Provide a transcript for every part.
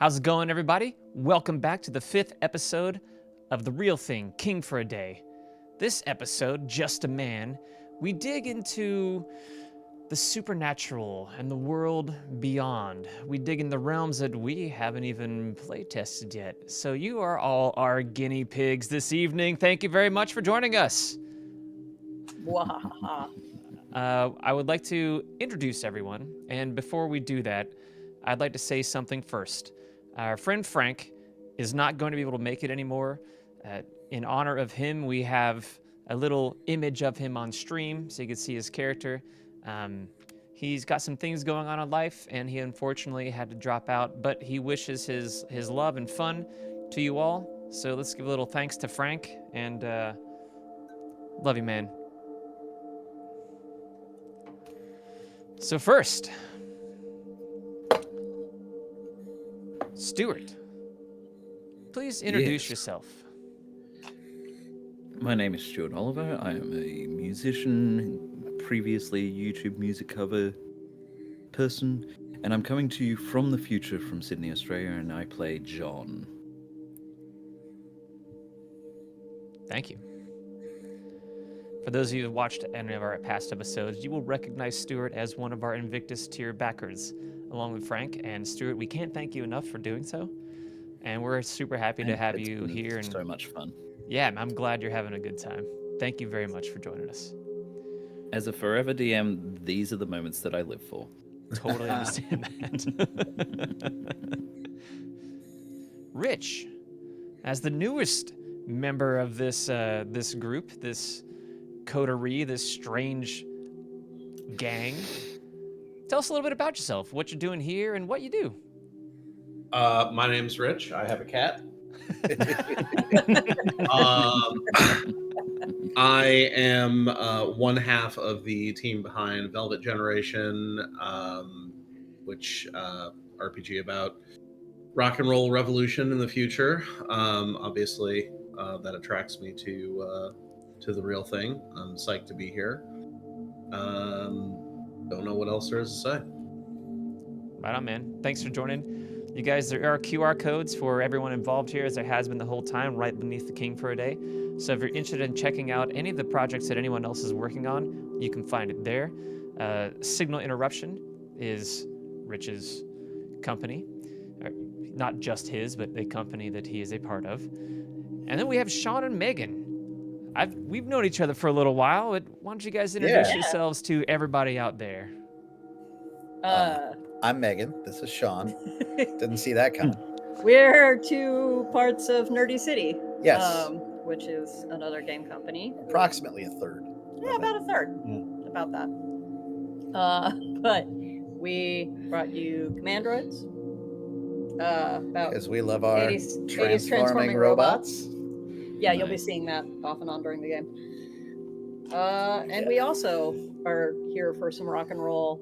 How's it going, everybody? Welcome back to the 5th episode of The Real Thing, King for a Day. This episode, Just a Man, we dig into the supernatural and the world beyond. We dig in the realms that we haven't even play-tested yet. So you are all our guinea pigs this evening. Thank you very much for joining us. I would like to introduce everyone, and before we do that, I'd like to say something first. Our friend Frank is not going to be able to make it anymore. In honor of him, we have a little image of him on stream so you can see his character. He's got some things going on in life, and he unfortunately had to drop out, but he wishes his love and fun to you all. So let's give a little thanks to Frank, and love you, man. So first, Stuart, please introduce yourself. My name is Stuart Oliver. I am a musician, previously a YouTube music cover person, and I'm coming to you from the future from Sydney, Australia, and I play John. Thank you. For those of you who watched any of our past episodes, you will recognize Stuart as one of our Invictus tier backers, along with Frank. And Stuart, we can't thank you enough for doing so. And we're super happy to have you here. And so much fun. Yeah, I'm glad you're having a good time. Thank you very much for joining us. As a forever DM, these are the moments that I live for. Totally understand that. Rich, as the newest member of this this group, this coterie, this strange gang, tell us a little bit about yourself, what you're doing here, and what you do. My name's Rich. I have a cat. I am one half of the team behind Velvet Generation, which RPG about rock and roll revolution in the future. Obviously, that attracts me to the Real Thing. I'm psyched to be here. Don't know what else there is to say. Right on, man. Thanks for joining. You guys, there are QR codes for everyone involved here, as there has been the whole time, right beneath the King for a Day. So if you're interested in checking out any of the projects that anyone else is working on, you can find it there. Signal Interruption is Rich's company. Not just his, but a company that he is a part of. And then we have Sean and Megan. We've known each other for a little while, but why don't you guys introduce yourselves to everybody out there? I'm Megan. This is Sean. Didn't see that coming. We're two parts of Nerdy City. Yes. Which is another game company. Approximately a third. Yeah, about a third. Yeah. About that. But we brought you Command Droids. About because we love our 80s transforming robots. Yeah, you'll be seeing that off and on during the game. And we also are here for some rock and roll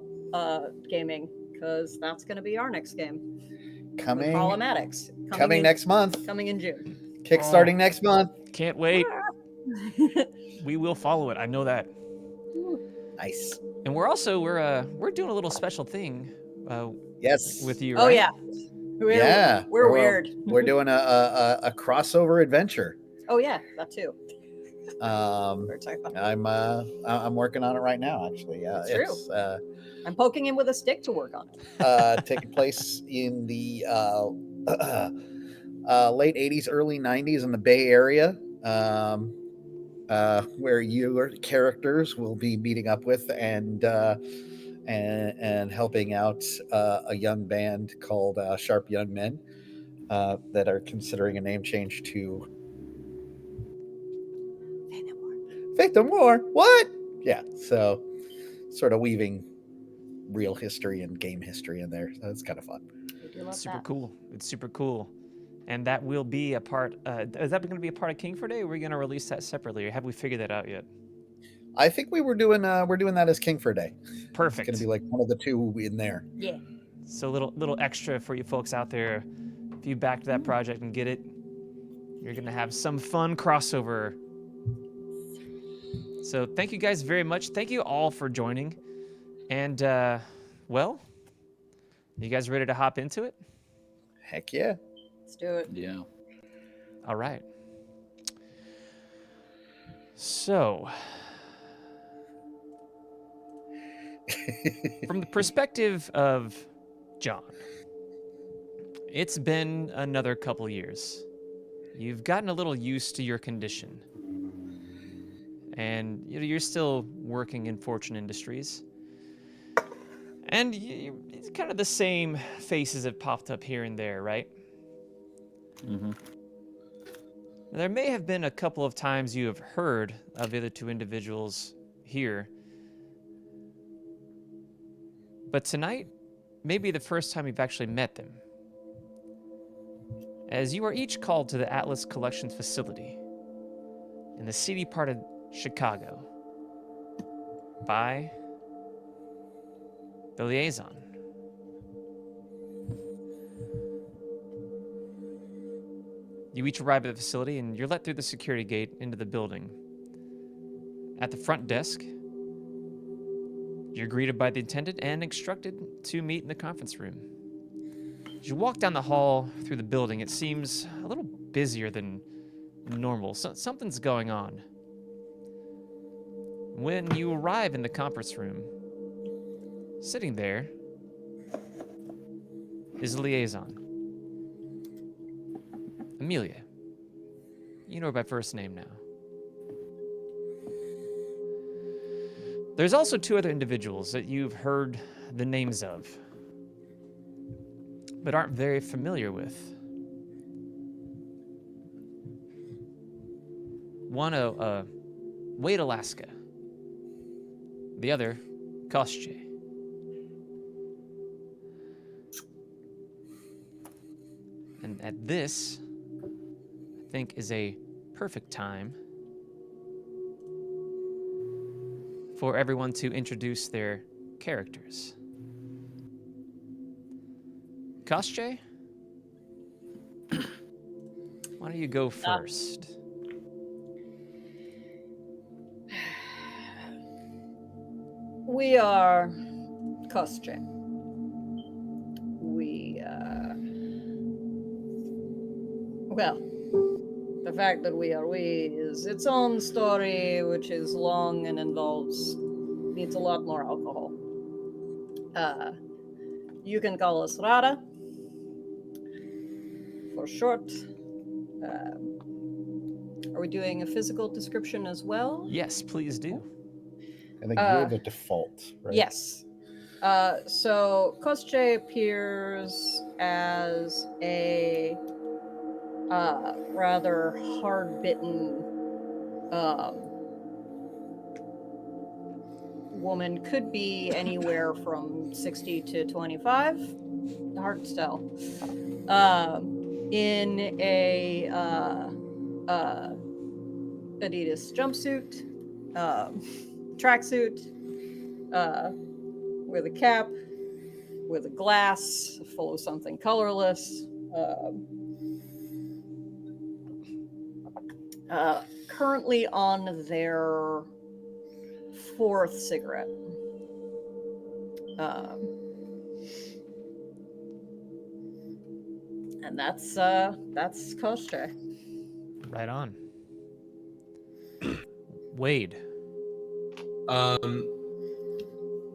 gaming, because that's going to be our next game. Coming next month. Coming in June. Kickstarting next month. Can't wait. We will follow it. I know that. Nice. And we're doing a little special thing. Yes. With you. Oh right? yeah. We're weird. We're doing a crossover adventure. Oh yeah, that too. I'm working on it right now, actually. Yeah, it's true. I'm poking him with a stick to work on it. Taking place in the late 80s, early 90s in the Bay Area, where your characters will be meeting up with and helping out a young band called Sharp Young Men that are considering a name change to Victim War. What? Yeah, so sort of weaving real history and game history in there. So it's kind of fun. It's super cool. And that will be a part. Is that going to be a part of King for Day? Or are we going to release that separately, or have we figured that out yet? I think we're doing that as King for Day. Perfect. It's going to be like one of the two in there. Yeah. So little extra for you folks out there. If you backed that project and get it, you're going to have some fun crossover. So thank you guys very much. Thank you all for joining. And, well, you guys ready to hop into it? Heck yeah. Let's do it. Yeah. All right. So, from the perspective of John, it's been another couple years. You've gotten a little used to your condition. And you're still working in Fortune Industries. And it's kind of the same faces have popped up here and there, right? Mm-hmm. There may have been a couple of times you have heard of the other two individuals here. But tonight may be the first time you've actually met them. As you are each called to the Atlas Collections facility in the seedy part of Chicago by the liaison. You each arrive at the facility and you're let through the security gate into the building. At the front desk, you're greeted by the attendant and instructed to meet in the conference room. As you walk down the hall through the building, it seems a little busier than normal. Something's going on. When you arrive in the conference room, sitting there is the liaison, Amelia. You know her by first name now. There's also two other individuals that you've heard the names of, but aren't very familiar with. One, Wade, Alaska. The other, Kostje. And at this, I think, is a perfect time for everyone to introduce their characters. Kostje? Why don't you go first? We are Kostje. Well, the fact that we are we is its own story, which is long and needs a lot more alcohol. You can call us Rara for short. Are we doing a physical description as well? Yes, please do. I think you're the default, right? Yes. So Kostje appears as a rather hard-bitten woman. Could be anywhere from 60 to 25. Hard to tell. In a Adidas jumpsuit, tracksuit, with a cap, with a glass full of something colorless. Currently on their fourth cigarette. And that's Kostje. Right on. Wade.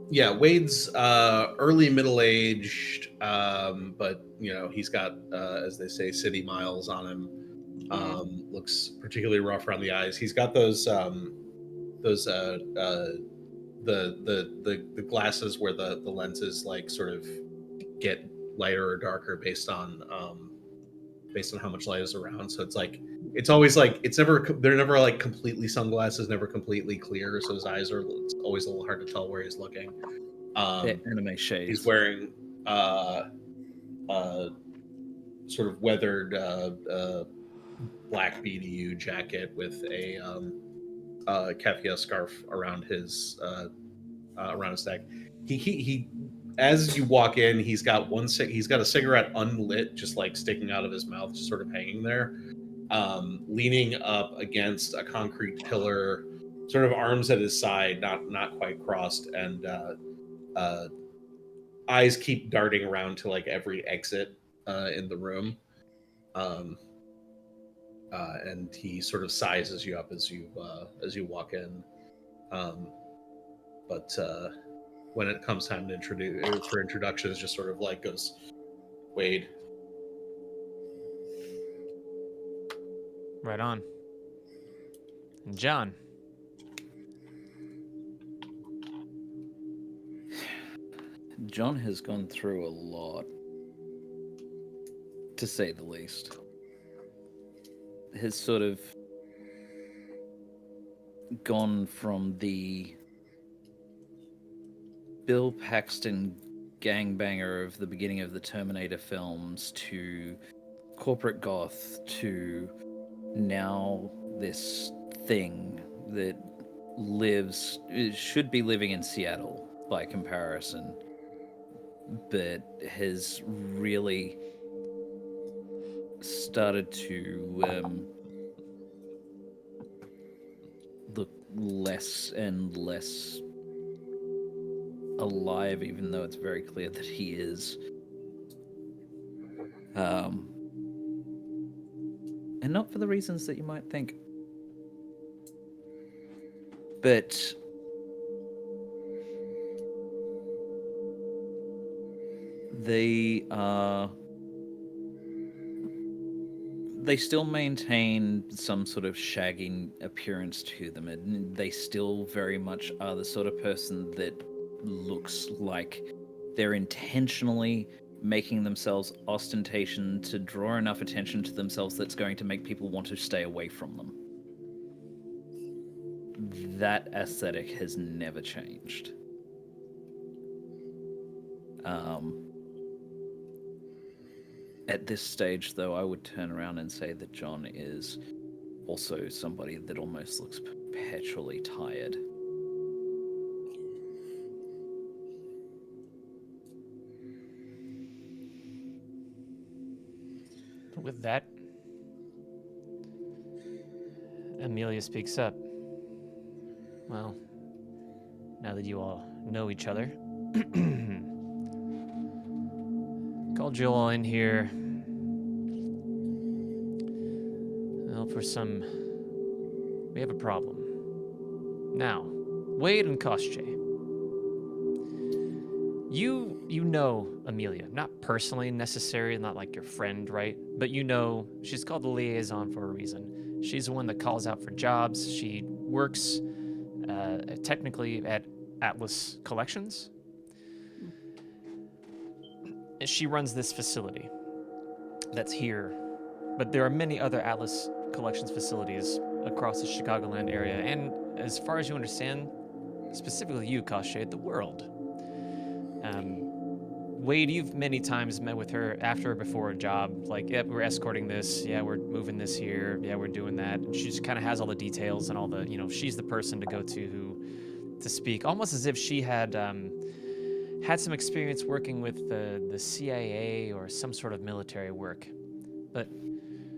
Yeah, Wade's early middle-aged, but he's got, as they say, city miles on him. Looks particularly rough around the eyes. He's got those the glasses where the lenses like sort of get lighter or darker based on how much light is around. So it's always like they're never like completely sunglasses, never completely clear. So his eyes are always a little hard to tell where he's looking. Anime shades. He's wearing sort of weathered black BDU jacket with a keffiyeh scarf around his neck. He as you walk in, he's got a cigarette unlit, just like sticking out of his mouth, just sort of hanging there, leaning up against a concrete pillar, sort of arms at his side, not quite crossed, and eyes keep darting around to like every exit in the room. And he sort of sizes you up as you walk in. But when it comes time to introductions, just sort of like goes, Wade. Right on. And John. John has gone through a lot, to say the least. Has sort of gone from the Bill Paxton gangbanger of the beginning of the Terminator films to corporate goth to now this thing that should be living in Seattle by comparison, but has really started to look less and less alive, even though it's very clear that he is. And not for the reasons that you might think. But they still maintain some sort of shagging appearance to them, and they still very much are the sort of person that looks like they're intentionally making themselves ostentatious to draw enough attention to themselves that's going to make people want to stay away from them. That aesthetic has never changed. At this stage, though, I would turn around and say that John is also somebody that almost looks perpetually tired. With that, Amelia speaks up. Well, now that you all know each other, called you all in here. Well, we have a problem. Now, Wade and Koschei. You know Amelia, not personally necessarily, not like your friend, right? But you know she's called the liaison for a reason. She's the one that calls out for jobs. She works technically at Atlas Collections. She runs this facility that's here, but there are many other Atlas Collections facilities across the Chicagoland area, and as far as you understand, specifically you, Koschei, the world. Wade, you've many times met with her after or before a job, like, yep, we're escorting this, yeah, we're moving this here, yeah, we're doing that. And she just kind of has all the details and all the, she's the person to go to speak, almost as if she had some experience working with the CIA or some sort of military work. But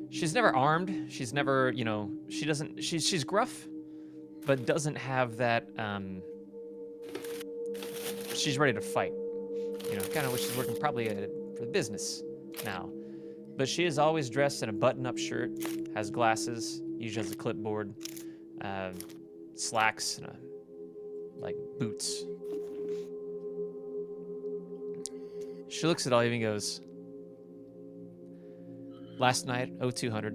she's never armed, she's never, she's gruff, but doesn't have that, she's ready to fight. Kind of what she's working probably for the business now. But she is always dressed in a button-up shirt, has glasses, usually has a clipboard, slacks, and boots. She looks at all of you and goes, last night, 0200,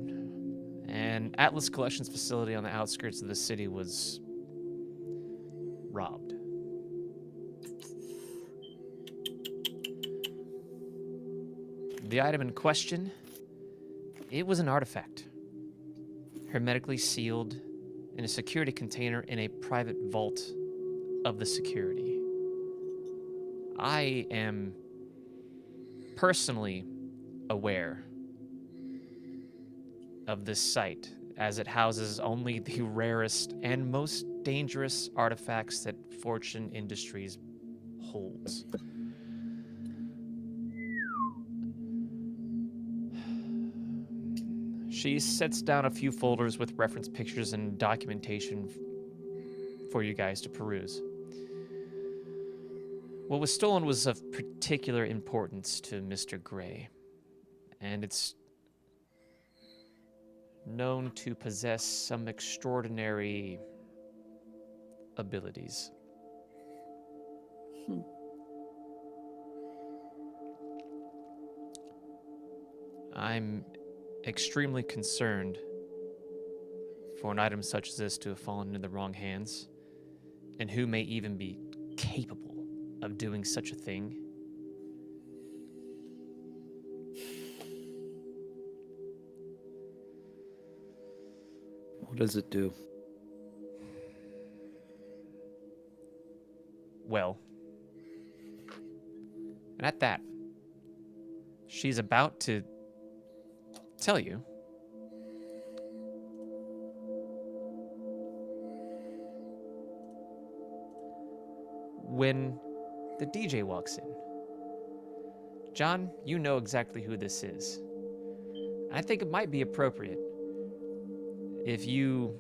an Atlas Collections facility on the outskirts of the city was robbed. The item in question, it was an artifact, hermetically sealed in a security container in a private vault of the security. I am personally aware of this site, as it houses only the rarest and most dangerous artifacts that Fortune Industries holds. She sets down a few folders with reference pictures and documentation for you guys to peruse. What was stolen was of particular importance to Mr. Gray. and it's known to possess some extraordinary abilities. I'm extremely concerned for an item such as this to have fallen into the wrong hands, and who may even be capable of doing such a thing. What does it do? Well, and at that, she's about to tell you. When the DJ walks in. John, you know exactly who this is. I think it might be appropriate if you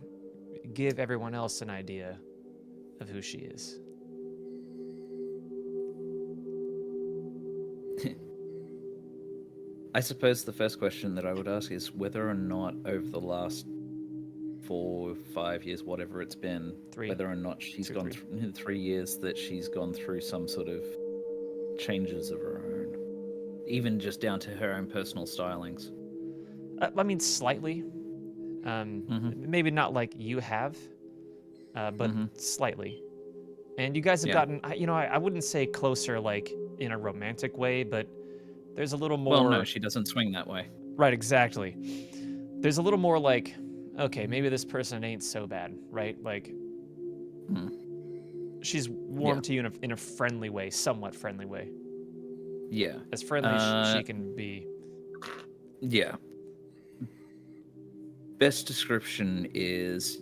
give everyone else an idea of who she is. I suppose the first question that I would ask is whether or not over the last 4, 5 years, whatever it's been, 3. whether or not she's gone through 3 years, that she's gone through some sort of changes of her own, even just down to her own personal stylings. I mean, slightly. Maybe not like you have, but slightly. And you guys have gotten, I wouldn't say closer like in a romantic way, but there's a little more. Well, no, she doesn't swing that way. Right, exactly. There's a little more like, okay, maybe this person ain't so bad, right? Like, she's warm to you in a friendly way, somewhat friendly way. Yeah. As friendly as she can be. Yeah. Best description is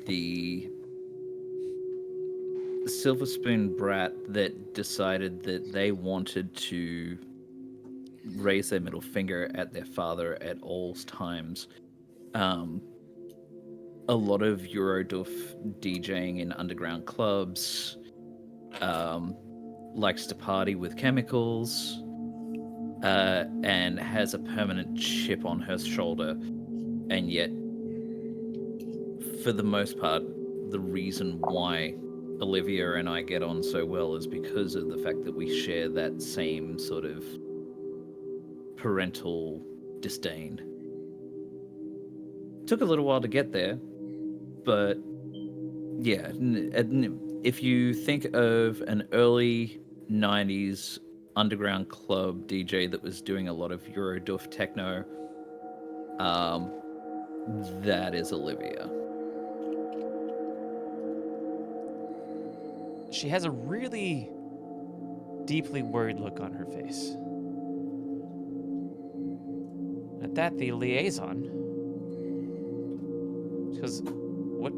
the silver spoon brat that decided that they wanted to raise their middle finger at their father at all times. A lot of Eurodoof DJing in underground clubs, likes to party with chemicals, and has a permanent chip on her shoulder. And yet, for the most part, the reason why Olivia and I get on so well is because of the fact that we share that same sort of parental disdain. Took a little while to get there, but yeah, if you think of an early 90s underground club DJ that was doing a lot of Eurodoof techno, that is Olivia. She has a really deeply worried look on her face. At that, the liaison, she goes, "What,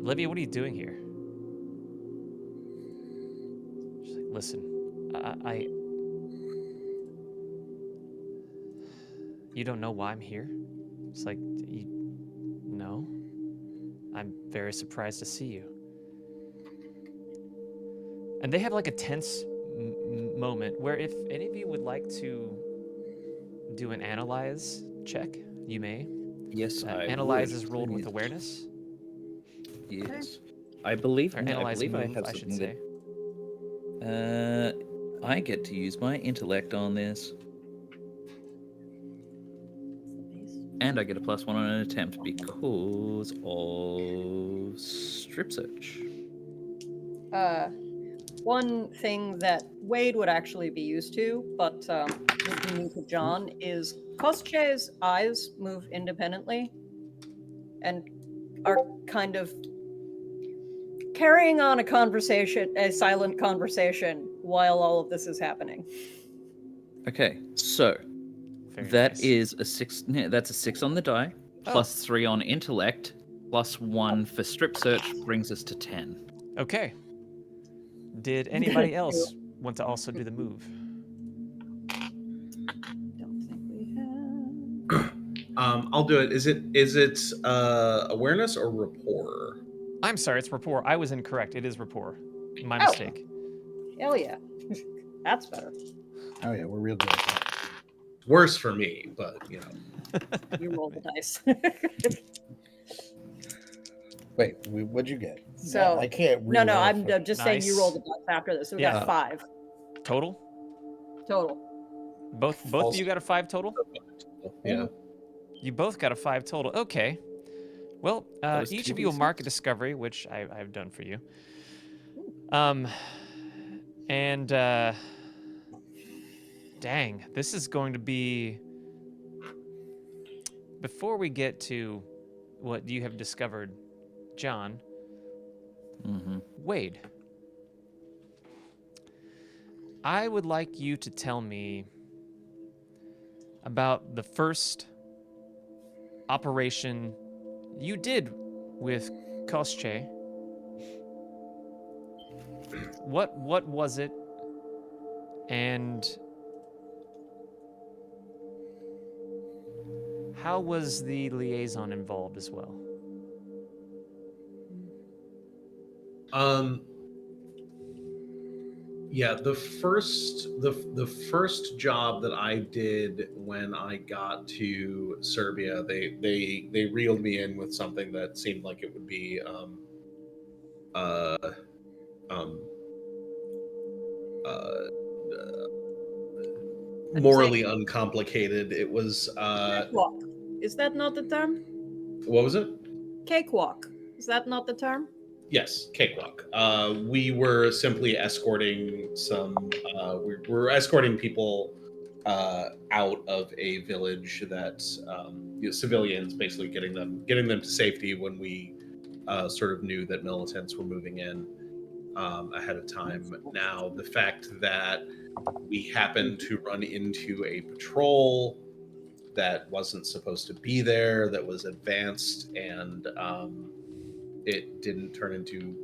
Olivia? What are you doing here?" She's like, "Listen, you don't know why I'm here?" It's like, no. I'm very surprised to see you. And they have like a tense moment where if any of you would like to do an analyze check, you may. Yes, I analyze would. is rolled with awareness. Yes. I believe Or I analyze believe I move, have I should something say. that I get to use my intellect on this. And I get a +1 on an attempt because of strip search. One thing that Wade would actually be used to, but would be new to John, is Kosche's eyes move independently and are kind of carrying on a silent conversation while all of this is happening. Okay, so Very that nice. is a 6. Yeah, that's a 6 on the die, +3 on intellect, +1 for strip search brings us to 10. Okay. Did anybody else want to also do the move? Don't think we have. I'll do it. Is it awareness or rapport? I'm sorry, it's rapport. I was incorrect. It is rapport. My mistake. Hell yeah. That's better. Oh yeah, we're real good at that. worse for me, but You roll the dice. Wait, what'd you get? So I can't. no, re-roll I'm for- just saying you roll Nice. the dice after this. So we Yeah. got 5 Total? total. Both of you got a 5 total? yeah. You both got a 5 total. Okay. Well, was each of you will mark a 2d6. discovery, which I've done for you. And dang, this is going to be. Before we get to what you have discovered, John, Mm-hmm. Wade, I would like you to tell me about the first operation you did with Kosche. What was it? And how was the liaison involved as well? Yeah, the first job that I did when I got to Serbia, they reeled me in with something that seemed like it would be morally uncomplicated. It was Cakewalk. Is that not the term? what was it? Cakewalk. Is that not the term? Yes, cakewalk. We were simply escorting we were escorting people out of a village that civilians, basically getting them to safety when we sort of knew that militants were moving in ahead of time. Now, the fact that we happened to run into a patrol that wasn't supposed to be there, that was advanced, and it didn't turn into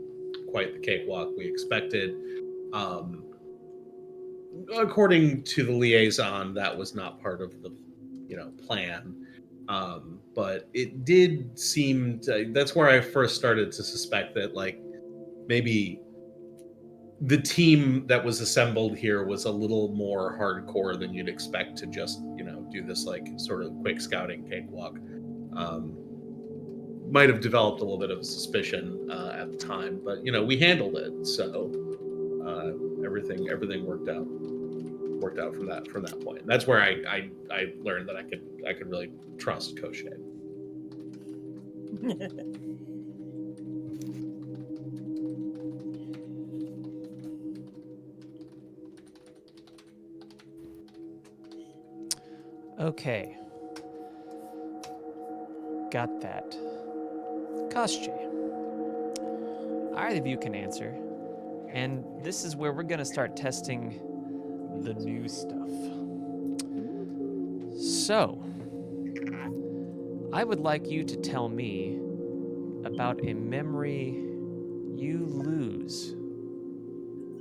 quite the cakewalk we expected. According to the liaison, that was not part of the plan. But it did seem that's where I first started to suspect that maybe the team that was assembled here was a little more hardcore than you'd expect to just do this sort of quick scouting cakewalk. Might have developed a little bit of a suspicion at the time, but we handled it, so everything worked out from that point. And that's where I learned that I could really trust Kosche. Okay. Got that. Kosche. Either of you can answer. And this is where we're going to start testing the new stuff. So, I would like you to tell me about a memory you lose.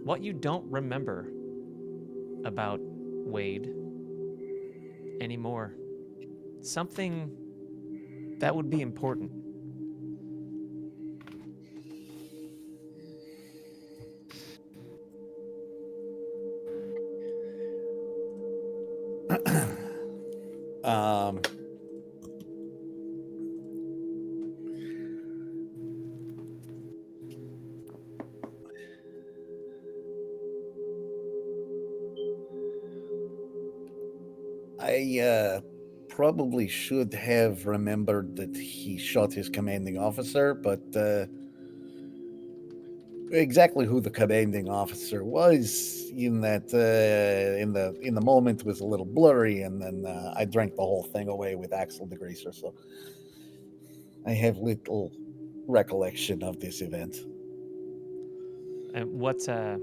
What you don't remember about Wade anymore. Something that would be important. I probably should have remembered that he shot his commanding officer, but exactly who the commanding officer was in that in the moment was a little blurry, and then I drank the whole thing away with Axel the Greaser, so I have little recollection of this event. And what's a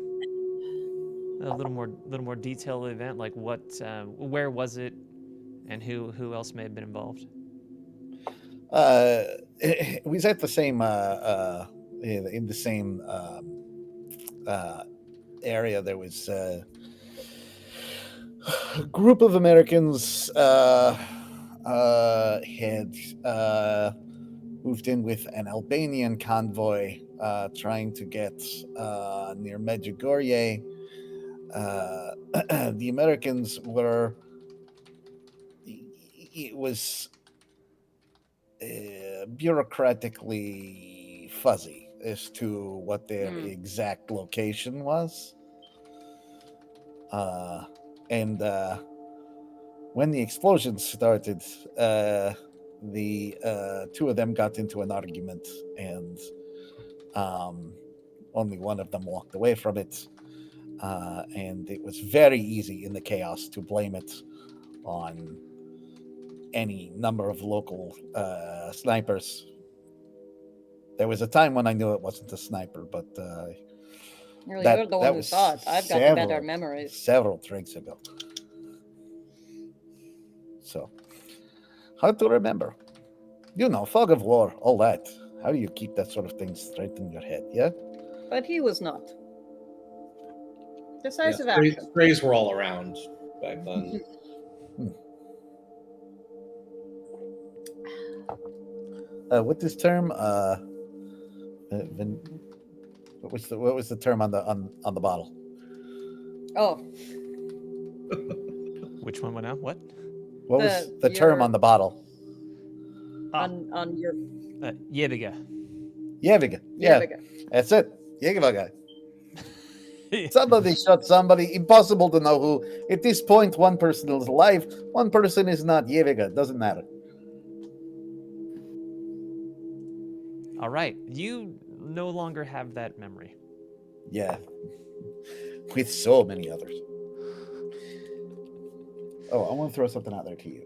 little more detailed event? Like what? Where was it, and who else may have been involved? It was at the same in the same area. There was a group of Americans had moved in with an Albanian convoy trying to get near Medjugorje. The Americans were it was bureaucratically fuzzy as to what their exact location was. And when the explosion started, the two of them got into an argument, and only one of them walked away from it. And it was very easy in the chaos to blame it on any number of local snipers. There was a time when I knew it wasn't a sniper, but Well, you're the one who saw it. I've got the better memories. Several drinks ago. So, hard to remember. You know, fog of war, all that. How do you keep that sort of thing straight in your head, yeah? But he was not. Decisive action. Strays were all around back then. What this term? What was the term on the bottle? Oh, Which one went out? What? What was the term on the bottle? On your Jeviga. Jeviga. Yeah, that's it. Jeviga. Somebody shot somebody. Impossible to know who. At this point, one person is alive. One person is not. Jeviga. Doesn't matter. All right. You no longer have that memory. Yeah. With so many others. Oh, I want to throw something out there to you.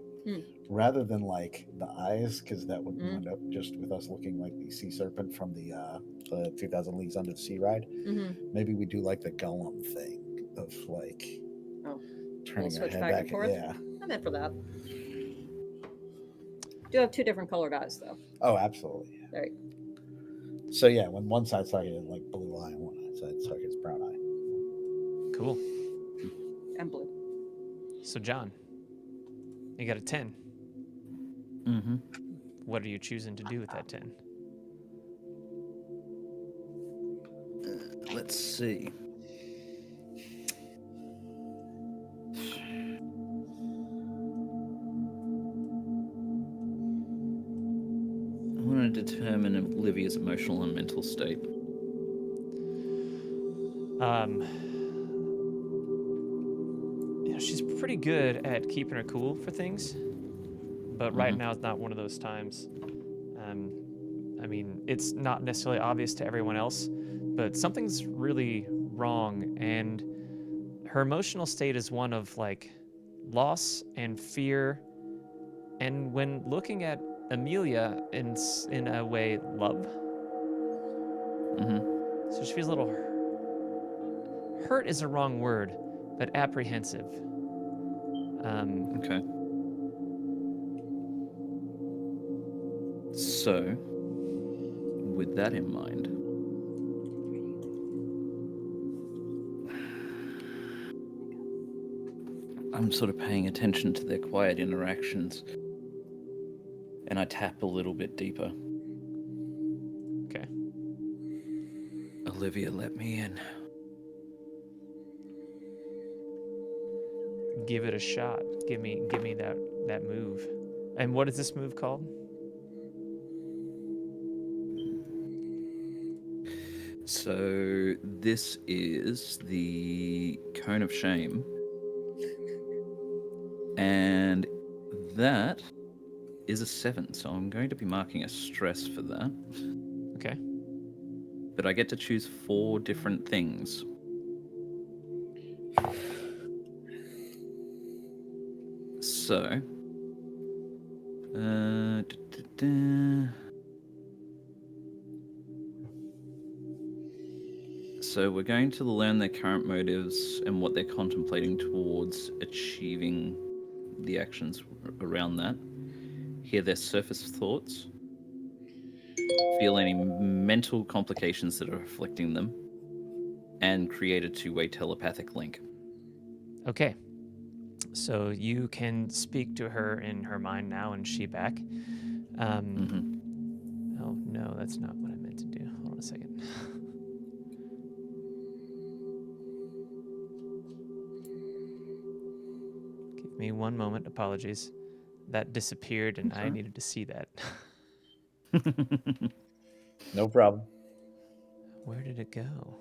Rather than like the eyes, because that would end up just with us looking like the sea serpent from the 2000 Leagues Under the Sea ride. Maybe we do like the golem thing of like turning our head back and forth. Yeah, I'm in for that. Do have two different colored eyes though. Oh, absolutely. Yeah. There you go. So yeah, when one side's targeted like blue eye, and one side's targeted brown eye. Cool. And blue. So John, you got a 10. Mm-hmm. What are you choosing to do with that 10? Let's see. I want to determine Olivia's emotional and mental state. You know, she's pretty good at keeping her cool for things, but right now it's not one of those times. I mean, it's not necessarily obvious to everyone else, but something's really wrong, and her emotional state is one of like loss and fear, and when looking at Amelia, in a way, love. So she feels a little hurt is a wrong word, but apprehensive. Okay. So, with that in mind, I'm sort of paying attention to their quiet interactions, and I tap a little bit deeper. Okay. Olivia, let me in. Give it a shot. Give me that move. And what is this move called? So this is the Cone of Shame. And that is a 7, so I'm going to be marking a stress for that. Okay. But I get to choose 4 different things. So, So we're going to learn their current motives and what they're contemplating towards achieving the actions around that. Hear their surface thoughts. Feel any mental complications that are afflicting them. And create a 2-way telepathic link. Okay. So you can speak to her in her mind now, and she back. Oh no, that's not what I meant to do. Hold on a second. Give me one moment. Apologies. That disappeared, and I Okay. needed to see that. No problem. Where did it go?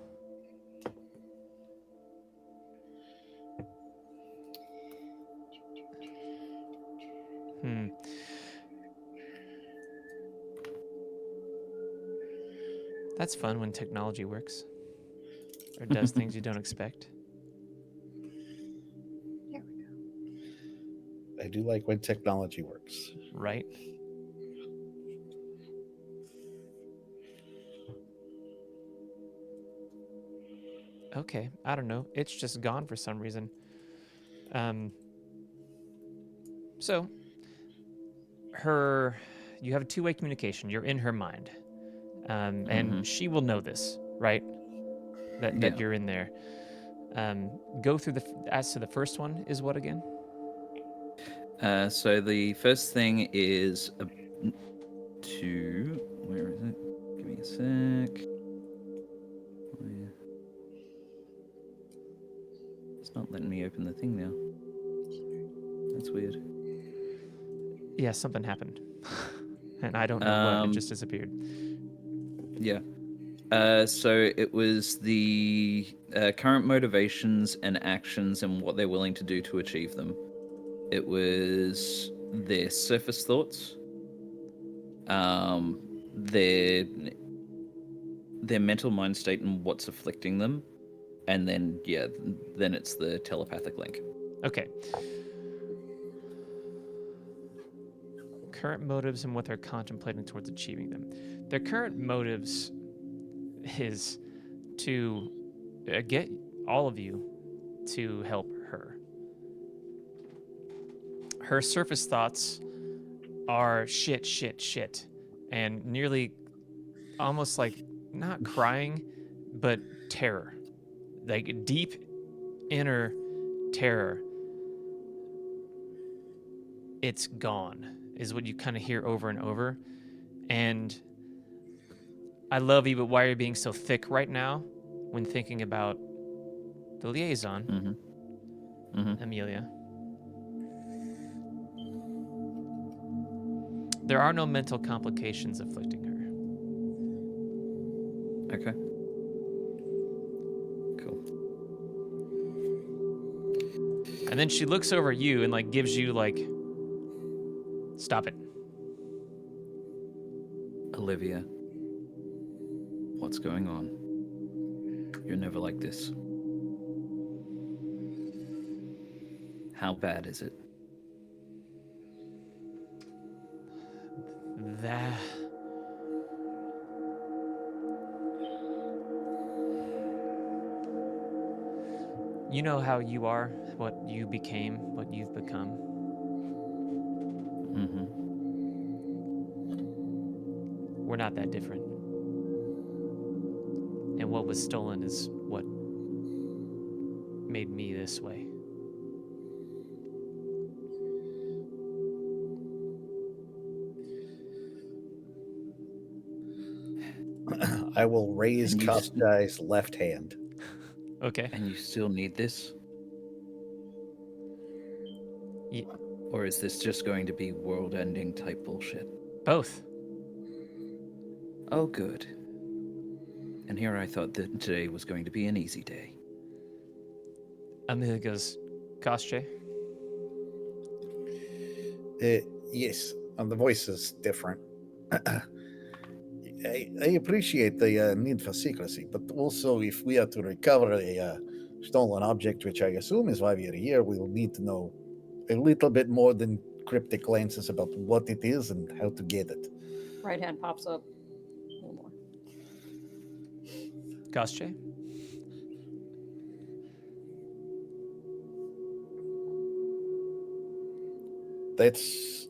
That's fun when technology works or does things you don't expect. There we go. I do like when technology works. Right? Okay, I don't know. It's just gone for some reason. So, you have a two-way communication. You're in her mind, and she will know this, right? That Yeah. you're in there. Go through as to the first one is what again? So the first thing is where is it? Give me a sec. It's not letting me open the thing now. That's weird. Yeah, something happened, and I don't know what. It just disappeared. Yeah. So it was the current motivations and actions and what they're willing to do to achieve them. It was their surface thoughts, their mental mind state and what's afflicting them, and then then it's the telepathic link. Okay. Current motives and what they're contemplating towards achieving them. Their current motives is to get all of you to help her. Her surface thoughts are shit, and nearly almost like not crying, but terror. Like deep inner terror. It's gone, is what you kind of hear over and over. And I love you, but why are you being so thick right now when thinking about the liaison, Amelia? There are no mental complications afflicting her. Okay. Cool. And then she looks over at you and like gives you like, stop it. Olivia, what's going on? You're never like this. How bad is it? That... You know how you are, what you became, what you've become. We're not that different. And what was stolen is what made me this way. I will raise And you s- Koskai's left hand. Okay. And you still need this? Or is this just going to be world-ending type bullshit? Both. Oh, good. And here I thought that today was going to be an easy day. Amelia goes, Kostche? Yes, and the voice is different. I appreciate the need for secrecy, but also if we are to recover a stolen object, which I assume is why we are here, we will need to know a little bit more than cryptic glances about what it is and how to get it. Right hand pops up a little more. Kostche? That's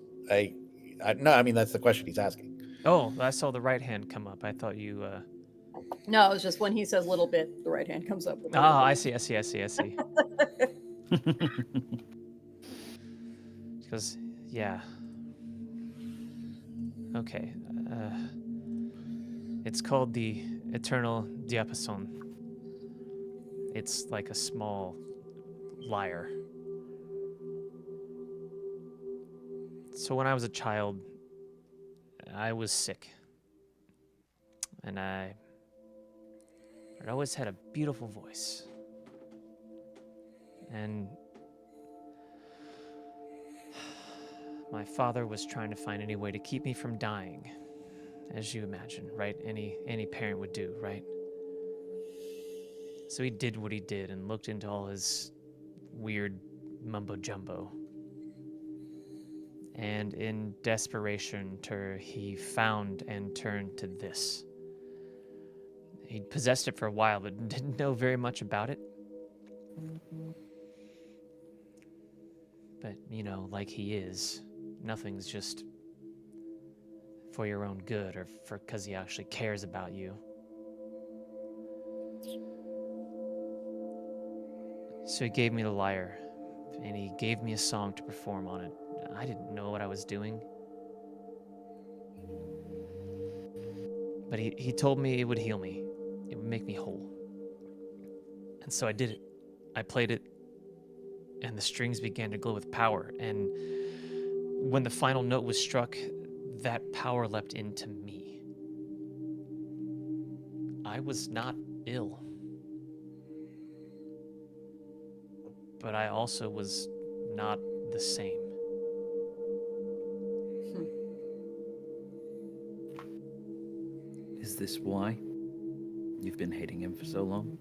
no, I mean that's the question he's asking. Oh, I saw the right hand come up. I thought you... No, it's just when he says little bit, the right hand comes up. With Ah, I see. Because, yeah. Okay. It's called the Eternal Diapason. It's like a small lyre. So when I was a child, I was sick. And I always had a beautiful voice. And my father was trying to find any way to keep me from dying, as you imagine, right? Any parent would do, right? So he did what he did and looked into all his weird mumbo jumbo. And in desperation, he found and turned to this. He'd possessed it for a while, but didn't know very much about it. But, like he is, nothing's just for your own good or because he actually cares about you. So he gave me the lyre, and he gave me a song to perform on it. I didn't know what I was doing. But he told me it would heal me. It would make me whole. And so I did it. I played it, and the strings began to glow with power. And when the final note was struck, that power leapt into me. I was not ill. But I also was not the same. Is this why you've been hating him for so long?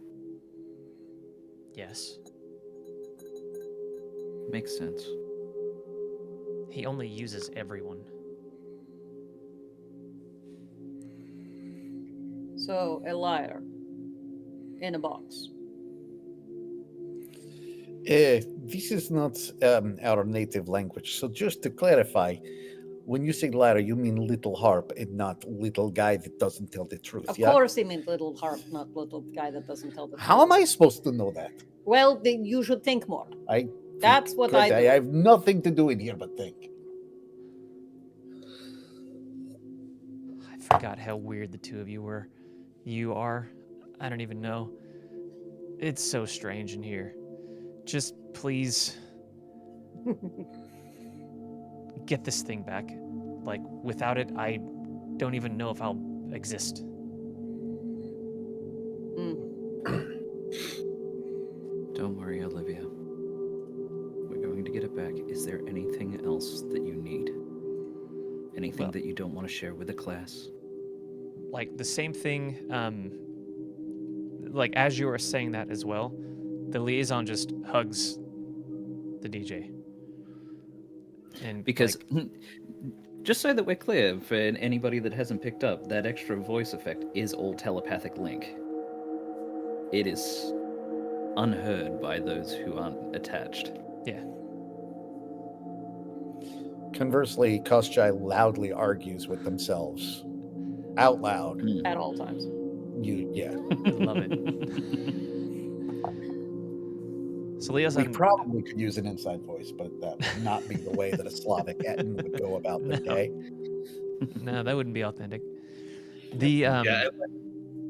Yes. Makes sense. He only uses everyone. So, a lyre in a box. This is not our native language. So just to clarify, when you say lyre, you mean little harp and not little guy that doesn't tell the truth. Of yeah? course, he meant little harp, not little guy that doesn't tell the truth. How am I supposed to know that? Well, then you should think more. That's what Good, I do. I have nothing to do in here but think. I forgot how weird the two of you were. You are. I don't even know. It's so strange in here. Just please get this thing back. Like, without it, I don't even know if I'll exist. Don't worry, Olivia. We're going to get it back. Is there anything else that you need? Anything that you don't want to share with the class? Like, the same thing, like, as you were saying that as well, the liaison just hugs the DJ. And because, just so that we're clear, for anybody that hasn't picked up, that extra voice effect is all telepathic link. It is unheard by those who aren't attached. Yeah. Conversely, Koschai loudly argues with themselves. Out loud. At all times. Yeah. I love it. So We probably could use an inside voice, but that would not be the way that a Slavic Etten would go about their day. No, that wouldn't be authentic.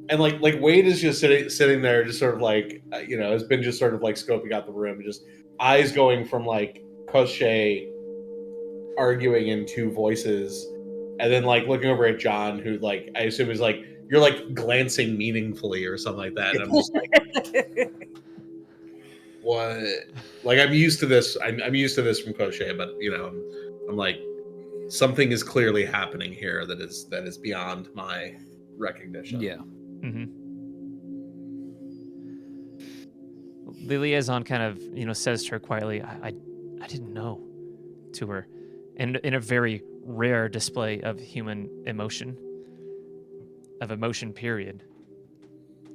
And like Wade is just sitting there, just sort of like has been just sort of like scoping out the room, just eyes going from like Koschei arguing in two voices, and then like looking over at John, who like I assume is like you're like glancing meaningfully or something like that, and I'm just like, what? Like I'm used to this. I'm used to this from Koschei, but I'm like something is clearly happening here that is beyond my recognition. Yeah. Mm-hmm. The liaison kind of, says to her quietly, I didn't know, to her, and in a very rare display of human emotion, period.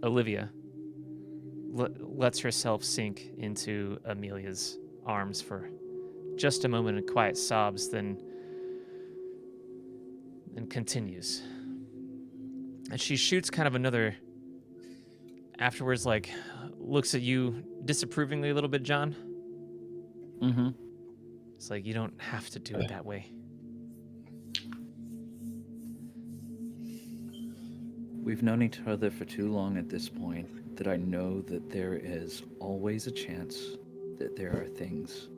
Olivia lets herself sink into Amelia's arms for just a moment in quiet sobs, then continues. And she shoots kind of another, afterwards, like, looks at you disapprovingly a little bit, John. Mm-hmm. It's like, you don't have to do it that way. We've known each other for too long at this point that I know that there is always a chance that there are things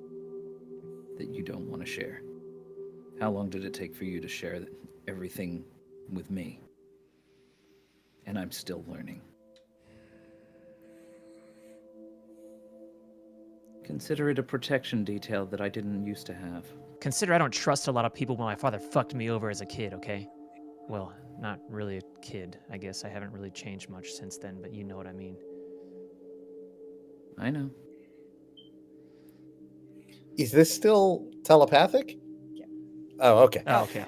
that you don't want to share. How long did it take for you to share everything with me? And I'm still learning. Consider it a protection detail that I didn't used to have. Consider I don't trust a lot of people when my father fucked me over as a kid, okay? Well, not really a kid. I guess I haven't really changed much since then, but you know what I mean. I know. Is this still telepathic? Yeah. Oh, okay. Oh, okay.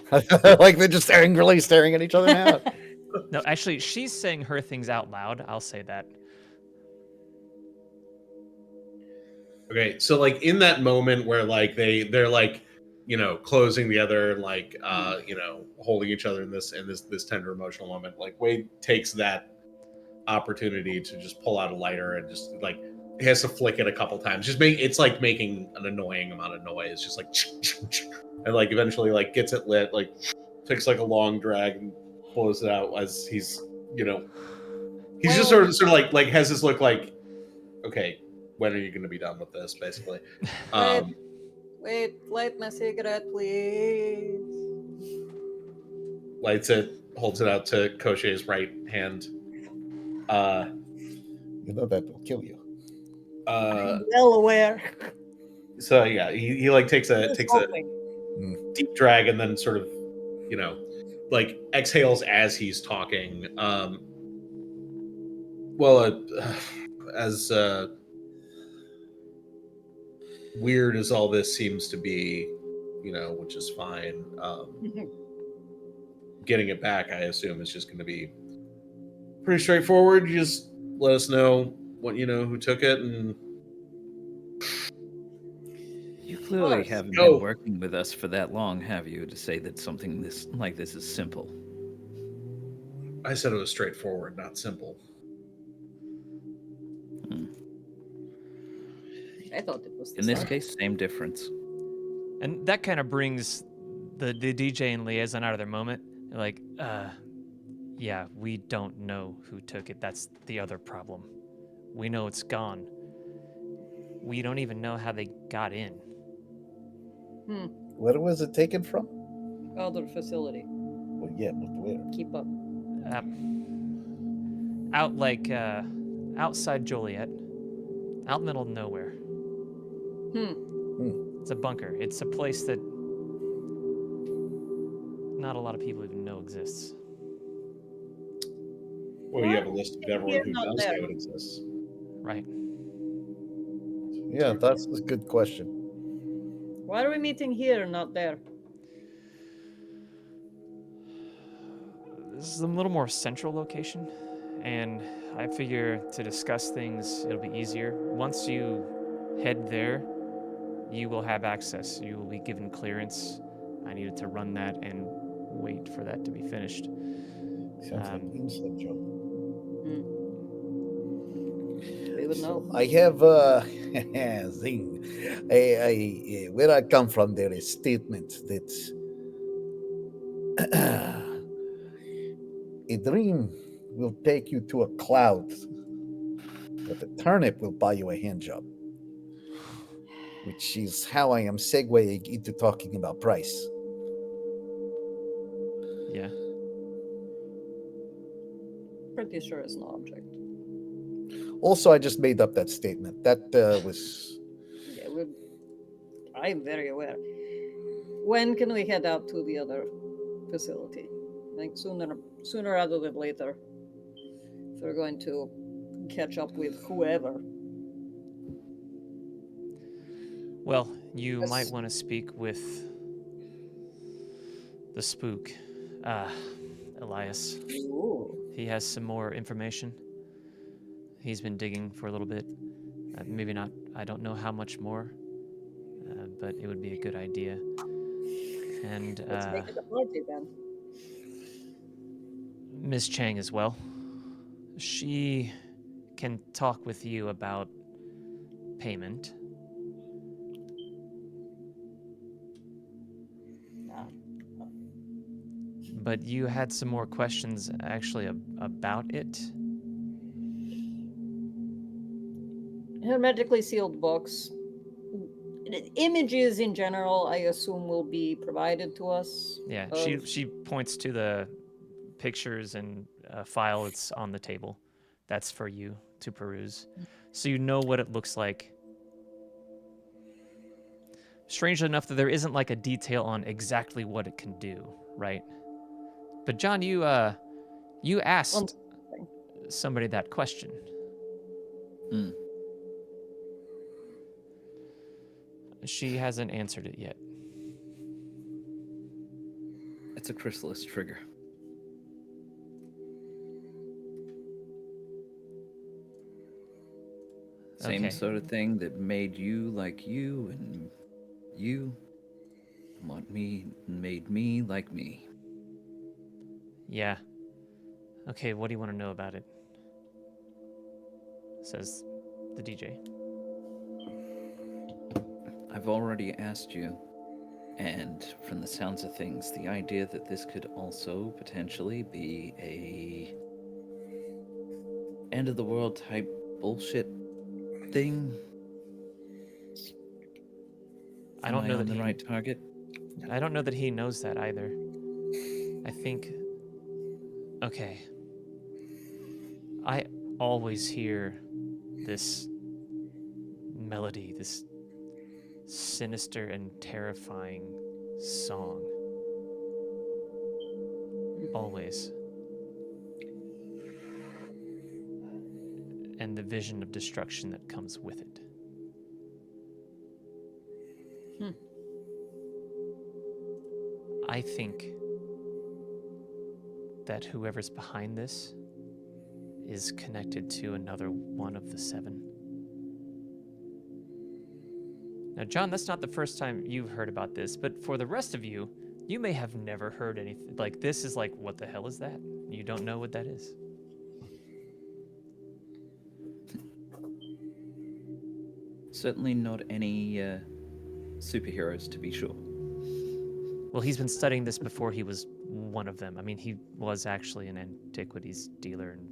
Like they're just angrily staring at each other now. No, actually, she's saying her things out loud. I'll say that. Okay, so like in that moment where like they're like, you know, closing together and like you know, holding each other in this tender emotional moment, like Wade takes that opportunity to just pull out a lighter and just like he has to flick it a couple times. It's like making an annoying amount of noise, just like and like eventually like gets it lit, like takes like a long drag and blows it out as he's, you know, he's just sort of like has this look like, okay, when are you going to be done with this, basically? Wait, light my cigarette, please. Lights it, holds it out to Koshie's right hand. You know that will kill you. Well aware. So yeah, he like takes a Hoping. deep drag and then sort of, you know, like exhales as he's talking. As weird as all this seems to be, you know, which is fine. Getting it back, I assume, is just going to be pretty straightforward. You just let us know what, you know, who took it, and You clearly course. haven't Go. been working with us for that long, have you, to say that something like this is simple? I said it was straightforward, not simple. I thought it was the In this sun. case, same difference. And that kind of brings the DJ and liaison out of their moment. They're like, yeah, we don't know who took it. That's the other problem. We know it's gone. We don't even know how they got in. Where was it taken from? Other facility. Well, yeah, but where? Keep up. Out like, outside Joliet. Out in the middle of nowhere. It's a bunker. It's a place that not a lot of people even know exists. Well, you have a list of everyone who Not does there. know it exists. Right. Yeah, that's a good question. Why are we meeting here and not there? This is a little more central location, and I figure to discuss things, it'll be easier. Once you head there, you will have access. You will be given clearance. I needed to run that and wait for that to be finished. Sounds like inside joke. We would know. I have zing. Where I come from, there is statement that a dream will take you to a cloud, but a turnip will buy you a hand job. Which is how I am segueing into talking about price. Yeah. Pretty sure it's an object. Also, I just made up that statement. That was. Yeah, I'm very aware. When can we head out to the other facility? I think sooner rather than later. If we're going to catch up with whoever. Well, you Yes. might want to speak with the spook, Elias. Ooh. He has some more information. He's been digging for a little bit. Maybe not, I don't know how much more, but it would be a good idea. And Let's make it a party then. Ms. Chang as well. She can talk with you about payment. But you had some more questions actually about it. Hermetically sealed box. images in general, I assume, will be provided to us. Yeah, of- she points to the pictures and file that's on the table. That's for you to peruse, so you know what it looks like. Strangely enough, that there isn't like a detail on exactly what it can do, right? But John, you asked somebody that question. Hmm. She hasn't answered it yet. It's a chrysalis trigger. Same Okay. sort of thing that made you like you, and you made me like me. Yeah. Okay, what do you want to know about it? Says the DJ. I've already asked you, and from the sounds of things, the idea that this could also potentially be a end of the world type bullshit thing. I don't Am know I on that the he. right target? I don't know that he knows that either. I think. Okay. I always hear this melody, this sinister and terrifying song. Always. And the vision of destruction that comes with it. I think that whoever's behind this is connected to another one of the 7. Now, John, that's not the first time you've heard about this, but for the rest of you, you may have never heard anything. Like, this is like, what the hell is that? You don't know what that is. Certainly not any superheroes, to be sure. Well, he's been studying this before he was one of them. I mean, he was actually an antiquities dealer and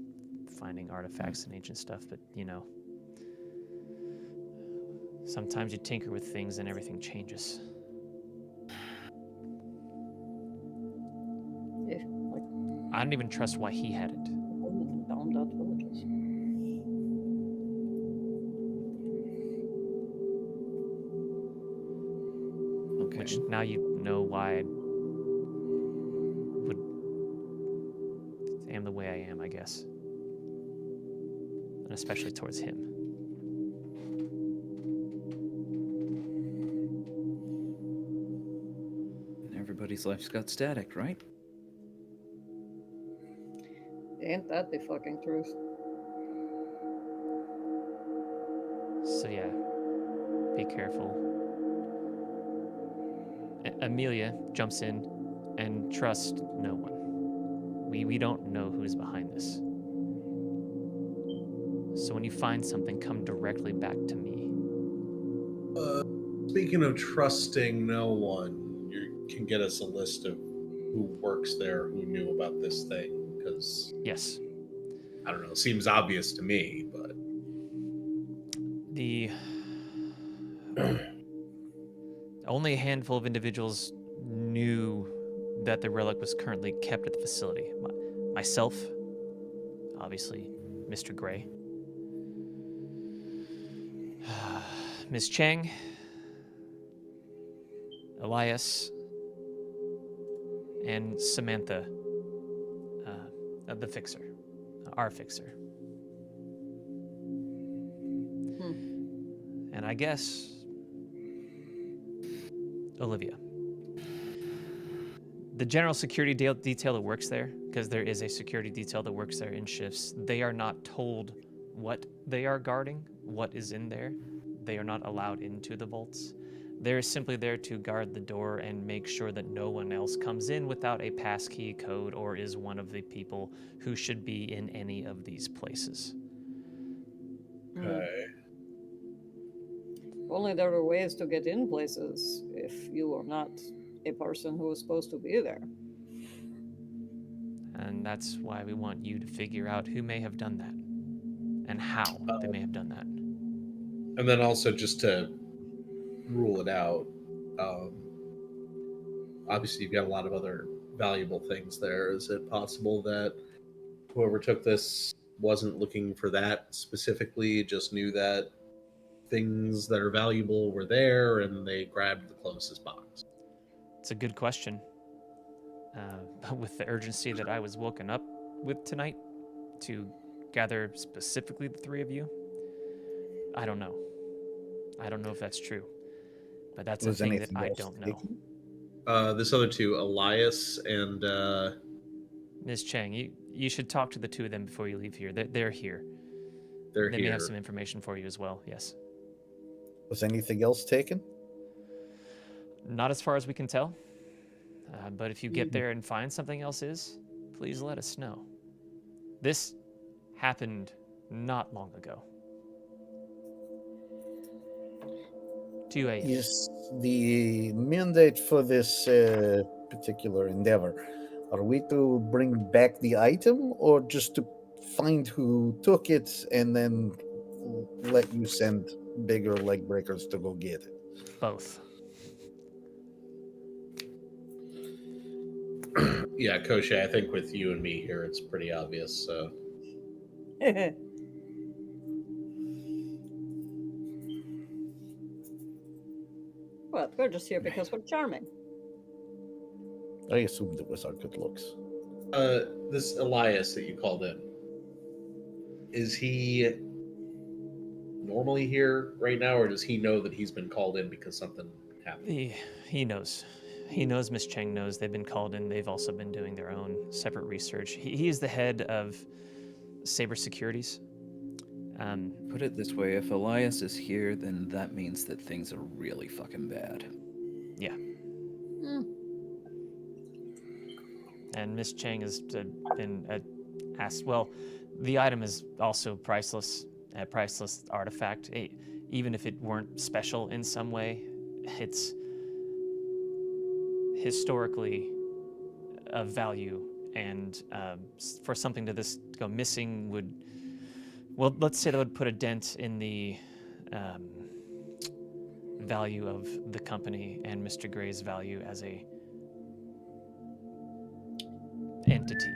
finding artifacts and ancient stuff, but, you know, sometimes you tinker with things and everything changes. Yeah, like I don't even trust why he had it. bombed out villages. Okay. Which now you know why I am the way I am, I guess. And especially towards him. Everybody's life's got static, right? Ain't that the fucking truth? So yeah, be careful. Amelia jumps in and trust no one. We don't know who's behind this. So when you find something, come directly back to me. Speaking of trusting no one, you can get us a list of who works there, who knew about this thing, because Yes. I don't know, seems obvious to me, but The only a handful of individuals knew that the relic was currently kept at the facility. Myself, obviously, Mr. Gray, Ms. Chang, Elias, and Samantha, the fixer, our fixer. And I guess Olivia. The general security detail that works there, because there is a security detail that works there in shifts, they are not told what they are guarding, what is in there. They are not allowed into the vaults. They're simply there to guard the door and make sure that no one else comes in without a passkey code or is one of the people who should be in any of these places. okay. Only there were ways to get in places if you are not a person who is supposed to be there. And that's why we want you to figure out who may have done that and how they may have done that. And then also just to rule it out. Um, Obviously, you've got a lot of other valuable things there. Is it possible that whoever took this wasn't looking for that specifically, just knew that things that are valuable were there and they grabbed the closest box? It's a good question. With the urgency that I was woken up with tonight to gather specifically the three of you, I don't know. I don't know if that's true, but that's a Was thing that anything I else don't know. taken? This other two, Elias and Ms. Chang, you should talk to the two of them before you leave here. They're here. they're They here. may have some information for you as well. Yes. Was anything else taken? Not as far as we can tell. But if you get there and find something else please let us know. This happened not long ago. 2A. Is the mandate for this particular endeavor, are we to bring back the item or just to find who took it and then let you send bigger leg breakers to go get it? Both. Yeah, Koshe, I think with you and me here, it's pretty obvious. So Well, we're just here because we're charming. I assumed it was our good looks. this Elias that you called in, is he normally here right now, or does he know that he's been called in because something happened? He knows. He knows Miss Cheng knows they've been called in. They've also been doing their own separate research. He is the head of Saber Securities. Put it this way, if Elias is here, then that means that things are really fucking bad. Yeah. And Miss Cheng has been asked, well, the item is also priceless, a priceless artifact. Even if it weren't special in some way, it's historically of value, and for something to this go missing would, well, let's say that would put a dent in the value of the company and Mr. Gray's value as a entity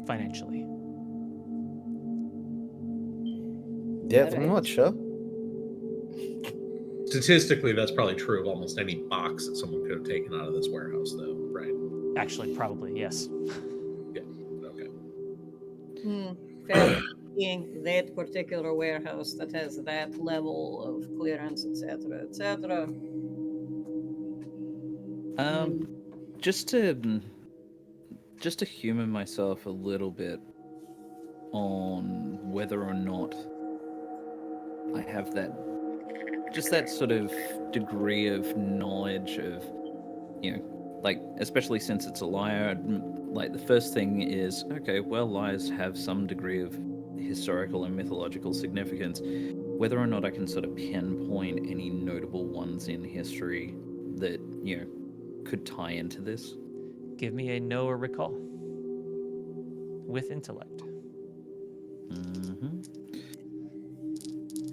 financially. That Alright. much, huh? Statistically, that's probably true of almost any box that someone could have taken out of this warehouse, though, right? Actually, probably, yes. Yeah. Okay. Fair being that particular warehouse that has that level of clearance, etc., etc. Just to humor myself a little bit on whether or not I have that sort of degree of knowledge of, like, especially since it's a liar, like the first thing is, okay, well, liars have some degree of historical and mythological significance. Whether or not I can sort of pinpoint any notable ones in history that, could tie into this. Give me a know or recall with intellect. Mm-hmm.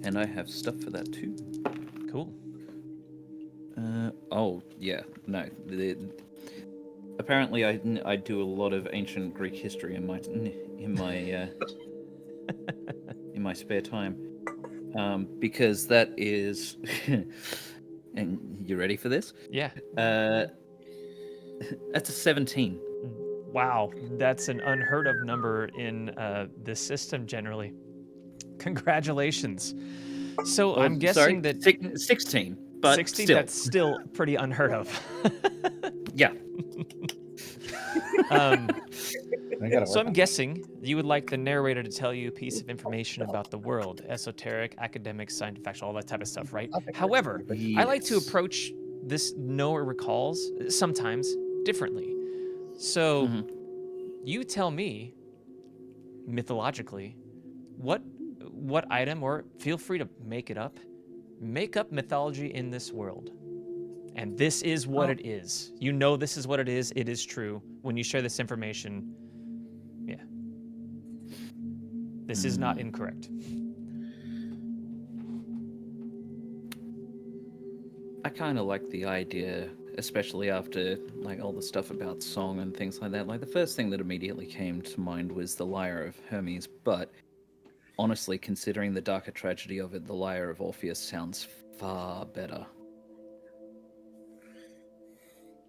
And I have stuff for that too. Cool. Oh yeah, no. Apparently, I do a lot of ancient Greek history in my in my spare time, because that is. And you ready for this? Yeah. That's a 17. Wow, that's an unheard of number in this system generally. Congratulations. So Oh, I'm guessing sorry, that 16, but 16, still. that's still pretty unheard of. Yeah. So I'm guessing you would like the narrator to tell you a piece of information about the world, esoteric, academic, scientific, factual, all that type of stuff, right? However, I like to Yes. approach this know or recalls sometimes differently. So you tell me, mythologically, what item, or feel free to make it up, make up mythology in this world. And this is what it is. You know this is what it is. It is true. When you share this information, yeah. This is not incorrect. I kind of like the idea, especially after like all the stuff about song and things like that. Like the first thing that immediately came to mind was the Lyre of Hermes, but honestly, considering the darker tragedy of it, the Lyre of Orpheus sounds far better.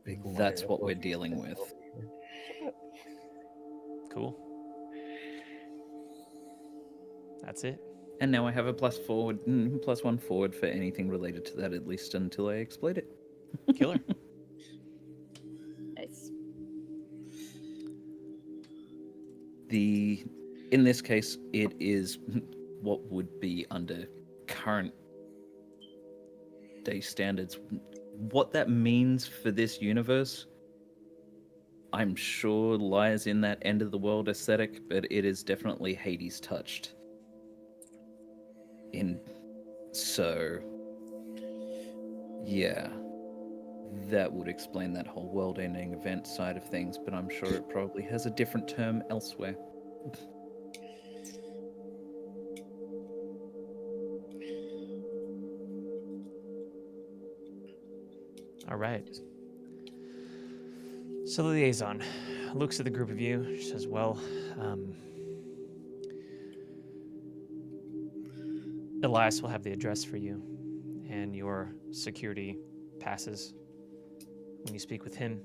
Big That's liar. what we're dealing with. Cool. That's it. And now I have a +1 forward for anything related to that, at least until I exploit it. Killer. Nice. In this case, it is what would be under current day standards. What that means for this universe, I'm sure lies in that end of the world aesthetic, but it is definitely Hades touched. So yeah, that would explain that whole world-ending event side of things, but I'm sure it probably has a different term elsewhere. All right. So the liaison looks at the group of you. She says, well, Elias will have the address for you and your security passes when you speak with him.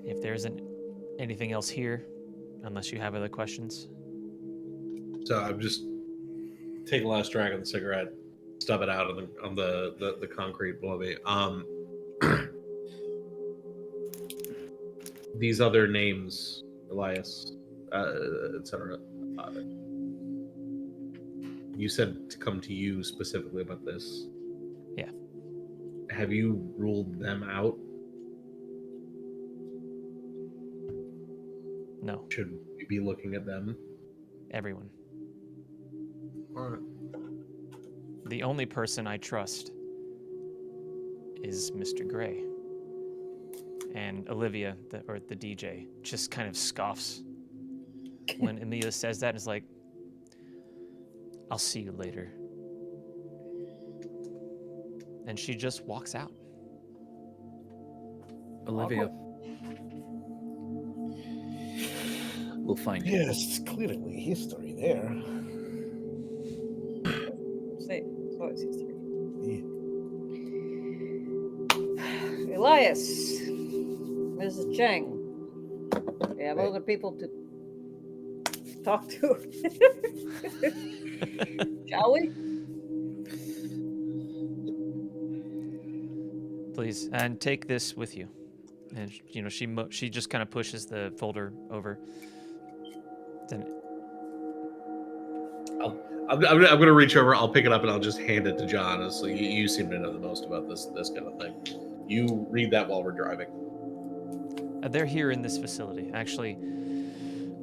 If there isn't anything else here, unless you have other questions. So I'm just take a last drag of the cigarette, stub it out on the concrete below me. These other names, Elias, etc. You said to come to you specifically about this. Yeah. Have you ruled them out? No, Should we be looking at them? everyone. All right. The only person I trust is Mr. Gray. And Olivia, the DJ, just kind of scoffs when Emilia says that and is like, I'll see you later. And she just walks out. Olivia, we'll find you. Yes, clearly history there. Say, it's always history. Yeah. Elias, Mrs. Chang. We have Hey. other people to talk to. Shall we? Please, and take this with you. And she just kind of pushes the folder over. Then I'm going to reach over. I'll pick it up and I'll just hand it to John. So you seem to know the most about this kind of thing. You read that while we're driving. they're here in this facility. Actually,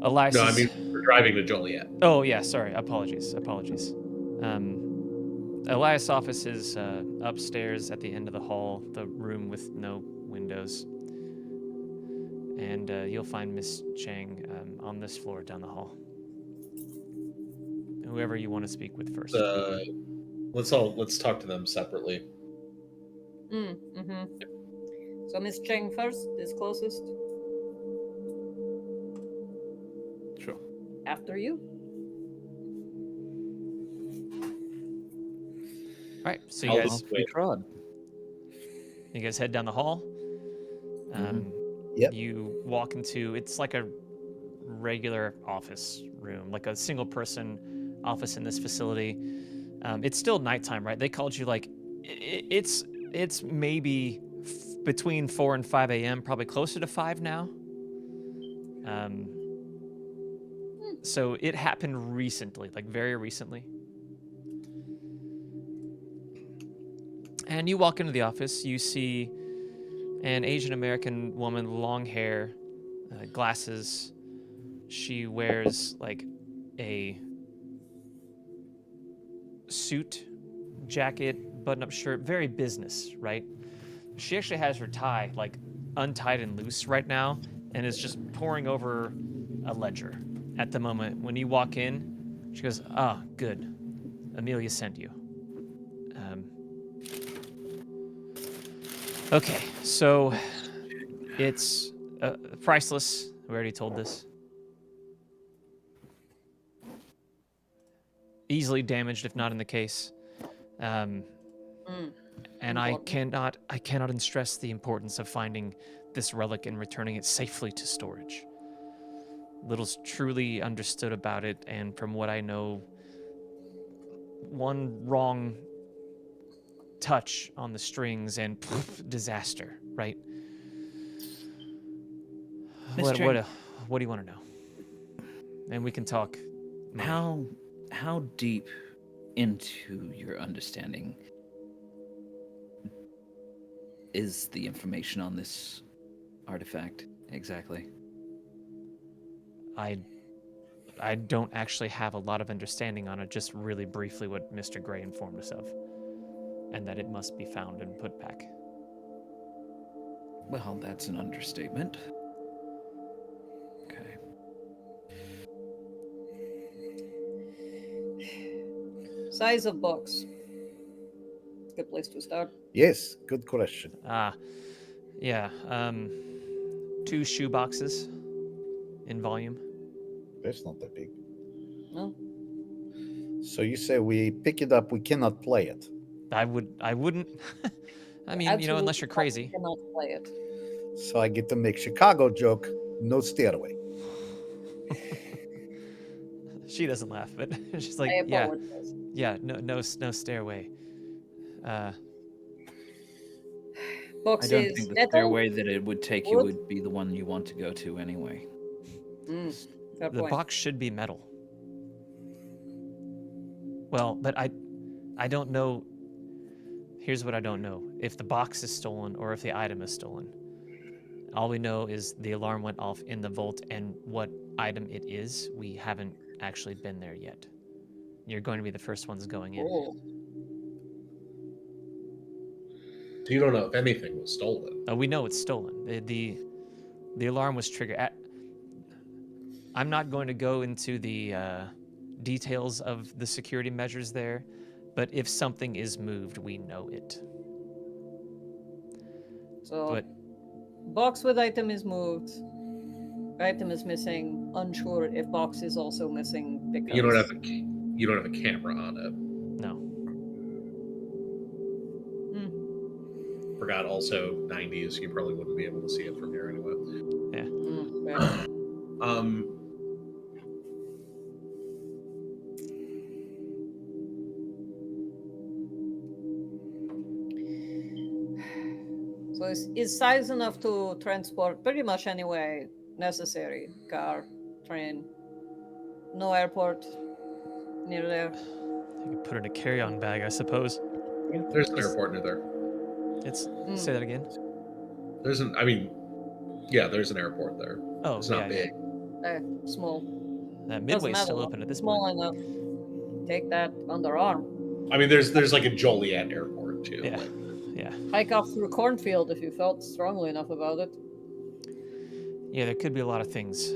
Elias. No, I mean we're driving to Joliet. Oh yeah, sorry. Apologies. Elias' office is upstairs at the end of the hall, the room with no windows. And you'll find Miss Chang on this floor down the hall. Whoever you want to speak with first. Let's talk to them separately. Mm-hmm. So Miss Chang first is closest. Sure. After you. All right, so I'll you just guys, wait. you guys head down the hall. Yep. You walk into, it's like a regular office room, like a single person office in this facility. It's still nighttime, right? They called you like, it's maybe between 4 and 5 a.m., probably closer to 5 now. So it happened recently, like very recently. And you walk into the office, you see an Asian American woman, long hair, glasses. She wears like a suit, jacket, button-up shirt, very business, right? She actually has her tie like untied and loose right now and is just poring over a ledger at the moment. When you walk in, she goes, good. Amelia sent you. Okay, so it's priceless. We already told this. Easily damaged, if not in the case. And I Important. cannot stress the importance of finding this relic and returning it safely to storage. Little's truly understood about it, and from what I know, one wrong touch on the strings and poof, disaster, right? What Mr. do you want to know? And we can talk money. How deep into your understanding is the information on this artifact exactly? I don't actually have a lot of understanding on it, just really briefly what Mr. Gray informed us of. And that it must be found and put back. Well, that's an understatement. Okay. Size of box. Good place to start. Yes, good question. Yeah. 2 shoe boxes in volume. That's not that big. No. So you say we pick it up, we cannot play it. I wouldn't. I mean, you know, unless you're crazy. Cannot play it. So I get to make Chicago joke, no stairway. She doesn't laugh, but she's like, I yeah, apologize. yeah, no stairway. Box I don't is think the metal. stairway that it would take you Wood? would be the one you want to go to anyway. Fair The point. box should be metal. Well, but I don't know. Here's what I don't know. If the box is stolen or if the item is stolen. All we know is the alarm went off in the vault, and what item it is, we haven't actually been there yet. You're going to be the first ones going in. Oh. So you don't know if anything was stolen. We know it's stolen. The alarm was triggered. I'm not going to go into the details of the security measures there, but if something is moved, we know it. So, But box with item is moved. Item is missing. Unsure if box is also missing because You don't have a camera on it. no. Forgot also 90s. You probably wouldn't be able to see it from here anyway. Fair. So is size enough to transport pretty much anywhere necessary? Car, train, no airport near there. You could put it in a carry-on bag, I suppose. There's an airport near there. Say that again. There's an airport there. Oh, It's not big. Small. Midway's still open at this Small point. enough. Take that underarm. I mean, there's like a Joliet airport too. Yeah. Like, Yeah. Hike off through a cornfield if you felt strongly enough about it. Yeah, there could be a lot of things.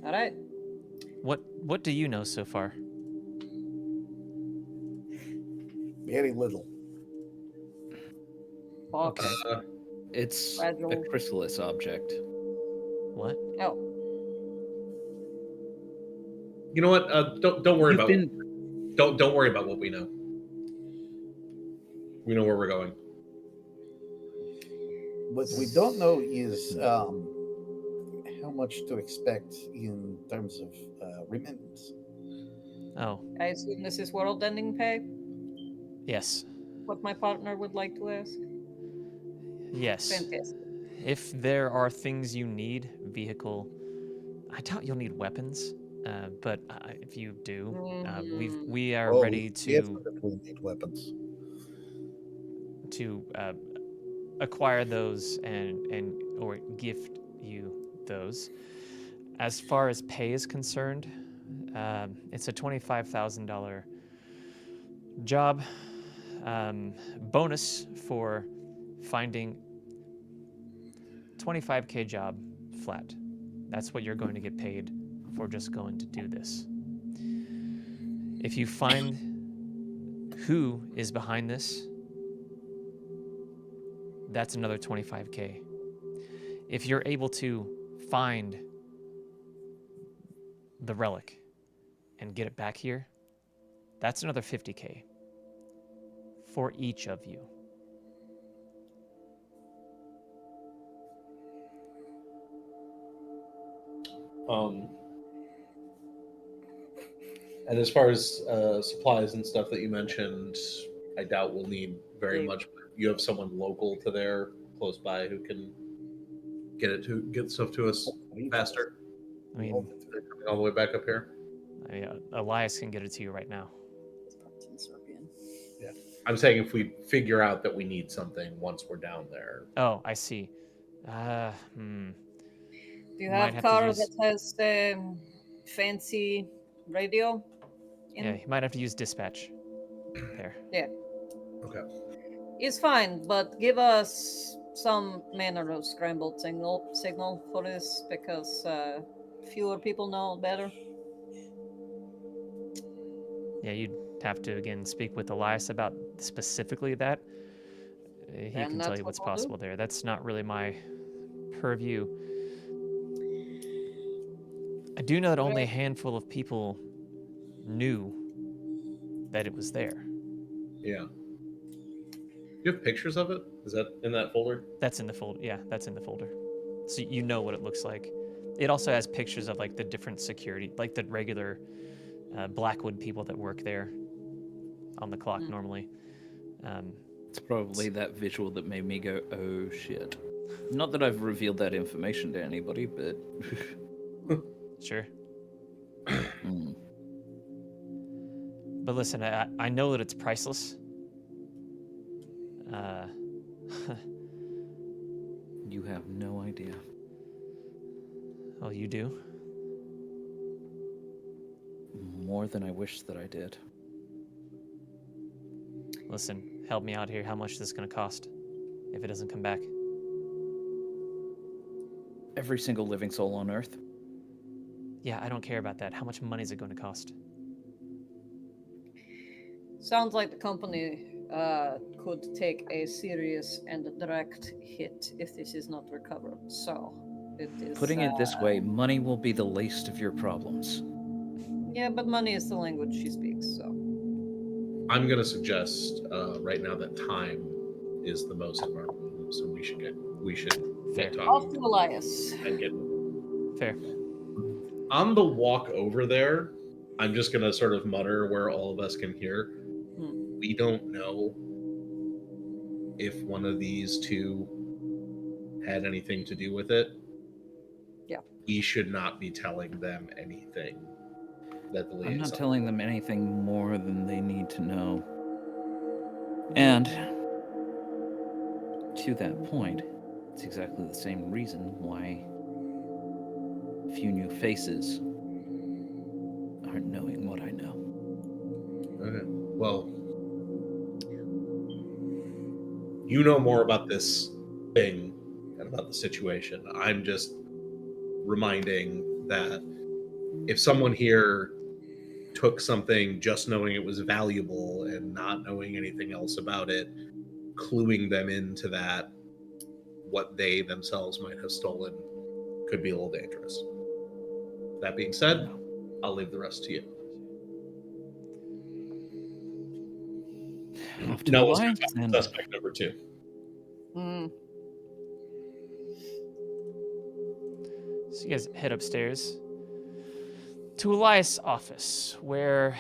All right. What do you know so far? Very little. Box. It's Fragile. a chrysalis object. What? Oh. you know what? Don't worry about don't worry about what we know. We know where we're going. What we don't know is how much to expect in terms of remittance. Oh, I assume this is world-ending pay. yes. What my partner would like to ask. Yes. Fantastic. If there are things you need, vehicle, I doubt you'll need weapons. But if you do, we are ready to definitely need weapons. acquire those and or gift you those. As far as pay is concerned, it's a $25,000 job. Bonus for finding 25K job flat. That's what you're going to get paid for just going to do this. If you find who is behind this, that's another 25K. If you're able to find the relic and get it back here, that's another 50K for each of you. And as far as supplies and stuff that you mentioned, I doubt we'll need very Yeah. much. You have someone local to there, close by, who can get stuff to us faster. I mean, They're coming all the way back up here. Elias can get it to you right now. Yeah, I'm saying if we figure out that we need something once we're down there. Oh, I see. Do you Might have have a to car use- that has fancy radio? Yeah, you might have to use dispatch. There. Yeah. Okay. It's fine, but give us some manner of scrambled signal for this, because fewer people know better. Yeah, you'd have to again speak with Elias about specifically that. He Then can tell that's you what's what we'll do. possible there. That's not really my purview. I do know that only a Right. handful of people knew that it was there. Yeah. You have pictures of it? Is that in that folder? That's in the folder. Yeah, that's in the folder. So you know what it looks like. It also has pictures of like the different security, like the regular Blackwood people that work there on the clock normally. It's probably that visual that made me go, oh shit. Not that I've revealed that information to anybody, but... Sure. Mm. But listen, I know that it's priceless. You have no idea. Oh, you do? More than I wish that I did. Listen, help me out here. How much is this going to cost if it doesn't come back? Every single living soul on Earth. Yeah, I don't care about that. How much money is it going to cost? Sounds like the company could take a serious and direct hit if this is not recovered. So, it is. Putting it this way, money will be the least of your problems. Yeah, but money is the language she speaks, so. I'm going to suggest right now that time is the most of our problems, so we should get Fair. talking. Off to Elias. And get Fair. on the walk over there. I'm just going to sort of mutter where all of us can hear. We don't know if one of these two had anything to do with it. Yeah. We should not be telling them anything. That the I'm not liaison- telling them anything more than they need to know. And to that point, it's exactly the same reason why few new faces aren't knowing what I know. Okay. Well, you know more about this thing and about the situation. I'm just reminding that if someone here took something just knowing it was valuable and not knowing anything else about it, cluing them into that, what they themselves might have stolen could be a little dangerous. That being said, I'll leave the rest to you. Off to No, Alliance, and suspect number 2. So you guys head upstairs to Elias' office, where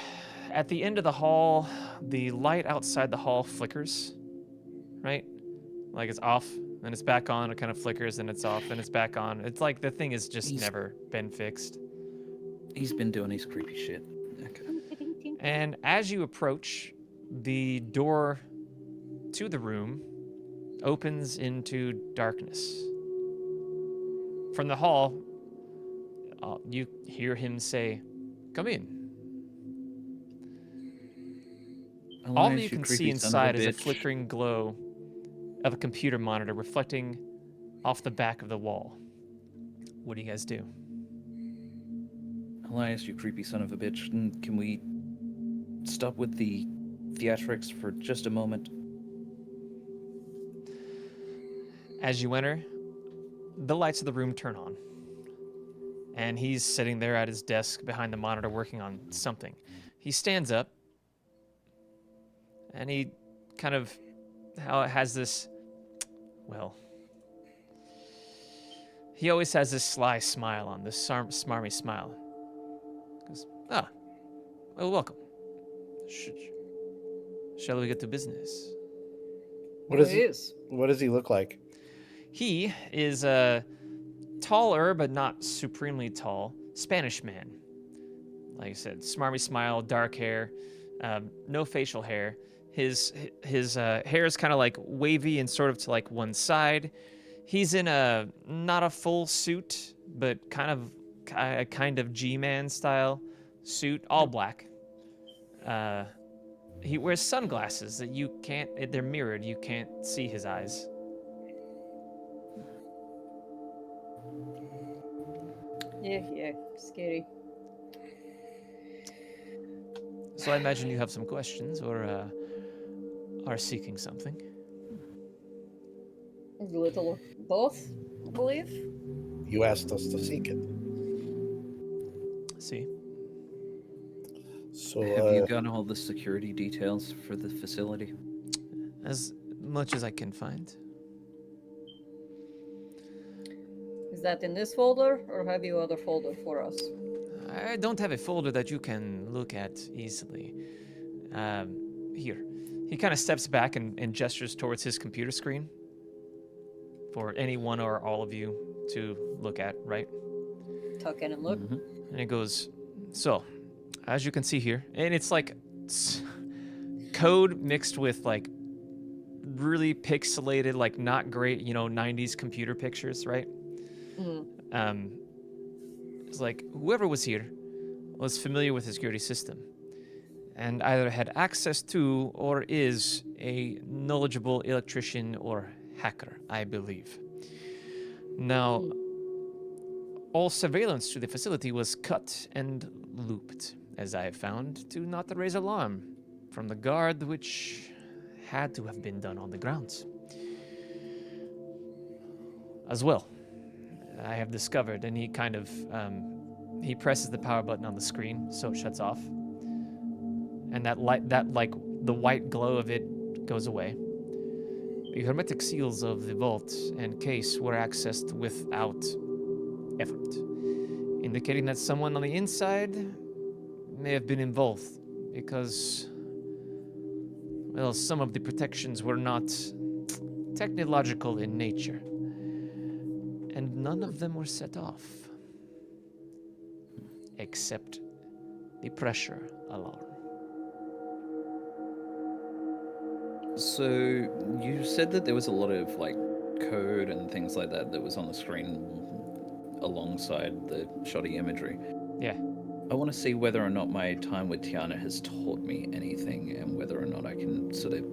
at the end of the hall, the light outside the hall flickers, right? Like it's off, then it's back on, it kind of flickers, then it's off, then it's back on. It's like the thing has just never been fixed. he's been doing his creepy shit. Okay. And as you approach, the door to the room opens into darkness. From the hall, you hear him say, "Come in." All Elias, you can see creepy son of inside is a bitch. flickering glow of a computer monitor reflecting off the back of the wall. What do you guys do? Elias, you creepy son of a bitch. Can we stop with the theatrics for just a moment. As you enter, the lights of the room turn on. And he's sitting there at his desk behind the monitor working on something. He stands up, and he kind of has this, well, he always has this sly smile on, this smarmy smile. He goes, well, welcome. Shall we get to business? What does he look like? He is taller, but not supremely tall, Spanish man. Like I said, smarmy smile, dark hair, no facial hair. His hair is kind of like wavy and sort of to like one side. He's in not a full suit, but kind of G-man style suit, all black. He wears sunglasses that they're mirrored, you can't see his eyes. Yeah, scary. So I imagine you have some questions or are seeking something. A little of both, I believe. You asked us to seek it. See? So Have you got all the security details for the facility? As much as I can find. Is that in this folder, or have you other folder for us? I don't have a folder that you can look at easily. Here. He kind of steps back and gestures towards his computer screen for any one or all of you to look at, right? Tuck in and look. Mm-hmm. And it goes, so, as you can see here, and it's like code mixed with like really pixelated, like not great, 90s computer pictures, right? Mm. It's like whoever was here was familiar with the security system and either had access to or is a knowledgeable electrician or hacker, I believe. Now, all surveillance to the facility was cut and looped, as I have found, to not raise alarm from the guard, which had to have been done on the grounds. As well, I have discovered, and he kind of, he presses the power button on the screen, so it shuts off. And that light, the white glow of it goes away. The hermetic seals of the vault and case were accessed without effort, indicating that someone on the inside may have been involved because, well, some of the protections were not technological in nature, and none of them were set off, except the pressure alarm. So you said that there was a lot of like code and things like that was on the screen alongside the shoddy imagery. Yeah. I want to see whether or not my time with Tiana has taught me anything and whether or not I can sort of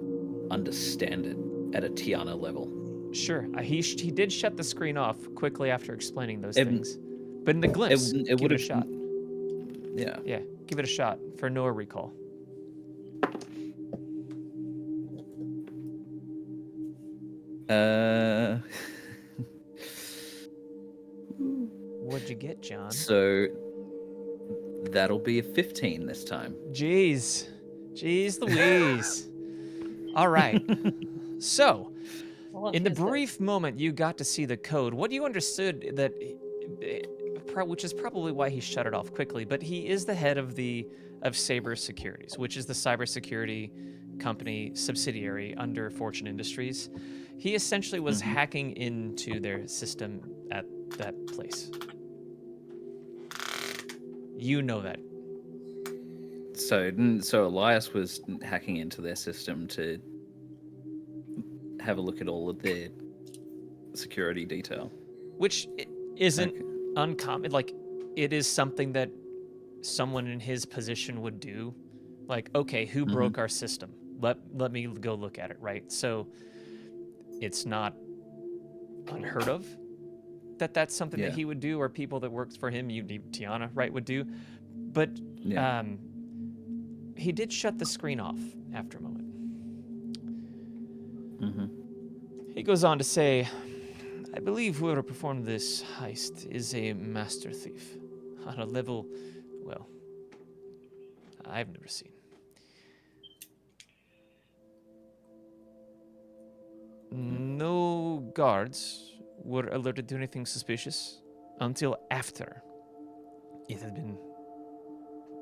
understand it at a Tiana level. Sure. He did shut the screen off quickly after explaining those things. But in the glimpse, it give it a shot. Yeah. Yeah, give it a shot for no recall. What'd you get, John? So that'll be a 15 this time. Jeez Louise. All right. So, in the brief moment you got to see the code, what you understood that, which is probably why he shut it off quickly, but he is the head of Saber Securities, which is the cybersecurity company subsidiary under Fortune Industries. He essentially was hacking into their system at that place. You know that. So Elias was hacking into their system to have a look at all of their security detail. Which isn't uncommon. Like, it is something that someone in his position would do. Like, okay, who broke our system? Let me go look at it, right? So it's not unheard of that's something that he would do, or people that worked for him, Tiana, right, would do. But he did shut the screen off after a moment. He goes on to say, I believe whoever performed this heist is a master thief on a level, well, I've never seen. No guards were alerted to anything suspicious until after it had been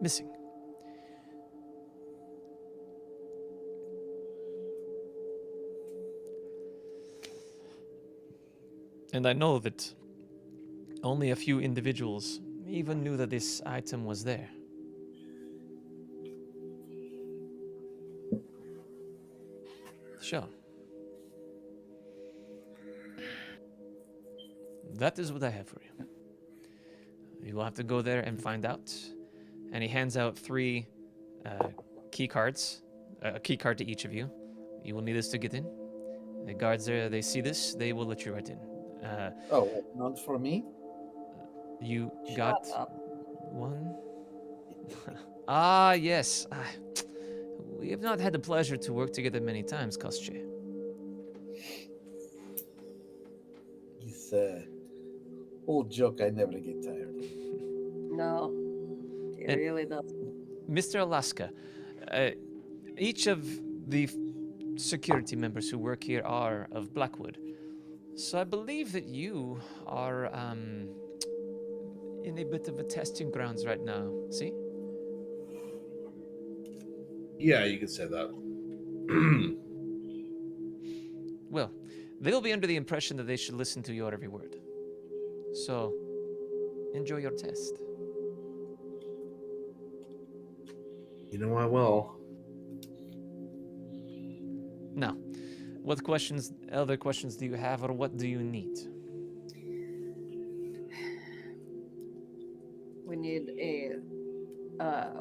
missing. And I know that only a few individuals even knew that this item was there. Sure. That is what I have for you. You will have to go there and find out. And he hands out 3 key cards, a key card to each of you. You will need this to get in. The guards there, they see this, they will let you right in. Not for me? You Shut got up. 1. Ah, yes. We have not had the pleasure to work together many times, Kostje. It's old joke I never get tired of. No, he And- really does. Mr. Alaska, each of the security members who work here are of Blackwood. So I believe that you are in a bit of a testing grounds right now. See? Yeah, you could say that. Well, they'll be under the impression that they should listen to your every word. So, enjoy your test. You know I will. Now, what other questions do you have, or what do you need? We need a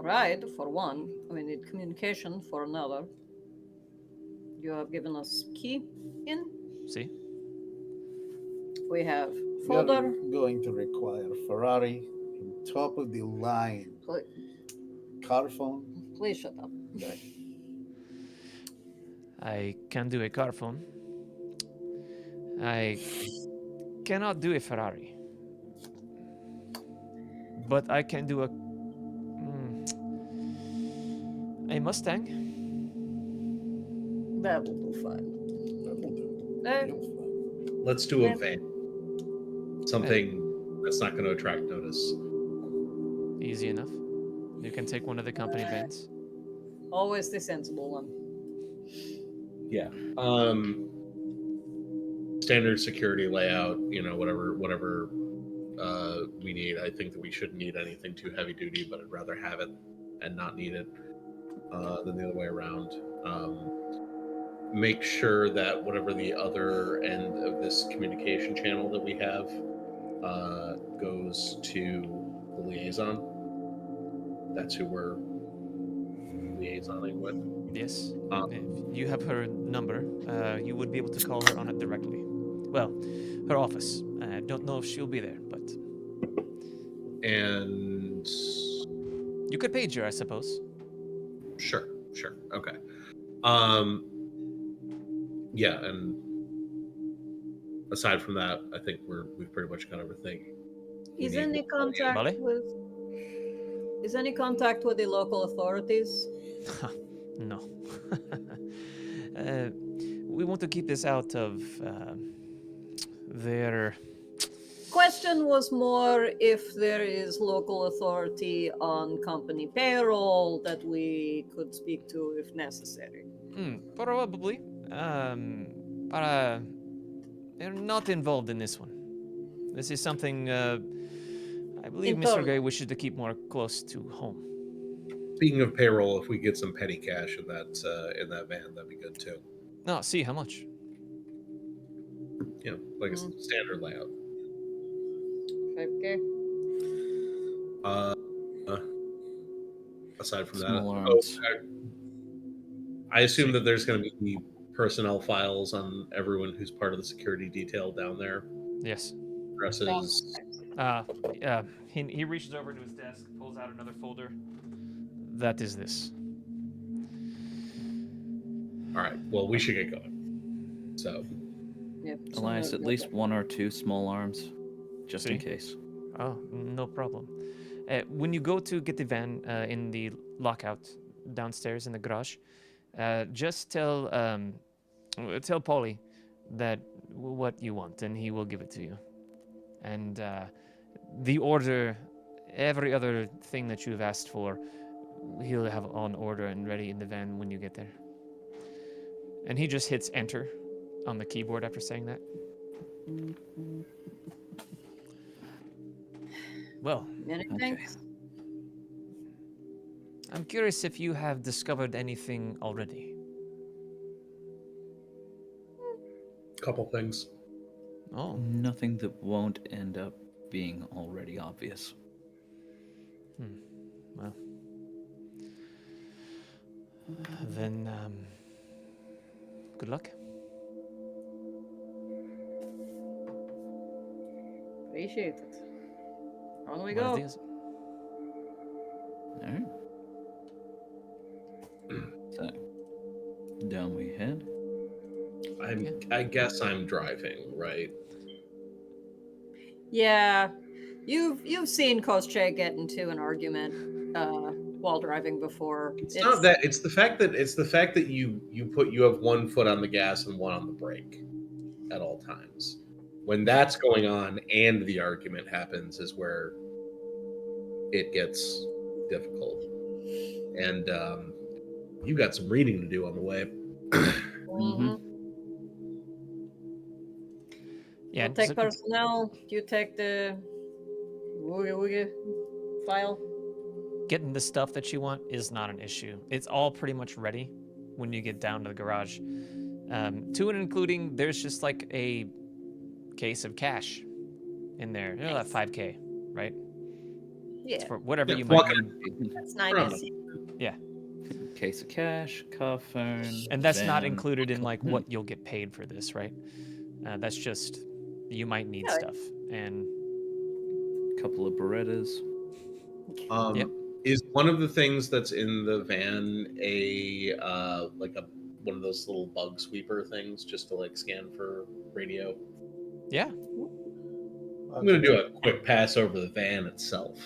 ride for one. We need communication for another. You have given us key in. See? We have We folder. are going to require Ferrari in top of the line car phone. Please shut up. I can do a car phone. I cannot do a Ferrari. But I can do a Mustang. That will do fine. That'll do. Eh, Real fun. Let's do a Yeah. van. Something that's not going to attract notice. Easy enough. You can take one of the company vans. always the sensible one. Yeah. Standard security layout. You know, whatever we need. I think that we shouldn't need anything too heavy duty, but I'd rather have it and not need it than the other way around. Make sure that whatever the other end of this communication channel that we have goes to the liaison. That's who we're liaisoning with. Yes. If you have her number, you would be able to call her on it directly. Well, her office. I don't know if she'll be there, but And you could page her, I suppose. sure, okay. Yeah, and aside from that, I think we've pretty much got everything. Is need any to- contact Vale? with the local authorities? No. We want to keep this out of their. Question was more if there is local authority on company payroll that we could speak to if necessary. Probably. But they're not involved in this one. This is something I believe Mr. Internal. Gray wishes to keep more close to home. Speaking of payroll, if we get some petty cash in that van, that'd be good too. No, see how much? You know, like a standard layout. 5K. Aside from Small that, arms. I assume that there's going to be personnel files on everyone who's part of the security detail down there. Yes. Addresses. He reaches over to his desk, pulls out another folder. That is this. All right. Well, we should get going. So, Yep, so Elias, no- at no- least 1 or 2 small arms, just in See? case. Oh, no problem. When you go to get the van in the lockout downstairs in the garage, just tell Polly that what you want, and he will give it to you. And the order, every other thing that you've asked for, he'll have on order and ready in the van when you get there. And he just hits enter on the keyboard after saying that. Well, Many Okay. thanks. I'm curious if you have discovered anything already. couple things. Oh, Nothing that won't end up being already obvious. well. Then, good luck. Appreciate it. On we One of go. these. Alright. So, down we head. I guess I'm driving, right? Yeah, you've seen Koscheck get into an argument while driving before. It's not that. It's the fact that you have one foot on the gas and one on the brake at all times. When that's going on and the argument happens is where it gets difficult. And you've got some reading to do on the way. Mhm. Yeah, I'll take so- personnel. You take the woogie woogie file. getting the stuff that you want is not an issue. It's all pretty much ready when you get down to the garage. To and including, there's just like a case of cash in there. You know, that 5K, right? Yeah, For whatever Yeah, you might walk need. that's Right. nice. Case of cash, car phone. And that's not van, included in like couple- what you'll get paid for this, right? That's just, you might need Yeah. stuff. And couple of Berettas. Yep. Is one of the things that's in the van a one of those little bug sweeper things just to like scan for radio? yeah, I'm gonna do a quick pass over the van itself.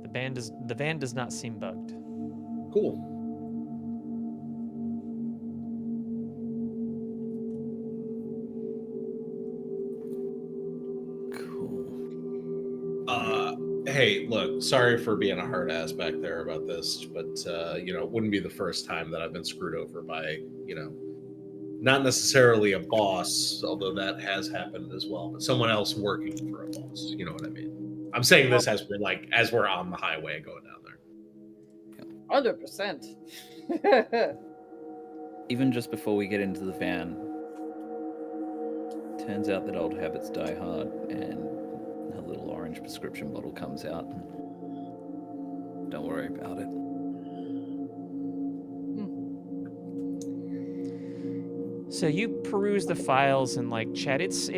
the van does not seem bugged. Cool. Cool. Hey, look, sorry for being a hard ass back there about this, but it wouldn't be the first time that I've been screwed over by, not necessarily a boss, although that has happened as well, but someone else working for a boss. You know what I mean? I'm saying this as we're on the highway going down there. 100%. Even just before we get into the van, turns out that old habits die hard, and a little orange prescription bottle comes out. And don't worry about it. So you peruse the files and like chat. It's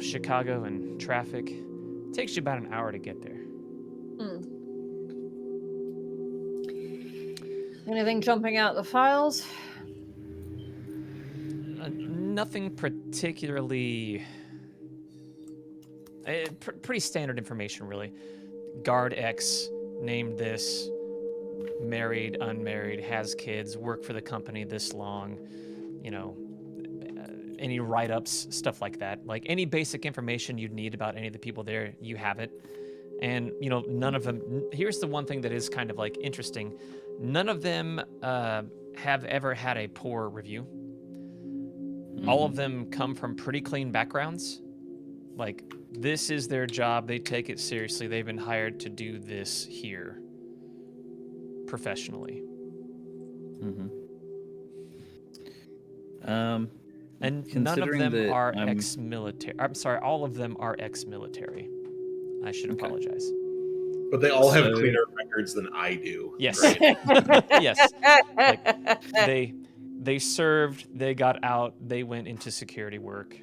Chicago and traffic. It takes you about an hour to get there. Anything jumping out the files? Nothing particularly. Pretty standard information, really. Guard X, named this, married, unmarried, has kids, worked for the company this long. Any write-ups, stuff like that. Like any basic information you'd need about any of the people there, you have it. And none of them. Here's the one thing that is kind of like interesting. None of them have ever had a poor review. All of them come from pretty clean backgrounds. Like, this is their job. They take it seriously. They've been hired to do this here professionally. And none of Considering them that are I'm- ex-military. I'm sorry, all of them are ex-military. I should Okay. apologize. But they all have So- cleaner records than I do. Yes. right? Yes. They served, they got out, they went into security work.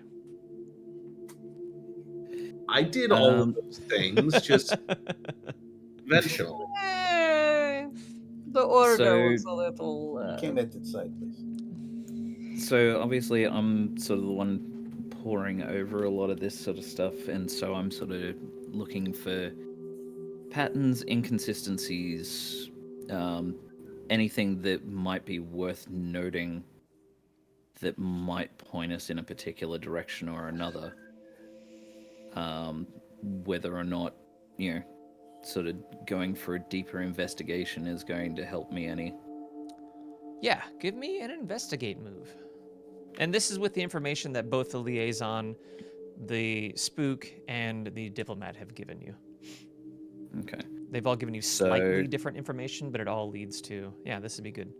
I did all of those things, just eventually. The order So- was a little. Can't edit side, please. So obviously I'm sort of the one poring over a lot of this sort of stuff, and so I'm sort of looking for patterns, inconsistencies, anything that might be worth noting that might point us in a particular direction or another. Whether or not, you know, sort of going for a deeper investigation is going to help me any. Yeah, give me an investigate move. And this is with the information that both the liaison, the spook, and the diplomat have given you. Okay. They've all given you So- slightly different information, but it all leads to, yeah, this would be good.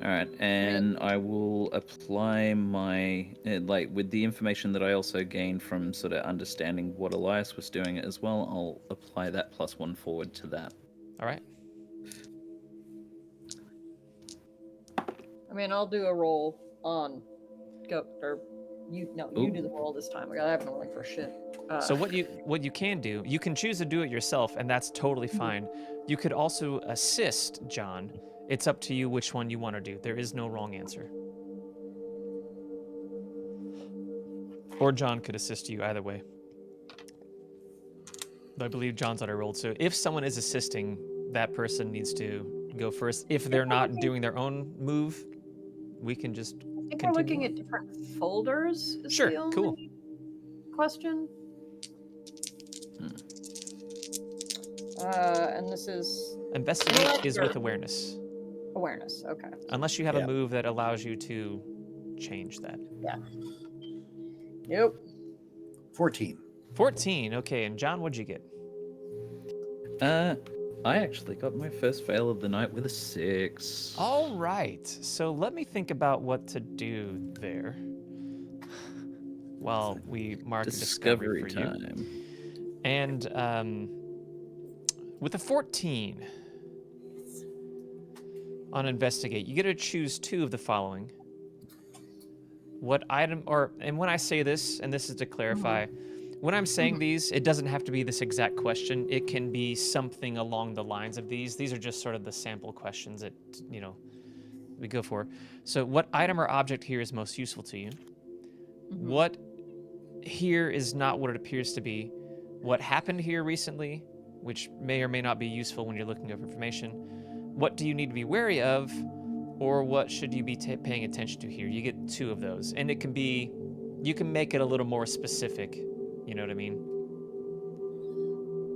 All right, and I will apply my with the information that I also gained from sort of understanding what Elias was doing as well. I'll apply that +1 forward to that. All right. I mean, I'll do a roll on go or you do the roll this time. I haven't rolling for shit. So what you can do, you can choose to do it yourself, and that's totally fine. You could also assist John. It's up to you which one you want to do. There is no wrong answer. Or John could assist you either way. I believe John's already rolled. So if someone is assisting, that person needs to go first. If they're not doing their own move, we can just I think we're looking at different folders. Is Sure, the only cool. question. And this is investigate is with awareness. awareness. Okay. Unless you have a move that allows you to change that. Yeah. Nope. 14. 14. Okay, and John, what'd you get? I actually got my first fail of the night with a 6. All right. So let me think about what to do there. While we mark a discovery for time. you. And with a 14 on investigate, you get to choose 2 of the following. What item, and when I say this, and this is to clarify, when I'm saying these, it doesn't have to be this exact question. It can be something along the lines of these. These are just sort of the sample questions that, we go for. So what item or object here is most useful to you? What here is not what it appears to be? What happened here recently, which may or may not be useful when you're looking over information? What do you need to be wary of? Or what should you be paying attention to here? You get 2 of those. And it can be, you can make it a little more specific. You know what I mean?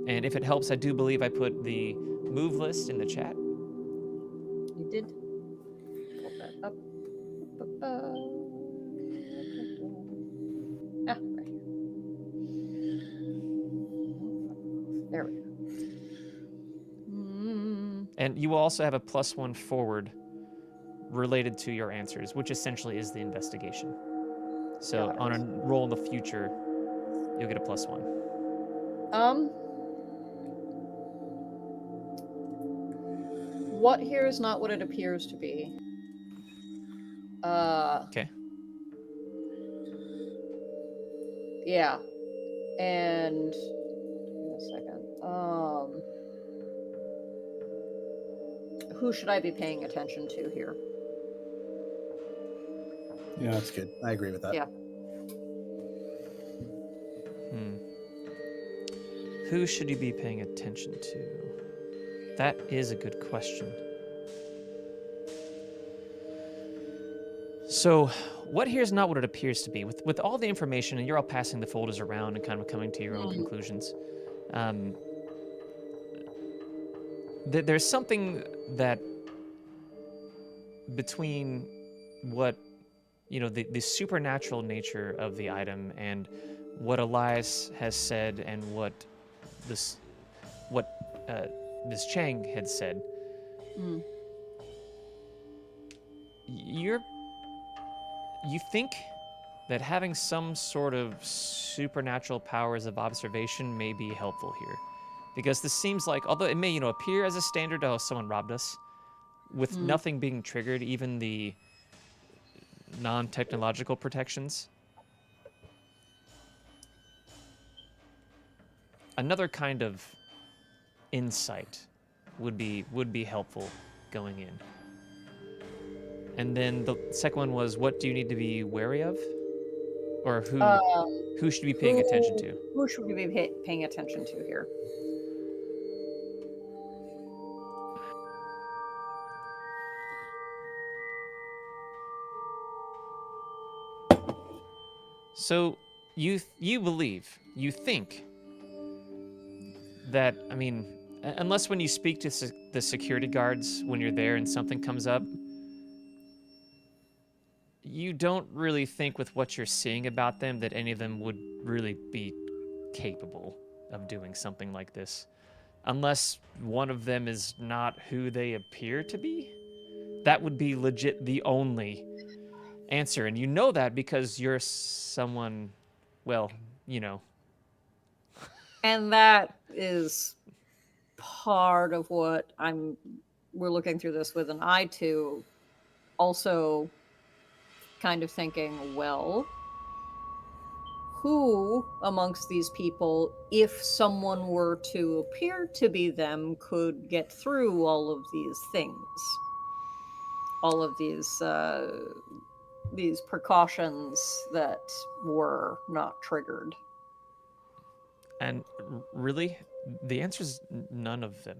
And if it helps, I do believe I put the move list in the chat. You did. Pull that up. Right here. There we go. And you will also have a +1 forward related to your answers, which essentially is the investigation. So on a roll in the future, you'll get a +1. What here is not what it appears to be. Okay. Yeah. And give me a second. Who should I be paying attention to here? Yeah, that's good. I agree with that. Yeah. Who should you be paying attention to? That is a good question. So, what here is not what it appears to be. With all the information, and you're all passing the folders around and kind of coming to your own conclusions, there's something that between what, the supernatural nature of the item and what Elias has said and what Ms. Chang had said. You think that having some sort of supernatural powers of observation may be helpful here. Because this seems like, although it may, appear as a standard, oh, someone robbed us, with nothing being triggered, even the non-technological protections. Another kind of insight would be helpful going in. And then the second one was, what do you need to be wary of? Or who should be paying attention to? Who should we be paying attention to here? So you think that, I mean, unless when you speak to the security guards when you're there and something comes up, you don't really think with what you're seeing about them that any of them would really be capable of doing something like this. Unless one of them is not who they appear to be. That would be legit the only answer. And you know that because you're someone, well, you know. And that is part of what we're looking through this with an eye to, also kind of thinking, well, who amongst these people, if someone were to appear to be them, could get through all of these things, all of these precautions that were not triggered? And really, the answer is none of them.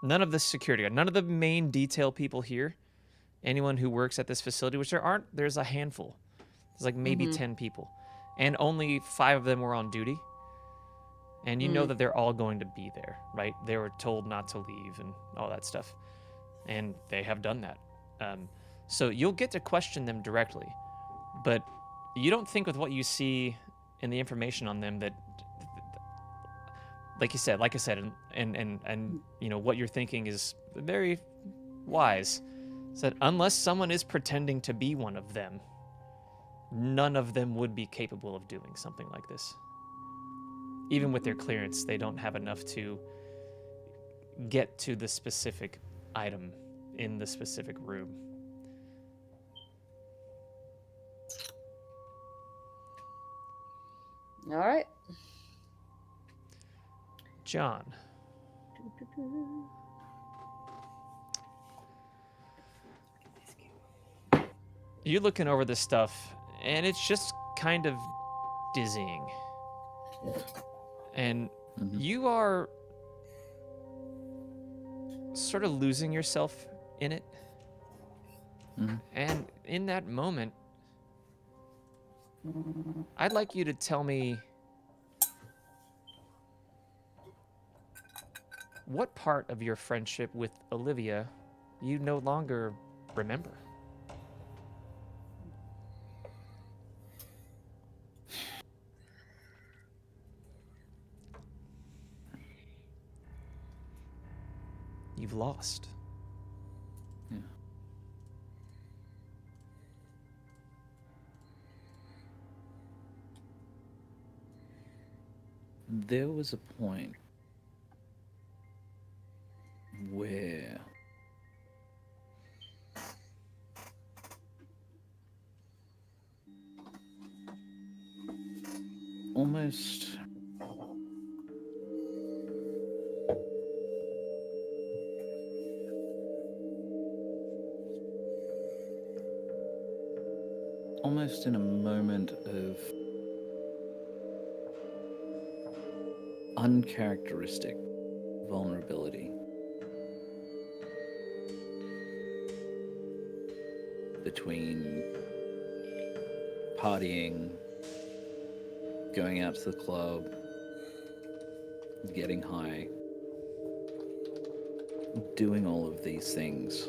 None of the security guard, none of the main detail people here, anyone who works at this facility, which there's a handful. There's like maybe 10 people. And only 5 of them were on duty. And you know that they're all going to be there, right? They were told not to leave and all that stuff. And they have done that. So you'll get to question them directly. But you don't think with what you see in the information on them that, like I said, and you know, what you're thinking is very wise. Is that unless someone is pretending to be one of them, none of them would be capable of doing something like this. Even with their clearance, they don't have enough to get to the specific item in the specific room. All right. John. You're looking over this stuff, and it's just kind of dizzying. And you are sort of losing yourself in it. And in that moment, I'd like you to tell me what part of your friendship with Olivia you no longer remember. You've lost. Yeah. There was a point where almost in a moment of uncharacteristic vulnerability between partying, going out to the club, getting high, doing all of these things.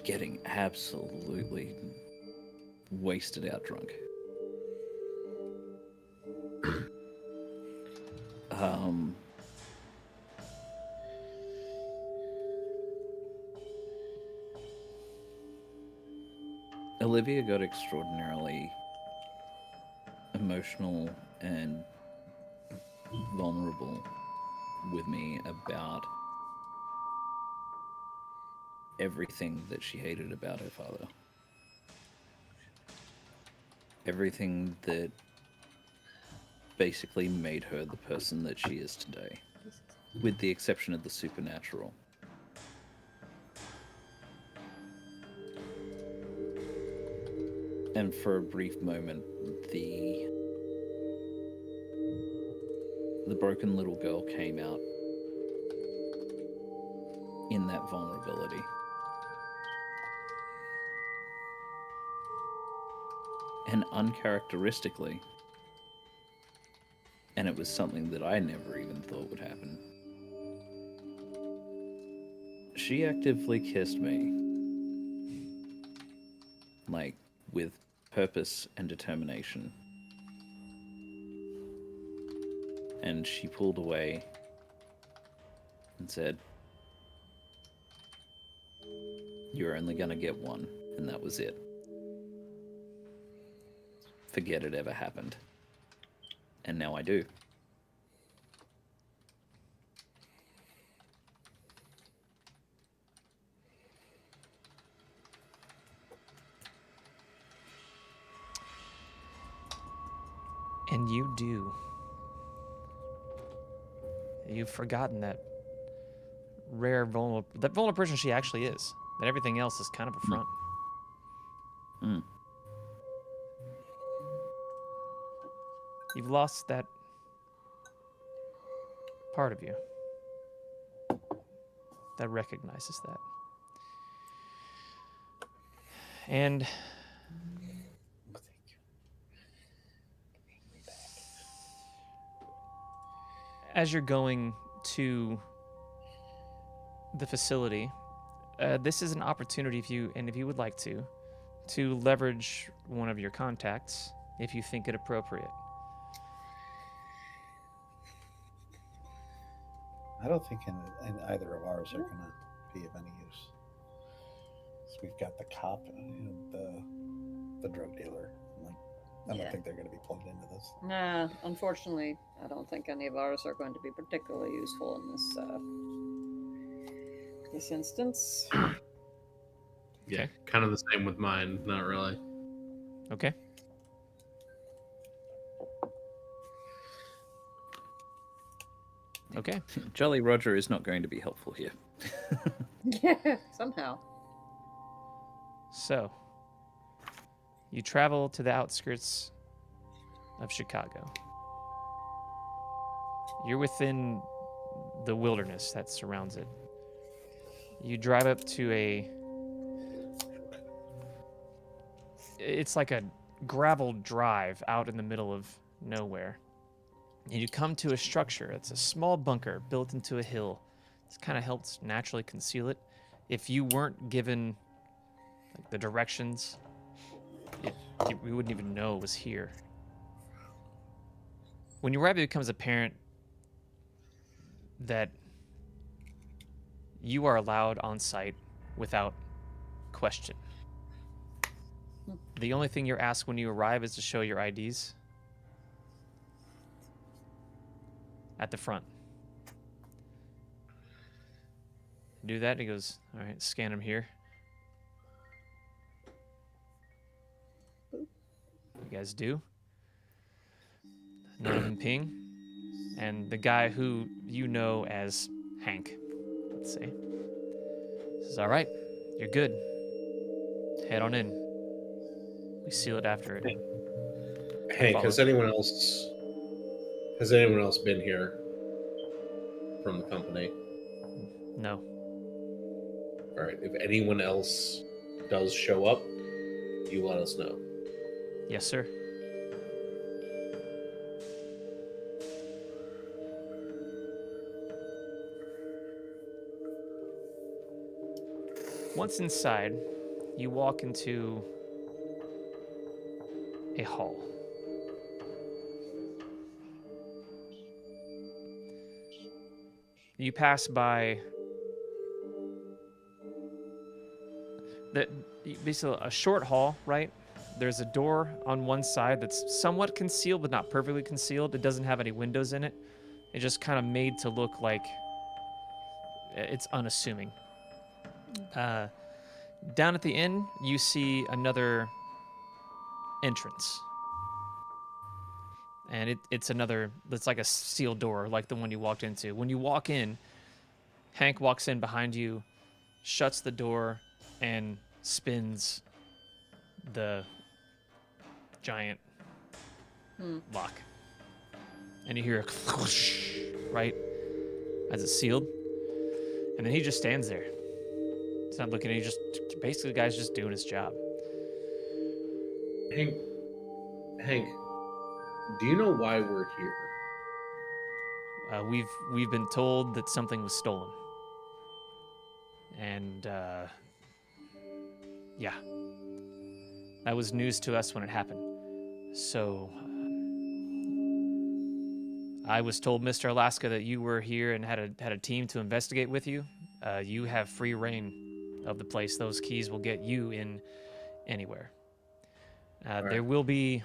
Getting absolutely wasted out drunk. Olivia got extraordinarily emotional and vulnerable with me about everything that she hated about her father. Everything that basically made her the person that she is today, with the exception of the supernatural. And for a brief moment, the broken little girl came out in that vulnerability. And uncharacteristically, and it was something that I never even thought would happen, she actively kissed me. Like, with purpose and determination. And she pulled away and said, "You're only gonna get one," and that was it. Forget it ever happened. And now I do. And you do. You've forgotten that rare vulnerable person she actually is. That everything else is kind of a front. Mm. You've lost that part of you that recognizes that. And as you're going to the facility, this is an opportunity if you would like to leverage one of your contacts if you think it appropriate. I don't think either of ours are going to be of any use. So we've got the cop and the drug dealer. I don't think they're going to be plugged into this. Nah, unfortunately, I don't think any of ours are going to be particularly useful in this instance. Yeah, Okay. kind of the same with mine. Not really. Okay. Okay. Jolly Roger is not going to be helpful here. Yeah, somehow. So, you travel to the outskirts of Chicago. You're within the wilderness that surrounds it. You drive up to it's like a gravel drive out in the middle of nowhere. And you come to a structure. It's a small bunker built into a hill. It's kind of helped naturally conceal it. If you weren't given like the directions, we wouldn't even know it was here. When you arrive, it becomes apparent that you are allowed on site without question. The only thing you're asked when you arrive is to show your IDs at the front. Do that, and he goes, "All right, scan them here." You guys do. None of them ping. And the guy who you know as Hank, let's say, says, "All right, you're good. Head on in. We seal it after it." Hank, Follow. has anyone else been here from the company? No. All right. If anyone else does show up, you let us know. Yes, sir. Once inside, you walk into a hall. You pass by basically a short hall, right? There's a door on one side that's somewhat concealed, but not perfectly concealed. It doesn't have any windows in it. It's just kind of made to look like it's unassuming. Down at the end, you see another entrance. and it's like a sealed door, like the one you walked into. When you walk in, Hank walks in behind you, shuts the door, and spins the giant lock. And you hear a whoosh, right, as it's sealed. And then he just stands there. He's not looking at you, basically the guy's just doing his job. Hank, do you know why we're here? We've been told that something was stolen. And yeah. That was news to us when it happened. So I was told, Mr. Alaska, that you were here and had a team to investigate with you. You have free reign of the place. Those keys will get you in anywhere. Right. There will be,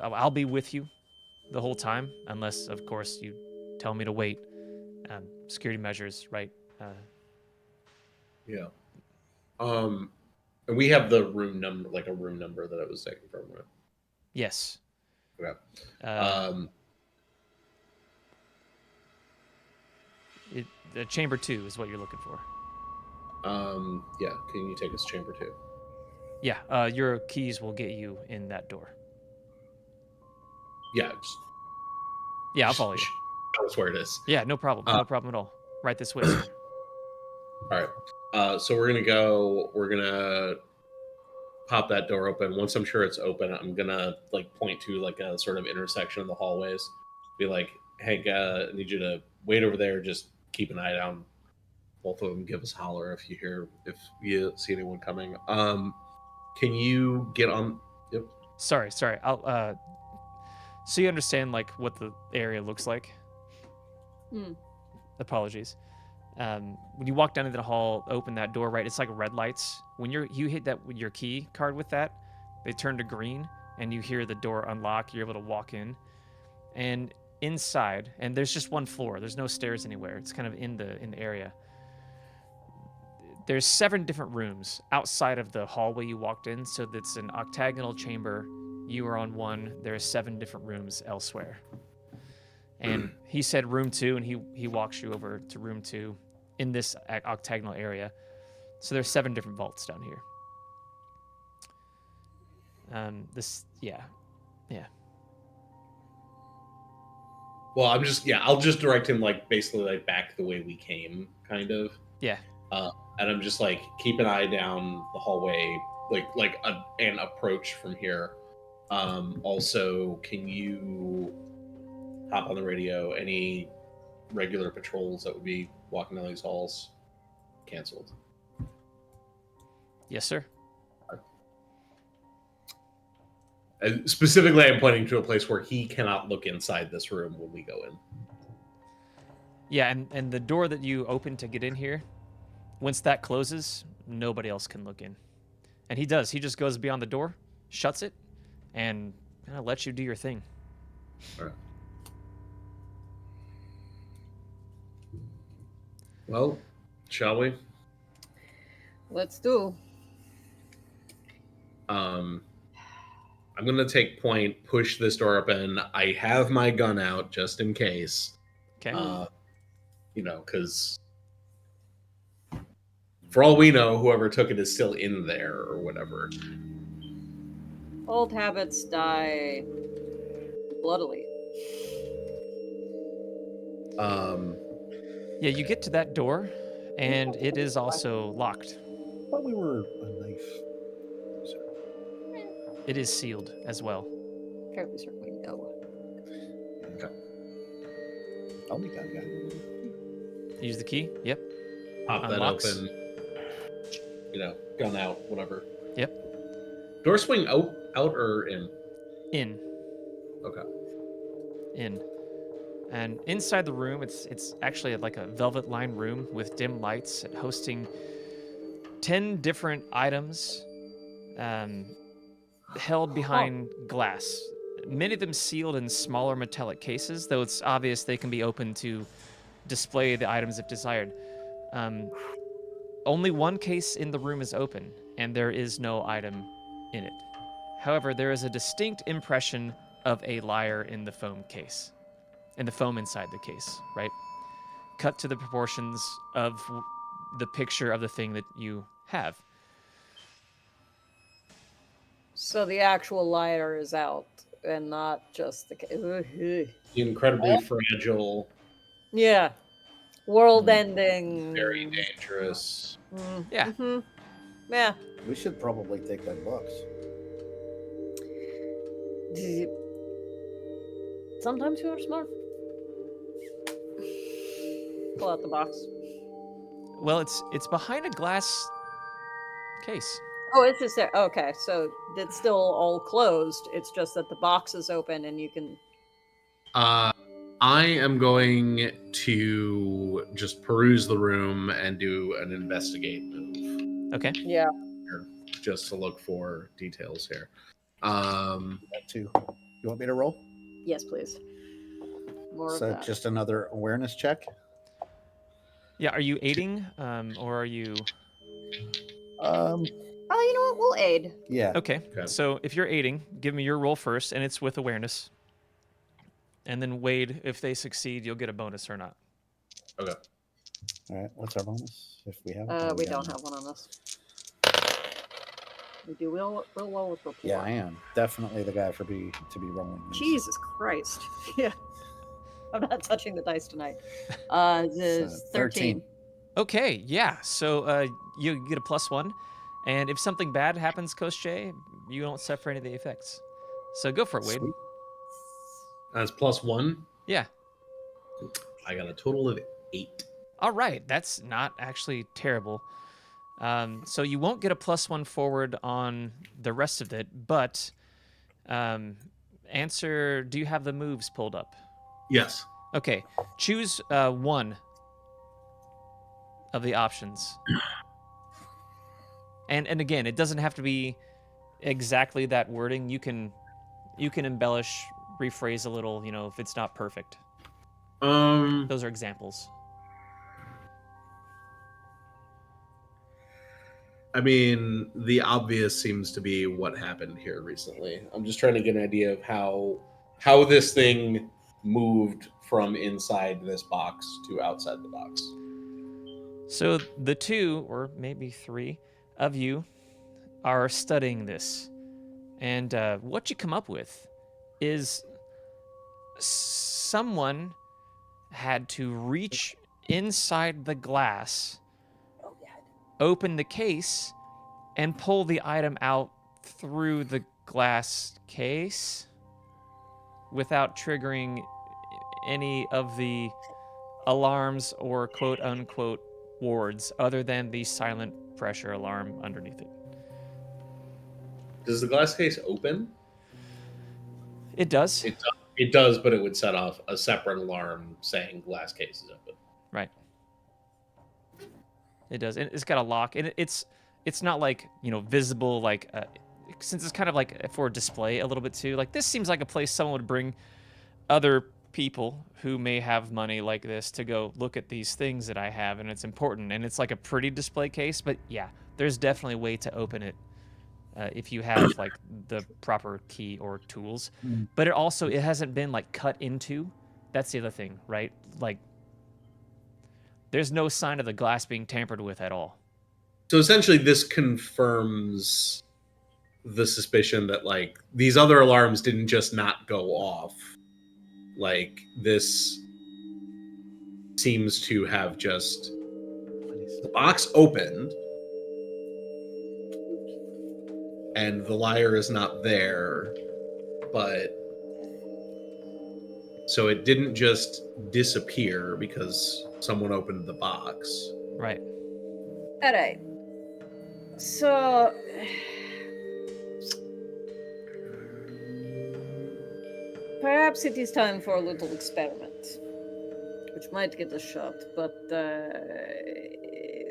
I'll be with you the whole time, unless, of course, you tell me to wait. Security measures, right? Yeah. And we have the room number, like a room number that I was taken from, right? Yes. Okay. Chamber 2 is what you're looking for. Yeah. Can you take us to chamber 2? Yeah. Your keys will get you in that door. Yeah. Yeah, I'll follow you. Tell us where it is. Yeah, no problem. No problem at all. Right this way, sir. All right. So we're gonna pop that door open. Once I'm sure it's open, I'm gonna like point to like a sort of intersection of the hallways. Be like, Hank, I need you to wait over there. Just keep an eye down. Both of them give us a holler if you see anyone coming. Can you get on? Yep. Sorry. I'll so you understand like what the area looks like. Apologies. When you walk down into the hall, open that door, right? It's like red lights. When you hit that with your key card with that, they turn to green, and you hear the door unlock. You're able to walk in, and inside, and there's just one floor. There's no stairs anywhere. It's kind of in the area. There's 7 different rooms outside of the hallway you walked in, so that's an octagonal chamber. You are on one. There are 7 different rooms elsewhere. And he said room 2, and he walks you over to room 2 in this octagonal area. So there's 7 different vaults down here. Yeah. Well, I'll just direct him like basically like back the way we came, kind of. Yeah. And I'm just like keep an eye down the hallway, like an approach from here. Also, can you hop on the radio? Any regular patrols that would be walking down these halls canceled? Yes, sir. And specifically, I'm pointing to a place where he cannot look inside this room when we go in. Yeah, and the door that you open to get in here, once that closes, nobody else can look in. And he does. He just goes beyond the door, shuts it, and lets you do your thing. All right. Well, shall we? Let's do. I'm going to take point, push this door open. I have my gun out just in case. Okay. Because for all we know, whoever took it is still in there or whatever. Old habits die bloodily. Yeah, you get to that door, and it is also locked. I thought we were a knife. It is sealed as well. Fairly certain we know. Okay. I'll be that guy. Use the key. Yep. Pop Unlocks. that open. Gun out, whatever. Yep. Door swing out or in? In. Okay. In. And inside the room, it's actually like a velvet-lined room with dim lights, hosting 10 different items held behind glass. Many of them sealed in smaller metallic cases, though it's obvious they can be opened to display the items if desired. Only one case in the room is open, and there is no item in it. However, there is a distinct impression of a lyre in the foam case, in the foam inside the case, right? Cut to the proportions of the picture of the thing that you have. So the actual lyre is out and not just the The incredibly fragile, yeah, world-ending. very dangerous. Yeah. Mm-hmm. Yeah. We should probably take that box. Sometimes you are smart. Pull out the box. Well, it's behind a glass case. Oh, it's just there. Okay, so it's still all closed. It's just that the box is open and you can. I am going to just peruse the room and do an investigate move. Okay. Yeah. Here, just to look for details here. That too. You want me to roll? Yes, please. More So of that. just another awareness check. Yeah. Are you aiding, or are you? Oh, you know what? We'll aid. Yeah. Okay. Okay. So if you're aiding, give me your roll first, and it's with awareness. And then Wade, if they succeed, you'll get a bonus or not. Okay. All right. What's our bonus? If we have it? We don't have one on this. We do real well with rapport. Yeah, I am definitely the guy to be rolling. These. Jesus Christ. Yeah. I'm not touching the dice tonight. The So, 13. Okay. Yeah. So you get a +1, and if something bad happens, Coach Jay, you don't suffer any of the effects. So go for it, Wade. Sweet. That's +1. Yeah. I got a total of 8. All right. That's not actually terrible. So you won't get a +1 forward on the rest of it, but answer, do you have the moves pulled up? Yes. Okay. Choose one of the options. And again, it doesn't have to be exactly that wording. You can embellish, rephrase a little, if it's not perfect. Those are examples. I mean, the obvious seems to be what happened here recently. I'm just trying to get an idea of how this thing moved from inside this box to outside the box. So the 2, or maybe 3, of you are studying this. And what you come up with is someone had to reach inside the glass, open the case, and pull the item out through the glass case without triggering any of the alarms or quote-unquote wards other than the silent pressure alarm underneath it. Does the glass case open? It does. It does, but it would set off a separate alarm saying glass case is open. Right. It does. And it's got a lock, and it's not like, visible, like since it's kind of like for display a little bit too. Like this seems like a place someone would bring other people who may have money like this to go look at these things that I have, and it's important, and it's like a pretty display case. But yeah, there's definitely a way to open it if you have like the proper key or tools. But it hasn't been like cut into. That's the other thing, right? Like there's no sign of the glass being tampered with at all. So essentially this confirms the suspicion that like these other alarms didn't just not go off. Like this seems to have just the box opened and the lyre is not there, but so it didn't just disappear because someone opened the box. Right. All right. So, perhaps it is time for a little experiment, which might get us shot. But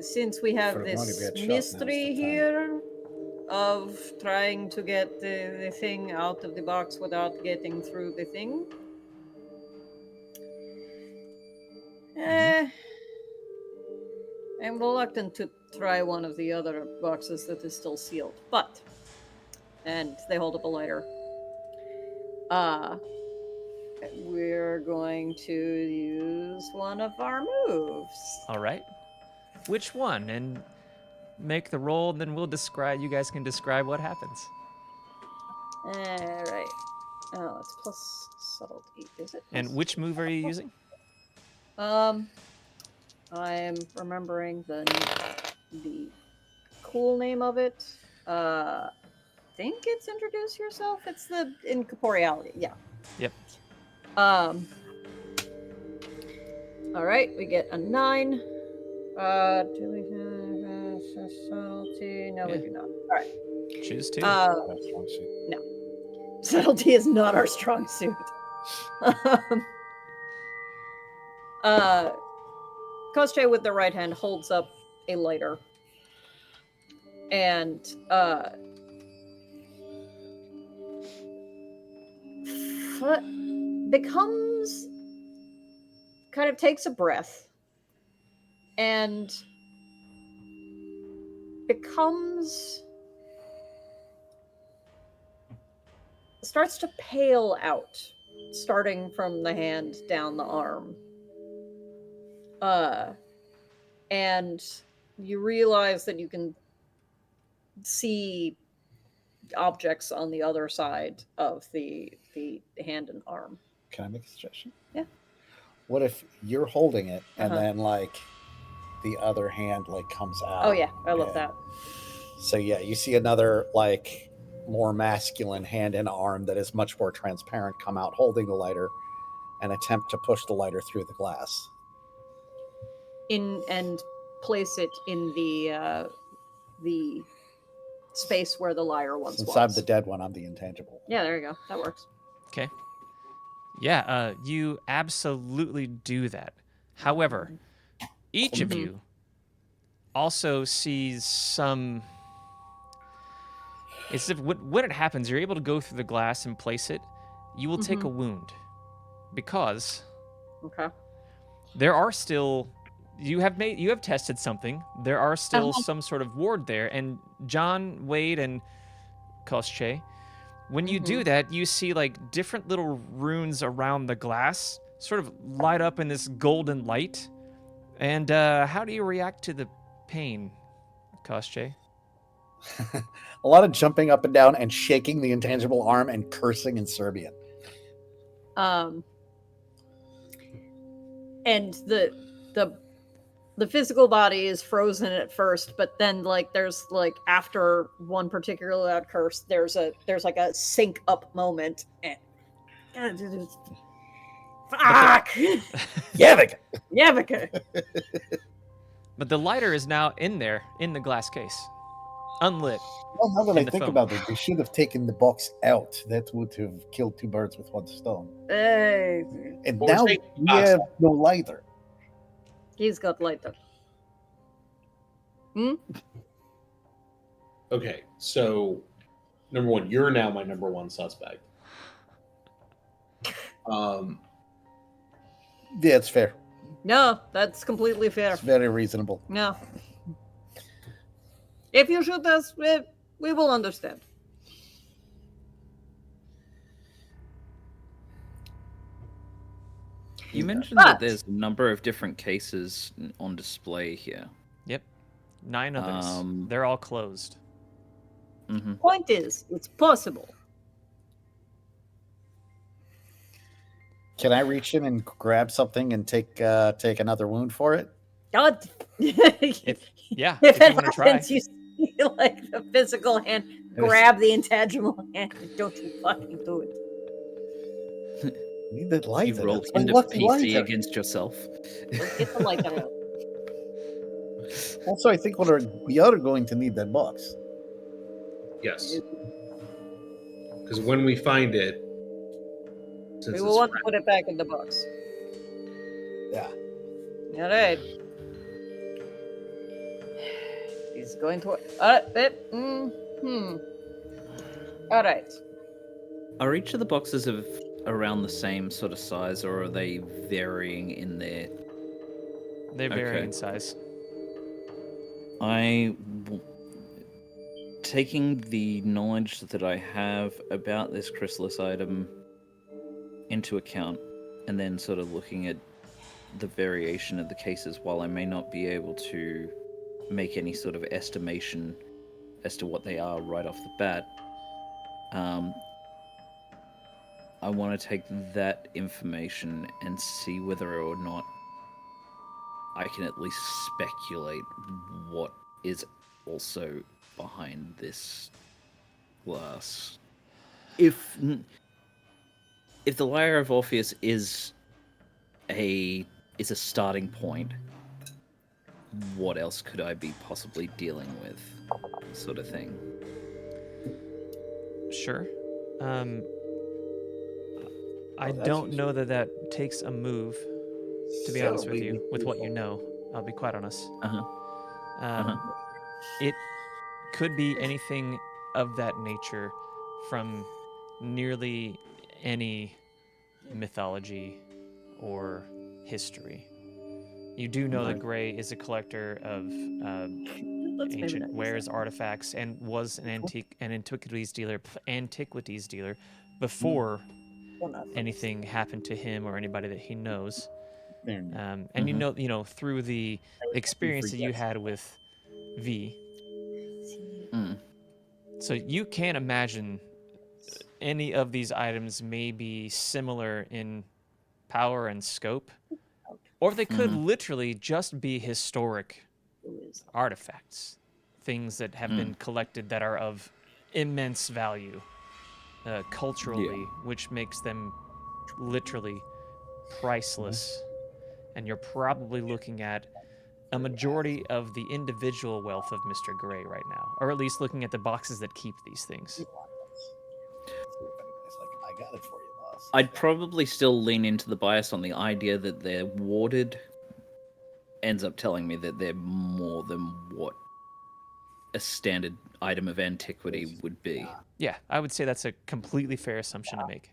since we have For as long as we this get shot, mystery now's the time. here of trying to get the thing out of the box without getting through the thing, I'm reluctant to try one of the other boxes that is still sealed. But, and they hold up a lighter. we're going to use one of our moves. All right. Which one? And make the roll, and then we'll describe. You guys can describe what happens. All right. Oh, it's plus subtlety. Is it? And plus- which move are you using? I'm remembering the cool name of it. Think it's introduce yourself. It's the incorporeality. Yeah. Yep. All right, we get a 9. Do we have subtlety? No, we Yeah. do not. All right. Choose two. That's strong suit. Subtlety is not our strong suit. Koschei with the right hand holds up a lighter and becomes kind of takes a breath and starts to pale out, starting from the hand down the arm. And you realize that you can see objects on the other side of the hand and arm. Can I make a suggestion? Yeah. What if you're holding it and Uh-huh. then like the other hand like comes out? Oh yeah, I love that. So yeah, you see another like more masculine hand and arm that is much more transparent come out holding the lighter and attempt to push the lighter through the glass. And place it in the space where the lyre once Since was. I'm the dead one, I'm the intangible. Yeah, there you go. That works. Okay. Yeah, you absolutely do that. However, each of you also sees some. It's if when it happens, you're able to go through the glass and place it. You will take a wound because Okay. there are still. You have tested something. There are still some sort of ward there, and John, Wade, and Koschei, when you do that, you see like different little runes around the glass, sort of light up in this golden light. And how do you react to the pain, Koschei? A lot of jumping up and down and shaking the intangible arm and cursing in Serbian. And the physical body is frozen at first, but then like there's like after one particular loud curse, there's like a sync up moment and fuck Yavika. But the lighter is now in there, in the glass case, unlit. Well, now that In I the think phone. about it, they should have taken the box out. That would have killed 2 birds with 1 stone. Hey, And Well, we're now taking the we box have no lighter. he's got lighter. Okay, so number one, you're now my number one suspect. Yeah, it's fair. No, that's completely fair. It's very reasonable. No. If you shoot us, we will understand. You mentioned But- that there's a number of different cases on display here. Yep. 9 others. They're all closed. Mm-hmm. Point is, it's possible. Can I reach in and grab something and take another wound for it? God. If you If it want to try. happens, you see like the physical hand grab the intangible hand. Don't you fucking do it. Need that lighter. You rolled That's my into lucky PC lighter. against yourself. Get the light out. Also, I think we are going to need that box. Yes. Because when we find it, since We it's will want to put it back in the box. Yeah. All right. He's going to. All right. Are each of the boxes of around the same sort of size, or are they varying in their? They vary Okay. in size. Taking the knowledge that I have about this chrysalis item, into account, and then sort of looking at the variation of the cases, while I may not be able to make any sort of estimation as to what they are right off the bat, I want to take that information and see whether or not I can at least speculate what is also behind this glass. If the Lyre of Orpheus is a starting point, what else could I be possibly dealing with, sort of thing? Sure. I that's don't easy. know that takes a move, to be So honest with we- you, with what you know. I'll be quite honest. Uh-huh. It could be anything of that nature from nearly any mythology or history. You do know that Right. Gray is a collector of Let's maybe ancient not use wares, that. artifacts, and was an antiquities dealer before Well, not for anything happened to him or anybody that he knows. There. And you know through the experience that you yes. had with V. Mm. So you can't imagine any of these items may be similar in power and scope, or they could literally just be historic Who is artifacts, things that have been collected that are of immense value culturally, which makes them literally priceless. And you're probably looking at a majority of the individual wealth of Mr. Gray right now, or at least looking at the boxes that keep these things. See if anybody's like, I got it for you, boss. I'd probably still lean into the bias on the idea that they're warded. Ends up telling me that they're more than what a standard item of antiquity would be. Yeah, I would say that's a completely fair assumption to make.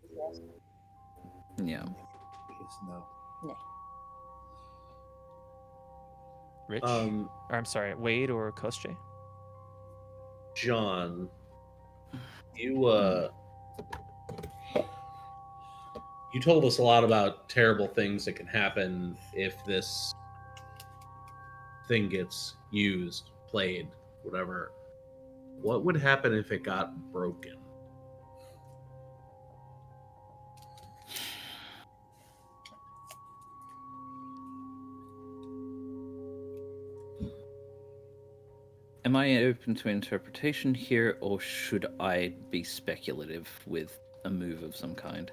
Yeah. No. Rich? Or I'm sorry, Wade or Kostje? John, you you told us a lot about terrible things that can happen if this thing gets used, played, whatever. What would happen if it got broken? Am I open to interpretation here, or should I be speculative with a move of some kind?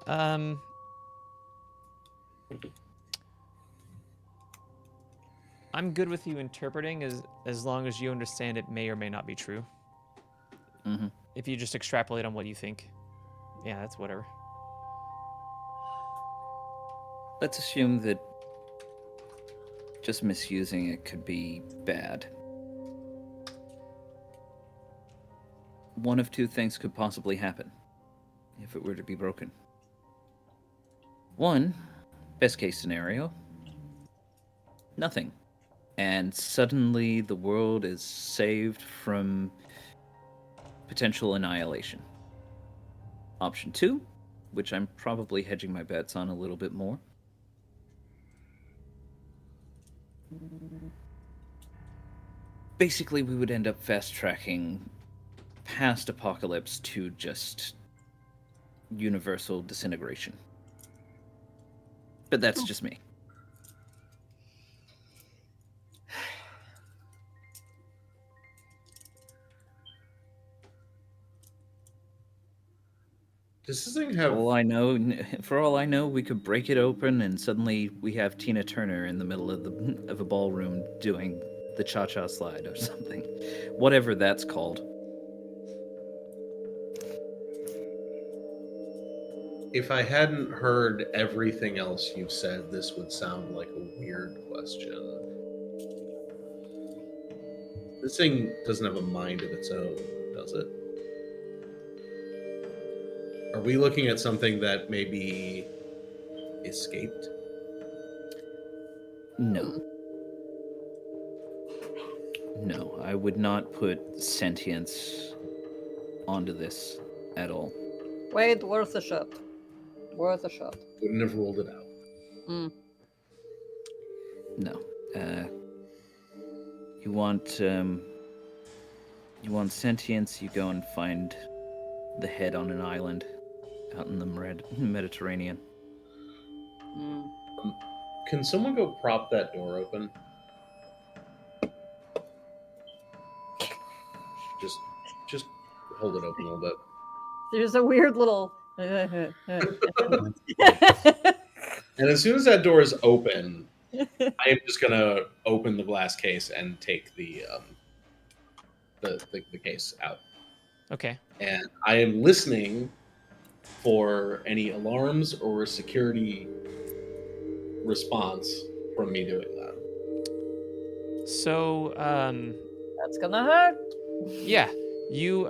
I'm good with you interpreting as long as you understand it may or may not be true. Mm-hmm. If you just extrapolate on what you think, yeah, that's whatever. Let's assume that just misusing it could be bad. One of two things could possibly happen if it were to be broken. One, best case scenario, nothing. And suddenly the world is saved from potential annihilation. Option two, which I'm probably hedging my bets on a little bit more. Basically, we would end up fast-tracking past apocalypse to just universal disintegration. But that's just me. Does this thing have... For all I know, we could break it open and suddenly we have Tina Turner in the middle of a ballroom doing the cha-cha slide or something. Whatever that's called. If I hadn't heard everything else you've said, this would sound like a weird question. This thing doesn't have a mind of its own, does it? Are we looking at something that maybe escaped? No. No, I would not put sentience onto this at all. Wade, worth a shot. Worth a shot. Wouldn't have ruled it out. Mm. No. You want sentience, you go and find the head on an island out in the Mediterranean. Mm. Can someone go prop that door open? Just hold it open a little bit. There's a weird little. And as soon as that door is open, I am just gonna open the glass case and take the case out. Okay. And I am listening for any alarms or security response from me doing that. So, That's gonna hurt. yeah, you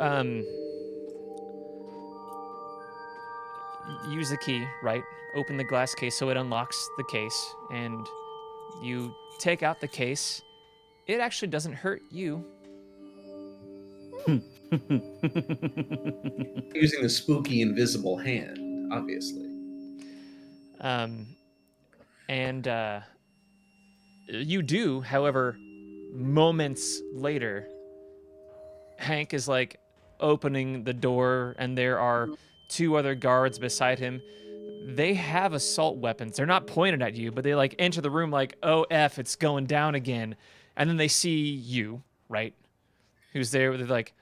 use the key, right? Open the glass case so it unlocks the case, and you take out the case. It actually doesn't hurt you. Using the spooky invisible hand, obviously. And you do, however, moments later, Hank is like opening the door, and there are two other guards beside him. They have assault weapons. They're not pointed at you, but they like enter the room like, oh, F, it's going down again. And then they see you, right? Who's there. They're like,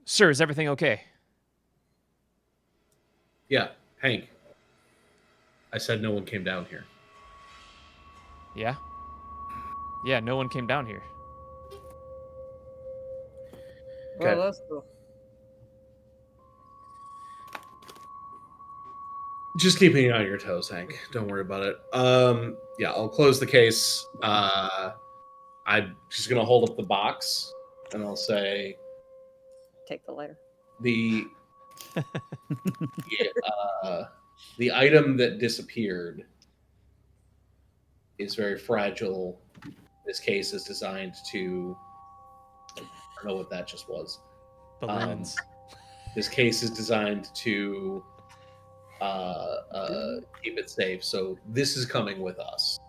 sir, is everything okay? Yeah, Hank. I said no one came down here. Yeah? Yeah, no one came down here. Well, Okay. that's cool. Just keeping you on your toes, Hank. Don't worry about it. Yeah, I'll close the case. I'm just gonna hold up the box, and I'll say Take the lighter. the the item that disappeared is very fragile. This case is designed to. I don't know what that just was. Balloons. This case is designed to keep it safe. So this is coming with us.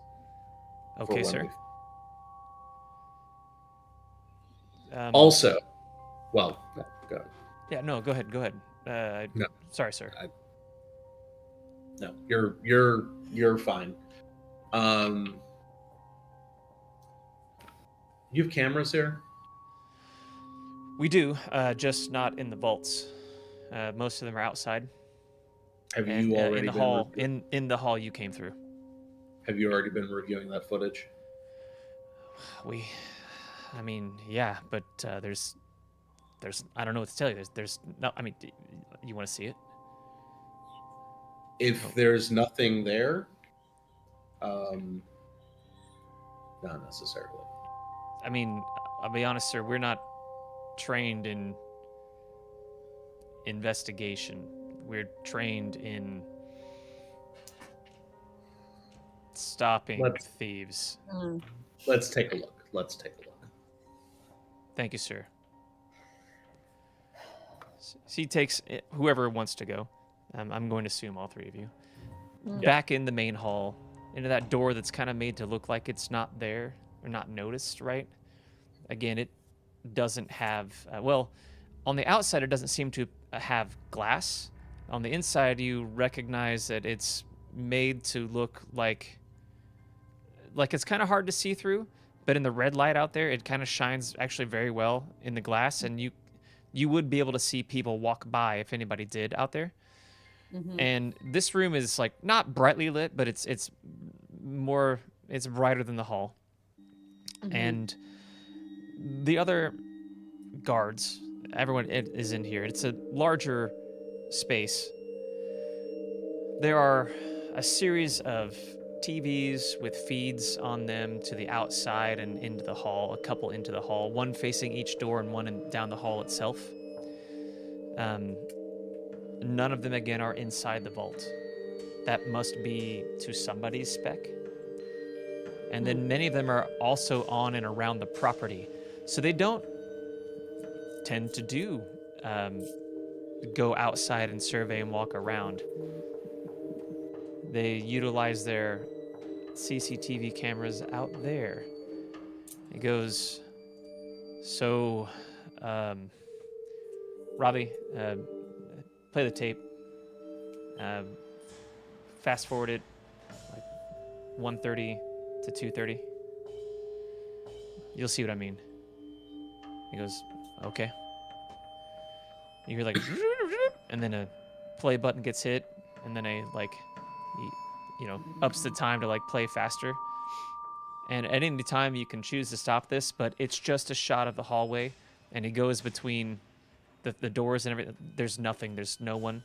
Okay, sir. Also, well, no, go ahead. Yeah, no, go ahead. Go ahead. No. Sorry, sir. No, you're fine. You have cameras here? We do, just not in the vaults. Most of them are outside. Have And you already in the been hall? In the hall you came through. Have you already been reviewing that footage? I mean, yeah, but there's, I don't know what to tell you. There's no. I mean, you want to see it? If there's nothing there, not necessarily. I mean, I'll be honest, sir. We're not trained in investigation. We're trained in stopping thieves. Mm. Let's take a look. Thank you, sir. So he takes whoever wants to go. I'm going to assume all three of you. Mm. Back in the main hall, into that door that's kind of made to look like it's not there or not noticed, right? Again, it doesn't have, well, on the outside, it doesn't seem to have glass. On the inside, you recognize that it's made to look like it's kind of hard to see through, but in the red light out there, it kind of shines actually very well in the glass, and you would be able to see people walk by if anybody did out there. Mm-hmm. And this room is like not brightly lit, but it's brighter than the hall. Mm-hmm. And the other guards, everyone is in here. It's a larger space. There are a series of TVs with feeds on them to the outside and into the hall, a couple into the hall, one facing each door and one down the hall itself. None of them, again, are inside the vault. That must be to somebody's spec. And then many of them are also on and around the property. So they don't tend to go outside and survey and walk around. They utilize their CCTV cameras out there. He goes, so, Robbie, play the tape. Fast forward it, like 1:30 to 2:30. You'll see what I mean. He goes, okay. You hear like, and then a play button gets hit, and then ups the time to like play faster. And at any time you can choose to stop this, but it's just a shot of the hallway, and he goes between the doors and everything. There's nothing. There's no one.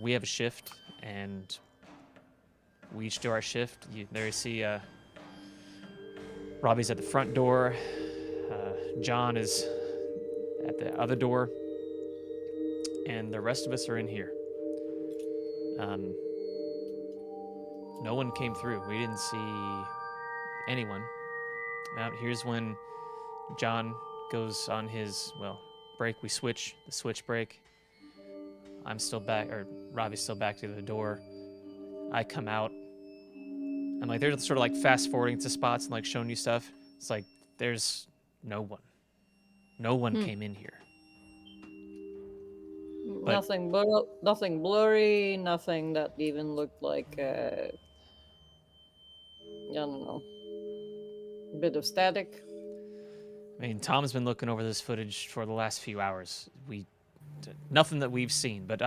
We have a shift, and we each do our shift. There you see Robbie's at the front door. John is at the other door, and the rest of us are in here. No one came through. We didn't see anyone. Now, here's when John goes on his, break. We switch, the switch break. I'm still back, or Robbie's still back to the door. I come out. I'm like, they're sort of like fast forwarding to spots and like showing you stuff. It's like, there's no one. No one came in here. But Nothing blurry, nothing that even looked like, I don't know, a bit of static. I mean, Tom's been looking over this footage for the last few hours. Nothing that we've seen, but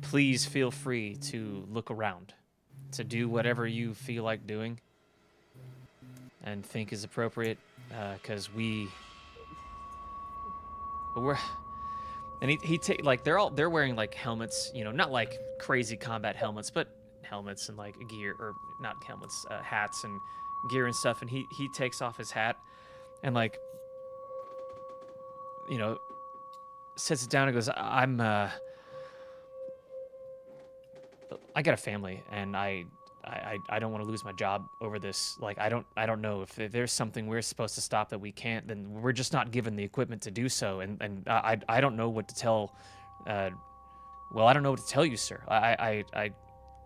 please feel free to look around, to do whatever you feel like doing and think is appropriate, because we're, and they're wearing like helmets, not like crazy combat helmets, but helmets and like gear, or not helmets, hats and gear and stuff. And he takes off his hat and like, sits it down and goes, I got a family, and I don't want to lose my job over this. Like, I don't know if there's something we're supposed to stop that we can't, then we're just not given the equipment to do so. And I don't know what to tell. I don't know what to tell you, sir. I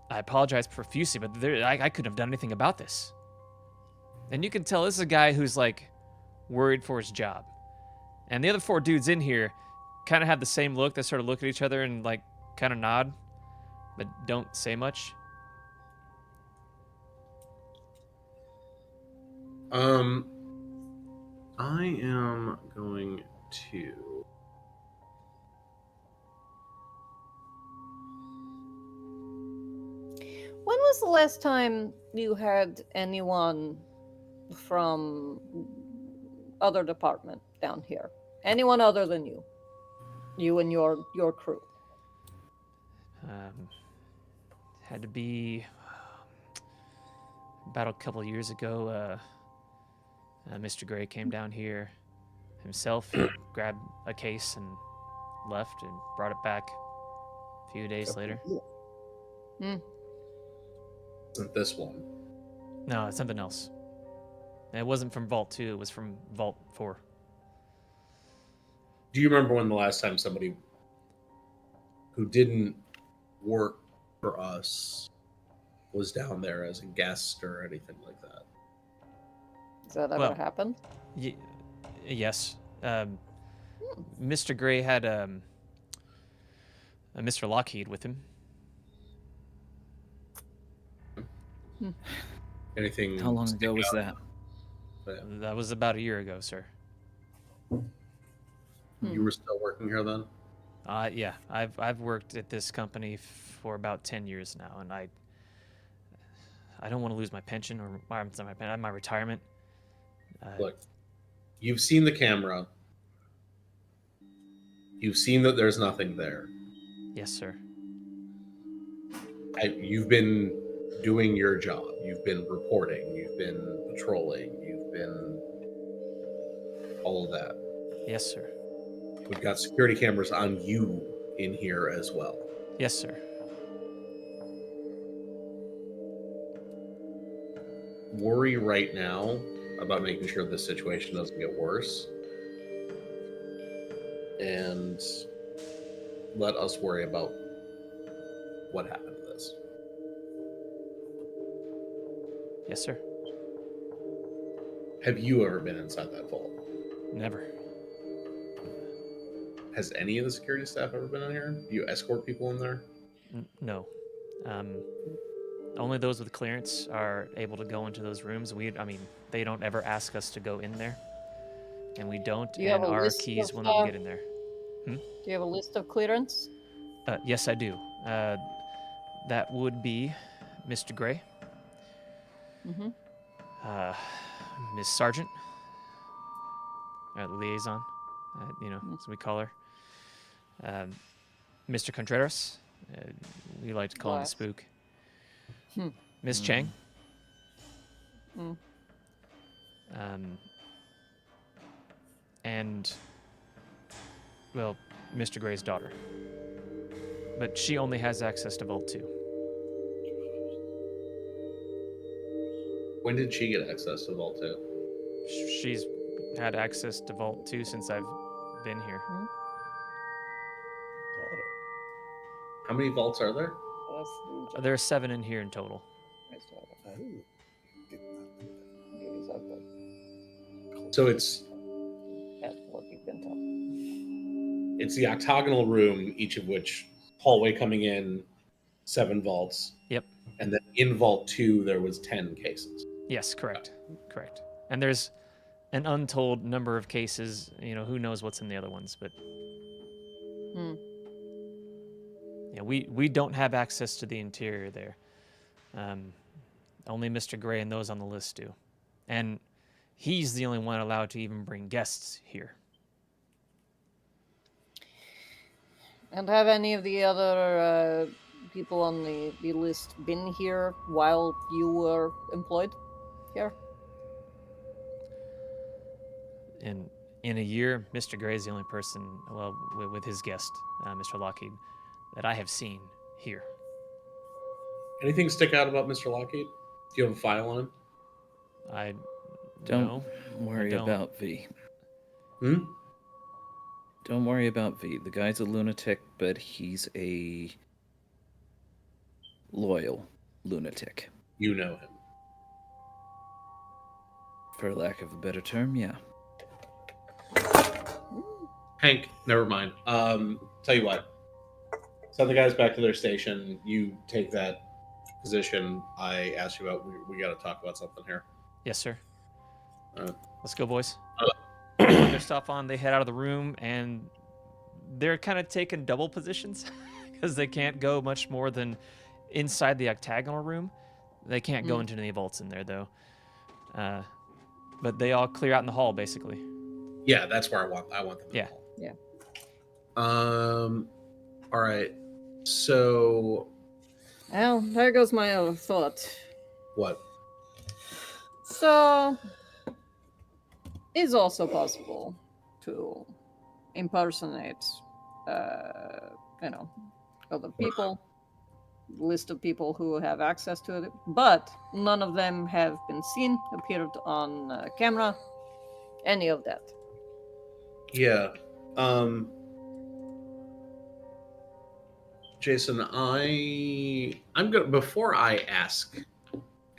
apologize profusely, but I couldn't have done anything about this. And you can tell this is a guy who's like worried for his job. And the other four dudes in here kind of have the same look. They sort of look at each other and like kind of nod, but don't say much. I am going to. When was the last time you had anyone from other department down here? Anyone other than you? You and your crew? Had to be about a couple of years ago. Mr. Gray came down here himself, grabbed a case and left, and brought it back a few days later. Isn't this one? No, it's something else. And it wasn't from Vault 2, it was from Vault 4. Do you remember when the last time somebody who didn't work for us was down there as a guest or anything like that? Has that ever happened? Yes. Mr. Gray had Mr. Lockheed with him. Anything? How long ago was that? That was about a year ago, sir. You were still working here then? Yeah. I've worked at this company for about 10 years now, and I don't want to lose my pension or my retirement. Look, you've seen the camera. You've seen that there's nothing there. Yes, sir. You've been doing your job. You've been reporting. You've been patrolling. You've been all of that. Yes, sir. We've got security cameras on you in here as well. Yes, sir. Worry right now about making sure this situation doesn't get worse. And let us worry about what happened to this. Yes, sir. Have you ever been inside that vault? Never. Has any of the security staff ever been in here? Do you escort people in there? No. Only those with clearance are able to go into those rooms. They don't ever ask us to go in there, and we don't. Do you have And a our list keys of, will not get in there. Do you have a list of clearance? Yes, I do. That would be Mr. Gray, Mm-hmm. Miss Sargent, liaison, as we call her. Mr. Contreras, we like to call him the Glass. spook. Hmm. Miss Chang. Mm. And, well, Mr. Gray's daughter. But she only has access to Vault 2. When did she get access to Vault 2? She's had access to Vault 2 since I've been here. How many vaults are there? There are 7 in here in total. So it's the octagonal room, each of which hallway coming in, 7 vaults. Yep. And then in Vault 2 there was 10 cases. Yes, correct. Correct. And there's an untold number of cases, who knows what's in the other ones, but yeah, we don't have access to the interior there. Only Mr. Gray and those on the list do. And he's the only one allowed to even bring guests here. And have any of the other people on the list been here while you were employed here? In a year, Mr. Gray is the only person, well, with his guest, Mr. Lockheed, that I have seen here. Anything stick out about Mr. Lockheed? Do you have a file on him? I Don't worry about V. Don't worry about V. The guy's a lunatic, but he's a loyal lunatic. You know him. For lack of a better term, yeah. Hank, never mind. Tell you what. Send the guys back to their station. You take that position I asked you about. We got to talk about something here. Yes, sir. Uh, Let's go, boys. Put their stuff on, they head out of the room, and they're kind of taking double positions because they can't go much more than inside the octagonal room. They can't go into any vaults in there, though. But they all clear out in the hall, basically. Yeah, that's where I want them in the hall. Yeah. All right. So. Well, there goes my other thought. What? So, it's also possible to impersonate, other people, list of people who have access to it, but none of them have been seen, appeared on camera, any of that. Yeah. Jason, I'm going to, before I ask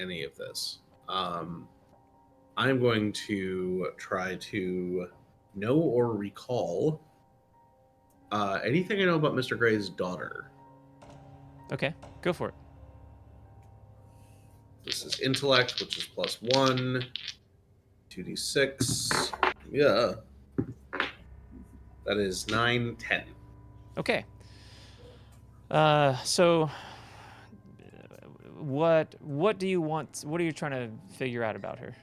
any of this, I'm going to try to know or recall anything I know about Mr. Gray's daughter. Okay, go for it. This is intellect, which is +1, 2d6. Yeah. That is 9, 10. Okay. So what do you want? What are you trying to figure out about her?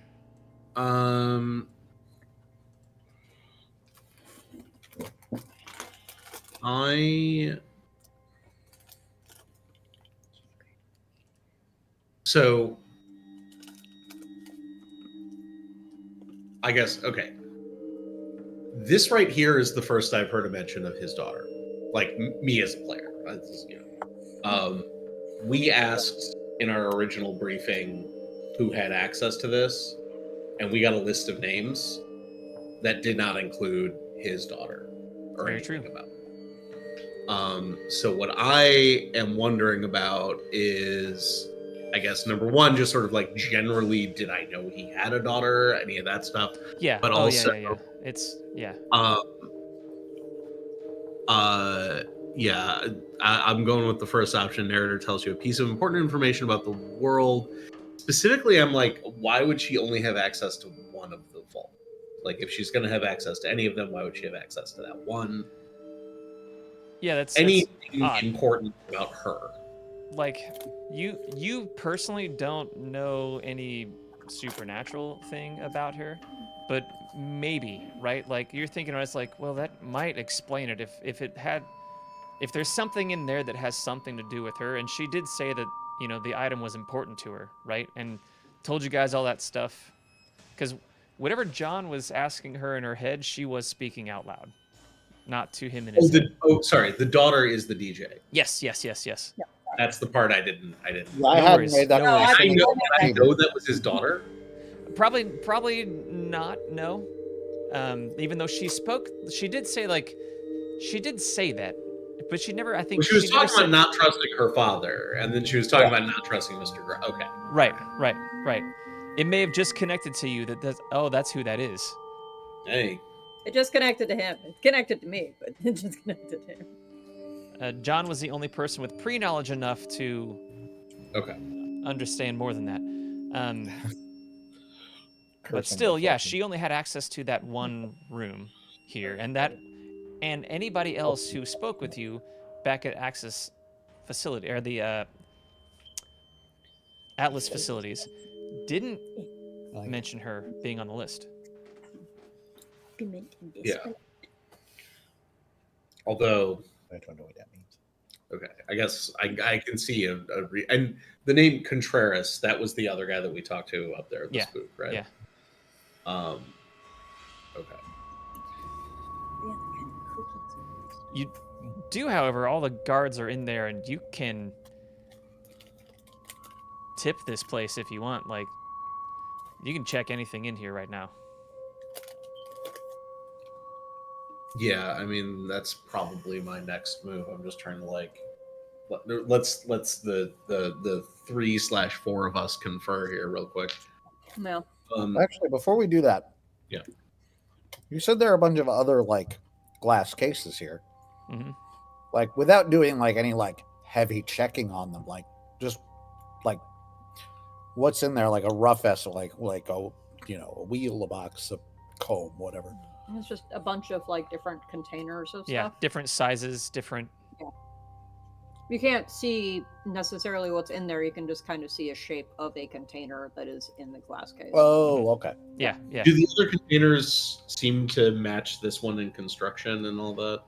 So I guess, okay. This right here is the first I've heard a mention of his daughter. Like, me as a player. We asked in our original briefing who had access to this, and we got a list of names that did not include his daughter or Very anything true. about So what I am wondering about is, I guess, number one, just sort of like generally, did I know he had a daughter? Any of that stuff. Yeah. But Oh, also, yeah. It's yeah. um, yeah, I'm going with the first option. Narrator tells you a piece of important information about the world. Specifically, I'm like, why would she only have access to one of the vault? Like, if she's going to have access to any of them, why would she have access to that one? Yeah, that's Anything odd. important about her? Like, you personally don't know any supernatural thing about her, but maybe, right? Like, you're thinking, it's like, well, that might explain it if there's something in there that has something to do with her. And she did say that, the item was important to her, right? And told you guys all that stuff. Because whatever John was asking her in her head, she was speaking out loud, not to him in his head. Sorry, the daughter is the DJ. Yes. That's the part I didn't. I No hadn't worries, made that. no worries. I know that was his daughter. Probably not. No. Even though she did say that, but she never. I think Well, she was never talking about said- not trusting her father, and then she was talking about not trusting Mr. Gray. Okay. Right. It may have just connected to you that's who that is. Hey. It just connected to him. It connected to me, but it just connected to him. John was the only person with pre-knowledge enough to understand more than that. But still, yeah, she only had access to that one room here, and anybody else who spoke with you back at Access facility or the Atlas facilities didn't mention her being on the list. Yeah. Although, I don't know what that means. okay, I guess I can see and the name Contreras, that was the other guy that we talked to up there at the spook, right? Yeah. Okay. You do, however, all the guards are in there, and you can tip this place if you want. Like, you can check anything in here right now. Yeah, I mean that's probably my next move. I'm just trying to let's the 3/4 of us confer here real quick. No. Actually, before we do that, Yeah, you said there are a bunch of other glass cases here. Mm-hmm. Like without doing any heavy checking on them, just what's in there, like a rough estimate, like a wheel, a box, a comb, whatever. It's just a bunch of different containers of Yeah, stuff. different sizes, different. Yeah. You can't see necessarily what's in there. You can just kind of see a shape of a container that is in the glass case. Oh, okay. Yeah. Do the other containers seem to match this one in construction and all that?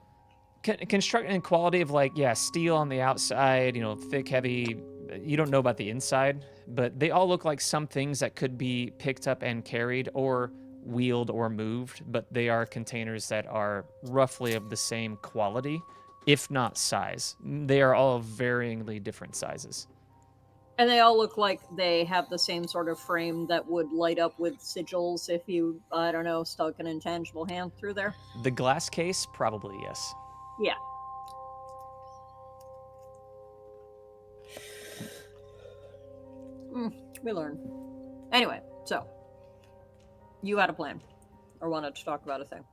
Construction and quality of steel on the outside, thick, heavy. You don't know about the inside, but they all look like some things that could be picked up and carried or wheeled or moved, but they are containers that are roughly of the same quality, if not size. They are all varyingly different sizes. And they all look like they have the same sort of frame that would light up with sigils if you, I don't know, stuck an intangible hand through there. The glass case, probably, yes. Yeah. We learn. Anyway, so you had a plan or wanted to talk about a thing.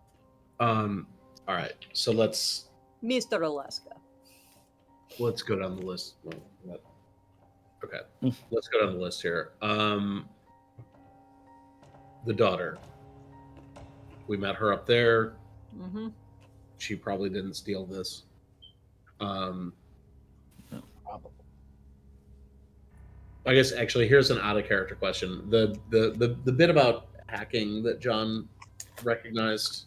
All right, so let's Mr. Alaska. go down the list. Okay, let's go down the list here. The daughter. We met her up there. Mm-hmm. She probably didn't steal this. Probably. I guess actually, here's an out of character question. The bit about hacking that John recognized.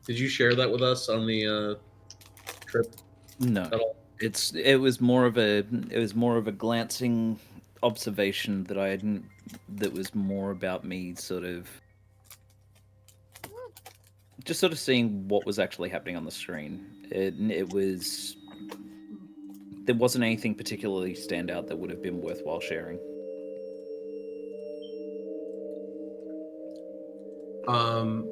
Did you share that with us on the trip? No, At all? it was more of a glancing observation that I hadn't. That was more about me, sort of seeing what was actually happening on the screen. It was. There wasn't anything particularly standout that would have been worthwhile sharing. Um,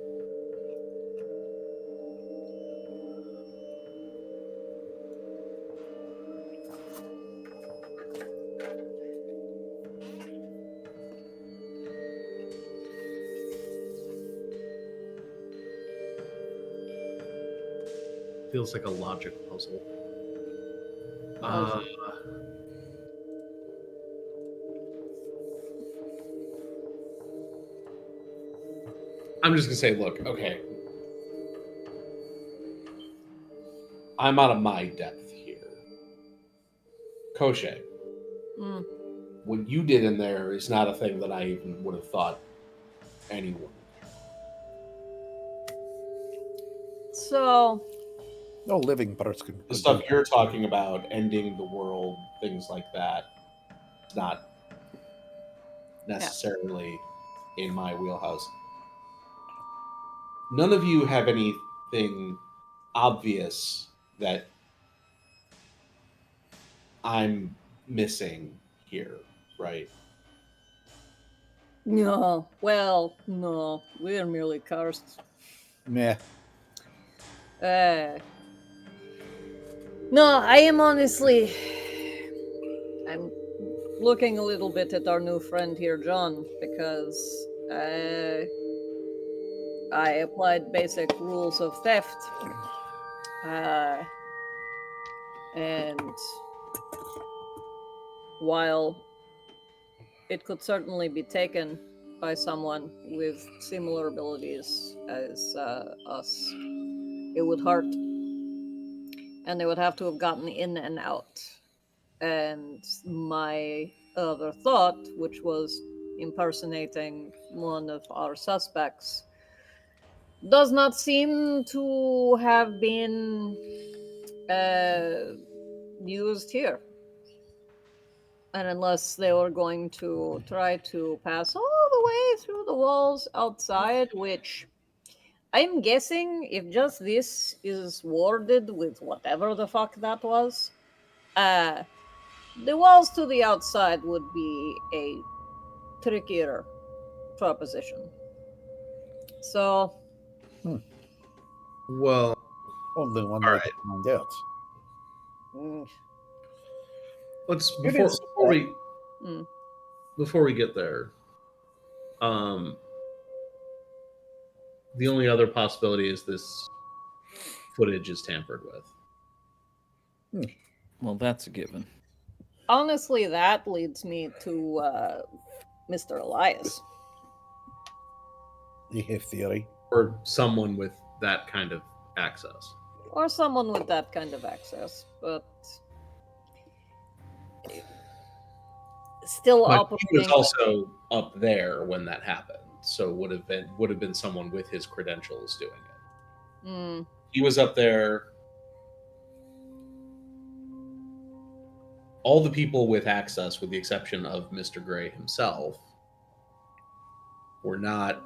feels like a logic puzzle. I'm just gonna say, look, okay. I'm out of my depth here. Koshe, what you did in there is not a thing that I even would have thought anyone. So, No living person. The stuff you're talking about, ending the world, things like that, it's not necessarily in my wheelhouse. None of you have anything obvious that I'm missing here, right? no. Well, no. We're merely cursed. Yeah. No, I am honestly. I'm looking a little bit at our new friend here, John, because I applied basic rules of theft. And while it could certainly be taken by someone with similar abilities as us, it would hurt. And they would have to have gotten in and out. And my other thought, which was impersonating one of our suspects, does not seem to have been used here. And unless they were going to try to pass all the way through the walls outside, which I'm guessing if just this is warded with whatever the fuck that was, the walls to the outside would be a trickier proposition. So, Well, Only one all way right. to find out. Let's It before is- before we get there. The only other possibility is this footage is tampered with. Well, that's a given. honestly, that leads me to Mr. Elias. You have theory. Or someone with that kind of access. Or someone with that kind of access, but still But operating. he was also up there when that happened, so would have been someone with his credentials doing it. He was up there. All the people with access, with the exception of Mr. Gray himself, were not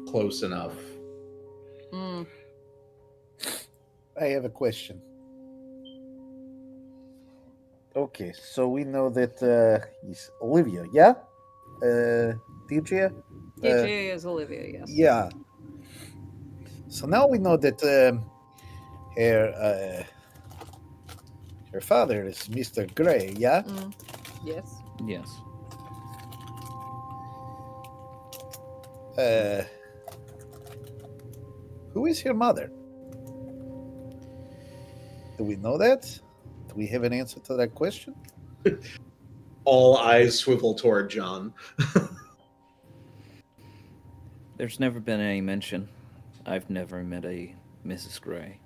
close enough. I have a question. Okay, so we know that he's Olivia, yeah? DJ? DJ is Olivia, yes. Yeah. So now we know that her father is Mr. Gray, yeah? Yes. Yes. Who is her mother? Do we know that? Do we have an answer to that question? All eyes swivel toward John. There's never been any mention. I've never met a Mrs. Gray.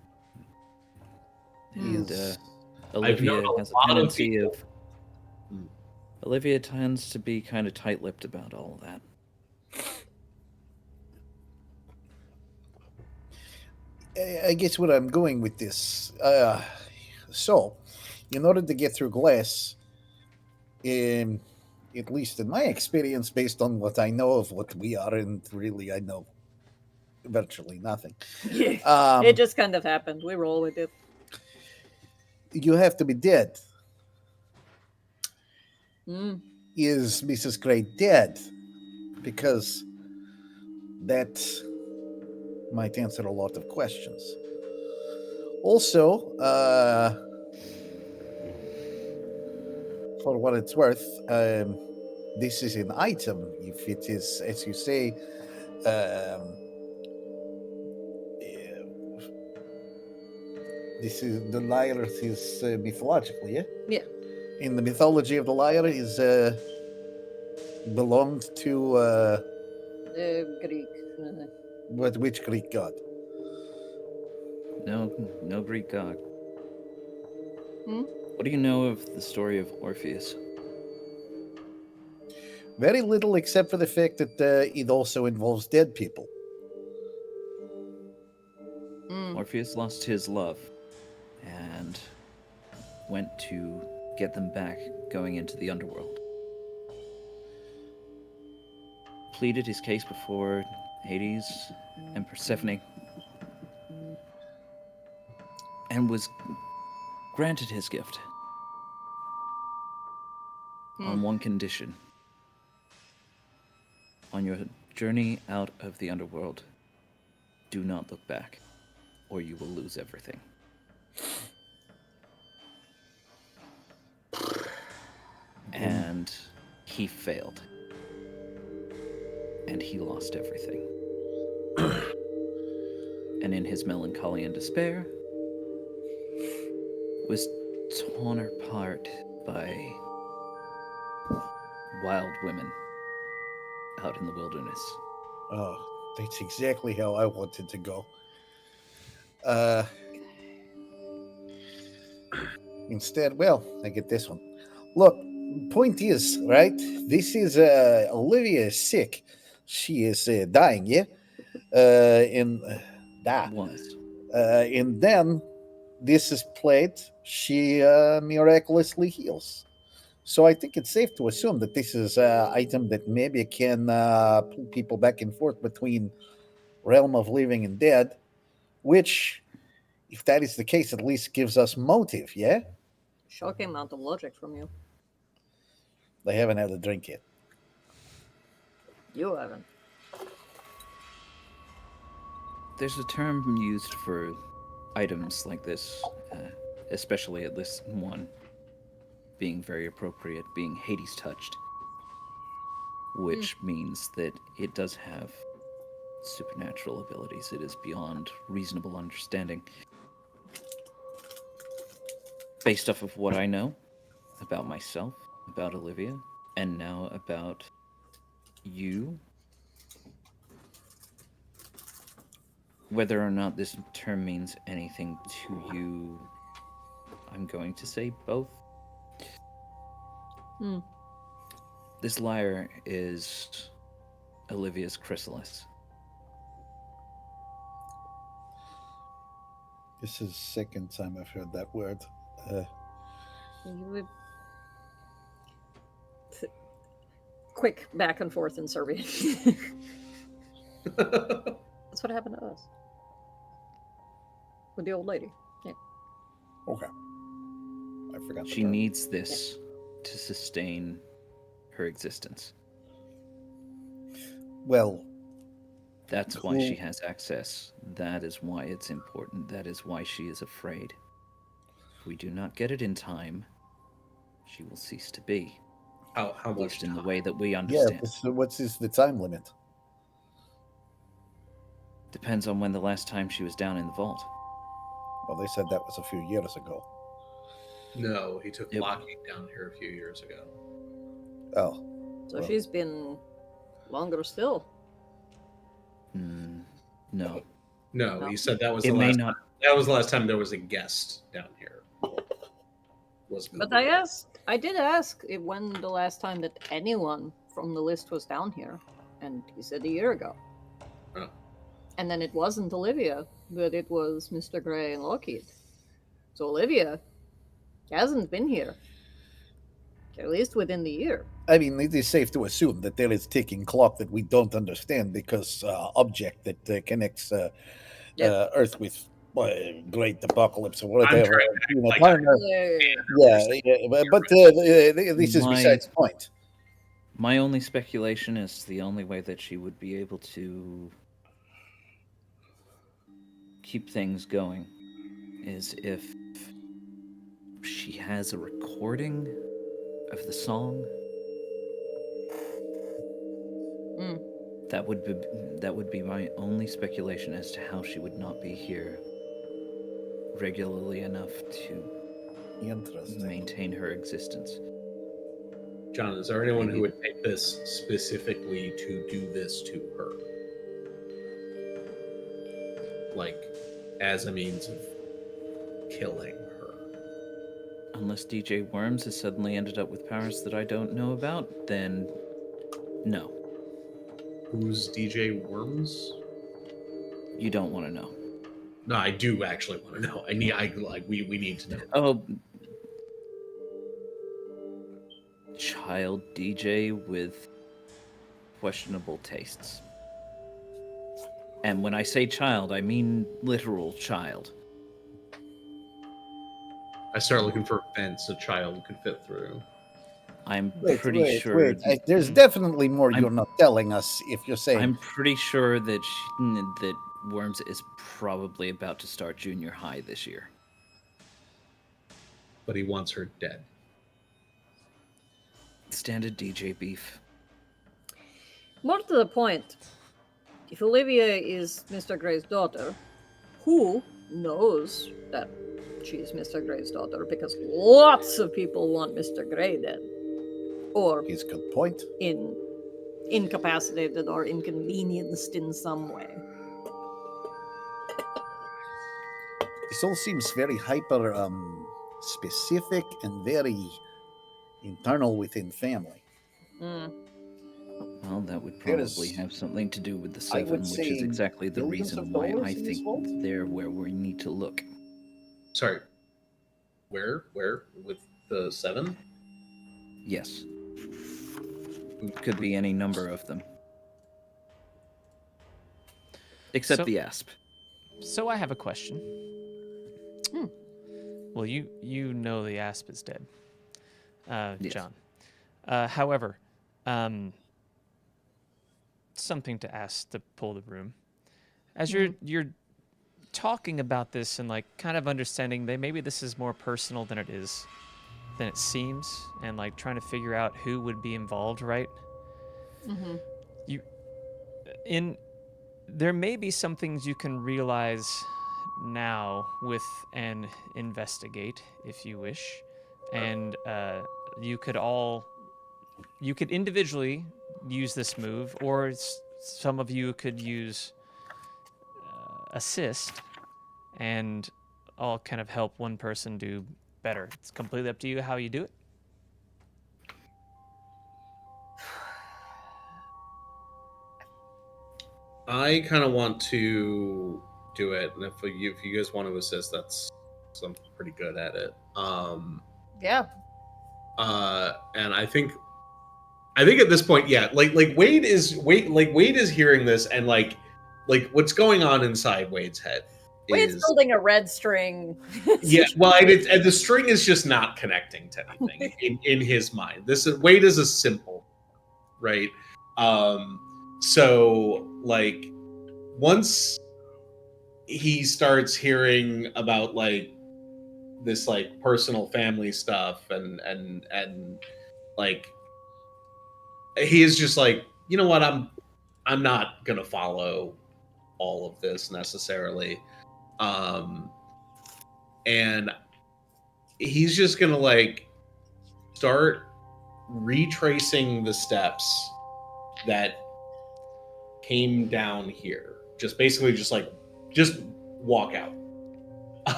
And Olivia has a tendency of... Olivia tends to be kind of tight-lipped about all of that. I guess where I'm going with this. So, in order to get through glass, at least in my experience, based on what I know of what we are, and really I know virtually nothing. It just kind of happened. We roll with it. You have to be dead. Is Mrs. Gray dead? Because that might answer a lot of questions. Also, for what it's worth, this is an item. If it is, as you say, This is the lyre is mythological, yeah? Yeah. In the mythology of the lyre is belonged to Greek. which Greek god? No Greek god. Hmm? What do you know of the story of Orpheus? Very little, except for the fact that it also involves dead people. Orpheus lost his love and went to get them back going into the underworld. Pleaded his case before Hades and Persephone and was granted his gift on one condition. On your journey out of the underworld, do not look back, or you will lose everything. And he failed. And he lost everything. And in his melancholy and despair, was torn apart by wild women out in the wilderness. Oh, that's exactly how I wanted to go. Instead, well, I get this one. Look, point is, right? This is Olivia is sick. She is dying, yeah. Was. And then this is played. She miraculously heals. So I think it's safe to assume that this is an item that maybe can pull people back and forth between realm of living and dead, which, if that is the case, at least gives us motive, yeah? Shocking amount of logic from you. They haven't had a drink yet. You haven't. There's a term used for items like this, especially at this one, being very appropriate, being Hades touched, which means that it does have supernatural abilities. It is beyond reasonable understanding. Based off of what I know about myself, about Olivia, and now about you, whether or not this term means anything to you, I'm going to say both. This lyre is Olivia's chrysalis. This is the second time I've heard that word. Quick back and forth in Serbian. That's what happened to us. With the old lady. Yeah. Okay. I forgot. She needs this to sustain her existence. Well, that's why she has access. That is why it's important. That is why she is afraid. If we do not get it in time, she will cease to be. How much in the way that we understand? Yeah, what's the time limit? Depends on when the last time she was down in the vault. Well, they said that was a few years ago. No, he took Lockheed down here a few years ago. Oh. So she's been longer still. No. No, he said that was It the may last not. time. That was the last time there was a guest down here. But I did ask when the last time that anyone from the list was down here, and he said a year ago. Oh. And then it wasn't Olivia, but it was Mr. Gray and Lockheed. So Olivia hasn't been here, at least within the year. I mean, it is safe to assume that there is ticking clock that we don't understand because object that connects Earth with great apocalypse or whatever. But this is besides the point. My only speculation is the only way that she would be able to keep things going is if she has a recording of the song. That would be my only speculation as to how she would not be here regularly enough to Interesting. maintain her existence. John, is there anyone who Maybe. would take this specifically to do this to her? Like, as a means of killing her? Unless DJ Worms has suddenly ended up with powers that I don't know about, then no. Who's DJ Worms? You don't want to know. No, I do actually want to know. We need to know. Oh, child DJ with questionable tastes. And when I say child, I mean literal child. I start looking for vents a child could fit through. I'm pretty sure. Wait. There's definitely more I'm- you're not telling us if you're saying. I'm pretty sure that that Worms is probably about to start junior high this year. But he wants her dead. Standard DJ beef. More to the point, if Olivia is Mr. Gray's daughter, who knows that she's Mr. Gray's daughter? Because lots of people want Mr. Gray dead. Or He's a good point. incapacitated or inconvenienced in some way. This all seems very hyper specific and very internal within family. Mm. Well, that would There probably is- have something to do with the I would Seven, which is say exactly the billions reason of why dollars I in this think vault? they're where we need to look. Sorry. Where? With the 7? Yes. Could be any number of them. Except So- the asp. So I have a question. Well, you know the asp is dead, Yes. John. However, something to ask to pull the room. As you're talking about this and like kind of understanding that maybe this is more personal than it seems, and like trying to figure out who would be involved, right? Mm-hmm. There may be some things you can realize now with an investigate, if you wish, and you could individually use this move, or some of you could use assist, and all kind of help one person do better. It's completely up to you how you do it. I kind of want to do it, and if you guys want to assist, I'm pretty good at it. Yeah. And I think at this point, yeah, like Wade is hearing this, and like what's going on inside Wade's head Wade's is building a red string. yeah, well, and the string is just not connecting to anything in his mind. Wade is a simple, right? So like once he starts hearing about like this like personal family stuff and like he is just like, you know what, I'm not gonna follow all of this necessarily. And he's just gonna like start retracing the steps that came down here. Just basically just walk out.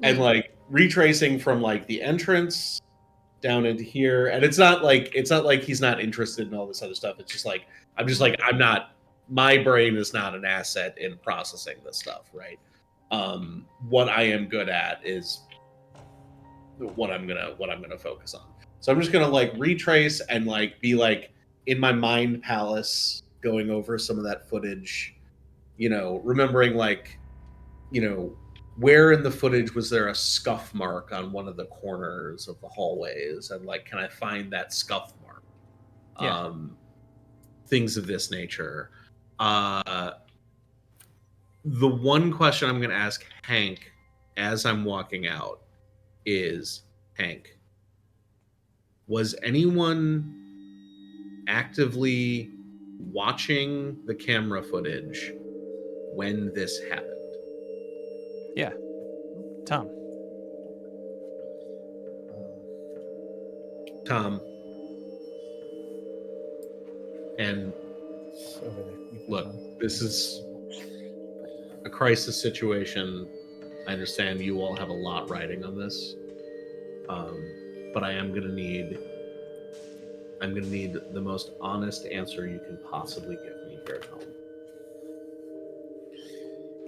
And like retracing from like the entrance down into here. And it's not like he's not interested in all this other stuff. It's just like my brain is not an asset in processing this stuff, right? What I am good at is what I'm gonna focus on. So I'm just gonna like retrace and like be like in my mind palace going over some of that footage, you know, remembering like, you know, where in the footage was there a scuff mark on one of the corners of the hallways, and like, can I find that scuff mark? Yeah. Things of this nature. The one question I'm going to ask Hank as I'm walking out is, Hank, was anyone actively watching the camera footage when this happened? Yeah. Tom. Tom. And look, this is a crisis situation. I understand you all have a lot riding on this, but I'm gonna need the most honest answer you can possibly give me here at home.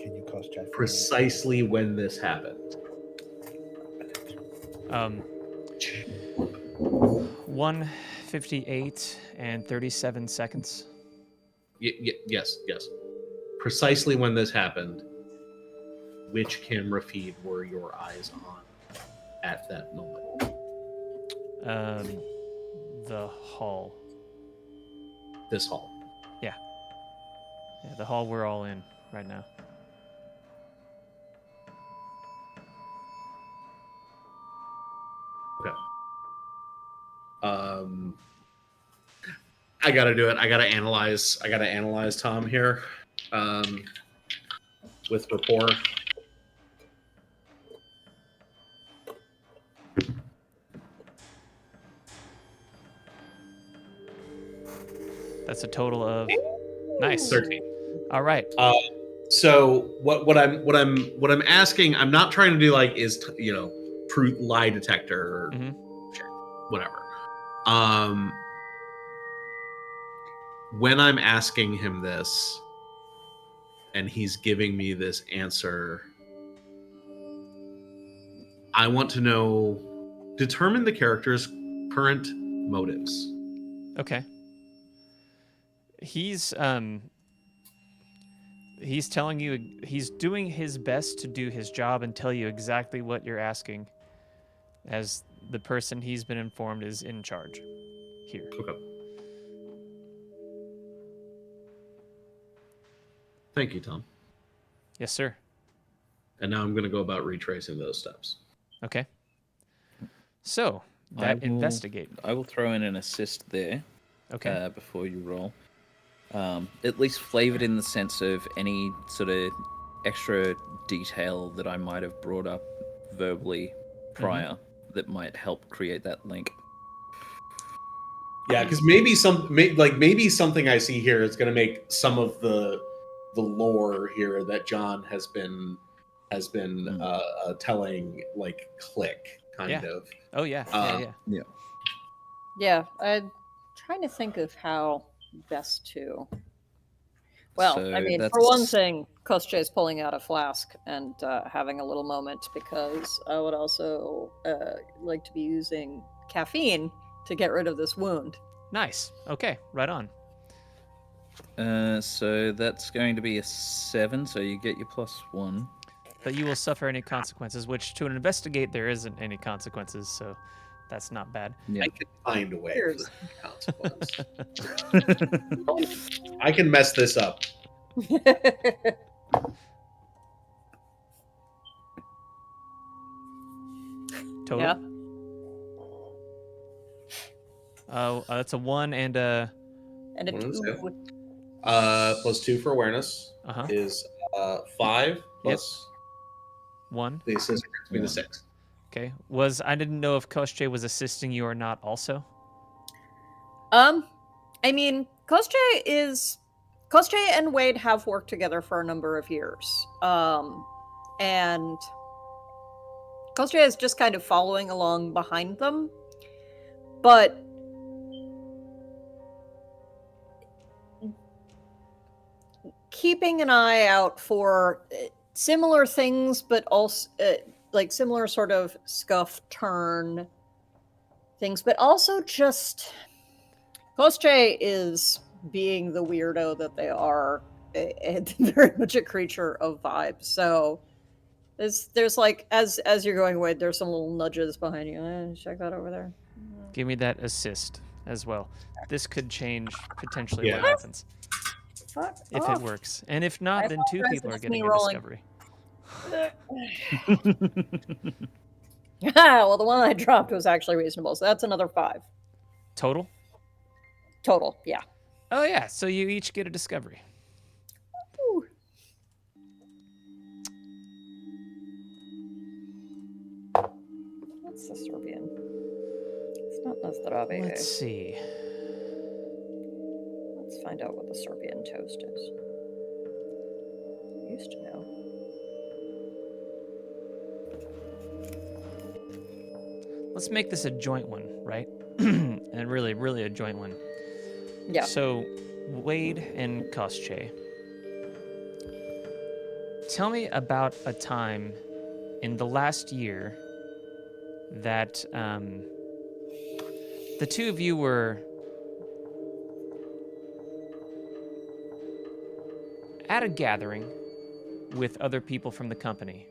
Can you cost Jaffe? Precisely when this happened. 1:58 and 37 seconds. Yes. Precisely when this happened, which camera feed were your eyes on at that moment? The hall. This hall. Yeah, the hall we're all in right now. Okay. I gotta do it. I gotta analyze Tom here. With rapport. That's a total of nice 13. All right. So what I'm asking, I'm not trying to do like is truth lie detector or check, whatever. When I'm asking him this and he's giving me this answer, I want to know, determine the character's current motives. Okay. He's telling you, he's doing his best to do his job and tell you exactly what you're asking, as the person he's been informed is in charge here. Okay. Thank you, Tom. Yes, sir. And now I'm going to go about retracing those steps. Okay. So, investigate. I will throw in an assist there. Okay. Before you roll. At least flavored in the sense of any sort of extra detail that I might have brought up verbally prior that might help create that link. Yeah, because maybe something I see here is going to make some of the lore here that John has been telling like click kind of. Oh yeah. Yeah, I'm trying to think of how best to. Well, So I mean, for one thing, Kostya is pulling out a flask and having a little moment, because I would also like to be using caffeine to get rid of this wound. Nice. Okay, right on. So that's going to be a 7, so you get your +1. But you will suffer any consequences, which to an investigate there isn't any consequences, so that's not bad. Yeah. I can find a way for the consequence. I can mess this up. Total? Yeah. That's a 1 and a... And a 2. +2 for awareness is 5 plus 1. The assist brings me to 6. Okay. I didn't know if Kostya was assisting you or not also. I mean, Kostya and Wade have worked together for a number of years. And Kostya is just kind of following along behind them. But keeping an eye out for similar things, but also like similar sort of scuff turn things, but also just Kostya is being the weirdo that they are, very much a creature of vibes. So there's like as you're going away, there's some little nudges behind you. Check that over there. Give me that assist as well. This could change potentially what happens. If it works. And if not, then 2 people are getting a discovery. Well, the one I dropped was actually reasonable, so that's another 5. Total? Total, yeah. Oh yeah, so you each get a discovery. Ooh. What's the Serbian? It's not Nazdrave. Let's see. Let's find out what the Serbian toast is. I used to know. Let's make this a joint one, right? And really, really a joint one. Yeah. So, Wade and Kostche, tell me about a time in the last year that the two of you were at a gathering with other people from the company.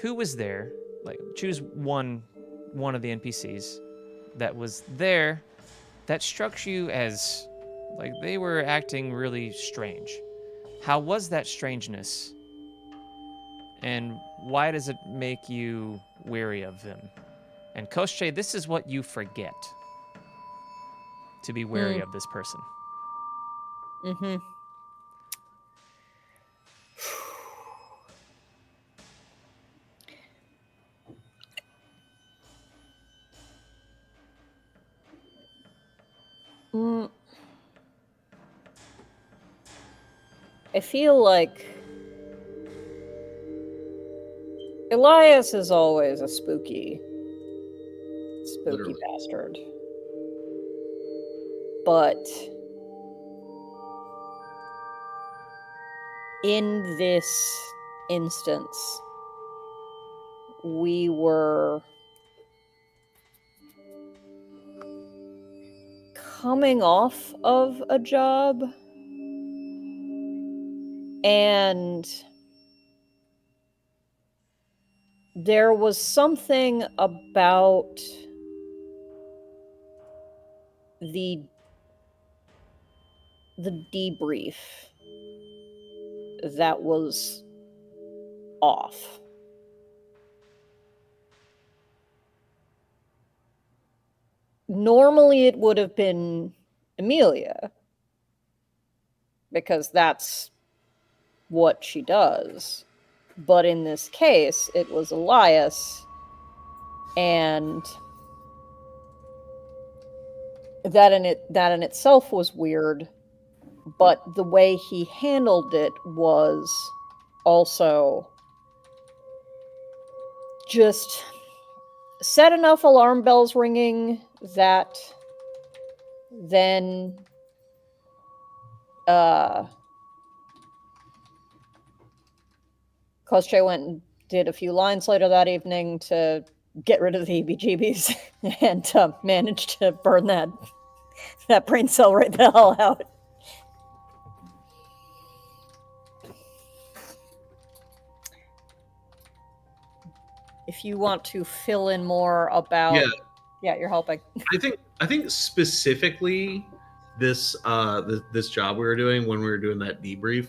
Who was there? Like, choose one of the NPCs that was there that struck you as like they were acting really strange. How was that strangeness? And why does it make you wary of them? And Kostche, this is what you forget to be wary of this person. Mm-hmm. I feel like Elias is always a spooky Literally. bastard. But in this instance, we were coming off of a job, and there was something about the debrief that was off. Normally it would have been Amelia, because that's what she does. But in this case, it was Elias, and that in itself was weird, but the way he handled it was also just set enough alarm bells ringing that then Kostche went and did a few lines later that evening to get rid of the heebie-jeebies and managed to burn that brain cell right the hell out. If you want to fill in more about, yeah, you're helping. I think specifically this this job we were doing when we were doing that debrief,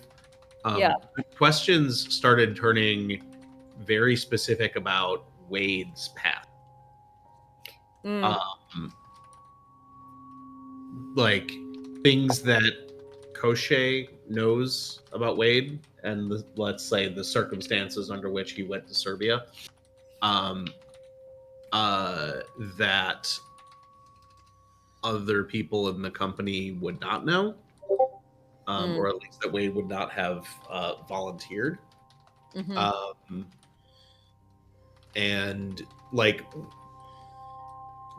the questions started turning very specific about Wade's path. Like things that Kostche knows about Wade, and let's say the circumstances under which he went to Serbia, that other people in the company would not know, or at least that Wade would not have volunteered. And like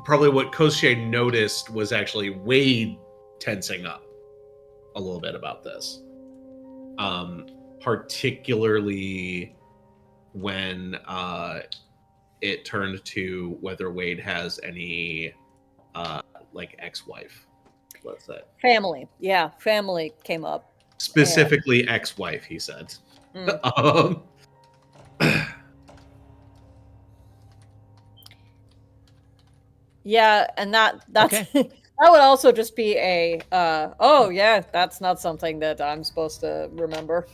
probably what Kostche noticed was actually Wade tensing up a little bit about this, particularly when it turned to whether Wade has any like ex-wife, let's say. Family came up. Specifically ex-wife, he said. Yeah, and that's Okay. that would also just be a oh yeah, that's not something that I'm supposed to remember.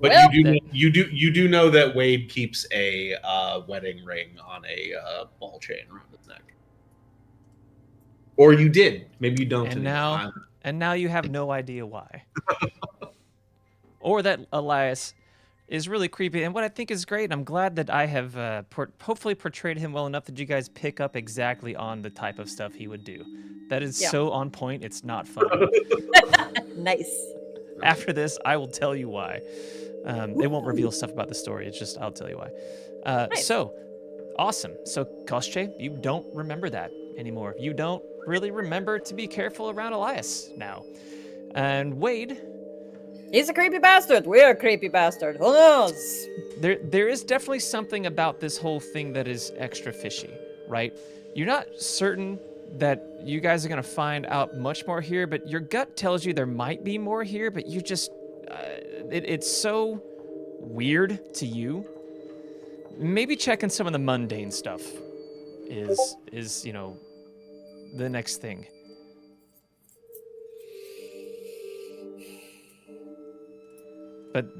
But Well, you do know that Wade keeps a wedding ring on a ball chain around his neck. Or you did. Maybe you don't anymore. And now you have no idea why. Or that Elias is really creepy. And what I think is great, and I'm glad that I have hopefully portrayed him well enough that you guys pick up exactly on the type of stuff he would do. That is Yeah. so on point, it's not funny. Nice. After this, I will tell you why. It won't reveal stuff about the story. It's just, I'll tell you why. Nice. So, awesome. So, Kosche, you don't remember that anymore. You don't really remember to be careful around Elias now. And Wade, He's a creepy bastard. We're a creepy bastard. Who knows? there is definitely something about this whole thing that is extra fishy, right? You're not certain that you guys are going to find out much more here, but your gut tells you there might be more here, but you just... it's so weird to you. Maybe checking some of the mundane stuff is you know, the next thing.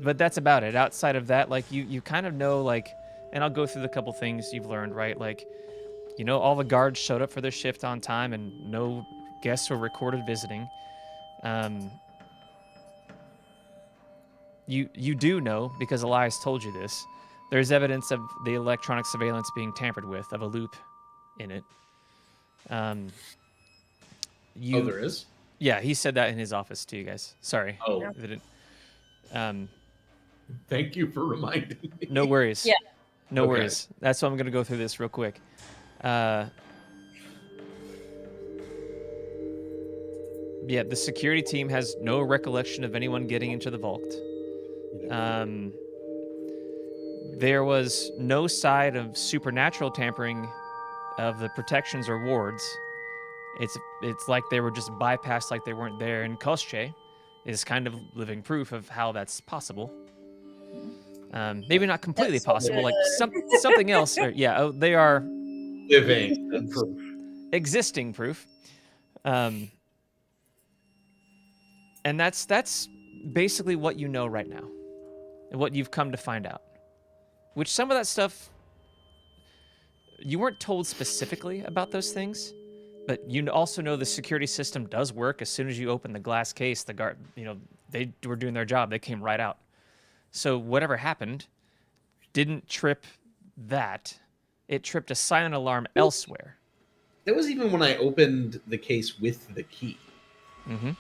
But that's about it. Outside of that, like you kind of know, like, and I'll go through the couple things you've learned, right? Like, you know, all the guards showed up for their shift on time and no guests were recorded visiting. You do know, because Elias told you this, there's evidence of the electronic surveillance being tampered with, of a loop in it. Oh, there is? Yeah, he said that in his office to you guys. Sorry. Oh. I didn't. Thank you for reminding me. No worries. Yeah. No Okay. worries. That's why I'm going to go through this real quick. Yeah, the security team has no recollection of anyone getting into the vault. There was no side of supernatural tampering of the protections or wards. It's like they were just bypassed, like they weren't there. And Kosche is kind of living proof of how that's possible. Maybe not completely That's possible, like good. something else. They are Living and proof. existing proof. And that's basically what you know right now, and what you've come to find out. Which some of that stuff you weren't told specifically about those things, but you also know the security system does work. As soon as you open the glass case, the guard, they were doing their job. They came right out. So whatever happened didn't trip that. It tripped a silent alarm elsewhere. That was even when I opened the case with the key. Mm-hmm.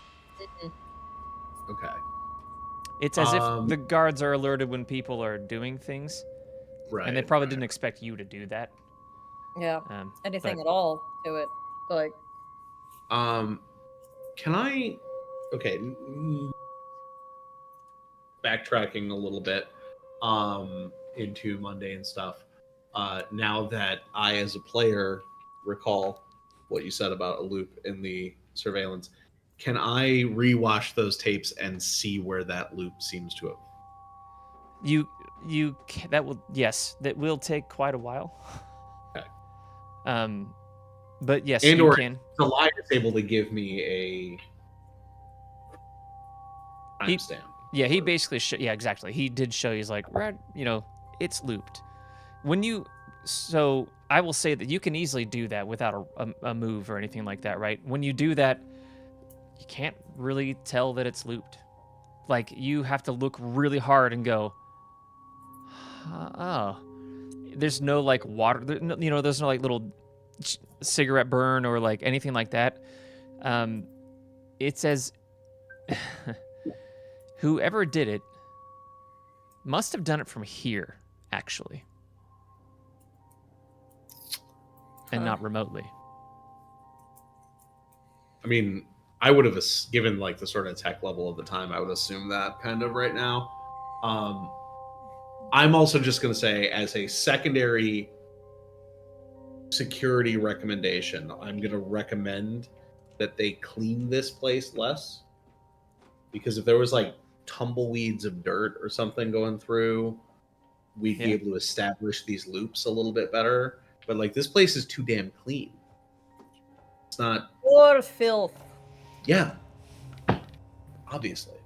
Okay. It's as if the guards are alerted when people are doing things, Right. and they probably didn't expect you to do that. Yeah. Anything but- at all to it. Like, Can I... Okay. Backtracking a little bit into mundane stuff. Now that I, as a player, recall what you said about a loop in the surveillance, can I rewatch those tapes and see where that loop seems to have? That will take quite a while. Okay. But yes, And you or can. the line is able to give me a timestamp. Yeah, he basically exactly. He did show you, he's like, right, it's looped. So I will say that you can easily do that without a move or anything like that, right? When you do that, you can't really tell that it's looped. Like, you have to look really hard and go, oh, there's no like water, there's no like little cigarette burn or like anything like that. It's as whoever did it must have done it from here, actually, and not remotely. I mean, I would have, given like the sort of tech level of the time, I would assume that kind of right now. I'm also just going to say, as a secondary security recommendation, I'm going to recommend that they clean this place less. Because if there was like tumbleweeds of dirt or something going through, we'd be able to establish these loops a little bit better. But like, this place is too damn clean. It's not... or filth. Yeah. Obviously.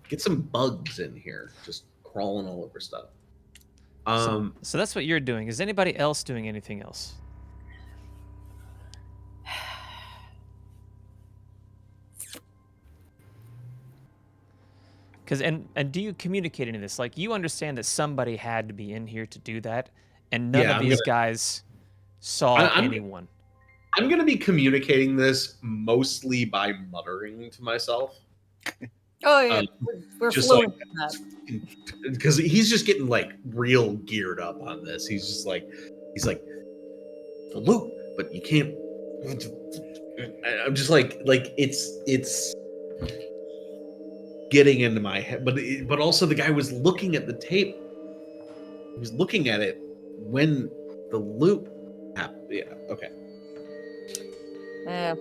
Get some bugs in here, just crawling all over stuff. So that's what you're doing. Is anybody else doing anything else? Because and do you communicate any of this? Like, you understand that somebody had to be in here to do that, and none Yeah, of these guys saw I'm anyone. I'm going to be communicating this mostly by muttering to myself. Oh yeah, Um, we're just fluent in that. because he's just getting like real geared up on this. He's like, the loot, but you can't. I'm just like it's getting into my head, but also the guy was looking at the tape. He was looking at it when the loop happened. Yeah. Okay. Yeah.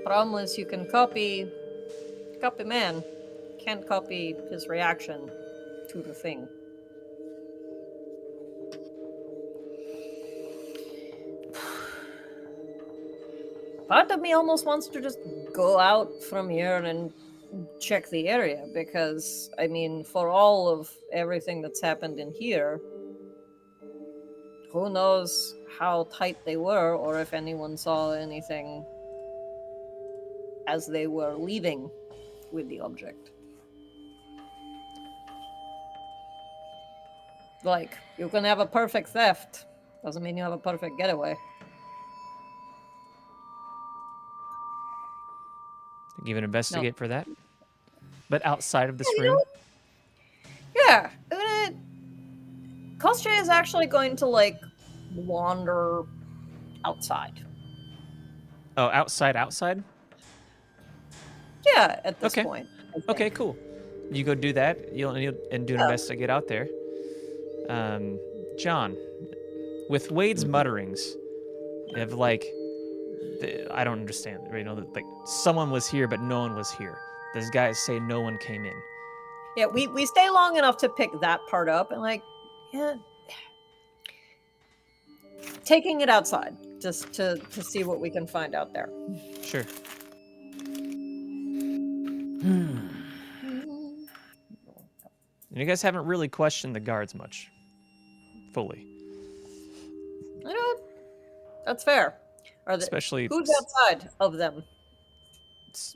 Problem is, you can copy man. Can't copy his reaction to the thing. Part of me almost wants to just go out from here and check the area, because, I mean, for all of everything that's happened in here, who knows how tight they were, or if anyone saw anything as they were leaving with the object. Like, you can have a perfect theft. Doesn't mean you have a perfect getaway. Give an investigate for that. But outside of this You room, know, yeah. Kostya is actually going to, like, wander outside. oh, outside. Yeah, at this Okay. point. I think. Okay, cool. You go do that. You'll do an investigate out there. John, with Wade's mutterings, of like, I don't understand. You know, like someone was here, but no one was here. These guys say no one came in. Yeah, we stay long enough to pick that part up, and like, yeah, taking it outside just to see what we can find out there. Sure. And you guys haven't really questioned the guards much, fully. You know, that's fair. Especially who's outside of them?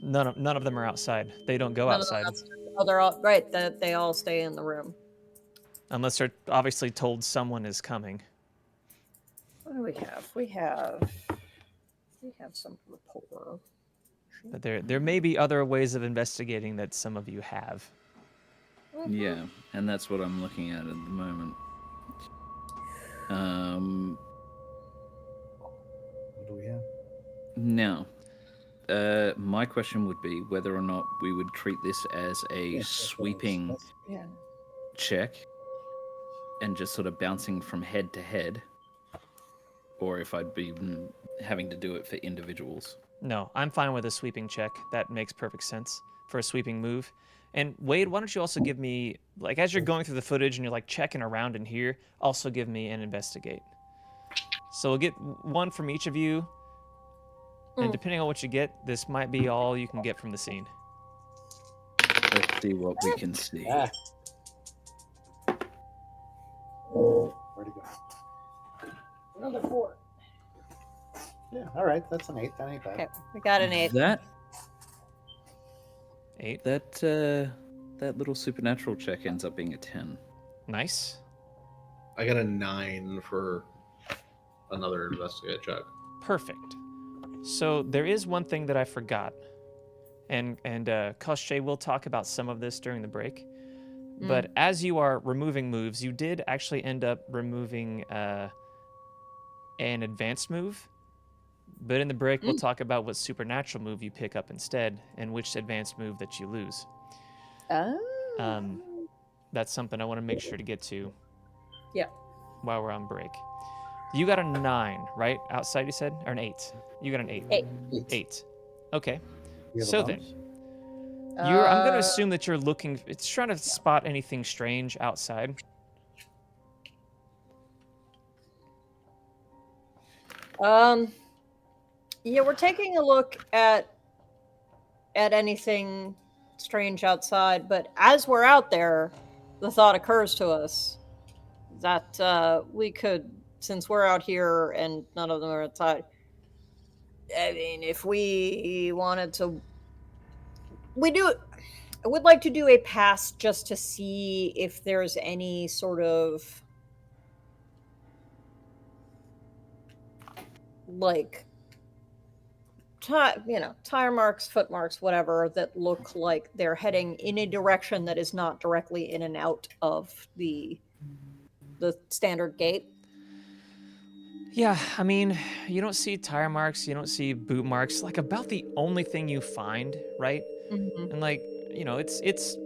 none of them are outside. They don't go None outside. of them oh, they're all right. That they all stay in the room. Unless they're obviously told someone is coming. What do we have? We have some rapport. But there may be other ways of investigating that some of you have. Yeah, and that's what I'm looking at the moment. What do we have? Now, my question would be whether or not we would treat this as a sweeping Yeah. check and just sort of bouncing from head to head, or if I'd be having to do it for individuals. No, I'm fine with a sweeping check. That makes perfect sense for a sweeping move. And Wade, why don't you also give me, like, as you're going through the footage and you're like checking around in here, also give me an investigate. So we'll get one from each of you. And depending on what you get, this might be all you can get from the scene. Let's see what we can see. Ah. Where'd it go? Another 4. Yeah, all right. That's an 8. That ain't bad. Okay, we got an 8. That 8. that little supernatural check ends up being a 10. Nice. I got a 9 for another investigate check. Perfect. So there is one thing that I forgot. And Koshche will talk about some of this during the break. But as you are removing moves, you did actually end up removing an advanced move. But in the break, we'll talk about what supernatural move you pick up instead and which advanced move that you lose. Oh. That's something I want to make sure to get to. Yeah. While we're on break. You got a 9, right? Outside, you said? Or an 8? You got an 8. 8. Okay. So then, I'm going to assume that you're looking. It's trying to spot anything strange outside. Yeah, we're taking a look at anything strange outside, but as we're out there, the thought occurs to us that we could, since we're out here and none of them are outside, I mean, if we wanted to I would like to do a pass just to see if there's any sort of like tire marks, foot marks, whatever, that look like they're heading in a direction that is not directly in and out of the standard gate. Yeah, I mean, you don't see tire marks, you don't see boot marks. Like about the only thing you find, right? Mm-hmm. And like, it's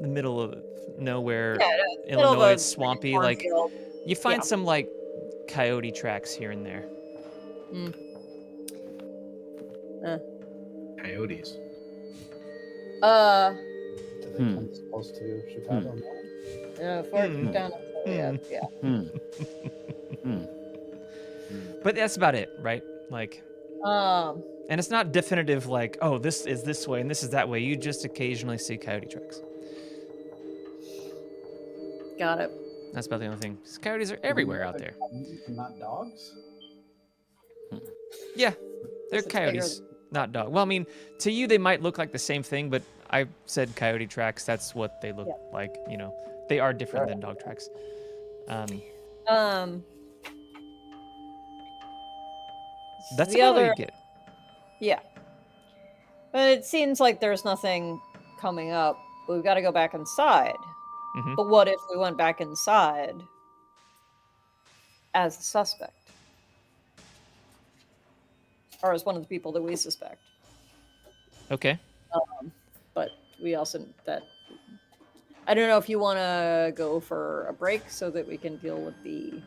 the middle of nowhere, Yeah, middle of Illinois. a It's swampy. Like, cornfield. you find Yeah. some like coyote tracks here and there. Coyotes. Do they come close to Chicago now? Far down in yeah. But that's about it, right? Like, Um, and it's not definitive. Like, oh, this is this way and this is that way. You just occasionally see coyote tracks. got it. That's about the only thing. Coyotes are everywhere out there. Not dogs? Yeah, they're It's bigger coyotes, not dog. Well, I mean, to you they might look like the same thing, but I said coyote tracks. That's what they look like. You know, they are different than dog tracks. That's the about all other, you get. yeah. But it seems like there's nothing coming up. We've got to go back inside. Mhm. But what if we went back inside as a suspect? Or as one of the people that we suspect. Okay. But we also I don't know if you want to go for a break so that we can deal with the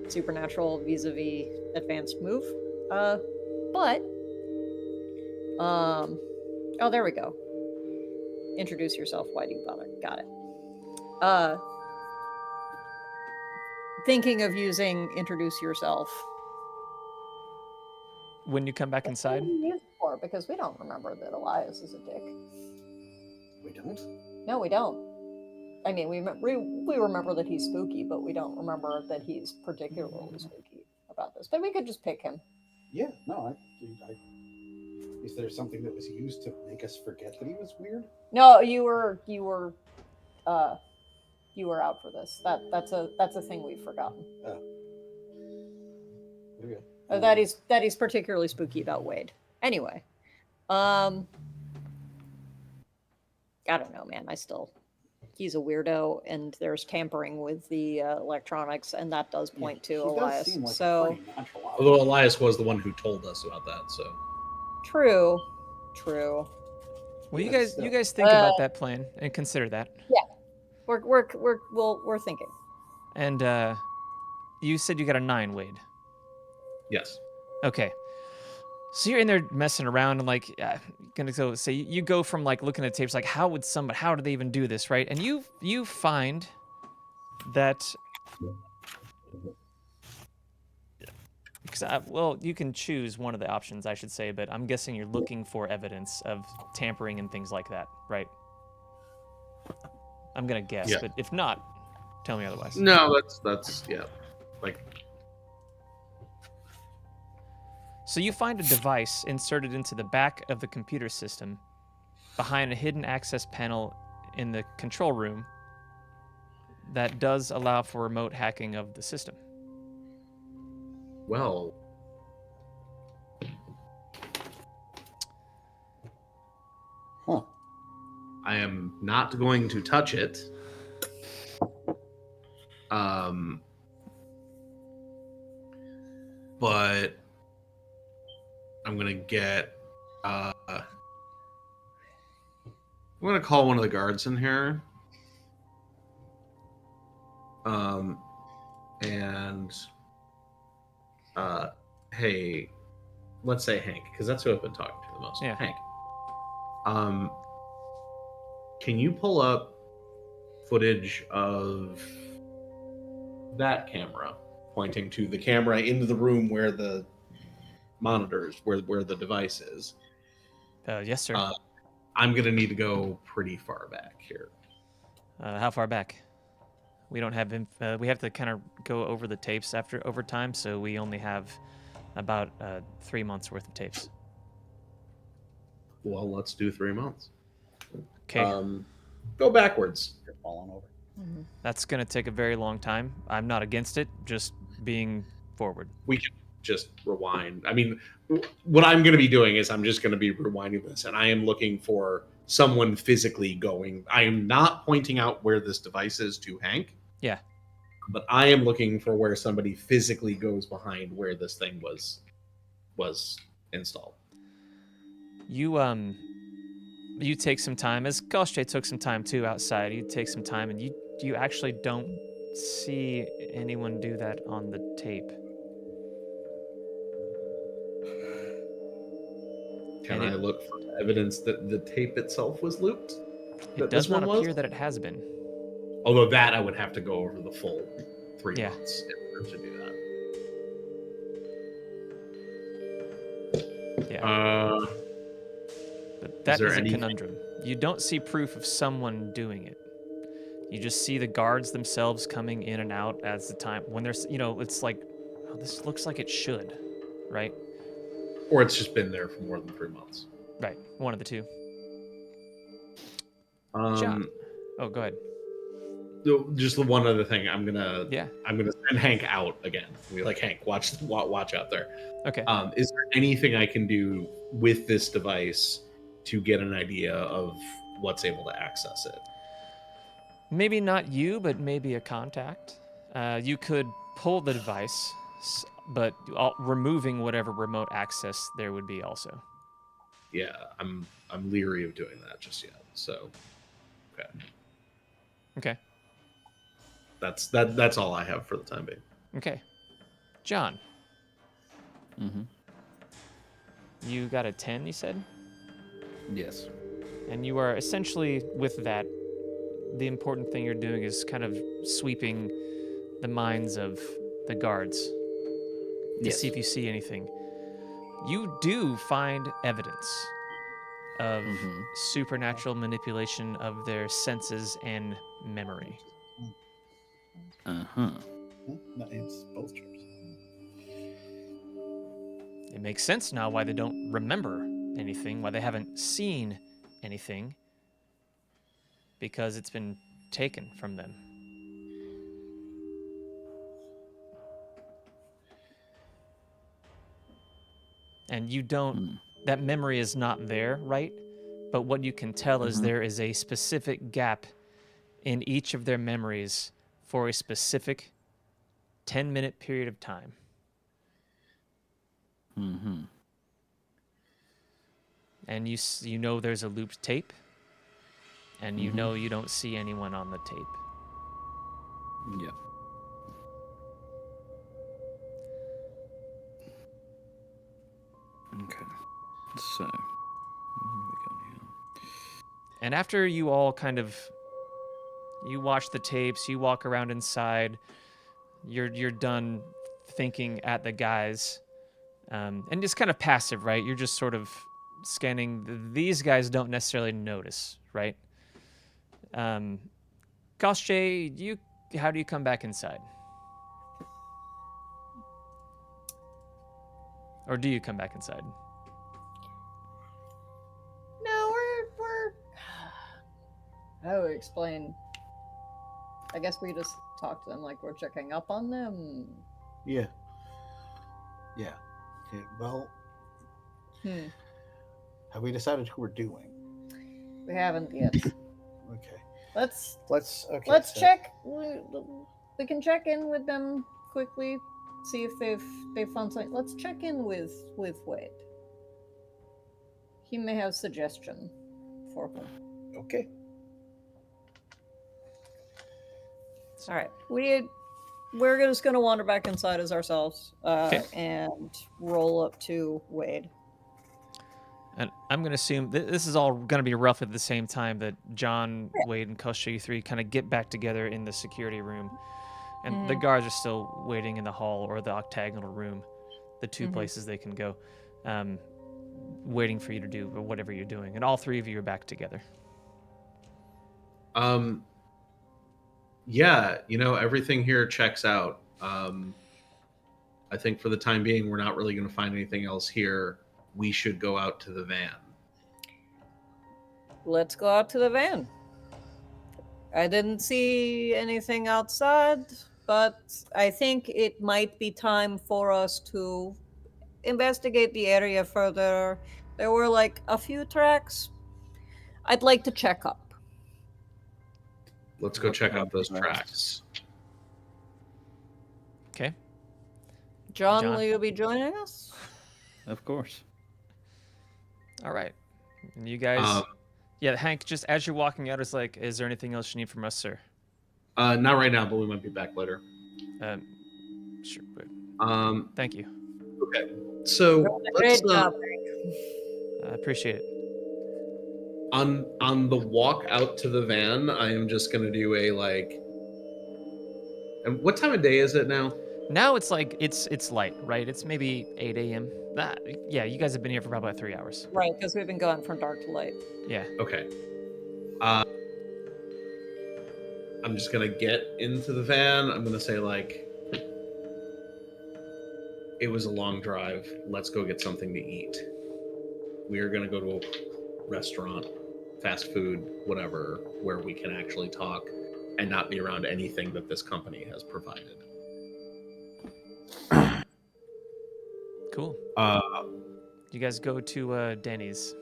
supernatural vis-a-vis advanced move. But oh, there we go. Introduce yourself. Why do you bother? Got it. Thinking of using introduce yourself. When you come back inside. What do you use it for? Because we don't remember that Elias is a dick. We don't? No, we don't. I mean, we remember that he's spooky, but we don't remember that he's particularly spooky about this. But we could just pick him. Yeah, no. Is there something that was used to make us forget that he was weird? No, you were out for this. That's a thing we've forgotten. Oh. Okay. That he's particularly spooky about Wade. Anyway, I don't know, man. He's a weirdo, and there's tampering with the electronics, and that does point to Elias. Seem like so Although Elias was the one who told us about that, so true. Well, you Yeah, guys still. think about that plan and consider that. Yeah, we're thinking. And you said you got a 9, Wade. yes. Okay. So you're in there messing around and like gonna go say you go from like looking at tapes like how do they even do this, right? And you find that well, you can choose one of the options, I should say, but I'm guessing you're looking for evidence of tampering and things like that, right? I'm gonna guess, Yeah. but if not, tell me otherwise. No, that's yeah. Like So you find a device inserted into the back of the computer system behind a hidden access panel in the control room that does allow for remote hacking of the system. well, Huh. I am not going to touch it. But I'm gonna get. I'm gonna call one of the guards in here. And hey, let's say Hank, because that's who I've been talking to the most. Yeah. Hank. Can you pull up footage of that camera pointing to the camera into the room where the monitors, where the device is? Yes, sir. I'm gonna need to go pretty far back here. How far back? We don't have we have to kind of go over the tapes over time, so we only have about 3 months worth of tapes. Well, let's do 3 months. Okay, Go backwards. You're falling over. that's gonna take a very long time. I'm not against it, just being forward. We can just rewind. I mean, what I'm going to be doing is I'm just going to be rewinding this, and I am looking for someone physically going. I am not pointing out where this device is to Hank. Yeah. But I am looking for where somebody physically goes behind where this thing was installed. You take some time, as Koshche took some time too outside. You take some time, and you actually don't see anyone do that on the tape. Can And I look for evidence that the tape itself was looped? It does not appear that it has been. Although that I would have to go over the full 3 Yeah. months in order to do that. Yeah. But that there is a anything- conundrum. You don't see proof of someone doing it. You just see the guards themselves coming in and out as the time when there's, it's like, oh, this looks like it should, right? Or it's just been there for more than 3 months. Right. One of the two. Um, John. Oh, go ahead. Just the one other thing, I'm gonna Yeah. send Hank out again. Be like, Hank, watch out there. Okay. Is there anything I can do with this device to get an idea of what's able to access it? Maybe not you, but maybe a contact. You could pull the device, but removing whatever remote access there would be also. Yeah, I'm leery of doing that just yet. So, okay. Okay. That's all I have for the time being. Okay. John, Mm-hmm. you got a 10, you said? Yes. And you are essentially, with that, the important thing you're doing is kind of sweeping the minds of the guards to Yes. see if you see anything. You do find evidence of supernatural manipulation of their senses and memory. Uh-huh. No, it's both trips. It makes sense now why they don't remember anything, why they haven't seen anything, because it's been taken from them. And you don't, that memory is not there, right? But what you can tell is there is a specific gap in each of their memories for a specific 10-minute period of time. Mm-hmm. And you know there's a looped tape, and you know you don't see anyone on the tape. Yeah. Okay. So, where are we going here? And after you all kind of, you watch the tapes, you walk around inside, you're done thinking at the guys, and just kind of passive, right? You're just sort of scanning. These guys don't necessarily notice, right? Koshche, how do you come back inside? Or do you come back inside? No, we're how do I explain? I guess we just talk to them like we're checking up on them. Yeah. Well, have we decided who we're doing? We haven't yet. Okay. Let's Okay. check. We can check in with them quickly, see if they've found something. Let's check in with Wade. He may have suggestion for them. Okay. All right, we're just gonna wander back inside as ourselves and roll up to Wade. And I'm going to assume this is all going to be roughly at the same time that John, Wade, and Koshche, you three kind of get back together in the security room. And the guards are still waiting in the hall or the octagonal room, the two places they can go, waiting for you to do whatever you're doing. And all three of you are back together. Yeah, everything here checks out. I think for the time being, we're not really going to find anything else here. We should go out to the van. let's go out to the van. I didn't see anything outside, but I think it might be time for us to investigate the area further. There were like a few tracks. I'd like to check up. Let's go What check kind out of those tracks? tracks. Okay. John, John? will you be joining us? Of course. All right. And you guys. Yeah, Hank. Just as you're walking out, it's like, is there anything else you need from us, sir? Not right now, but we might be back later. Sure. Okay. Thank you. So Great let's job. I appreciate it. on the walk out to the van, I am just gonna do a like. And what time of day is it now? Now it's like it's light, right? It's maybe 8 a.m. Yeah, you guys have been here for probably about 3 hours. Right, because we've been going from dark to light. Yeah. Okay. I'm just gonna get into the van. I'm gonna say like, it was a long drive. Let's go get something to eat. We are gonna go to a restaurant, fast food, whatever, where we can actually talk and not be around anything that this company has provided. Cool. You guys go to Denny's.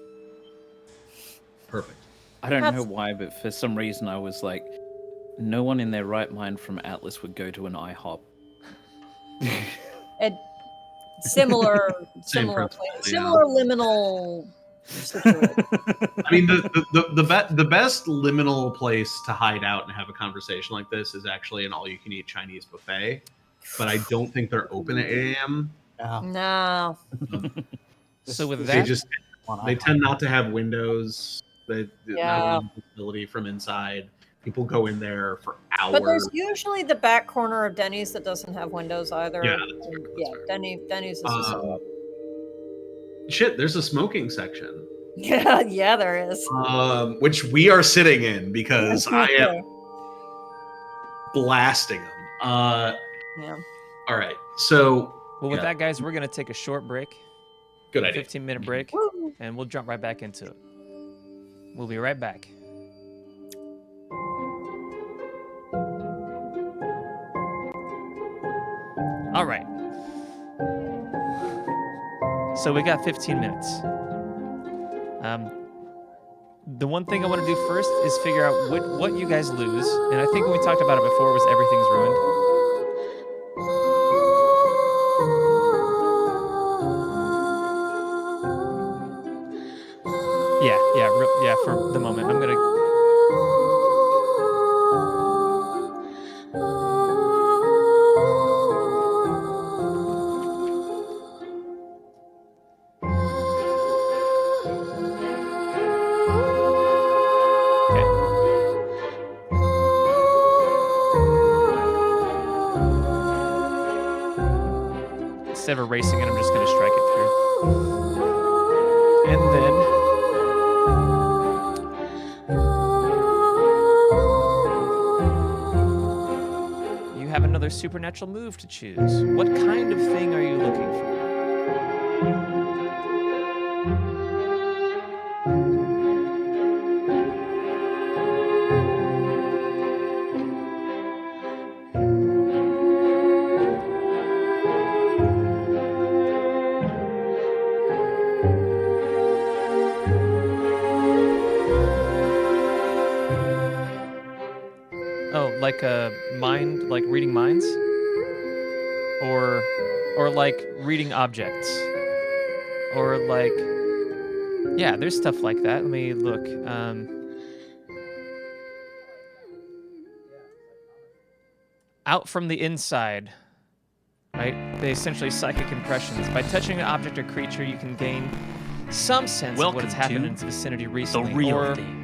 Perfect. I don't know That's- why, but for some reason I was like, no one in their right mind from Atlas would go to an IHOP. And similar principle, place, yeah. similar liminal situation. I mean, the best liminal place to hide out and have a conversation like this is actually an all-you-can-eat Chinese buffet, but I don't think they're open at 8 a.m. No. So with They that, just they tend not to have windows. They Yeah. not visibility from inside. People go in there for hours. But there's usually the back corner of Denny's that doesn't have windows either. Yeah, that's fair, And, that's yeah, fair. Denny's is just Shit, there's a smoking section, yeah, there is. which we are sitting in because I am blasting them. Yeah. All right, so well, with yeah. that, guys, we're gonna take a short break, Good idea. 15-minute break, Woo. and we'll jump right back into it. We'll be right back. All right. So we got 15 minutes. The one thing I want to do first is figure out what you guys lose, and I think when we talked about it before, was everything's ruined. Yeah. For the moment, I'm gonna. Instead of erasing it, I'm just going to strike it through. And then... you have another supernatural move to choose. What kind of thing are you looking for? Like a mind, like reading minds, or like reading objects, or like, yeah, there's stuff like that. Let me look. Out from the inside, right? They essentially psychic impressions. By touching an object or creature, you can gain some sense of what has happened in its vicinity recently. The Real or Thing.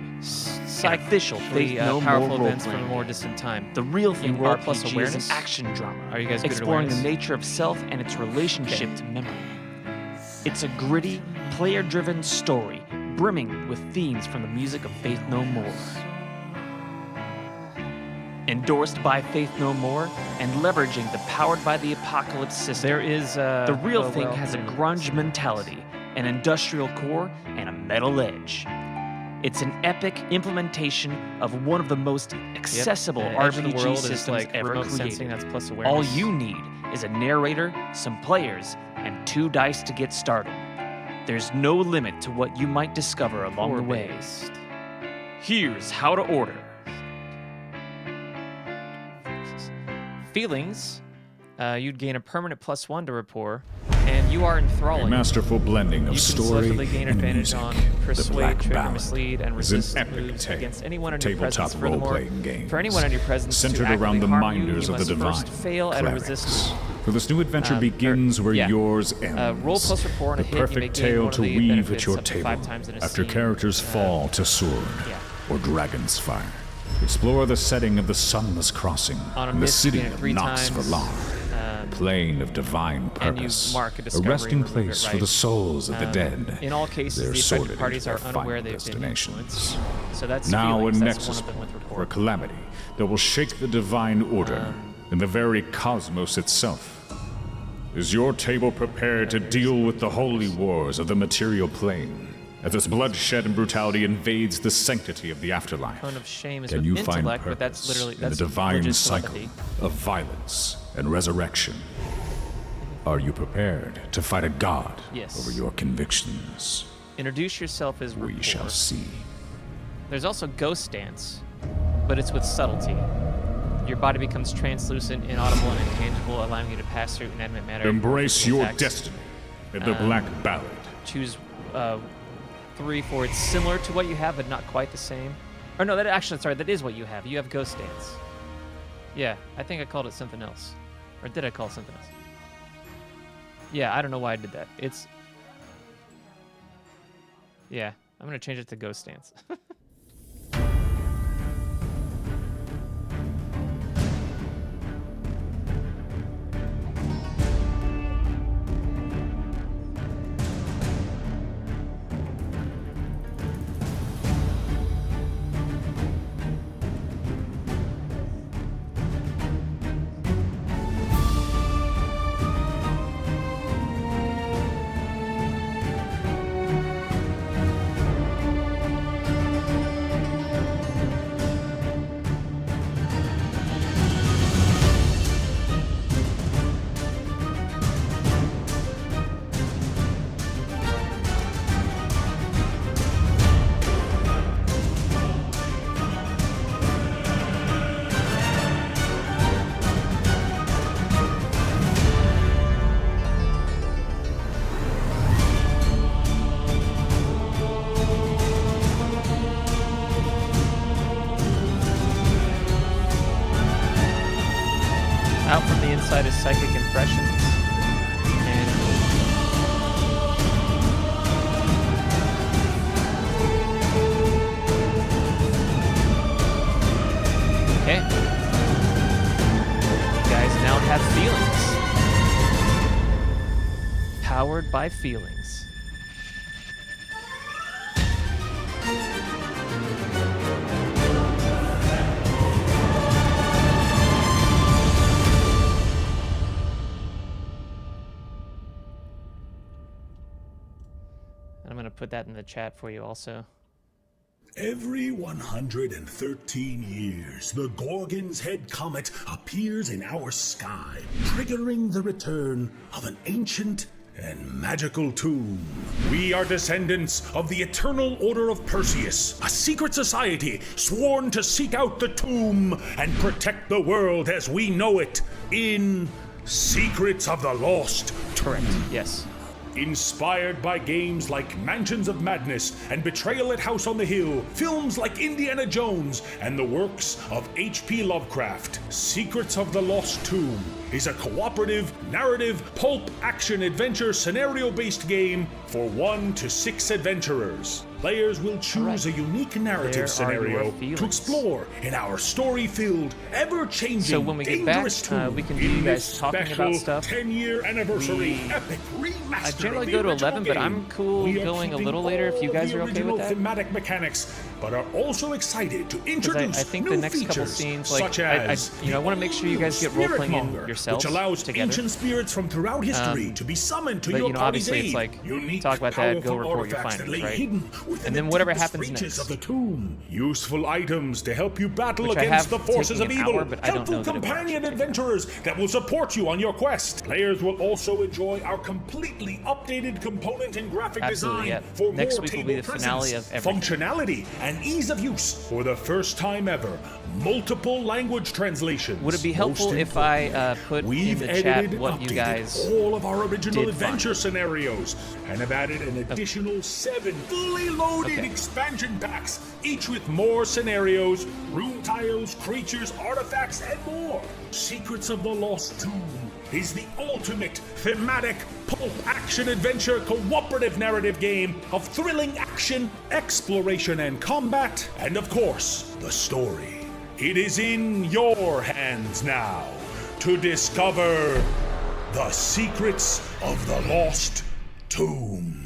Official, Faith the No More powerful role events from a playing. more distant time. The Real Thing You are plus RPG is awareness? an action drama. Are you guys good at exploring the awareness? nature of self and its relationship to memory. It's a gritty, player-driven story, brimming with themes from the music of Faith No More. Endorsed by Faith No More and leveraging the Powered by the Apocalypse system. There is The Real Thing has a grunge mentality, an industrial core, and a metal edge. It's an epic implementation of one of the most accessible Yep. Edge of the RPG world systems is like ever remote created. sensing that's plus All awareness. you need is a narrator, some players, and 2 dice to get started. There's no limit to what you might discover along the way. Core-based. Here's how to order. Feelings. You'd gain a permanent +1 to rapport, and you are A enthralling. masterful blending of You can story selectively gain and advantage music. on The persuade, Black trigger, Ballad mislead, and is an resist epic moves tale against anyone in of your presence. tabletop Furthermore, role-playing games for anyone in your presence centered to around the actively harm minders you, of the you must divine first fail at a resist clerics. move. For this new adventure Or- begins where yeah. yours ends. Roll plus rapport on a the hit. You may perfect gain tale one of to the weave at benefits your up to table 5 times in a after scene. characters fall to sword yeah. or dragon's fire. Explore the setting of the Sunless Crossing, On a the miss, you city gain it of 3 Nox times. Valar, plane of divine And you purpose, mark a a discovery resting and remove it, place for right? the souls of the dead. In all cases, They're the affected sorted parties into are their unaware final they've been influenced. destinations. So that's Now feelings. a That's nexus one of them with for rapport. a calamity that will shake the divine order and the very cosmos itself. Is your table prepared to deal with the holy wars of the material plane as its bloodshed and brutality invades the sanctity of the afterlife? Cone of shame is Can with you find intellect, purpose but that's literally in that's the divine legit cycle telepathy. of violence and resurrection? Are you prepared to fight a god Yes. over your convictions? Introduce yourself as rapport. We shall see. There's also ghost dance, but it's with subtlety. Your body becomes translucent, inaudible, and intangible, allowing you to pass through inanimate matter. Embrace physical your attacks. destiny in the Black Ballad. Choose 3 for it's similar to what you have, but not quite the same. Or no, that is what you have. You have ghost dance. Yeah, I think I called it something else. Or did I call it something else? Yeah, I don't know why I did that. Yeah, I'm gonna change it to ghost dance. Out from the inside is psychic impressions. And okay. You guys now have feelings. Powered by feelings. I'm going to put that in the chat for you also. Every 113 years, the Gorgon's Head Comet appears in our sky, triggering the return of an ancient and magical tomb. We are descendants of the Eternal Order of Perseus, a secret society sworn to seek out the tomb and protect the world as we know it in Secrets of the Lost Tomb. Correct. Yes. Inspired by games like Mansions of Madness and Betrayal at House on the Hill, films like Indiana Jones, and the works of H.P. Lovecraft, Secrets of the Lost Tomb is a cooperative, narrative, pulp, action, adventure, scenario-based game for 1 to 6 adventurers. Players will choose a unique narrative There are scenario your to feelings. explore in our story-filled, ever-changing, So when we get back, dangerous tomb. we can do you In guys this talking special about stuff. 10-year anniversary We- epic remaster I generally of the go to original 11, but I'm game. cool We are going a keeping little later if you all guys the are okay original with that. thematic mechanics, but are also excited to Because introduce I think new the next couple features, scenes, like, such as I want to make sure you guys get role playing in Spiritmonger, yourselves which allows together. ancient spirits from throughout history to be summoned to but, your you know, party's obviously it's aid. like, Unique, talk about that, go powerful report your artifacts that findings, lay right? hidden And then whatever deepest happens reaches next. of the tomb. Useful items to help you battle Which I against the have forces of taken an evil. hour, but I don't know Helpful that it will companion actually take adventurers that will support you on your quest. Players will also enjoy our completely updated component and graphic Absolutely, design yeah. for Next more week will table be the presence, finale of everything. functionality, and ease of use. For the first time ever, multiple language translations. Would it be helpful Most if I importantly, put in we've the chat edited and what you updated guys all of our original did adventure find? scenarios and have added an additional 7 fully loaded Okay. expansion packs, each with more scenarios, room tiles, creatures, artifacts, and more. Secrets of the Lost Tomb is the ultimate thematic pulp action adventure cooperative narrative game of thrilling action, exploration, and combat, and of course, the story. It is in your hands now to discover the secrets of the Lost Tomb.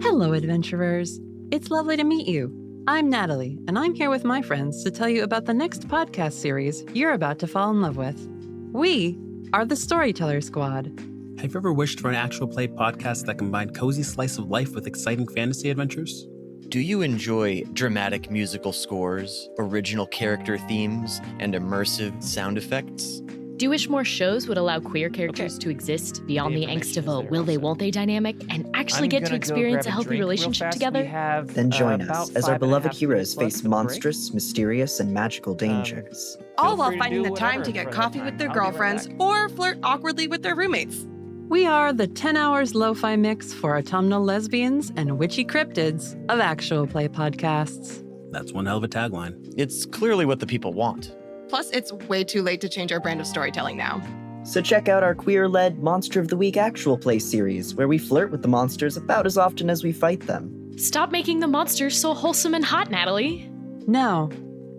Hello, adventurers. It's lovely to meet you. I'm Natalie, and I'm here with my friends to tell you about the next podcast series you're about to fall in love with. We are the Storyteller Squad. Have you ever wished for an actual play podcast that combined cozy slice of life with exciting fantasy adventures? Do you enjoy dramatic musical scores, original character themes, and immersive sound effects? Do you wish more shows would allow queer characters to exist beyond the angst of a will they won't they dynamic and actually get to experience a healthy relationship together? Then join us as our beloved heroes face monstrous, mysterious, and magical dangers. All while finding the time to get coffee with their girlfriends or flirt awkwardly with their roommates. We are the 10 hours lo-fi mix for autumnal lesbians and witchy cryptids of actual play podcasts. That's one hell of a tagline. It's clearly what the people want. Plus, it's way too late to change our brand of storytelling now. So check out our queer-led Monster of the Week actual play series, where we flirt with the monsters about as often as we fight them. Stop making the monsters so wholesome and hot, Natalie. No,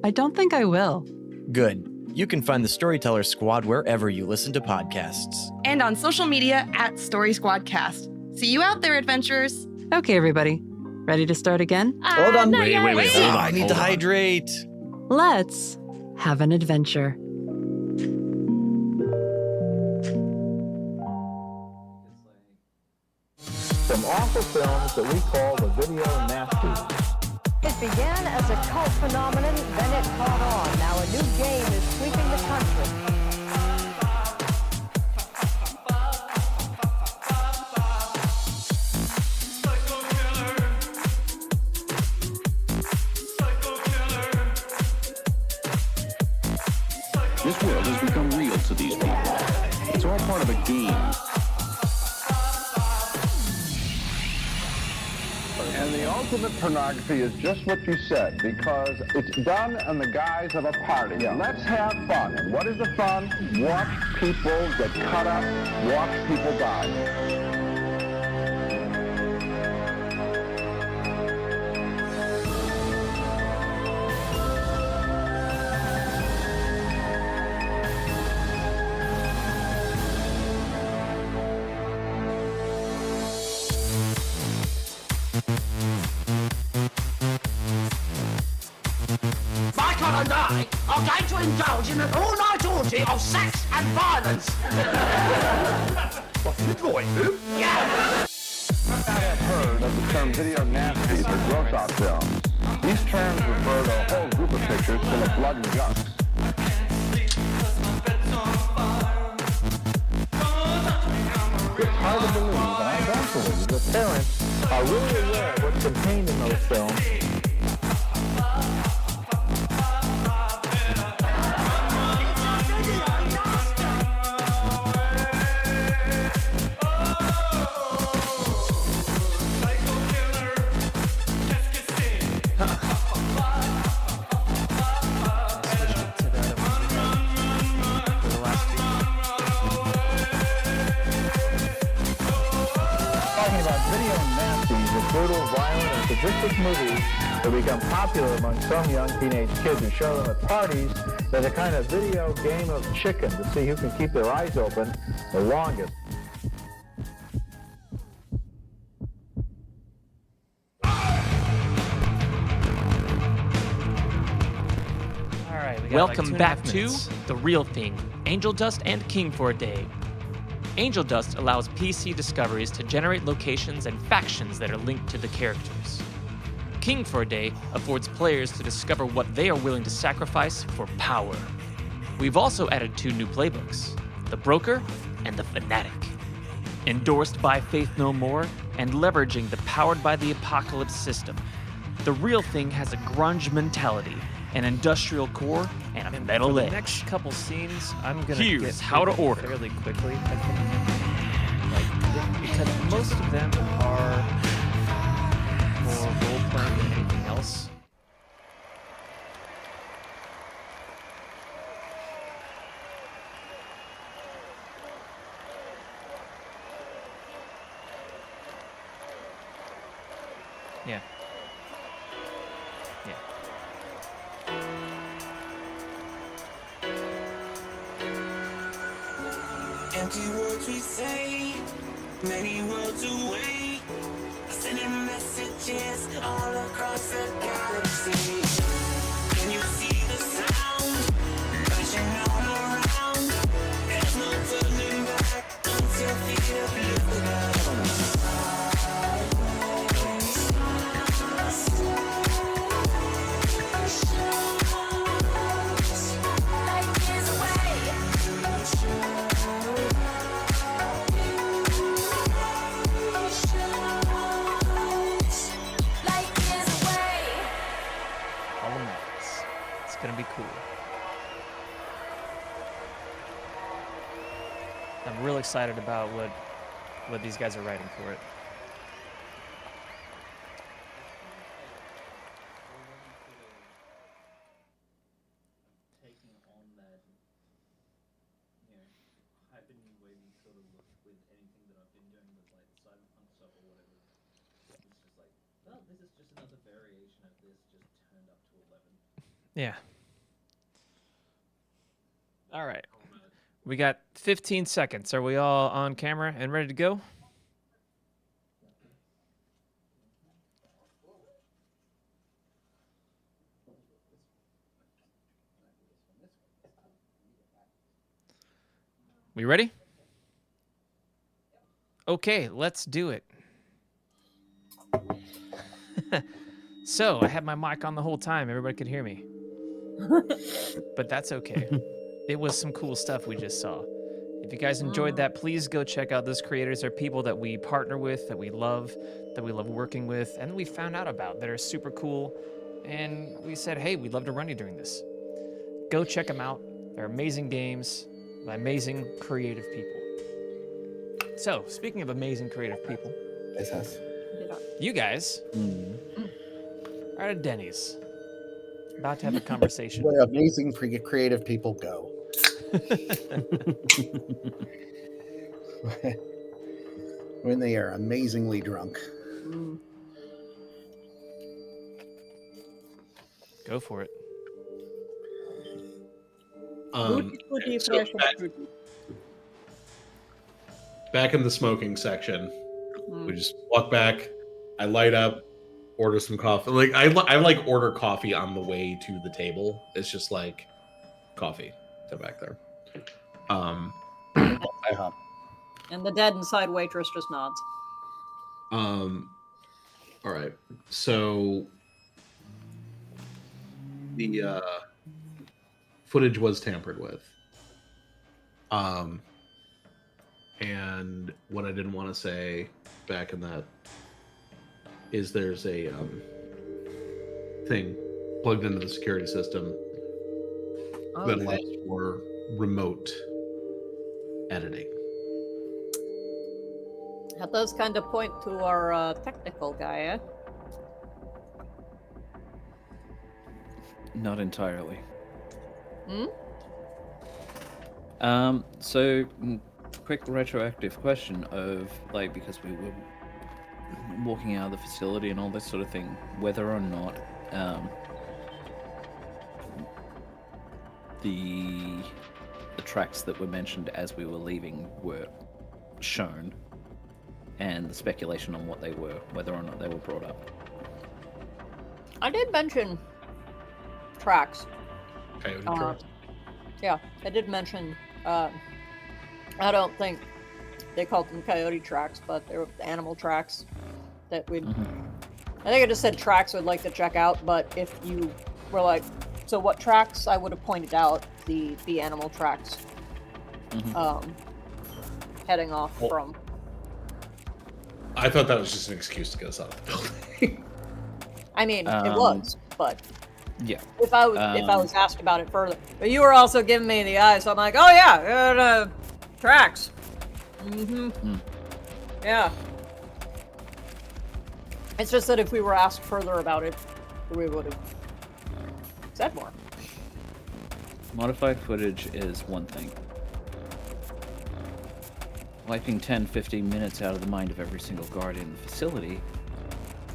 I don't think I will. Good. You can find the Storyteller Squad wherever you listen to podcasts. And on social media at Story Squadcast. See you out there, adventurers. Okay, everybody. Ready to start again? Hold on. Wait, hold on. I need to hydrate. Let's have an adventure. Some awful films that we call the video nasties. It began as a cult phenomenon, then it caught on. Now a new game is sweeping the country. This world has become real to these people. It's all part of a game. And the ultimate pornography is just what you said, because it's done in the guise of a party. Yeah. Let's have fun. And what is the fun? Watch people get cut up, watch people die. Michael and I are going to indulge in an all-night orgy of sex and violence. What's it going to? Yeah! I have heard of the term video nasties or gross out films. These terms refer to a whole group of pictures full of blood and guts. It's hard to believe, and I don't believe, that parents are really aware of what's contained in those films. Video nasties, the brutal, violent, and sadistic movies that become popular among some young teenage kids and show them at parties as a kind of video game of chicken to see who can keep their eyes open the longest. Welcome back to The Real Thing, Angel Dust and King for a Day. Angel Dust allows PC discoveries to generate locations and factions that are linked to the characters. King for a Day affords players to discover what they are willing to sacrifice for power. We've also added 2 new playbooks, The Broker and The Fanatic. Endorsed by Faith No More and leveraging the Powered by the Apocalypse system, The Real Thing has a grunge mentality, an industrial core, and a metal edge. The next couple scenes, I'm gonna Here's get how to through order. fairly quickly, I think. Because most of them are more role-playing than anything else. Yeah. Yeah. Empty words we say, many worlds away, sending messages all across the galaxy. Can you see the sound crashing all around? There's no turning back once your feet have left the ground. It's gonna be cool. I'm real excited about what these guys are writing for it. Yeah. All right. We got 15 seconds. Are we all on camera and ready to go? We ready? Okay, let's do it. So, I had my mic on the whole time. Everybody could hear me. But that's okay. It was some cool stuff we just saw. If you guys enjoyed that, please go check out those creators. They're people that we partner with, that we love working with, and we found out about that are super cool. And we said, hey, we'd love to run you during this. Go check them out. They're amazing games by amazing creative people. So, speaking of amazing creative people, you guys are at Denny's, about to have a conversation. Where amazing creative people go. When they are amazingly drunk. Go for it. So back in the smoking section, we just walk back. I light up, order some coffee. Like I order coffee on the way to the table. It's just like coffee to back there. And the dead inside waitress just nods. All right. So the footage was tampered with. And what I didn't want to say back in that is there's a thing plugged into the security system that allows for remote editing. That does kind of point to our technical guy, eh? Not entirely. Hmm? So, quick retroactive question of, like, because we were walking out of the facility and all this sort of thing, whether or not the tracks that were mentioned as we were leaving were shown, and the speculation on what they were, whether or not they were brought up. I did mention tracks. Coyote tracks. Yeah, I did mention. I don't think they called them coyote tracks, but they were animal tracks that we'd. I think I just said tracks we'd like to check out, but if you were like, so what tracks? I would have pointed out the animal tracks. Heading off from. I thought that was just an excuse to get us out of the building. I mean, it was, but yeah. If I was asked about it further, but you were also giving me the eye, so I'm like, oh yeah, tracks. Yeah. It's just that if we were asked further about it, we would have said more. Modified footage is one thing. Wiping 10, 15 minutes out of the mind of every single guard in the facility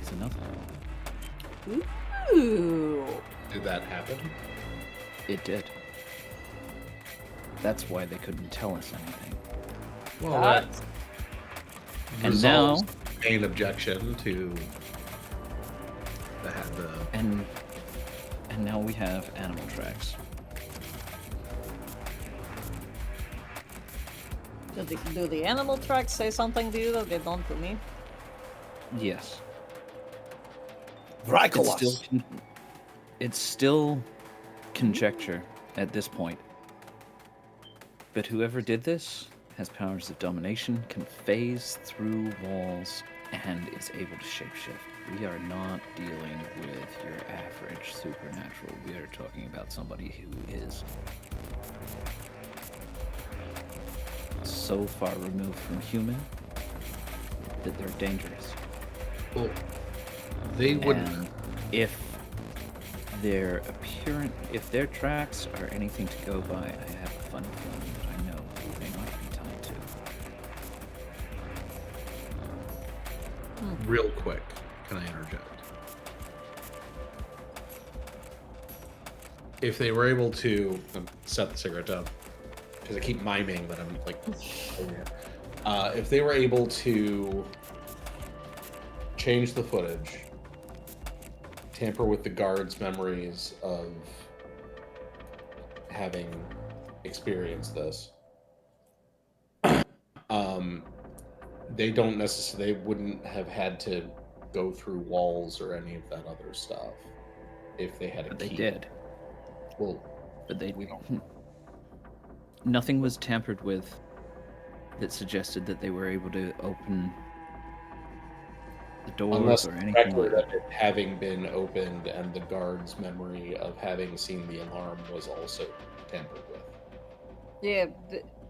is another. Ooh. Did that happen? It did. That's why they couldn't tell us anything. Well, that and now the main objection to the and now we have animal tracks. Do the animal tracks say something to you that they don't to me? Yes. Dracula. It's still conjecture at this point. But whoever did this has powers of domination, can phase through walls, and is able to shapeshift. We are not dealing with your average supernatural. We are talking about somebody who is so far removed from human that they're dangerous. Well, they wouldn't. And if their tracks are anything to go by, I have a funny feeling that I know who they might be tied to. Real quick, can I interject? If they were able to set the cigarette down, because I keep miming that I'm like, if they were able to change the footage, tamper with the guards' memories of having experienced this, they wouldn't have had to go through walls or any of that other stuff if they had a key. They did. Well, but nothing was tampered with that suggested that they were able to open the doors unless or anything record like of it having been opened and the guard's memory of having seen the alarm was also tampered with. Yeah,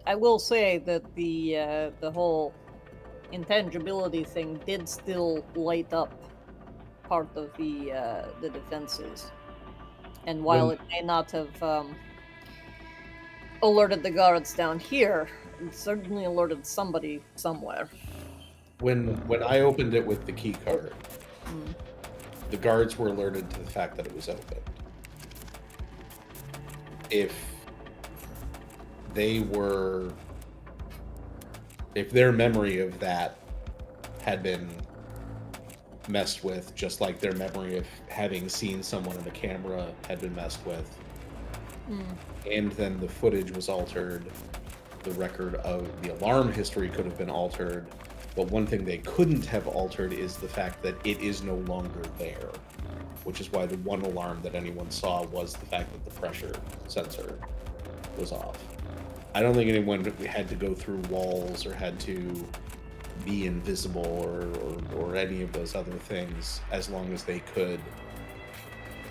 I will say that the whole intangibility thing did still light up part of the defenses, and while it may not have alerted the guards down here, it certainly alerted somebody somewhere. When I opened it with the key card, the guards were alerted to the fact that it was open. If their memory of that had been messed with, just like their memory of having seen someone in the camera had been messed with, and then the footage was altered, the record of the alarm history could have been altered, but one thing they couldn't have altered is the fact that it is no longer there, which is why the one alarm that anyone saw was the fact that the pressure sensor was off. I don't think anyone had to go through walls or had to be invisible or any of those other things, as long as they could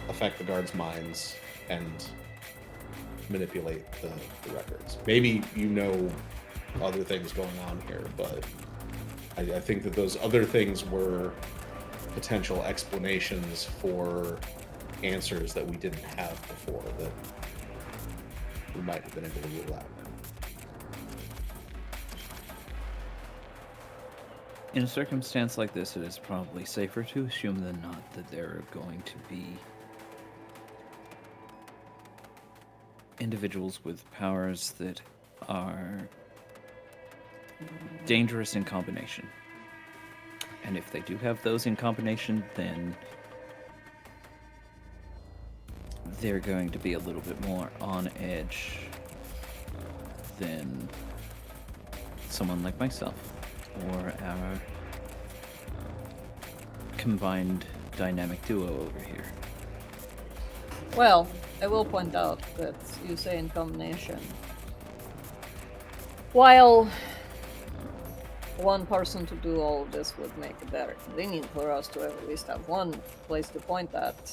affect the guards' minds and manipulate the records. Maybe you know other things going on here, but I think that those other things were potential explanations for answers that we didn't have before that we might have been able to rule out. In a circumstance like this, it is probably safer to assume than not that there are going to be individuals with powers that are dangerous in combination. And if they do have those in combination, then they're going to be a little bit more on edge than someone like myself or our combined dynamic duo over here. Well, I will point out that you say in combination. While one person to do all of this would make it better convenient for us to at least have one place to point at,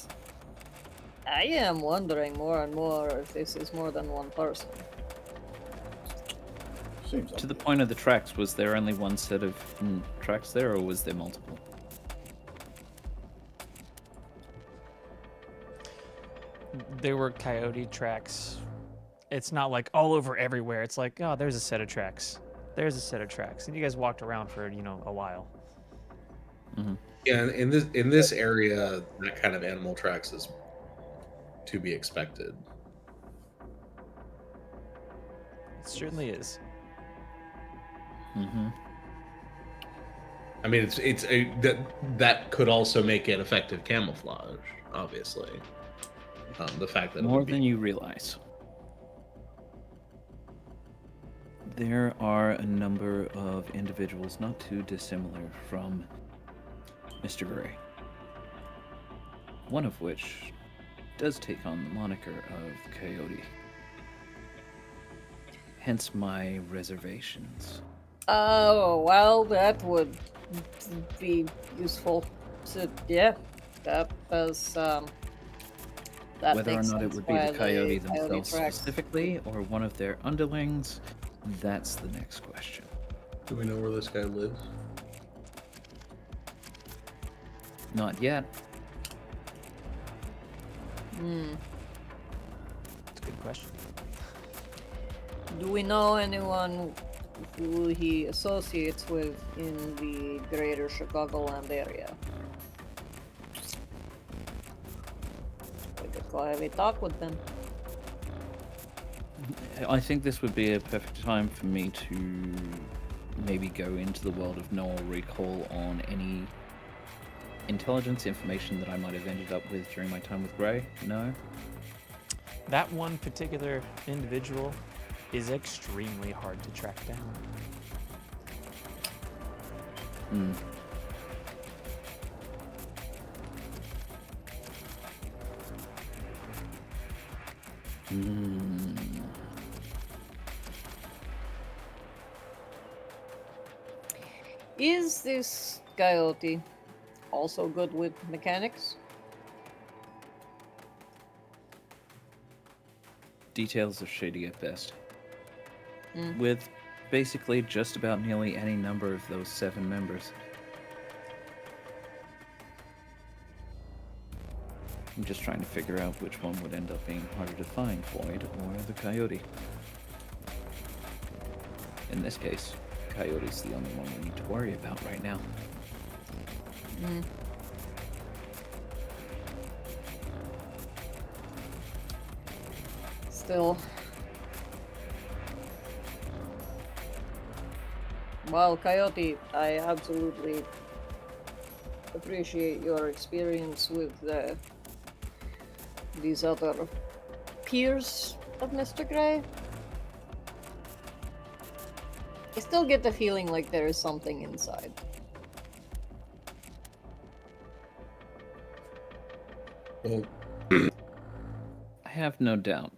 I am wondering more and more if this is more than one person. To the point of the tracks, was there only one set of tracks there, or was there multiple? There were coyote tracks. It's not like all over everywhere. It's like, oh, there's a set of tracks. There's a set of tracks. And you guys walked around for, a while. Mm-hmm. Yeah, in this area, that kind of animal tracks is to be expected. It certainly is. Mm-hmm. I mean, that could also make it effective camouflage, obviously. The fact that more than you realize. There are a number of individuals not too dissimilar from Mr. Gray. One of which does take on the moniker of Coyote. Hence my reservations. Oh, well, that would be useful to, yeah, that does, that Whether or makes not it sense would be why the Coyote Coyote themselves tracks. specifically, or one of their underlings, that's the next question. Do we know where this guy lives? Not yet. That's a good question. Do we know anyone who he associates with in the greater Chicagoland area? We could go have a talk with them. I think this would be a perfect time for me to maybe go into the world of Noel Recall on any intelligence information that I might have ended up with during my time with Gray. No? That one particular individual is extremely hard to track down. Is this Coyote also good with mechanics? Details are shady at best. With basically just about nearly any number of those 7 members. I'm just trying to figure out which one would end up being harder to find, Floyd or the Coyote. In this case, Coyote's the only one we need to worry about right now. Still. Well, Coyote, I absolutely appreciate your experience with these other peers of Mr. Gray. I still get the feeling like there is something inside. I have no doubt.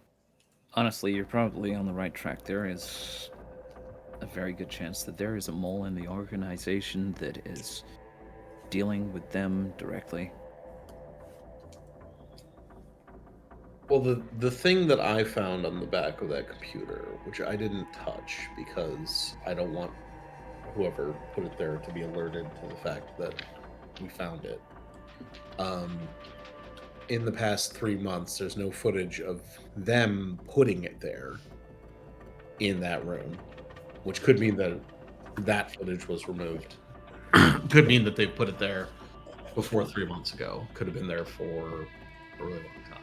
Honestly, you're probably on the right track. There is a very good chance that there is a mole in the organization that is dealing with them directly. Well, the thing that I found on the back of that computer, which I didn't touch because I don't want whoever put it there to be alerted to the fact that we found it. In the past 3 months, there's no footage of them putting it there in that room, which could mean that that footage was removed. Could mean that they put it there before 3 months ago. Could have been there for a really long time.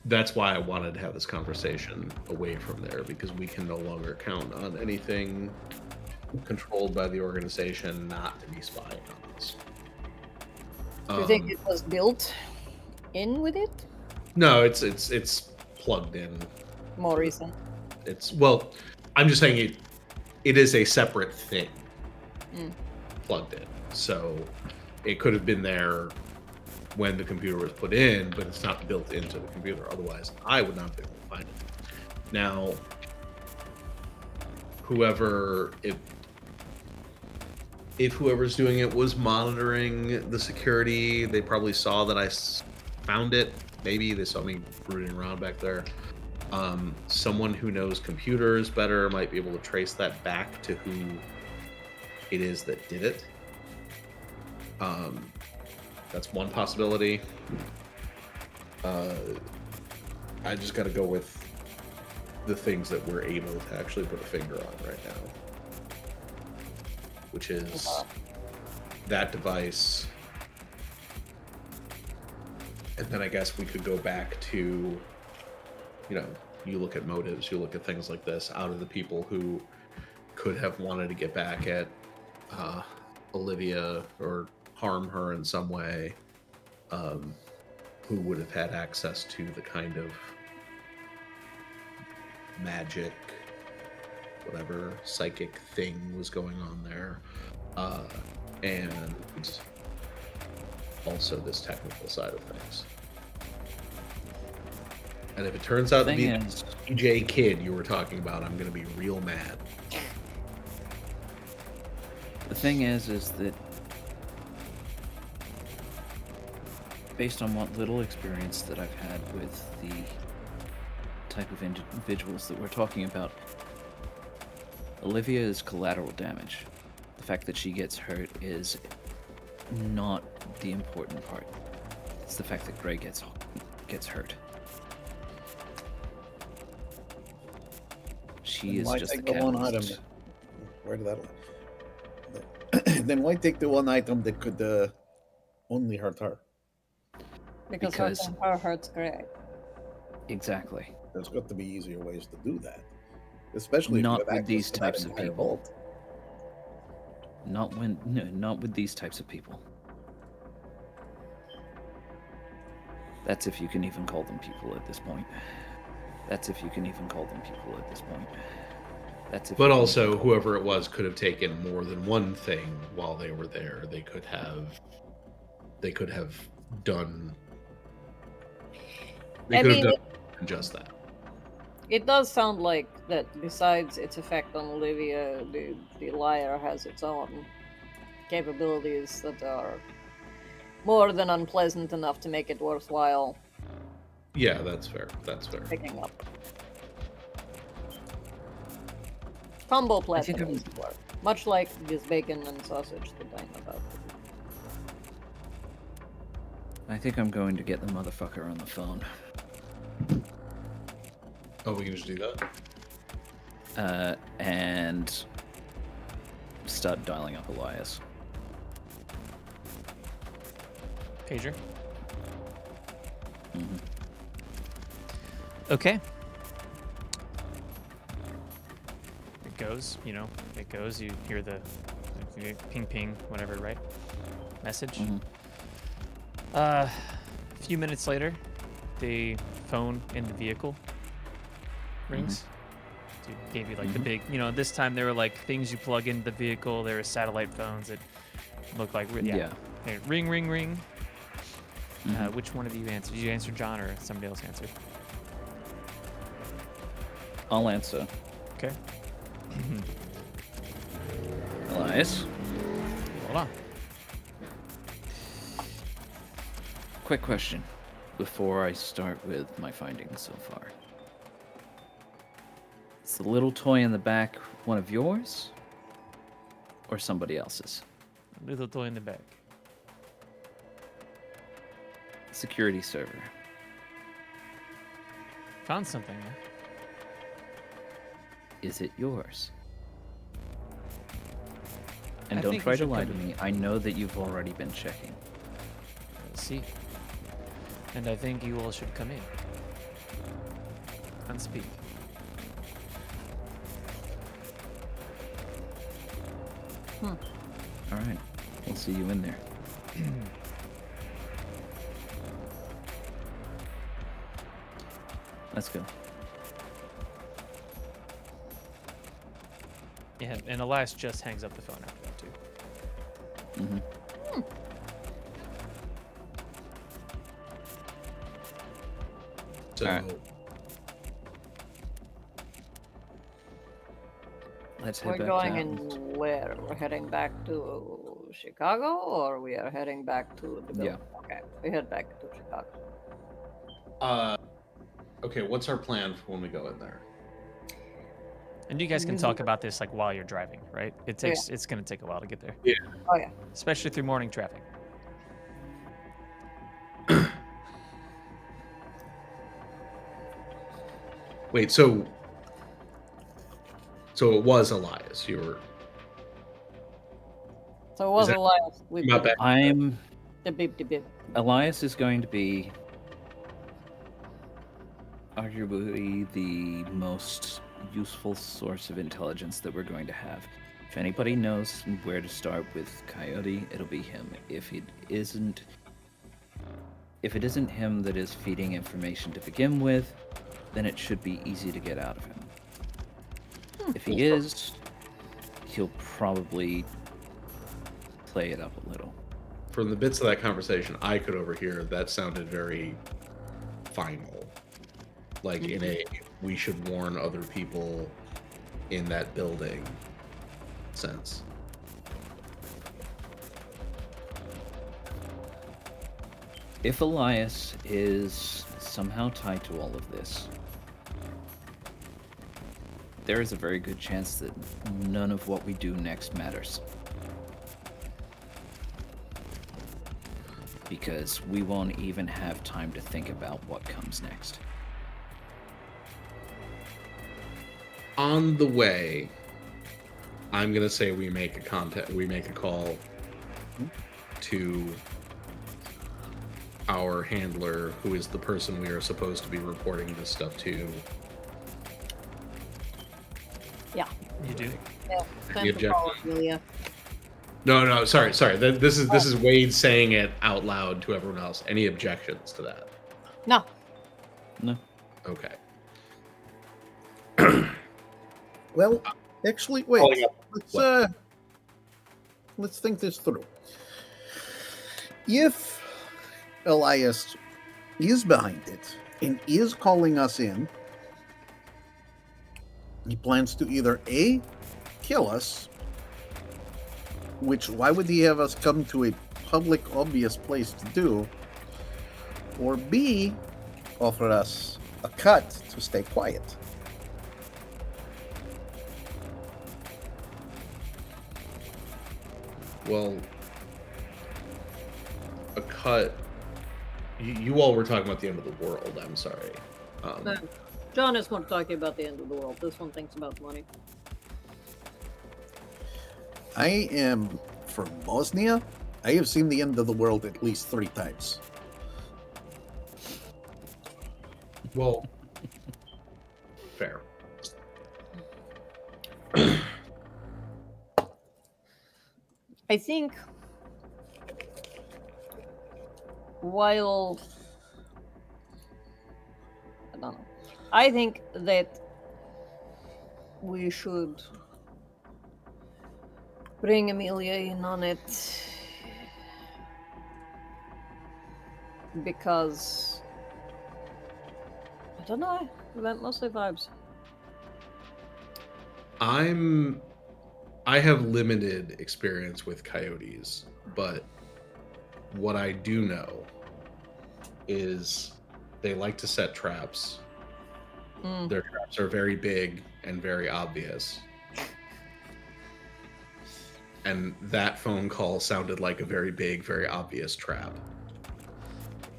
That's why I wanted to have this conversation away from there, because we can no longer count on anything controlled by the organization not to be spying on us. Do you think it was built in with it? No, it's plugged in. More recent. I'm just saying it is a separate thing plugged in. So it could have been there when the computer was put in, but it's not built into the computer. Otherwise, I would not be able to find it. Now, if whoever's doing it was monitoring the security, they probably saw that I found it. Maybe they saw me rooting around back there. Someone who knows computers better might be able to trace that back to who it is that did it. That's one possibility. I just got to go with the things that we're able to actually put a finger on right now, which is that device. And then I guess we could go back to, you look at motives, you look at things like this out of the people who could have wanted to get back at Olivia or harm her in some way, who would have had access to the kind of magic, whatever psychic thing was going on there, and also this technical side of things. And if it turns out to be the DJ kid you were talking about, I'm going to be real mad. The thing is that based on what little experience that I've had with the type of individuals that we're talking about, Olivia is collateral damage. The fact that she gets hurt is not the important part. It's the fact that Gray gets hurt. She is just the catalyst. Where did that? Then why take the one item that could only hurt her? Because hurting her hurts Gray. Exactly. There's got to be easier ways to do that, especially not if you have with these access to that types of entire people. vault. Not with these types of people. That's if you can even call them people at this point. But also, whoever it was could have taken more than one thing while they were there. They could have done. They could have done just that. It does sound like that. Besides its effect on Olivia, the liar has its own capabilities that are more than unpleasant enough to make it worthwhile. Yeah, that's fair. Picking up. Combo platinum, much like this bacon and sausage that I'm about. I think I'm going to get the motherfucker on the phone. Oh, we can just do that? And start dialing up Elias. Pager. Mm-hmm. Okay. It goes, you hear the ping ping, whatever, right? Message. Mm-hmm. A few minutes later, the phone in the vehicle rings. So it gave you like the big, this time there were like things you plug into the vehicle. There were satellite phones that looked like, yeah. Okay, ring, ring, ring. Which one of you answered? Did you answer John or somebody else answered? I'll answer. Okay. Elias? Hold on. Quick question before I start with my findings so far. Is the little toy in the back one of yours or somebody else's? Little toy in the back. Security server. Found something, huh? Is it yours? And I don't think try you to should lie come to in. me. I know that you've already been checking. Let's see. And I think you all should come in and speak. All right. We'll see you in there. Let's go. Yeah, and Elias just hangs up the phone after that too. Mm-hmm. So, all right. Let's head We're back going down. in where? We're heading back to Chicago, or we are heading back to the building? Yeah. Okay, we head back to Chicago. Okay, what's our plan for when we go in there? And you guys can talk about this like while you're driving, right? It's going to take a while to get there. Yeah. Oh yeah. Especially through morning traffic. Wait, so it was Elias. You were. So it was that- Elias. Not bad. The beep. Elias is going to be arguably the most useful source of intelligence that we're going to have. If anybody knows where to start with Coyote, it'll be him. If it isn't him that is feeding information to begin with, then it should be easy to get out of him. If he is, he'll probably play it up a little. From the bits of that conversation I could overhear, that sounded very final. Like in a, we should warn other people in that building sense. If Elias is somehow tied to all of this, there is a very good chance that none of what we do next matters. Because we won't even have time to think about what comes next. On the way, I'm gonna say we make a call to our handler, who is the person we are supposed to be reporting this stuff to. Yeah. You do? Yeah. Any Time to objection? call Amelia. No, sorry. This is Wade saying it out loud to everyone else. Any objections to that? No. No. Okay. Well, actually, wait. Let's think this through. If Elias is behind it and is calling us in, he plans to either A, kill us, which why would he have us come to a public, obvious place to do, or B, offer us a cut to stay quiet. Well, a cut. You all were talking about the end of the world. I'm sorry. No, John is not talking about the end of the world. This one thinks about money. I am from Bosnia. I have seen the end of the world at least 3 times. Well, fair. I think while I don't know, I think that we should bring Amelia in on it because I don't know. Mostly vibes. I have limited experience with coyotes, but what I do know is they like to set traps. Their traps are very big and very obvious. And that phone call sounded like a very big, very obvious trap.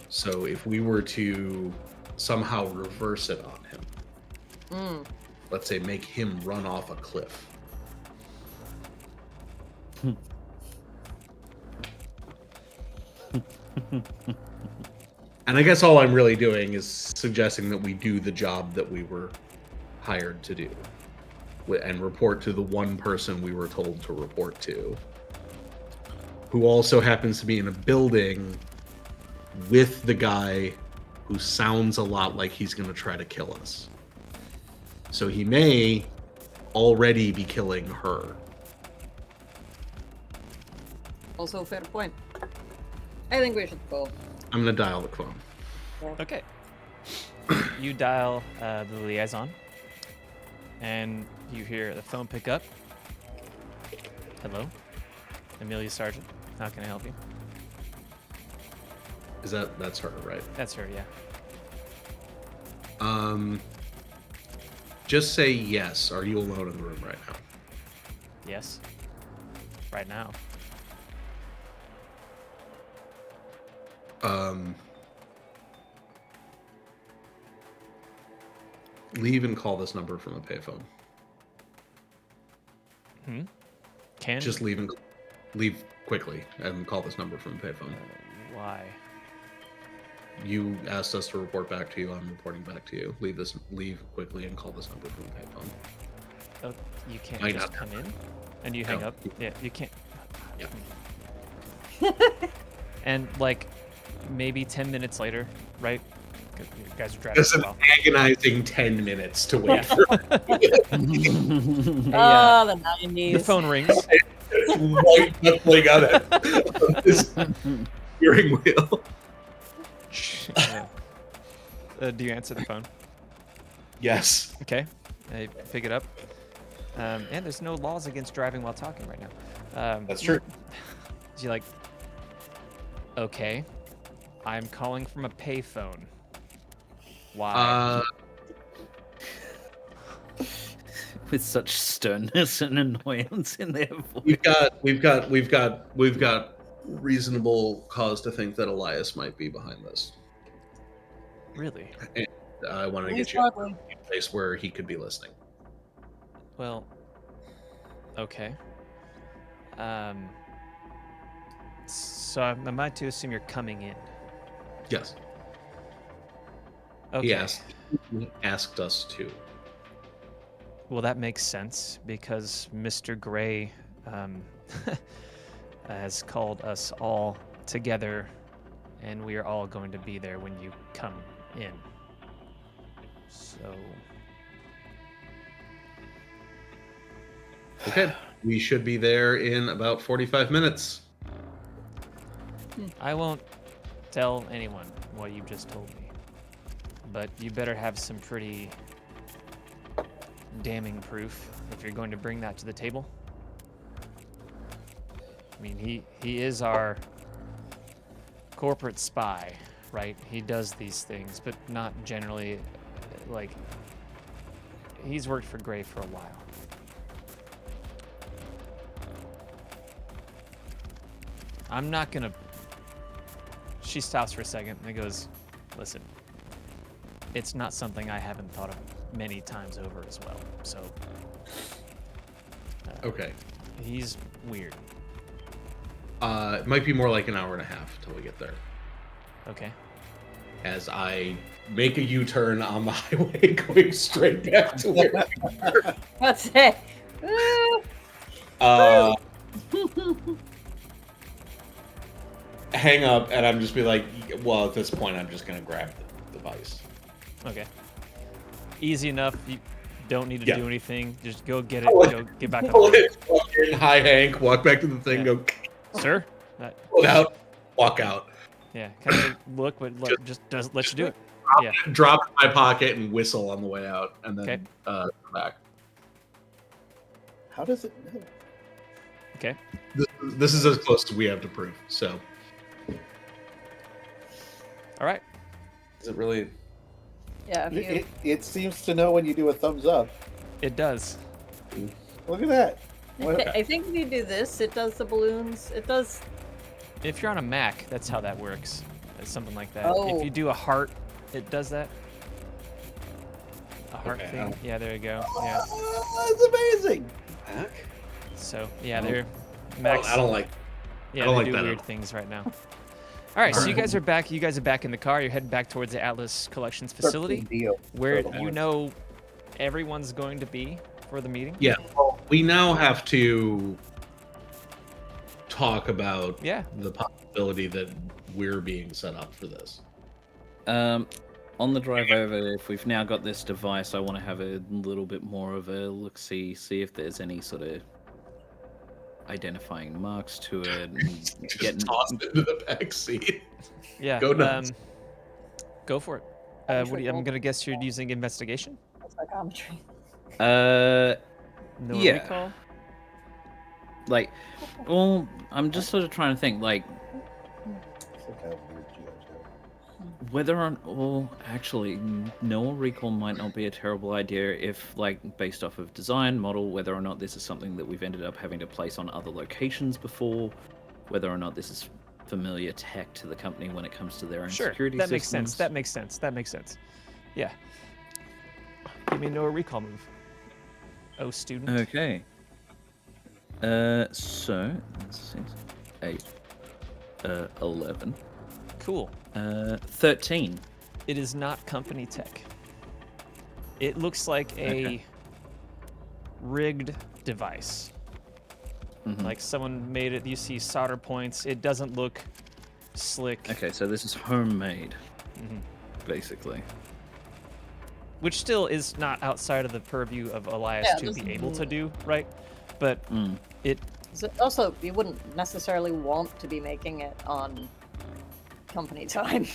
So if we were to somehow reverse it on him, let's say make him run off a cliff. And I guess all I'm really doing is suggesting that we do the job that we were hired to do and report to the one person we were told to report to, who also happens to be in a building with the guy who sounds a lot like he's going to try to kill us. So he may already be killing her. Also, fair point. I think we should go. I'm going to dial the phone. Okay. You dial the liaison, and you hear the phone pick up. Hello, Amelia Sargent. How can I help you? That's her, right? That's her, yeah. Just say yes. Are you alone in the room right now? Yes. Right now. Leave and call this number from a payphone. Just leave quickly and call this number from a payphone. Why? You asked us to report back to you. I'm reporting back to you. Leave quickly and call this number from a payphone. Oh, you can't just come in and you hang up. Yeah, you can't. Yeah. And like maybe 10 minutes later, right? You guys are driving. It's an agonizing 10 minutes to wait for. The 90s. The phone rings. White knuckling on this steering wheel. Do you answer the phone? Yes. Okay. I pick it up. And there's no laws against driving while talking right now. That's true. So you're like, okay, I'm calling from a payphone. Why? With such sternness and annoyance in their voice. We've got reasonable cause to think that Elias might be behind this. Really? And I wanted to get you in a place where he could be listening. Well, okay. So am I to assume you're coming in? Yes. Okay. He asked us to. Well, that makes sense because Mr. Gray has called us all together, and we are all going to be there when you come in. So. Okay. We should be there in about 45 minutes. I won't tell anyone what you just told me. But you better have some pretty damning proof if you're going to bring that to the table. I mean, he is our corporate spy, right? He does these things, but not generally, like, he's worked for Gray for a while. I'm not gonna... She stops for a second and goes, listen, it's not something I haven't thought of many times over as well, so... Okay. He's weird. It might be more like an hour and a half till we get there. Okay. As I make a U-turn on the highway going straight back to where we were. That's it. Hang up, and I'm just be like, well, at this point, I'm just going to grab the device. Okay. Easy enough. You don't need to do anything. Just go get it. Go get back on Pull the it, walk in, hi, Hank, walk back to the thing, go... Sir? Pull it out, walk out. Yeah, kind of look, but just let you do it. Yeah. Drop it in my pocket and whistle on the way out, and then come back. How does it know? Okay. This is as close as we have to prove, so... All right. Is it really... Yeah, it seems to know when you do a thumbs up. It does. Look at that. I think if you do this, it does the balloons. It does... If you're on a Mac, that's how that works. It's something like that. Oh. If you do a heart, it does that. A heart Okay, thing. Yeah, there you go. Yeah. That's amazing. Mac? So, yeah, they're... Macs, I don't like... Yeah, I don't they like do that at weird all. things right now. All right, so you guys are back. You guys are back in the car. You're heading back towards the Atlas Collections facility, where you know everyone's going to be for the meeting. Yeah, well, we now have to talk about the possibility that we're being set up for this. On the drive over, if we've now got this device, I want to have a little bit more of a look-see, see if there's any sort of identifying marks to it. And Just toss it into the back seat. Yeah. Go nuts. Go for it. What do you, I'm gonna guess you're using investigation. Psychometry. No yeah. recall. Like, well, I'm just sort of trying to think, like, whether or well, actually, no recall might not be a terrible idea if, like, based off of design model, whether or not this is something that we've ended up having to place on other locations before, whether or not this is familiar tech to the company when it comes to their own security that systems. makes sense. That makes sense. That makes sense. Yeah. Give me a no recall move. Oh, student. Okay. So, 6, 8, 11. Cool. 13. It is not company tech. It looks like a rigged device. Mhm. Like someone made it. You see solder points. It doesn't look slick. Okay, so this is homemade, Mhm. basically. Which still is not outside of the purview of Elias Yeah, to this- be able to do, right? But it So also, you wouldn't necessarily want to be making it on company time.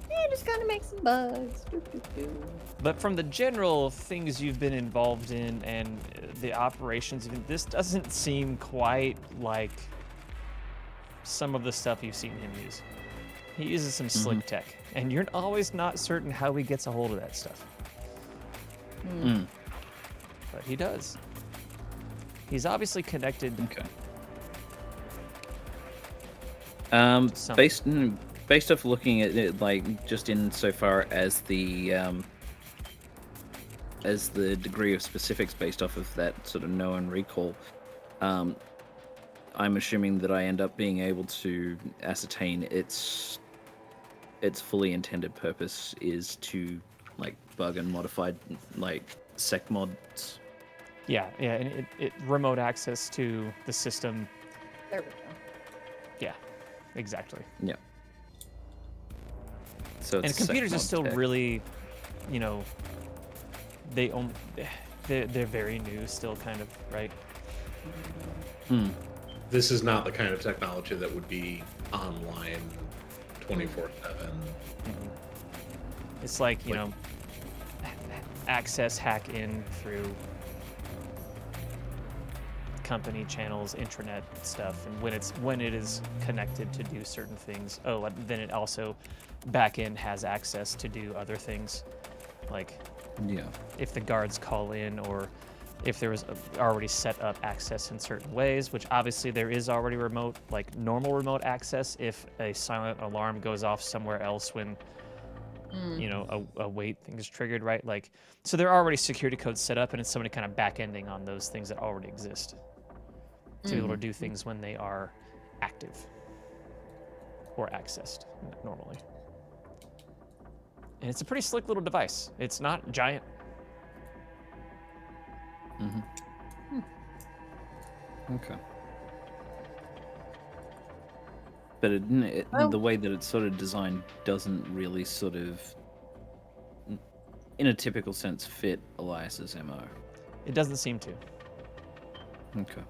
Yeah, just gotta make some bugs. Doo, doo, doo. But from the general things you've been involved in and the operations, this doesn't seem quite like some of the stuff you've seen him use. He uses some slick tech, and you're always not certain how he gets a hold of that stuff. But he does. He's obviously connected. Okay. Something. Based off looking at it, like just in so far as the degree of specifics based off of that sort of known recall, I'm assuming that I end up being able to ascertain its fully intended purpose is to like bug and modify like sec mods. Yeah, and it remote access to the system. There we go. Yeah, exactly. Yeah. So And it's computers are sec mod still tech. really, you know, they're very new still, kind of, right? This is not the kind of technology that would be online 24/7. It's like, you know, access hack in through company channels, intranet stuff, and when it is connected to do certain things, then it also back end has access to do other things, like if the guards call in or if there was already set up access in certain ways, which obviously there is already remote, like normal remote access if a silent alarm goes off somewhere else when you know a wait thing is triggered, right? Like, so there are already security codes set up, and it's somebody kind of back ending on those things that already exist to be able to do things when they are active or accessed normally. And it's a pretty slick little device. It's not giant. Okay. But the way that it's sort of designed doesn't really sort of, in a typical sense, fit Elias's MO. It doesn't seem to. Okay.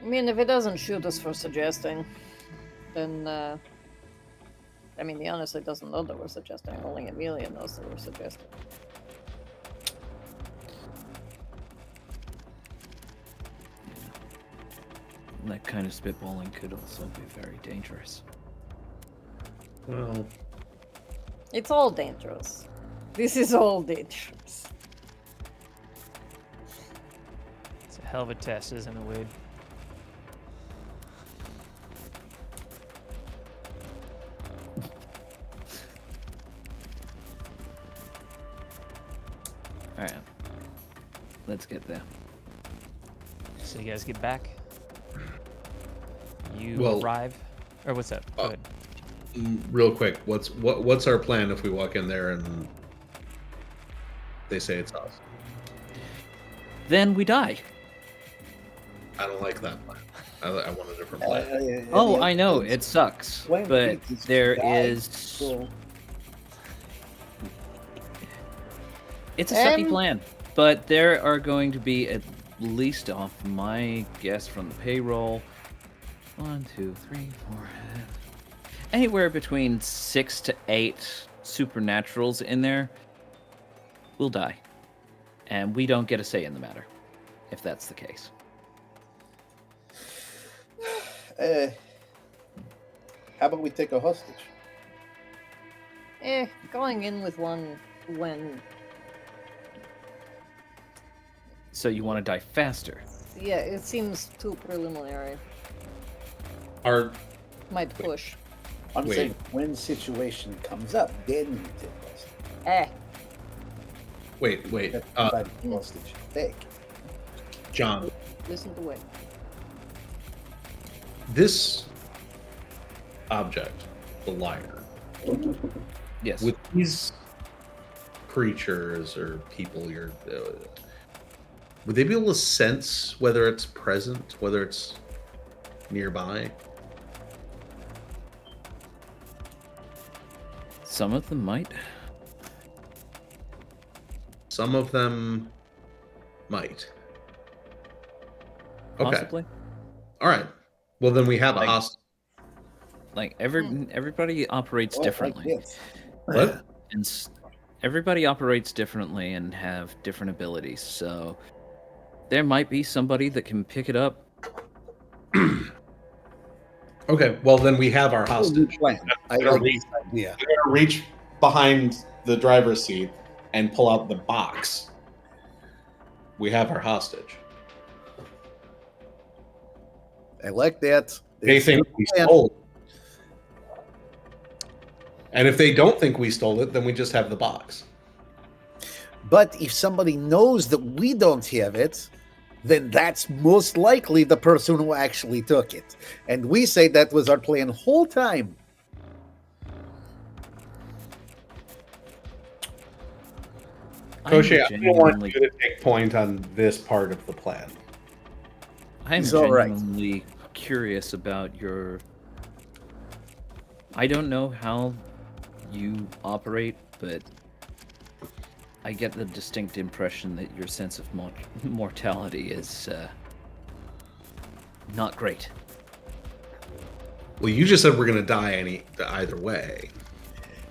I mean, if it doesn't shoot us for suggesting, then I mean, he honestly doesn't know that we're suggesting. Only Amelia knows that we're suggesting. That kind of spitballing could also be very dangerous. Well, It's all dangerous. This is all dangerous. It's a hell of a test, isn't it, Wade? Alright. Let's get there. So you guys get back. You Well- arrive, or what's up? Go ahead. Real quick, what's our plan if we walk in there and they say it's us? Then we die. I don't like that plan. I want a different plan. Oh, I know it sucks, but there is. It's a sucky plan, but there are going to be, at least off my guess from the payroll, 1, 2, 3, 4, anywhere between 6 to 8 supernaturals in there will die, and we don't get a say in the matter, if that's the case. How about we take a hostage? Going in with one when... So you want to die faster? Yeah, it seems too preliminary. Might push. I'm saying when situation comes up, then you take hostage. Wait. Hostage. Take. John. Listen to Wade. This object, the lyre. Yes. With these creatures or people, would they be able to sense whether it's present, whether it's nearby? Some of them might. Some of them might. Okay. Possibly. All right. Well, then we have a hostage. Like everybody operates differently. What? Everybody operates differently and have different abilities. So there might be somebody that can pick it up. Okay. Well, then we have our hostage. I like this idea. We're gonna reach behind the driver's seat and pull out the box. We have our hostage. I like that. They think we stole it. And if they don't think we stole it, then we just have the box. But if somebody knows that we don't have it, then that's most likely the person who actually took it. And we say that was our plan whole time. Koshe, I don't want you to take point on this part of the plan. I'm genuinely curious about your... I don't know how you operate, but I get the distinct impression that your sense of mortality is not great. Well, you just said we're going to die either way.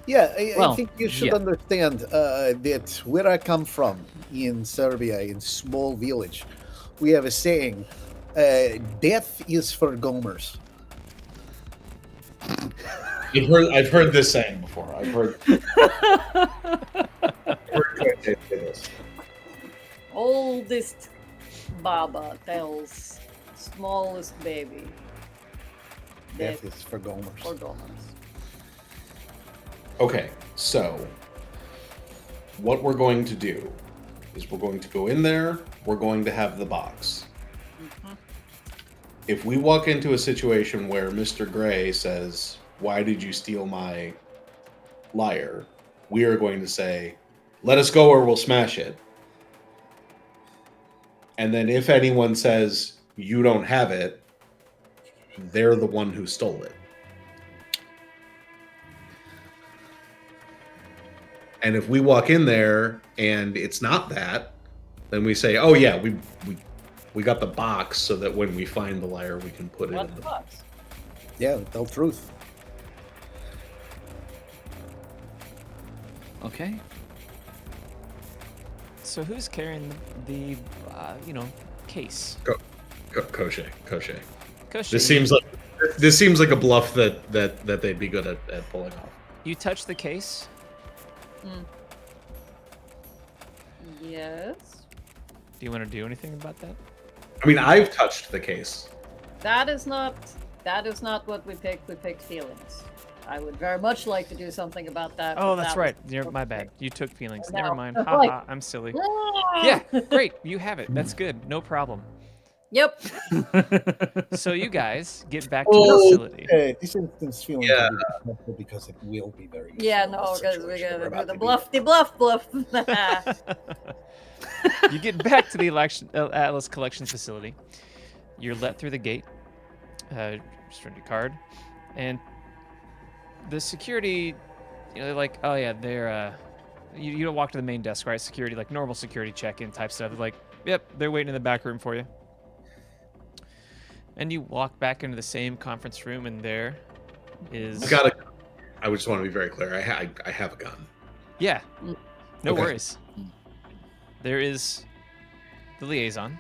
Yeah, I think you should understand that where I come from in Serbia, in small village, we have a saying, death is for gomers. I've heard this saying before. I've heard this. Oldest Baba tells smallest baby. Death is for gomers. For gomers. Okay, so what we're going to do is we're going to go in there, we're going to have the box. Mm-hmm. If we walk into a situation where Mr. Gray says, "Why did you steal my lyre?" we are going to say, "Let us go or we'll smash it." And then if anyone says, "You don't have it," they're the one who stole it. And if we walk in there and it's not that, then we say, "Oh yeah, we got the box so that when we find the lyre, we can put it in the box." Yeah, tell truth. Okay. So who's carrying the case? Koshe. Koshe. This seems like a bluff that they'd be good at pulling off. You touch the case. Yes. Do you want to do anything about that? I mean, I've touched the case. That is not what we picked. We picked feelings. I would very much like to do something about that. Oh, that's right. My bad. You took feelings. Never mind. Haha, I'm silly. Yeah, great. You have it. That's good. No problem. Yep. So you guys get back to the facility. This instance feelings because it will be very Yeah, no, because we're gonna do the bluff. You get back to the Atlas Collections facility. You're let through the gate. Just turn your card, and the security, they're like, oh yeah, they're. You don't walk to the main desk, right? Security, like normal security check-in type stuff. They're like, yep, they're waiting in the back room for you. And you walk back into the same conference room, and there is. I just want to be very clear. I have a gun. Yeah, no Okay. worries. There is the liaison,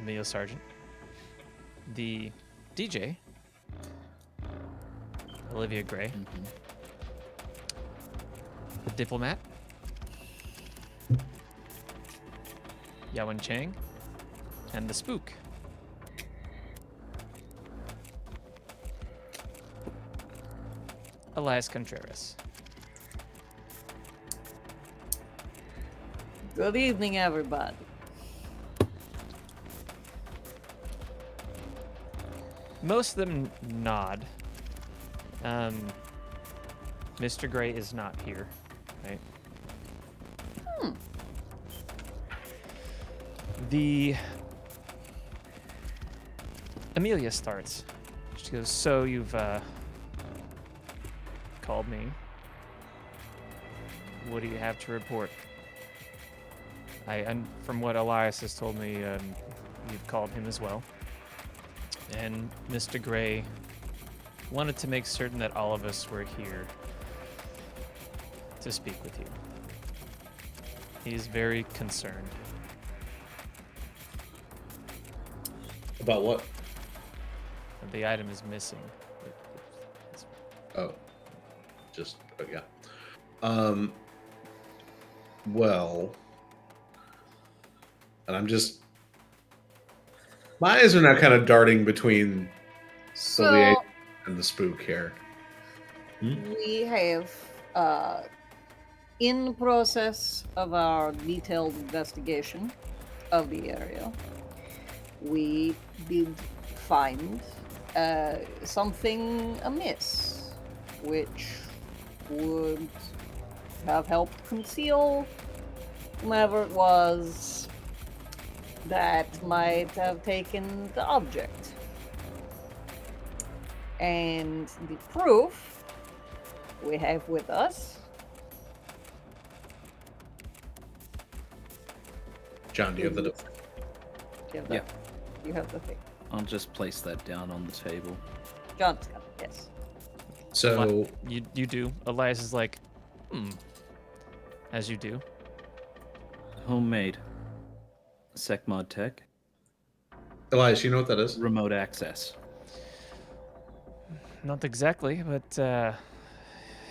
Emilio Sargent, the DJ, Olivia Gray, the diplomat, Yawen Chang, and the spook. Elias Contreras. Good evening, everybody. Most of them nod. Mr. Gray is not here, right? The Amelia starts. She goes, so you've called me. What do you have to report? And from what Elias has told me, you've called him as well. And Mr. Gray wanted to make certain that all of us were here to speak with you. He is very concerned. About what? The item is missing. Oh, yeah. Well, and I'm just. My eyes are now kind of darting between Sylvia and the spook here. We have, in the process of our detailed investigation of the area, we did find something amiss, which would have helped conceal whomever it was that might have taken the object. And the proof we have with us. John, do you have the? Yeah. You have the thing. I'll just place that down on the table. John's got it, yes. So you do. Elias is like, as you do. Homemade. SecMod tech. Elias, you know what that is? Remote access. Not exactly, but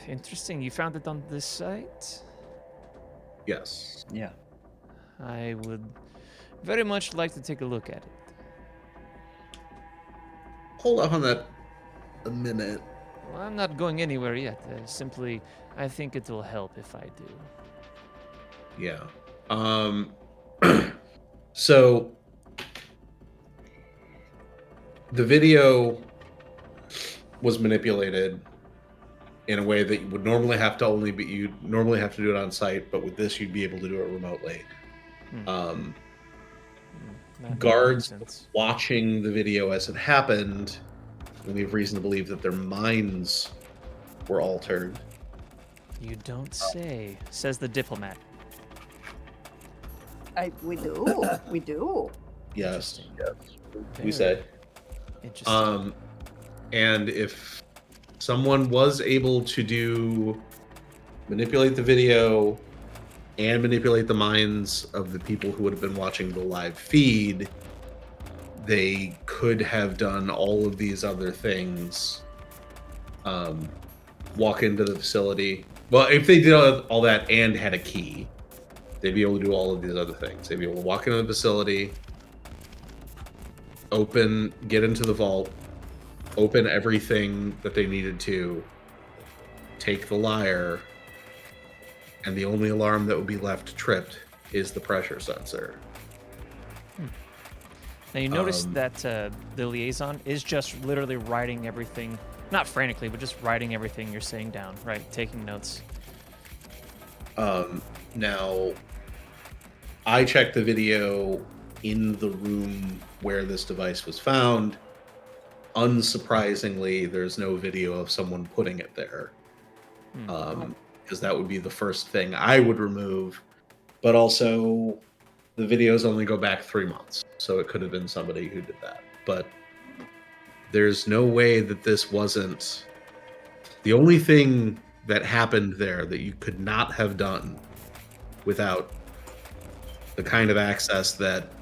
interesting. You found it on this site? Yes. Yeah. I would very much like to take a look at it. Hold off on that a minute. Well, I'm not going anywhere yet. Simply, I think it will help if I do. Yeah. So the video was manipulated in a way that you would normally have to you'd normally have to do it on site, but with this you'd be able to do it remotely. Guards watching the video as it happened, and we have reason to believe that their minds were altered. You don't say, says the diplomat. We do. We do. Yes. We say. Interesting. And if someone was able to manipulate the video and manipulate the minds of the people who would have been watching the live feed, they could have done all of these other things. Walk into the facility. Well, if they did all that and had a key, they'd be able to do all of these other things. They'd be able to walk into the facility, get into the vault, open everything that they needed to, take the lyre, and the only alarm that would be left tripped is the pressure sensor. Now you notice that the liaison is just literally writing everything, not frantically, but just writing everything you're saying down, right? Taking notes. Now, I checked the video in the room where this device was found. Unsurprisingly, there's no video of someone putting it there. Because that would be the first thing I would remove. But also, the videos only go back 3 months, so it could have been somebody who did that. But there's no way that this wasn't... The only thing that happened there that you could not have done without the kind of access that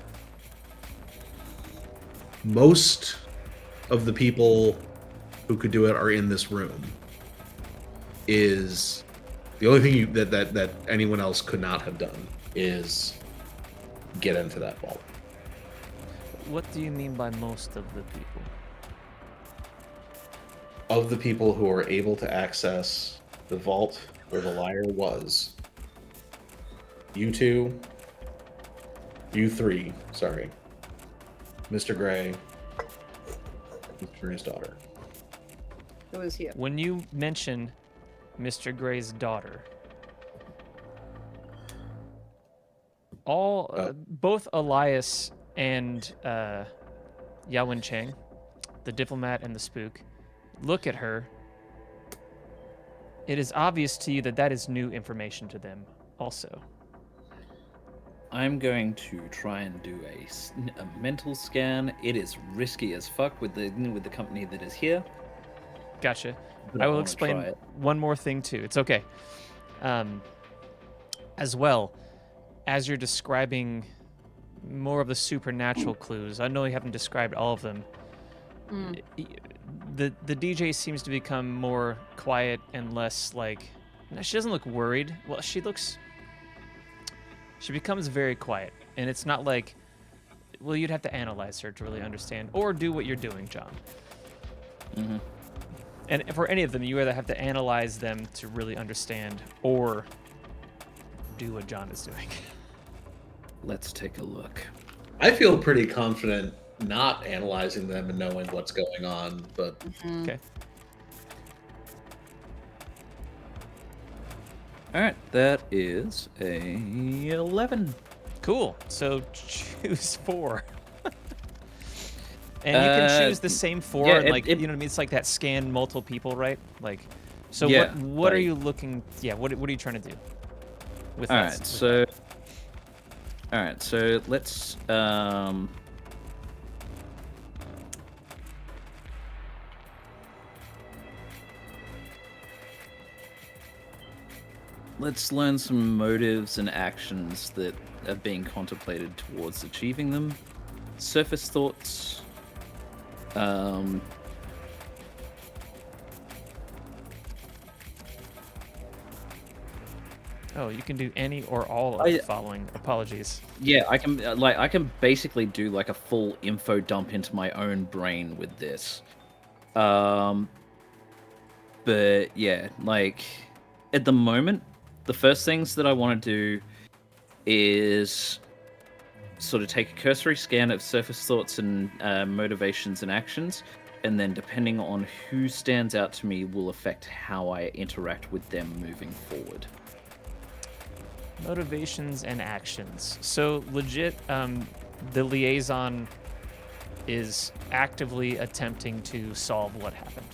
most of the people who could do it are in this room is the only thing that anyone else could not have done is get into that vault. What do you mean by most of the people? Of the people who are able to access the vault where the liar was, you two, you three, sorry, Mr. Gray, Mr. Gray's daughter. Who is here? When you mention Mr. Gray's daughter, both Elias and Yawen Chang, the diplomat and the spook, look at her. It is obvious to you that that is new information to them also. I'm going to try and do a mental scan. It is risky as fuck with the company that is here. Gotcha. But I will wanna explain try it. one more thing too. It's okay. As well, as you're describing more of the supernatural clues, I know you haven't described all of them. The DJ seems to become more quiet and less like... She doesn't look worried. Well, she becomes very quiet, and it's not like... Well, you'd have to analyze her to really understand, or do what you're doing, John. Mm-hmm. And for any of them, you either have to analyze them to really understand, or do what John is doing. Let's take a look. I feel pretty confident not analyzing them and knowing what's going on, but... Okay. Alright, that is a 11. Cool. So choose 4. And you can choose the same 4, yeah, and like, you know what I mean? It's like that scan multiple people, right? Like, so Yeah, what are like- you looking... Yeah, what are you trying to do? With that- Alright, with so... Alright, so let's... Let's learn some motives and actions that are being contemplated towards achieving them. Surface thoughts. Oh, you can do any or all of the following. Apologies. Yeah, I can basically do like a full info dump into my own brain with this. But yeah, like at the moment, the first things that I want to do is sort of take a cursory scan of surface thoughts and motivations and actions, and then depending on who stands out to me will affect how I interact with them moving forward. Motivations and actions. So legit, the liaison is actively attempting to solve what happened.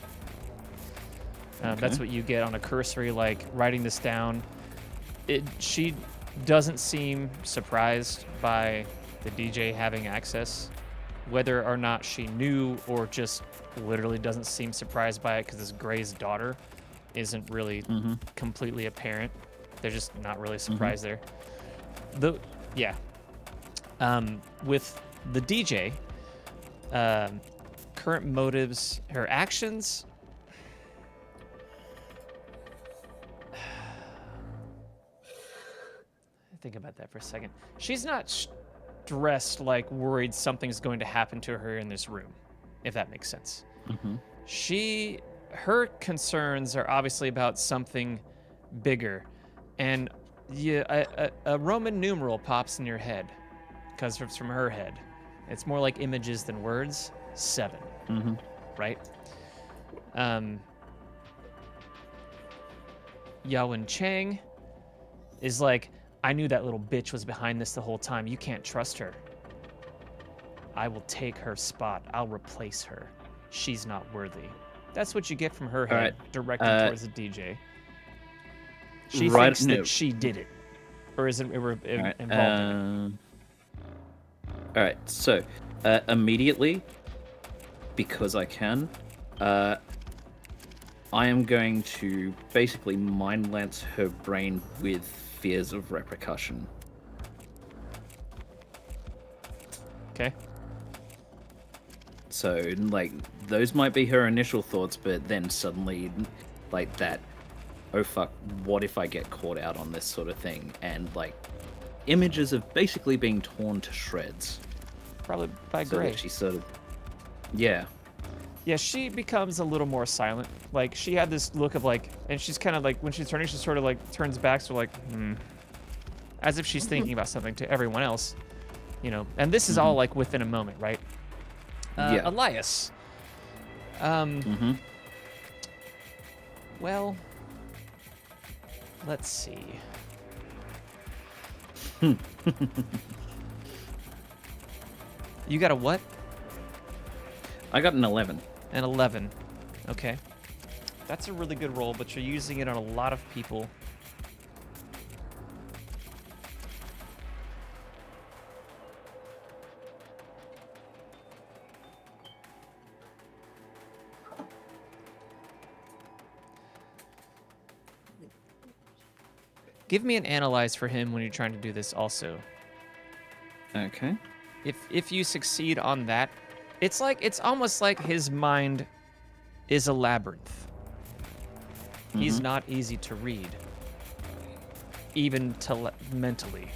That's what you get on a cursory, like writing this down. She doesn't seem surprised by the DJ having access, whether or not she knew or just literally doesn't seem surprised by it because this Gray's daughter isn't really completely apparent. They're just not really surprised there. With the DJ, current motives, her actions. Think about that for a second. She's not stressed, like worried something's going to happen to her in this room, if that makes sense. Her concerns are obviously about something bigger. And a Roman numeral pops in your head because it's from her head. It's more like images than words. 7. Right? Yawen Chang is like, I knew that little bitch was behind this the whole time. You can't trust her. I will take her spot. I'll replace her. She's not worthy. That's what you get from her head, directed towards the DJ. She thinks that she did it, or is involved in it. All right, so immediately, because I can, I am going to basically mind lance her brain with fears of repercussion. Okay. So, like, those might be her initial thoughts, but then suddenly, like, that, oh fuck, what if I get caught out on this sort of thing? And, like, images of basically being torn to shreds. Probably by so Gray. She sort of, yeah. Yeah, she becomes a little more silent. Like, she had this look of, like, and she's kind of, like, when she's turning, she sort of, like, turns back, so, like, as if she's thinking about something to everyone else, you know. And this is all, like, within a moment, right? Yeah. Elias. Well, let's see. You got a what? I got an 11. An 11. Okay. That's a really good roll, but you're using it on a lot of people. Give me an analyze for him when you're trying to do this also. Okay. If you succeed on that, it's almost like his mind is a labyrinth. He's not easy to read, even mentally.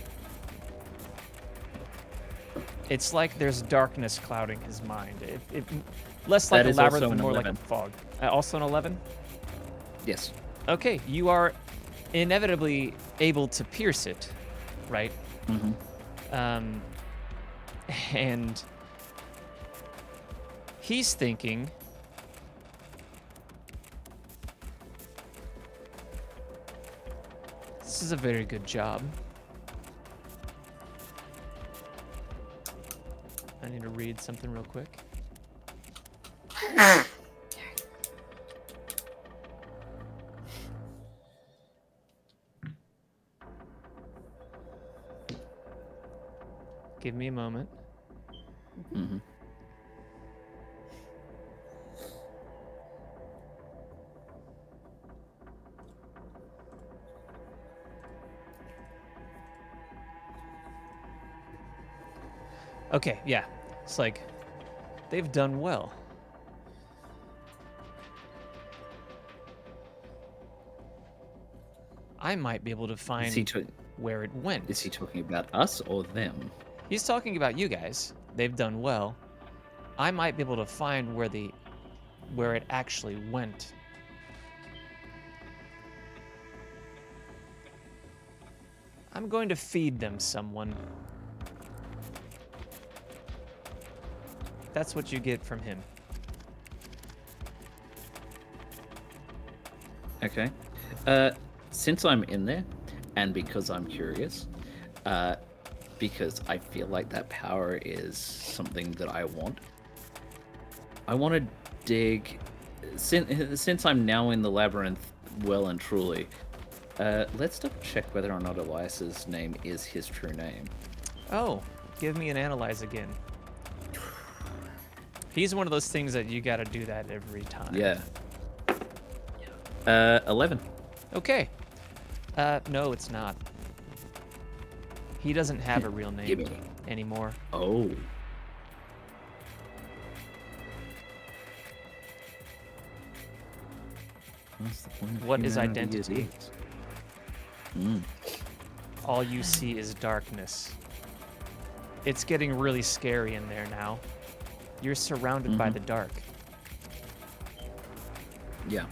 It's like there's darkness clouding his mind. Less like a labyrinth, but more like a fog. Also an 11? Yes. Okay, you are inevitably able to pierce it, right? And he's thinking, this is a very good job. I need to read something real quick. Give me a moment. Okay, yeah. It's like they've done well. I might be able to find where it went. Is he talking about us or them? He's talking about you guys. They've done well. I might be able to find where it actually went. I'm going to feed them someone. That's what you get from him. Okay. Since I'm in there, and because I'm curious, because I feel like that power is something that I want to dig. Since I'm now in the labyrinth, well and truly, let's double check whether or not Elias's name is his true name. Oh, give me an analyze again. He's one of those things that you got to do that every time. Yeah. 11. Okay. No, it's not. He doesn't have a real name anymore. Oh. What is identity? All you see is darkness. It's getting really scary in there now. You're surrounded by the dark. Yeah.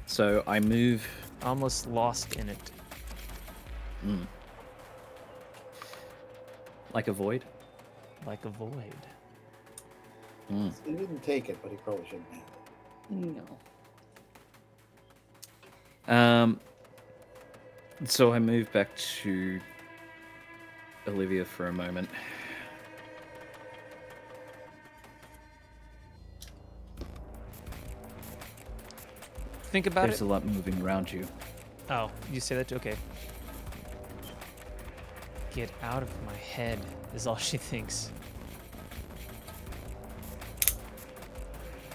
So I move... Almost lost in it. Like a void? Like a void. He didn't take it, but he probably shouldn't have. No. So I move back to Olivia for a moment. Think about There's it. a lot moving around you. Oh, you say that too? Okay. Get out of my head is all she thinks.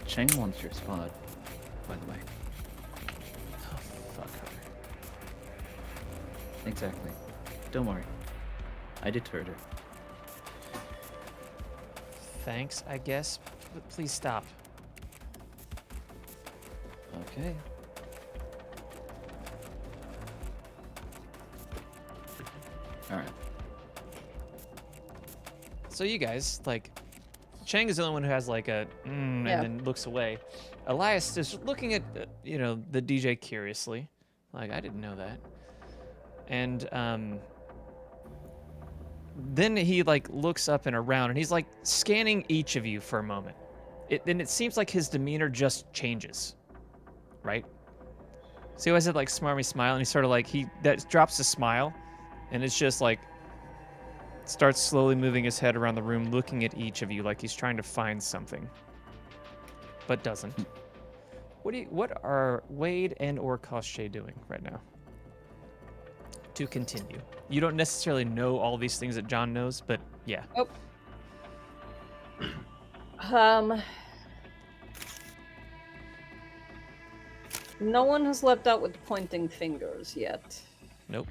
Cheng wants your spot, by the way. Oh, fuck her. Exactly. Don't worry. I deterred her. Thanks, I guess. But please stop. Okay. All right. So you guys, like, Chang is the only one who has like a and then looks away. Elias is looking at, the DJ curiously. Like, I didn't know that. And then he like looks up and around and he's like scanning each of you for a moment. Then it seems like his demeanor just changes, right? See how I said like smarmy smile, and he sort of like that drops a smile, and it's just like starts slowly moving his head around the room, looking at each of you like he's trying to find something, but doesn't. What are Wade and or Koschei doing right now? To continue, you don't necessarily know all these things that John knows, but yeah. Oh. No one has left out with pointing fingers yet. Nope.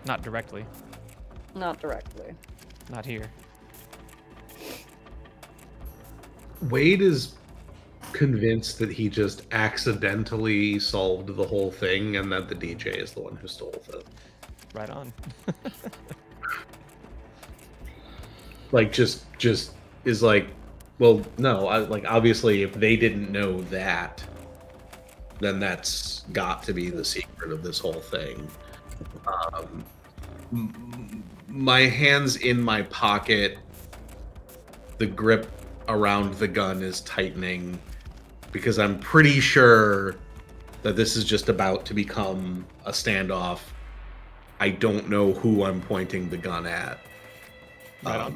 Not directly. Not directly. Not here. Wade is convinced that he just accidentally solved the whole thing and that the DJ is the one who stole it. Right on. Like just is like, well, no, obviously if they didn't know that, then that's got to be the secret of this whole thing. My hands in my pocket, the grip around the gun is tightening because I'm pretty sure that this is just about to become a standoff. I don't know who I'm pointing the gun at. Right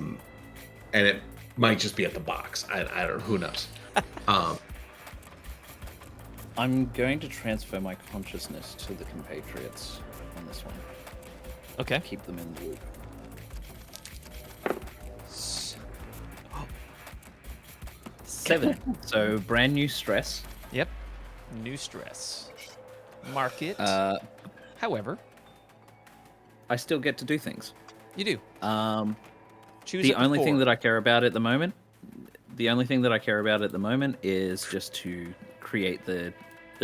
and it might just be at the box. I don't know. Who knows? I'm going to transfer my consciousness to the compatriots on this one. Okay. Keep them in the loop. Seven. So brand new stress. Yep. New stress. Mark it. However, I still get to do things. You do. Choose the up to only thing 4. that I care about at the moment. The only thing that I care about at the moment is just to create the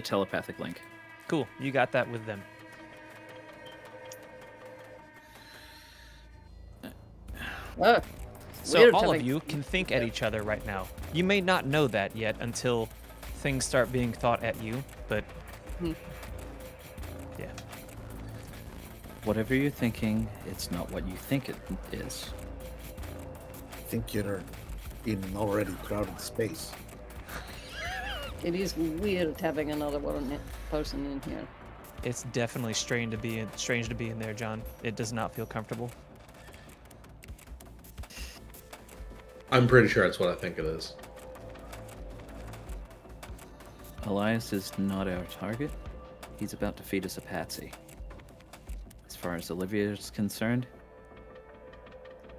telepathic link. Cool. You got that with them. So all of you can think at each other right now. You may not know that yet until things start being thought at you, but yeah. Whatever you're thinking, it's not what you think it is. I think you're in an already crowded space. It is weird having another person in here. It's definitely strange to be in there, John. It does not feel comfortable. I'm pretty sure that's what I think it is. Elias is not our target. He's about to feed us a patsy. As far as Olivia is concerned,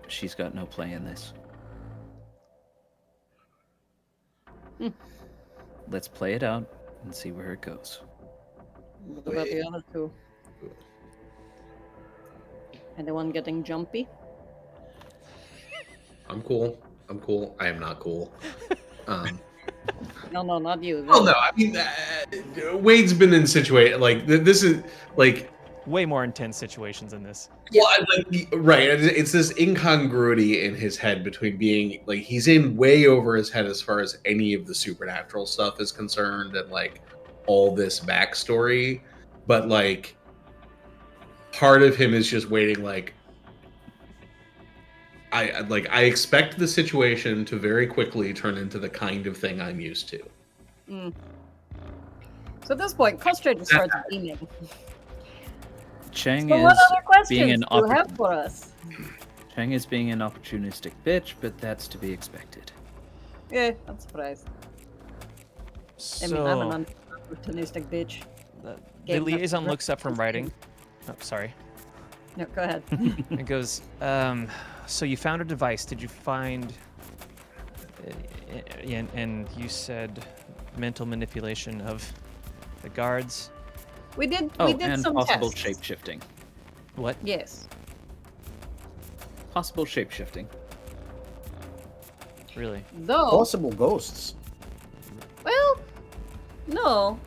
she's got no play in this. Let's play it out and see where it goes. What about the other two? Anyone getting jumpy? I'm cool. I am not cool. No, not you. Oh no, I mean, Wade's been in situation like this is like way more intense situations than this. Well, right. It's this incongruity in his head between being like he's in way over his head as far as any of the supernatural stuff is concerned, and like all this backstory, but like part of him is just waiting. Like I expect the situation to very quickly turn into the kind of thing I'm used to. So at this point, Koschei just starts beaming. Cheng So what other being questions do you have for us? Cheng is being an opportunistic bitch, but that's to be expected. Yeah, I'm surprised. I mean, I'm an opportunistic bitch. The liaison looks up from writing. Oh, sorry. No, go ahead. It goes, so you found a device. Did you find... and you said mental manipulation of the guards. We did and some possible tests. shape-shifting. What? Yes. Possible shape-shifting. Really? Though... Possible ghosts. Well, no.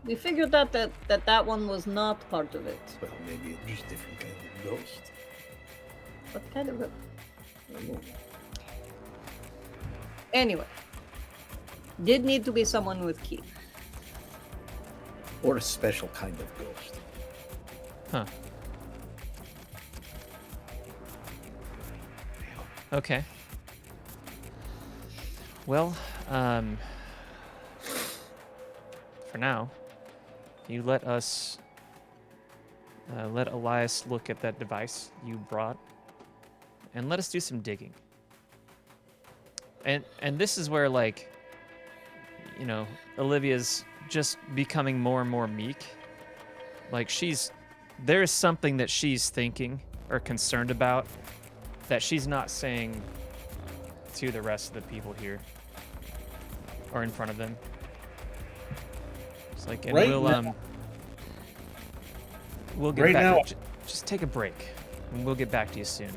We figured out that one was not part of it. Well, maybe it's just different kind of ghost. What kind of a... Anyway. Did need to be someone with key. Or a special kind of ghost. Huh. Okay. Well, for now, you let us let Elias look at that device you brought, and let us do some digging. And this is where, like, you know, Olivia's just becoming more and more meek. Like, there is something that she's thinking or concerned about that she's not saying to the rest of the people here or in front of them. It's like, and we'll get back. now, just take a break, and we'll get back to you soon.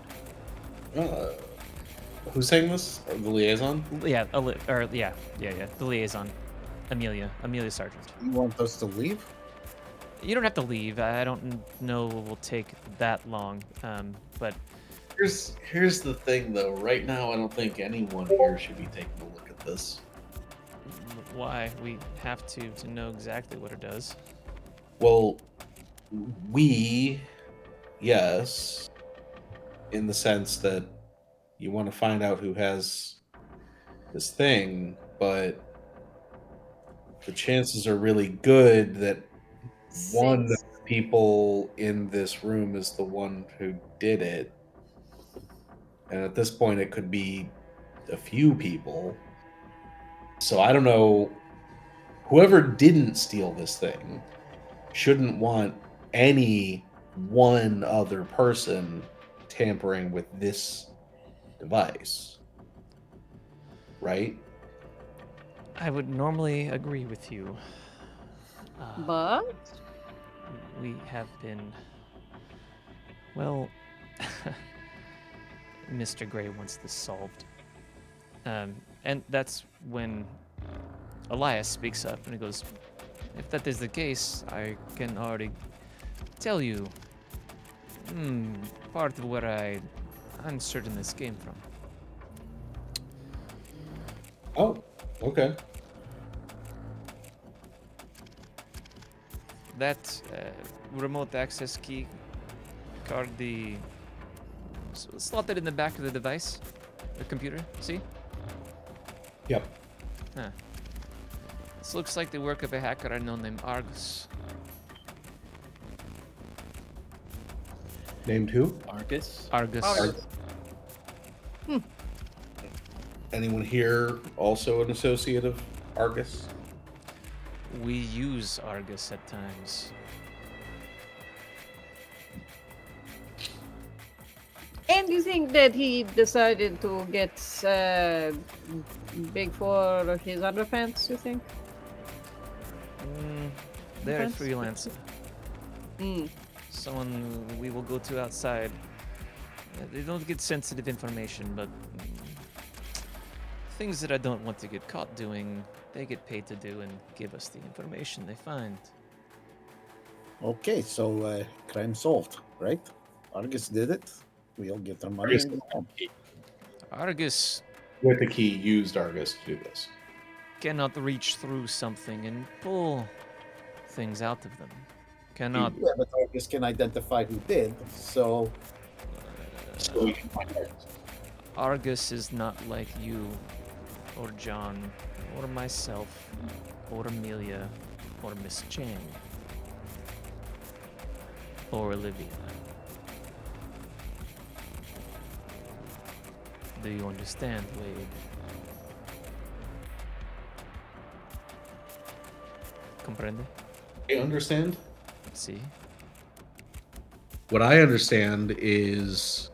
Who's saying this? Or the liaison? Yeah, the liaison, Amelia Sargent. You want us to leave? You don't have to leave. I don't know it will take that long, but here's the thing, though. Right now, I don't think anyone here should be taking a look at this. Why? We have to know exactly what it does. Well, yes, in the sense that you want to find out who has this thing, but the chances are really good that one of the people in this room is the one who did it. And at this point, it could be a few people. So I don't know. Whoever didn't steal this thing shouldn't want any one other person tampering with this device. Right? I would normally agree with you. But? We have been... Well... Mr. Gray wants this solved. And that's when Elias speaks up and he goes, if that is the case, I can already tell you part of where I'm certain this came from. Oh, okay. That remote access key card, slotted in the back of the device, the computer, see? Yep. Huh. This looks like the work of a hacker I know named Argus. Named who? Argus? Argus. Anyone here also an associate of Argus? We use Argus at times. And you think that he decided to get big for his underpants, you think? They're a Underpants? freelancer. Someone we will go to outside. They don't get sensitive information, but things that I don't want to get caught doing, they get paid to do and give us the information they find. Okay, so crime solved, right? Argus did it. We all get our money. Argus, and go home. Argus with the key, used Argus to do this. Cannot reach through something and pull things out of them. Cannot. Yeah, but Argus can identify who did, so we can find Argus. Argus is not like you, or John, or myself, or Amelia, or Miss Chang, or Olivia. Do you understand, Wade? Comprende? I understand. See. What I understand is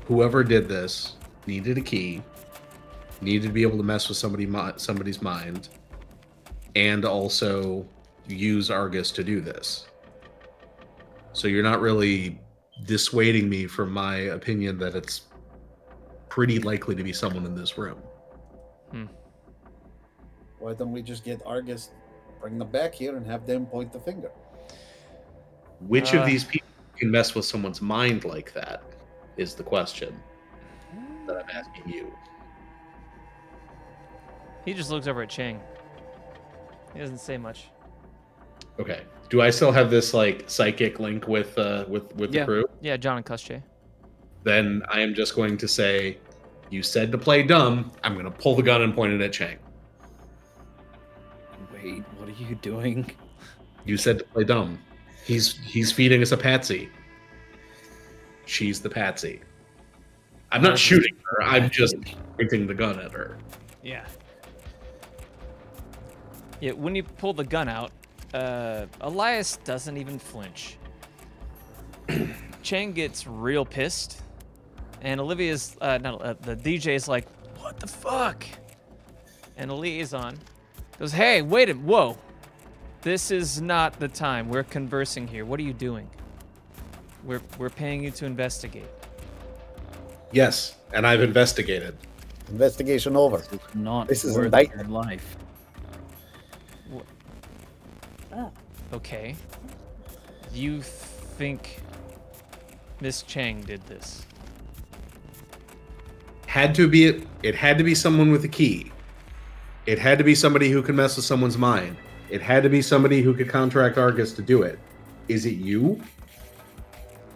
whoever did this needed a key, needed to be able to mess with somebody's mind, and also use Argus to do this. So you're not really dissuading me from my opinion that it's pretty likely to be someone in this room. Why don't we just get Argus, bring them back here, and have them point the finger? Which of these people can mess with someone's mind like that is the question that I'm asking you. He just looks over at Chang. He doesn't say much. Okay. Do I still have this like psychic link with the crew? Yeah, John and Kusche. Then I am just going to say, you said to play dumb. I'm going to pull the gun and point it at Chang. Wait, what are you doing? You said to play dumb. He's feeding us a patsy. She's the patsy. I'm not shooting her. I'm just pointing the gun at her. Yeah. Yeah, when you pull the gun out, Elias doesn't even flinch. Chang gets real pissed, and Olivia's the DJ's like, "What the fuck?" And the liaison goes, "Hey, wait a minute, whoa! This is not the time. We're conversing here. What are you doing? We're paying you to investigate." Yes, and I've investigated. Investigation over. This is not This is worth indictment. your life. Okay. You think Miss Chang did this? It had to be someone with a key. It had to be somebody who could mess with someone's mind. It had to be somebody who could contract Argus to do it. Is it you?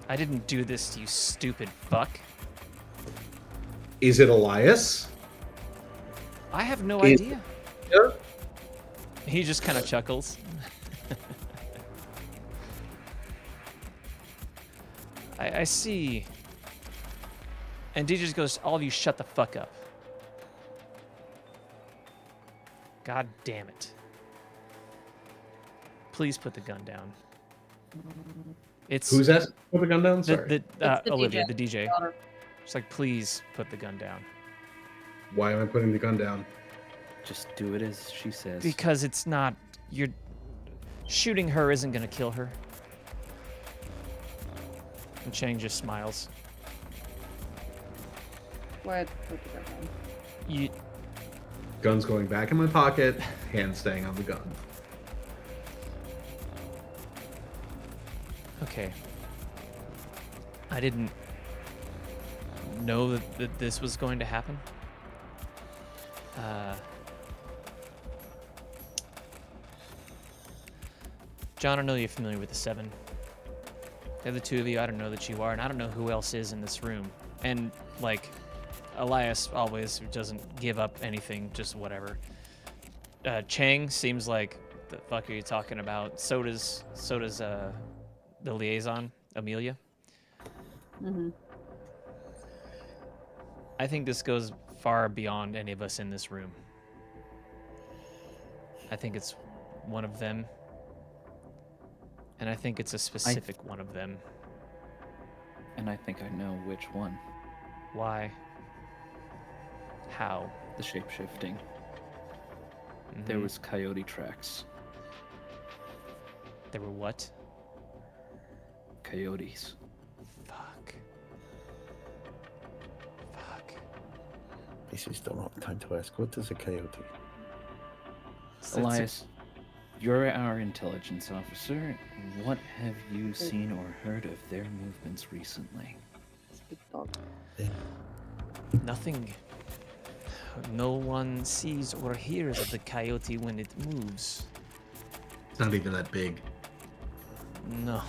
I didn't do this, you stupid fuck. Is it Elias? I have no Is- idea. He just kind of chuckles. I see. And DJ just goes, "All of you shut the fuck up." God damn it. Please put the gun down. It's Who's asking to put the gun down? Sorry. the Olivia, DJ. the DJ. Daughter. She's like, "Please put the gun down." Why am I putting the gun down? Just do it as she says. Because it's not. You're shooting her isn't gonna kill her. And Chang just smiles. What? Put the gun down. You. Gun's going back in my pocket, hand staying on the gun. Okay. I didn't know that this was going to happen. John, I know you're familiar with the Seven. The other two of you, I don't know that you are, and I don't know who else is in this room. And, like, Elias always doesn't give up anything, just whatever. Chang seems like, the fuck are you talking about? So does the liaison, Amelia. Mm-hmm. I think this goes far beyond any of us in this room. I think it's one of them. And I think it's a specific one of them. And I think I know which one. Why? How? The shape-shifting. There was coyote tracks. There were what? Coyotes. Fuck. This is the wrong time to ask. What is a coyote? Elias, you're our intelligence officer. What have you seen or heard of their movements recently? Nothing. No one sees or hears of the coyote when it moves. It's not even that big. No.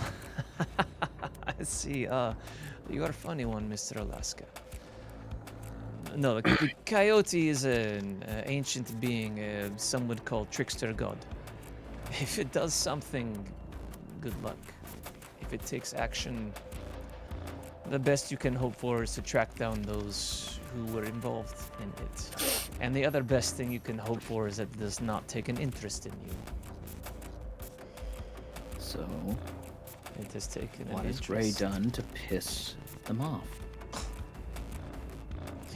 I see. You are a funny one, Mr. Alaska. No, the coyote is an ancient being, some would call trickster god. If it does something, good luck. If it takes action, the best you can hope for is to track down those who were involved in it. And the other best thing you can hope for is that it does not take an interest in you. So, it has taken what an has interest. Gray done to piss them off?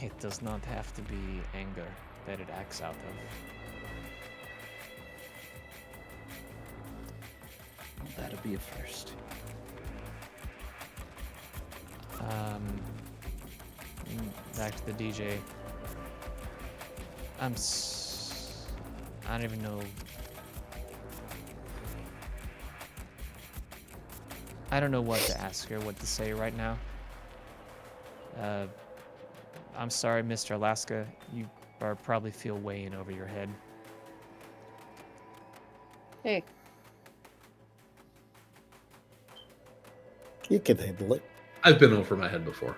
It does not have to be anger that it acts out of. Well, that'll be a first. Back to the DJ. I don't even know. I don't know what to ask her, what to say right now. I'm sorry, Mr. Alaska. You probably feel way in over your head. Hey. You can handle it. I've been over my head before.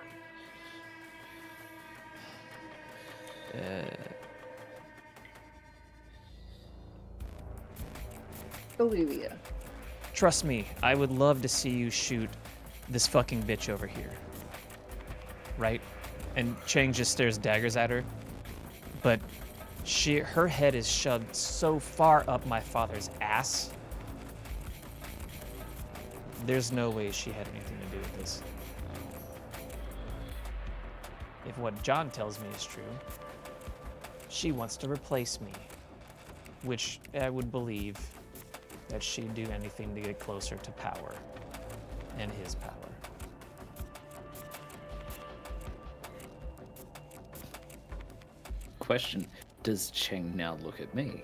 Olivia. Trust me, I would love to see you shoot this fucking bitch over here. Right? And Chang just stares daggers at her. But her head is shoved so far up my father's ass. There's no way she had anything to do with this. If what John tells me is true, she wants to replace me. Which I would believe that she'd do anything to get closer to power and his power. Question, does Cheng now look at me?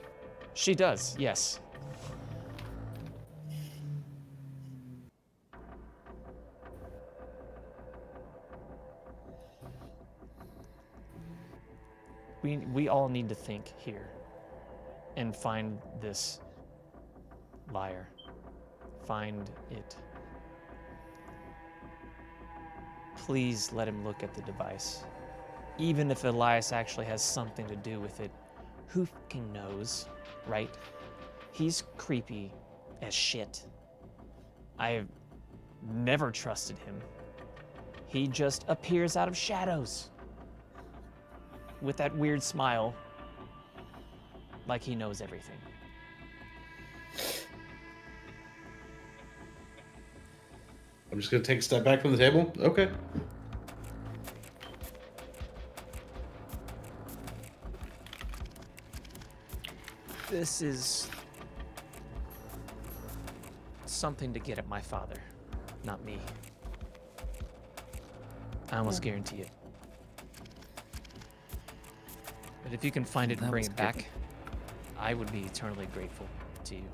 She does, yes. We all need to think here and find this liar. Find it. Please let him look at the device. Even if Elias actually has something to do with it, who fucking knows, right? He's creepy as shit. I've never trusted him. He just appears out of shadows with that weird smile, like he knows everything. I'm just going to take a step back from the table. Okay. This is something to get at my father, not me. I almost guarantee it. But if you can find it and bring it back, I would be eternally grateful to you.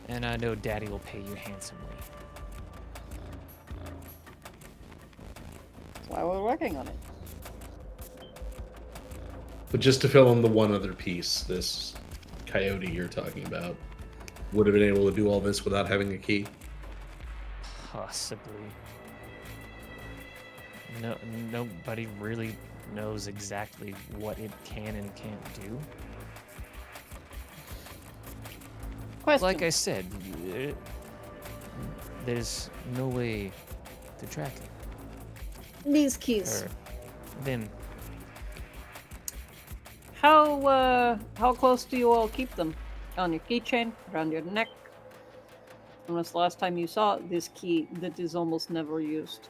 And I know Daddy will pay you handsomely. That's why we're working on it. But just to fill in the one other piece, this coyote you're talking about would have been able to do all this without having a key? Possibly. No, nobody really knows exactly what it can and can't do. Question. Like I said, there's no way to track it. These keys. Or them. How close do you all keep them? On your keychain, around your neck? When was the last time you saw this key that is almost never used?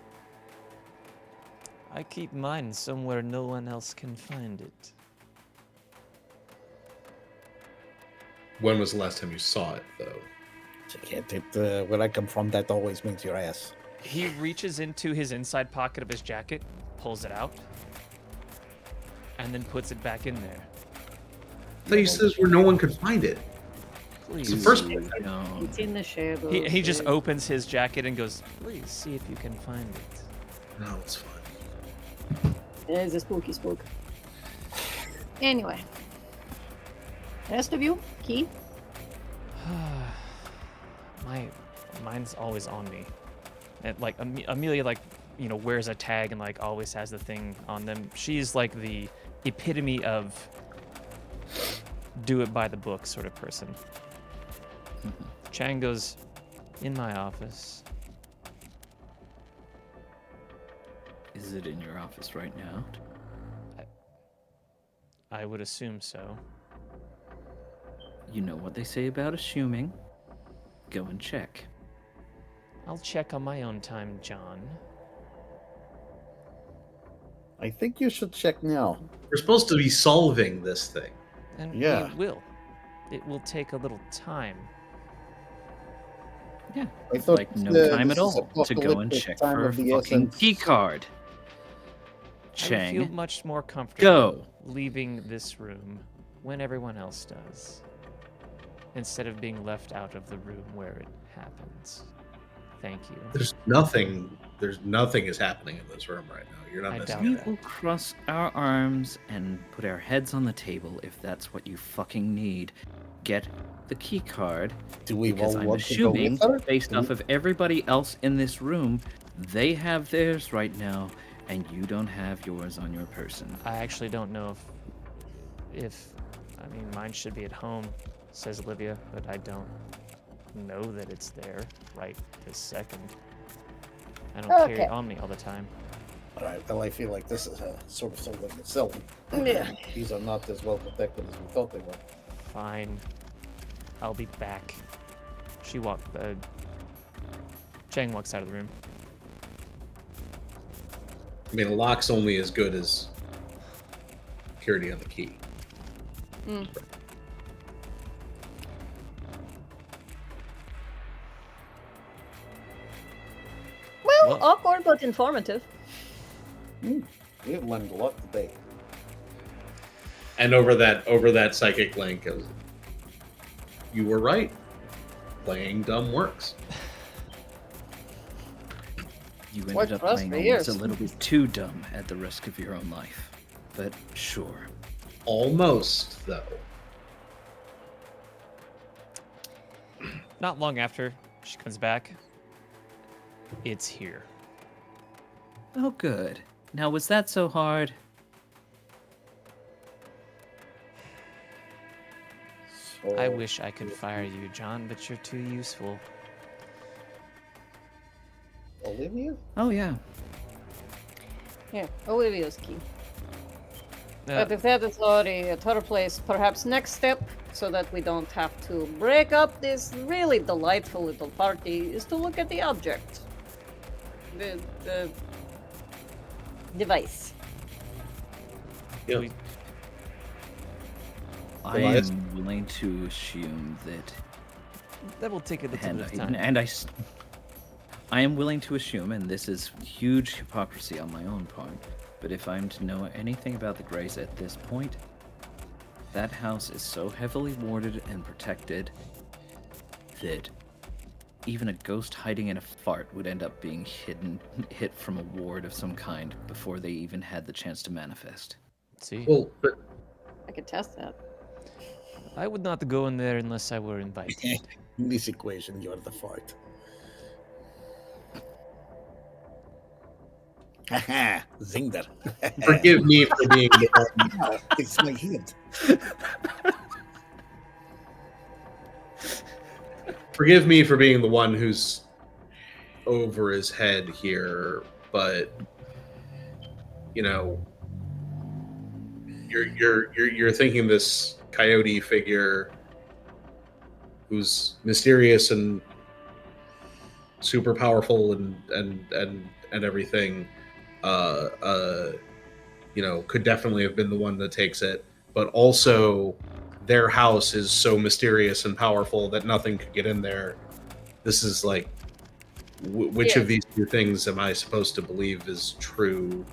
I keep mine somewhere no one else can find it. When was the last time you saw it, though? Where I come from, that always means your ass. He reaches into his inside pocket of his jacket, pulls it out, and then puts it back in there. I thought you said where no one could find it. Please. It's the first It's in the shadows. He just opens his jacket and goes, please see if you can find it. No, it's fine. There's a spooky spook. Anyway. Rest of you, key? Mine's always on me. And like Amelia, like, you know, wears a tag and like always has the thing on them. She's like the epitome of do it by the book sort of person. Chang goes, in my office. Is it in your office right now? I would assume so. You know what they say about assuming. Go and check. I'll check on my own time, John. I think you should check now. We're supposed to be solving this thing. And Yeah. we will. It will take a little time. Yeah, I thought like no time this at is all to go and apocalyptic check time for a of the fucking essence. key card. I feel Chang, much more comfortable go. leaving this room when everyone else does, instead of being left out of the room where it happens. Thank you. There's nothing is happening in this room right now. You're not I missing doubt We that. will cross our arms and put our heads on the table if that's what you fucking need. Get the key card. Do we Because all I'm want to go assuming, with her? based off of everybody else in this room, they have theirs right now, and you don't have yours on your person. I actually don't know if I mean, mine should be at home, says Olivia, but I don't know that it's there right this second. I don't carry it on me all the time. All right, well, I feel like this is sort of solving itself. Yeah. These are not as well protected as we thought they were. Fine. I'll be back. Chang walks out of the room. I mean, a lock's only as good as security on the key. Mm. Well, awkward but informative. We have learned a lot today. And over that psychic link, you were right. Playing dumb works. You Worked ended up for us playing for almost a years. little bit too dumb at the risk of your own life. But sure. Almost, though. Not long after she comes back, it's here. Oh, good. Now, was that so hard? I wish I could fire you, John, but you're too useful. Olivia? Oh, yeah. Yeah, Olivia's key. But if that is already at her place, perhaps next step, so that we don't have to break up this really delightful little party, is to look at the object. The device. Yeah. I am willing to assume that... That will take a little bit of time. I am willing to assume, and this is huge hypocrisy on my own part, but if I'm to know anything about the Greys at this point, that house is so heavily warded and protected that even a ghost hiding in a fart would end up being hit from a ward of some kind before they even had the chance to manifest. See? Well, but I could test that. I would not go in there unless I were invited. In this equation, you're the fart. Haha, Zinger. Forgive me for being the one. It's my hint. Forgive me for being the one who's over his head here, but you know, you're thinking this coyote figure who's mysterious and super powerful and everything, you know, could definitely have been the one that takes it, but also their house is so mysterious and powerful that nothing could get in there. This is like, which of these two things am I supposed to believe is true?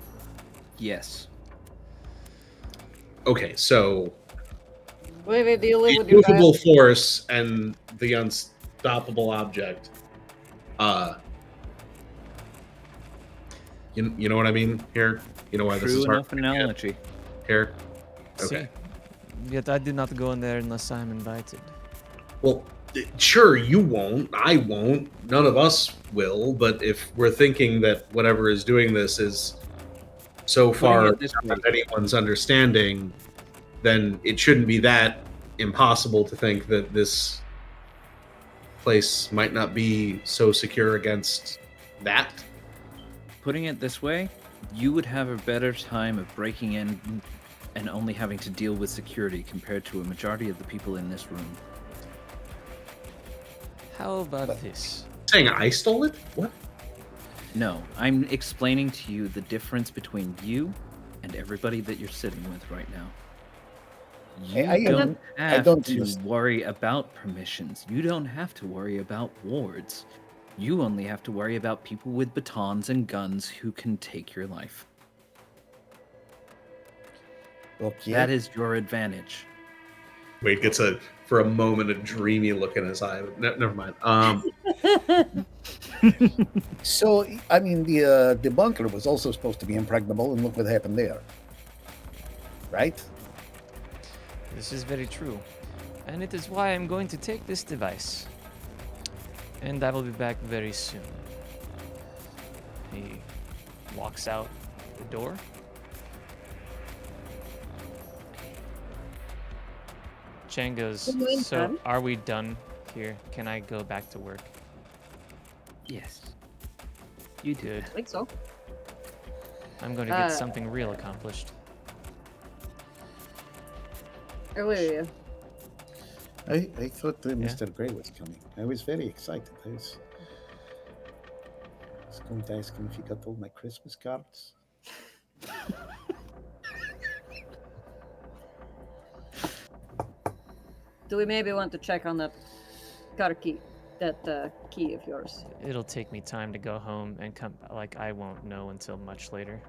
Yes. Okay, so Olivia, do you live the with your dad? immovable force and the unstoppable object. You know what I mean here? You know why this is True hard enough analogy. here? Okay. Yet I do not go in there unless I'm invited. Well, sure, you won't. I won't. None of us will. But if we're thinking that whatever is doing this is so far it this beyond anyone's understanding, then it shouldn't be that impossible to think that this place might not be so secure against that. Putting it this way, You would have a better time of breaking in and only having to deal with security compared to a majority of the people in this room. How about this? Saying I stole it? What? No, I'm explaining to you the difference between you and everybody that you're sitting with right now. You don't have to worry about permissions. You don't have to worry about wards. You only have to worry about people with batons and guns who can take your life. Okay. That is your advantage. Wade gets for a moment, a dreamy look in his eye. Never mind. So, I mean, the bunker was also supposed to be impregnable, and look what happened there. Right? This is very true. And it is why I'm going to take this device. And I will be back very soon. He walks out the door. Chen goes, so are we done here? Can I go back to work? Yes. You did. I think so. I'm going to get something real accomplished. Earlier. I thought Mr. Gray was coming. I was very excited. I was going to ask him if he got all my Christmas cards. Do we maybe want to check on that car key, that key of yours? It'll take me time to go home and come. Like, I won't know until much later.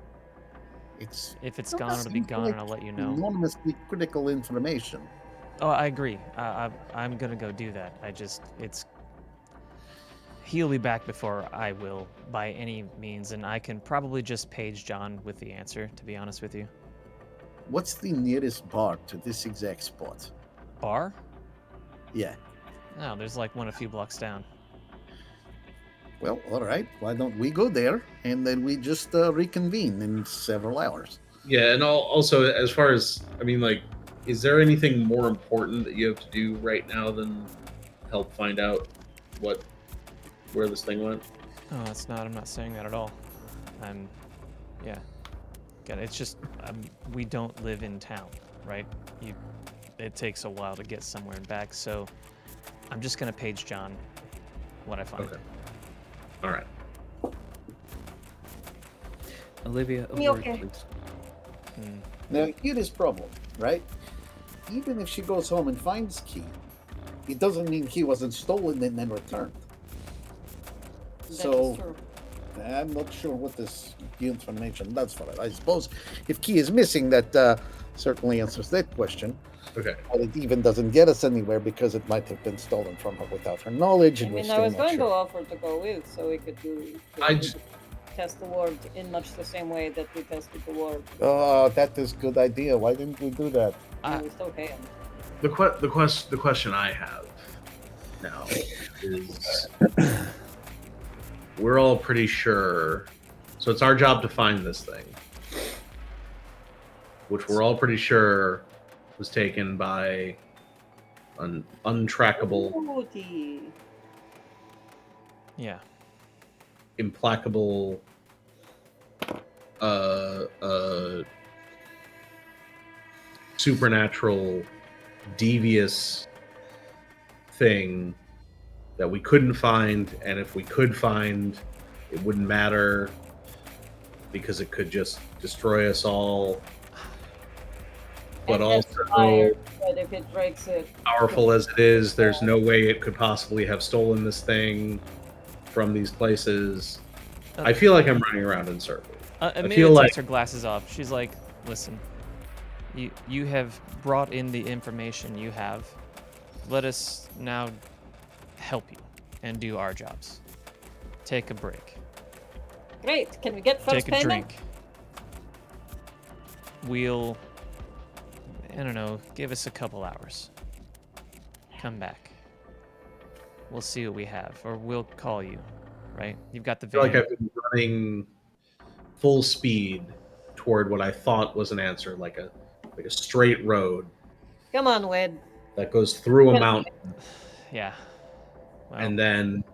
If it's gone, it'll be gone, and I'll let you know. Enormously critical information. Oh, I agree. I'm gonna go do that. He'll be back before I will, by any means, and I can probably just page John with the answer, to be honest with you. What's the nearest bar to this exact spot? Bar? Yeah. No, there's like one a few blocks down. Well, all right. Why don't we go there, and then we just reconvene in several hours? Yeah, and also, as far as, I mean, like, is there anything more important that you have to do right now than help find out where this thing went? Oh, it's not. I'm not saying that at all. Yeah. Again, it's just, we don't live in town, right? It takes a while to get somewhere and back, so I'm just gonna page John what I find. Okay. All right. Olivia, okay. please. Now, here is problem, right? Even if she goes home and finds key, it doesn't mean key wasn't stolen and then returned. So, I'm not sure what this information does for it. I suppose if key is missing, that certainly answers that question. Okay. But it even doesn't get us anywhere because it might have been stolen from her without her knowledge. And I was going to offer to go with, so we could test the ward in much the same way that we tested the ward. Oh, that is a good idea. Why didn't we do that? We still can. The question I have now is, we're all pretty sure, so it's our job to find this thing, which we're all pretty sure was taken by an untrackable, implacable, supernatural, devious thing that we couldn't find, and if we could find, it wouldn't matter because it could just destroy us all. But also, but if it breaks it, powerful as it is, there's no way it could possibly have stolen this thing from these places. I feel like I'm running around in circles. Amelia takes her glasses off. She's like, listen, you have brought in the information you have. Let us now help you and do our jobs. Take a break. Great. Can we get first Take a payment? drink. We'll, I don't know, give us a couple hours. Come back. We'll see what we have, or we'll call you, right? You've got the I feel van. like I've been running full speed toward what I thought was an answer, like a straight road Come on, Wade. that goes through a mountain. Yeah. And then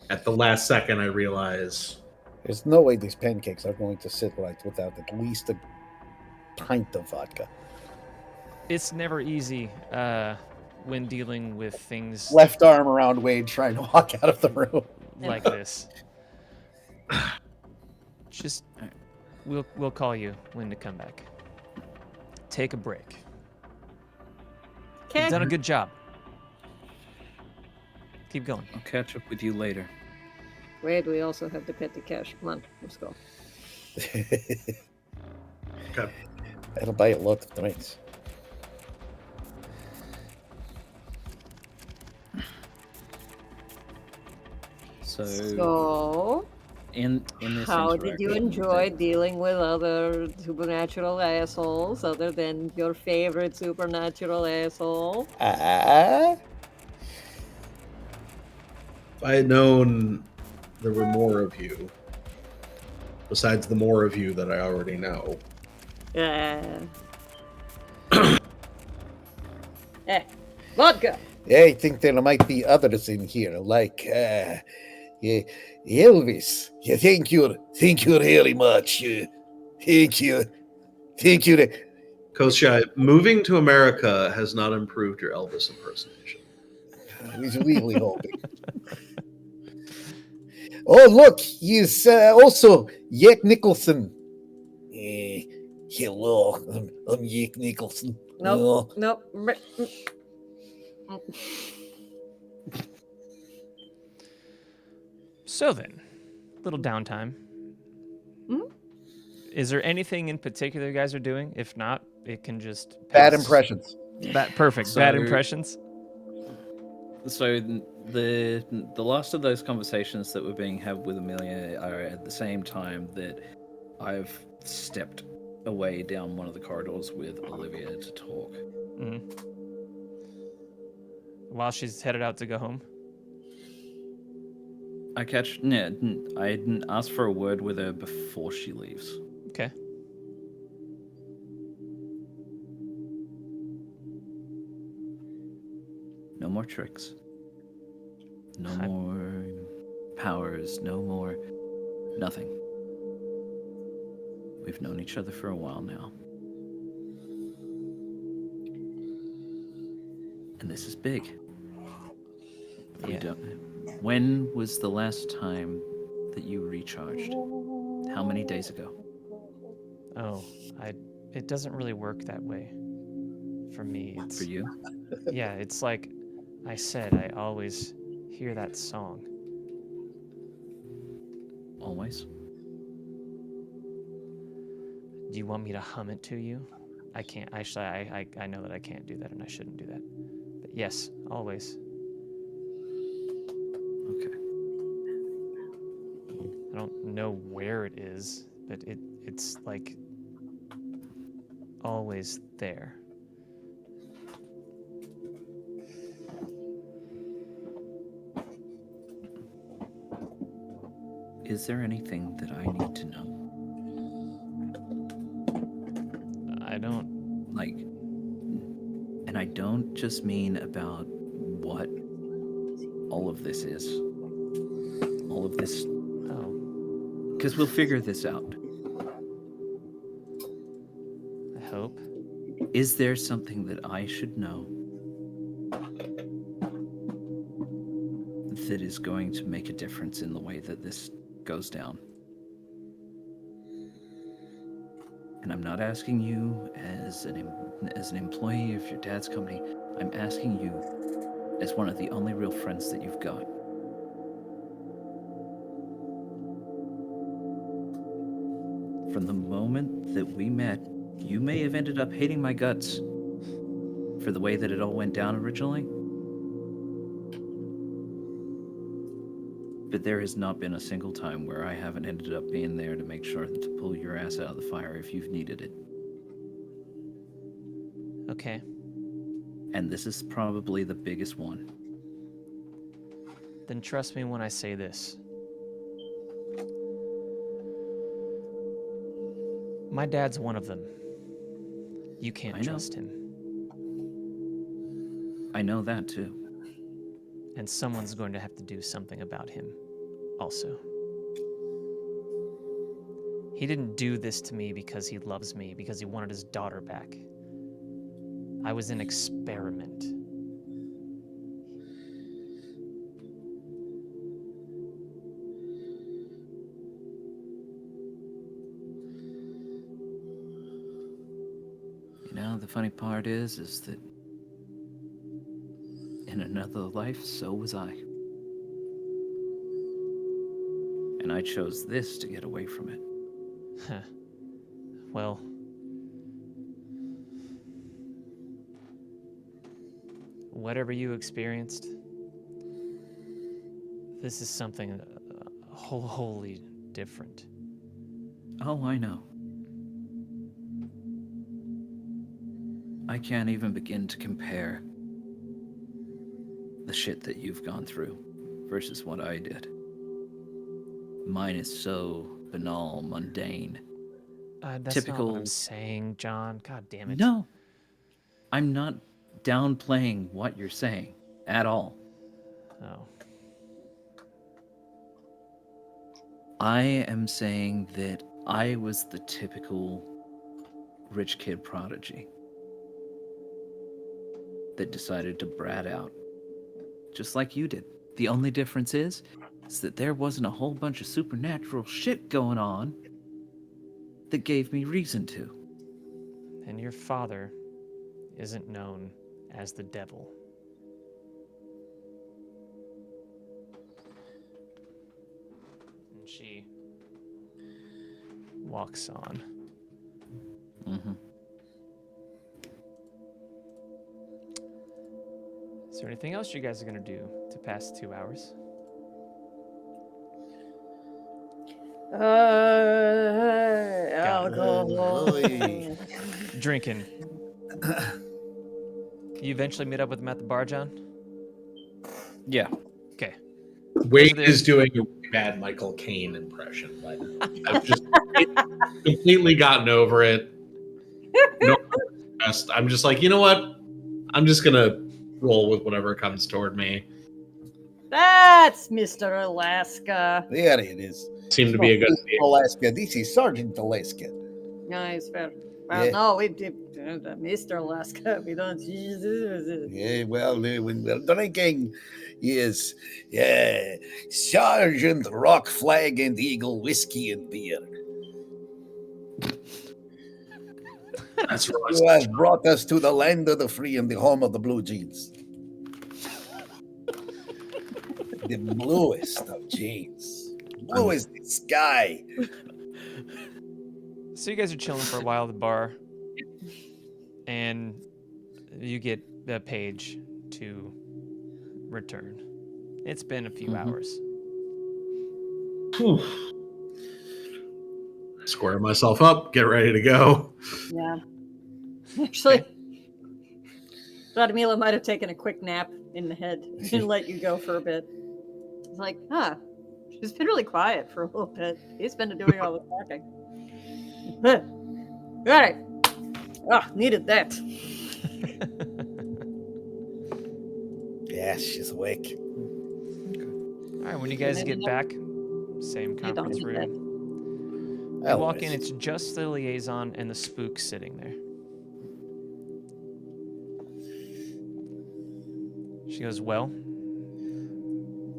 at the last second, I realize There's no way these pancakes are going to sit right without at least a pint of vodka. It's never easy when dealing with things Left arm around Wade, trying to walk out of the room like this. Just, we'll call you when to come back. Take a break. You've done a good job. Keep going. I'll catch up with you later. Wait, we also have the petty cash. Come on, let's go. Okay. That'll buy a lot of drinks. So in this how did you interaction enjoy dealing with other supernatural assholes other than your favorite supernatural asshole? If I had known there were more of you, besides the more of you that I already know. Vodka! I think there might be others in here, like Elvis. Thank you very much. Thank you. Koschei, moving to America has not improved your Elvis impersonation. I was really hoping. Oh, look, he's also Jack Nicholson. Hello, I'm Jack Nicholson. Nope. So then, little downtime. Is there anything in particular you guys are doing? If not, it can just pass. Bad impressions. Perfect. Bad impressions. So the last of those conversations that were being had with Amelia are at the same time that I've stepped away down one of the corridors with Olivia to talk. While she's headed out to go home. I didn't ask for a word with her before she leaves. Okay. No more tricks. No more powers. No more nothing. We've known each other for a while now. And this is big. Yeah. When was the last time that you recharged? How many days ago? Oh, it doesn't really work that way for me. For you? Yeah, it's like I said, I always hear that song. Always? Do you want me to hum it to you? I can't. Actually, I know that I can't do that and I shouldn't do that. But yes, always. Okay. I don't know where it is, but it's like always there. Is there anything that I need to know? I don't. And I don't just mean about what all of this is. All of this. Oh. Because we'll figure this out. I hope. Is there something that I should know that is going to make a difference in the way that this goes down? And I'm not asking you as an employee of your dad's company. I'm asking you as one of the only real friends that you've got. From the moment that we met, you may have ended up hating my guts for the way that it all went down originally. But there has not been a single time where I haven't ended up being there to make sure to pull your ass out of the fire if you've needed it. Okay. And this is probably the biggest one. Then trust me when I say this. My dad's one of them. You can't trust him. I know that too. And someone's going to have to do something about him also. He didn't do this to me because he loves me, because he wanted his daughter back. I was an experiment. You know, the funny part is that in another life, so was I. And I chose this to get away from it. Huh. Well, whatever you experienced, this is something wholly different. Oh, I know. I can't even begin to compare the shit that you've gone through versus what I did. Mine is so banal, mundane. That's typical. not what I'm saying, John. God damn it. No. I'm not downplaying what you're saying at all. Oh. I am saying that I was the typical rich kid prodigy that decided to brat out, just like you did. The only difference is that there wasn't a whole bunch of supernatural shit going on that gave me reason to. And your father isn't known as the devil. And she walks on. Mm-hmm. Is there anything else you guys are going to do to pass 2 hours? Alcohol. Drinking. You eventually meet up with him at the bar, John? Yeah. Okay. Wade is doing a really bad Michael Caine impression. Like, I've just completely gotten over it. No, I'm just like, you know what? I'm just gonna roll with whatever comes toward me. That's Mr. Alaska. There it is. Seemed to be a good Mr. Alaska. This is Sergeant Alaska. Nice. Well, Yeah. no, we did Mr. Alaska. We don't. Yeah, well, when we're drinking is Sergeant Rock Flag and Eagle whiskey and beer. That's You have brought us to the land of the free and the home of the blue jeans. The bluest of jeans. Blue as the sky. So you guys are chilling for a while at the bar, and you get the page to return. It's been a few hours. Whew. Square myself up, get ready to go. Yeah. Actually, Radmila might have taken a quick nap in the head and let you go for a bit. It's like, she's been really quiet for a little bit. He's been doing all the talking. All right. Needed that. Yes, she's awake. All right, when you guys get back, same conference room. You walk in, it's just the liaison and the spook sitting there. She goes, well,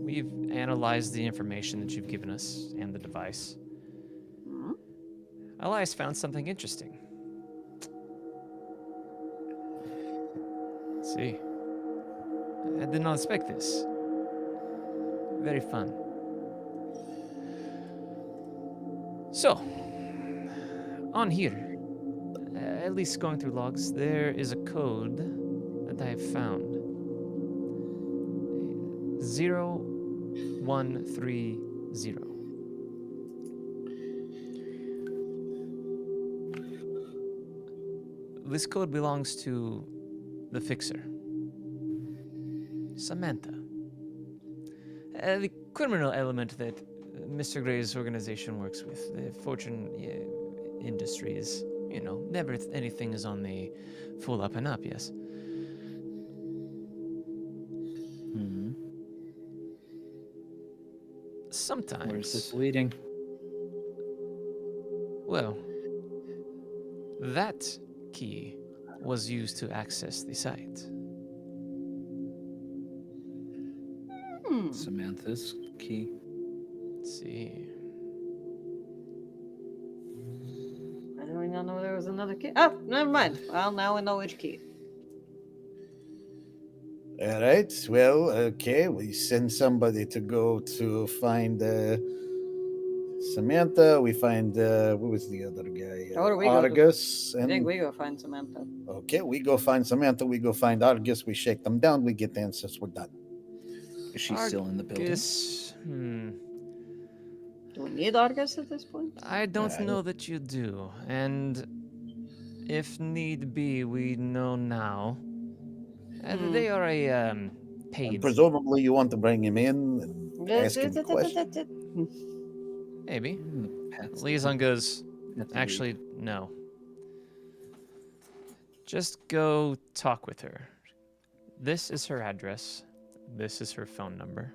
we've analyzed the information that you've given us and the device. Elias found something interesting. Let's see. I did not expect this. Very fun. So, on here, at least going through logs, there is a code that I have found. 0130. This code belongs to the Fixer, Samantha. The criminal element that Mr. Gray's organization works with, the Fortune Industries. You know, never anything is on the full up and up, yes. Mm-hmm. Sometimes. Where's this leading? Well, that key was used to access the site. Samantha's key. Let's see. I don't even know there was another key. Oh, never mind. Well, now we know which key. All right. Well, okay. We send somebody to go to find Samantha. We find what was the other guy? Or we Argus. I think we go find Samantha. Okay, we go find Samantha. We go find Argus. We shake them down. We get the answers. We're done. Is she still in the building? Do we need Argus at this point? I don't know that you do, and if need be, we know now. They are a paid. And presumably, you want to bring him in and ask him questions. Maybe. Liaison goes, actually, no. Just go talk with her. This is her address. This is her phone number.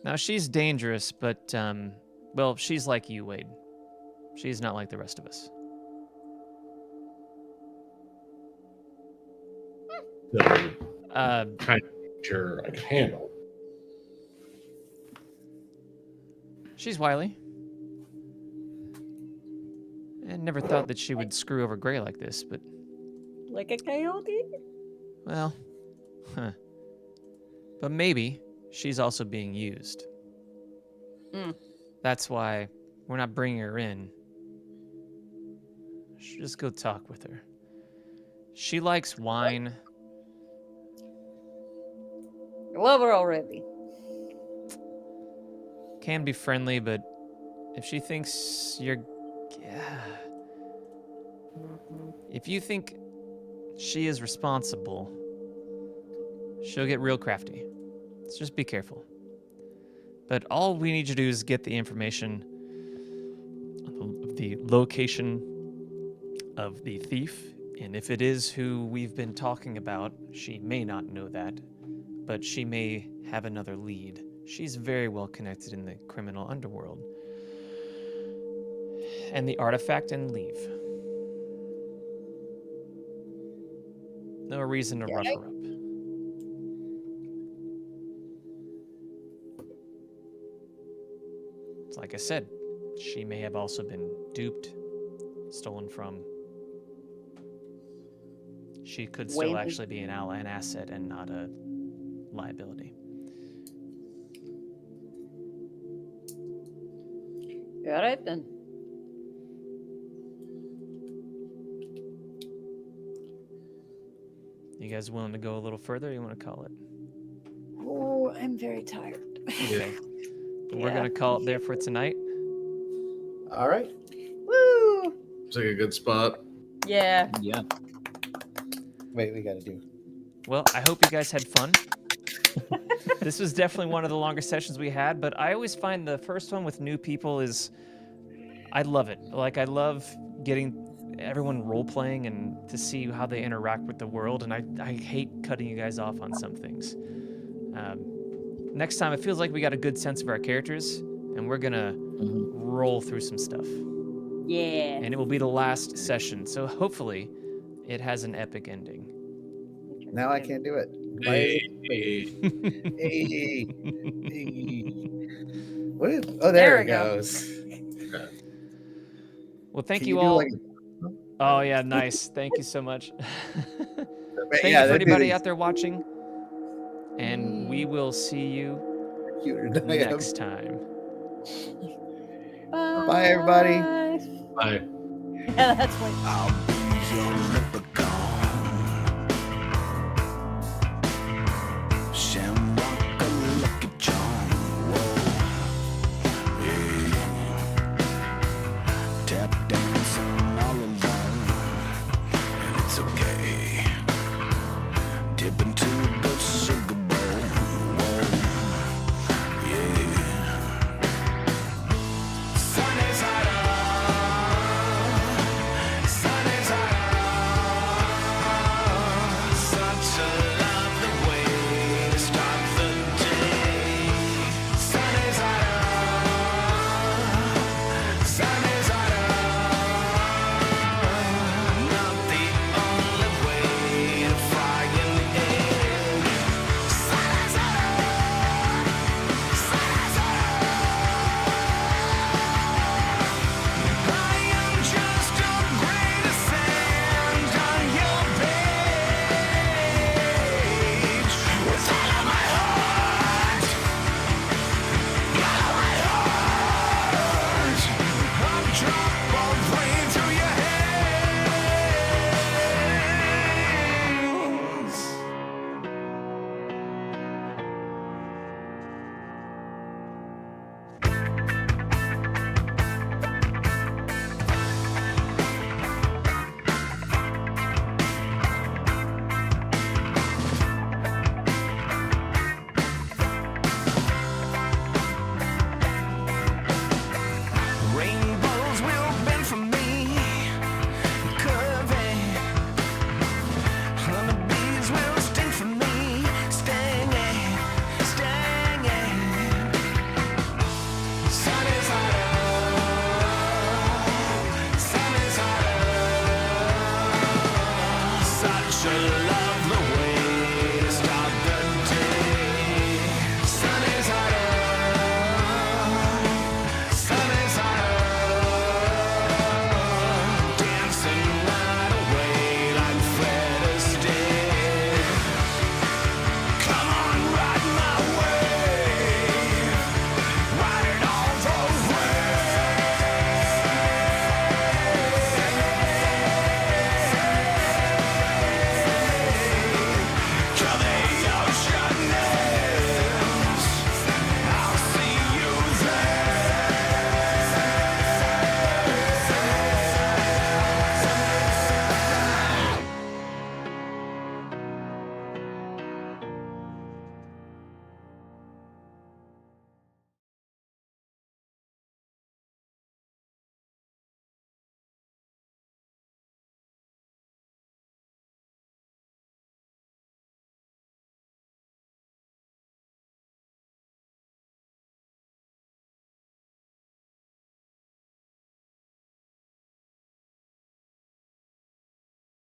Now, she's dangerous, but, well, she's like you, Wade. She's not like the rest of us. Kind of sure I can handle. She's wily. I never thought that she would screw over Gray like this, but... Like a coyote? Well, But maybe she's also being used. That's why we're not bringing her in. Just go talk with her. She likes wine. I love her already. Can be friendly, but if she thinks you're... If you think she is responsible, she'll get real crafty. So just be careful. But all we need you to do is get the information of the location of the thief. And if it is who we've been talking about, she may not know that, but she may have another lead. She's very well connected in the criminal underworld. And the artifact and leave. No reason to rough her up. Like I said, she may have also been duped, stolen from. She could still actually be an asset and not a liability. All right then. You guys willing to go a little further? Or you want to call it? Oh, I'm very tired. Okay. We're gonna call it there for tonight. All right. Woo! It's like a good spot. Yeah. Yeah. Wait, we gotta do. Well, I hope you guys had fun. This was definitely one of the longer sessions we had, but I always find the first one with new people is, I love it. Like, I love getting everyone role-playing and to see how they interact with the world, and I hate cutting you guys off on some things. Next time, it feels like we got a good sense of our characters, and we're gonna roll through some stuff. Yeah. And it will be the last session, so hopefully it has an epic ending. Now I can't do it. Hey. Hey. What is, oh, there it goes. Well, thank Can you you do all. like Oh, yeah, nice. Thank you so much. Thank yeah, you for that'd be anybody the- out there watching, and we will see you next time. Bye, everybody. Bye. Yeah, that's like.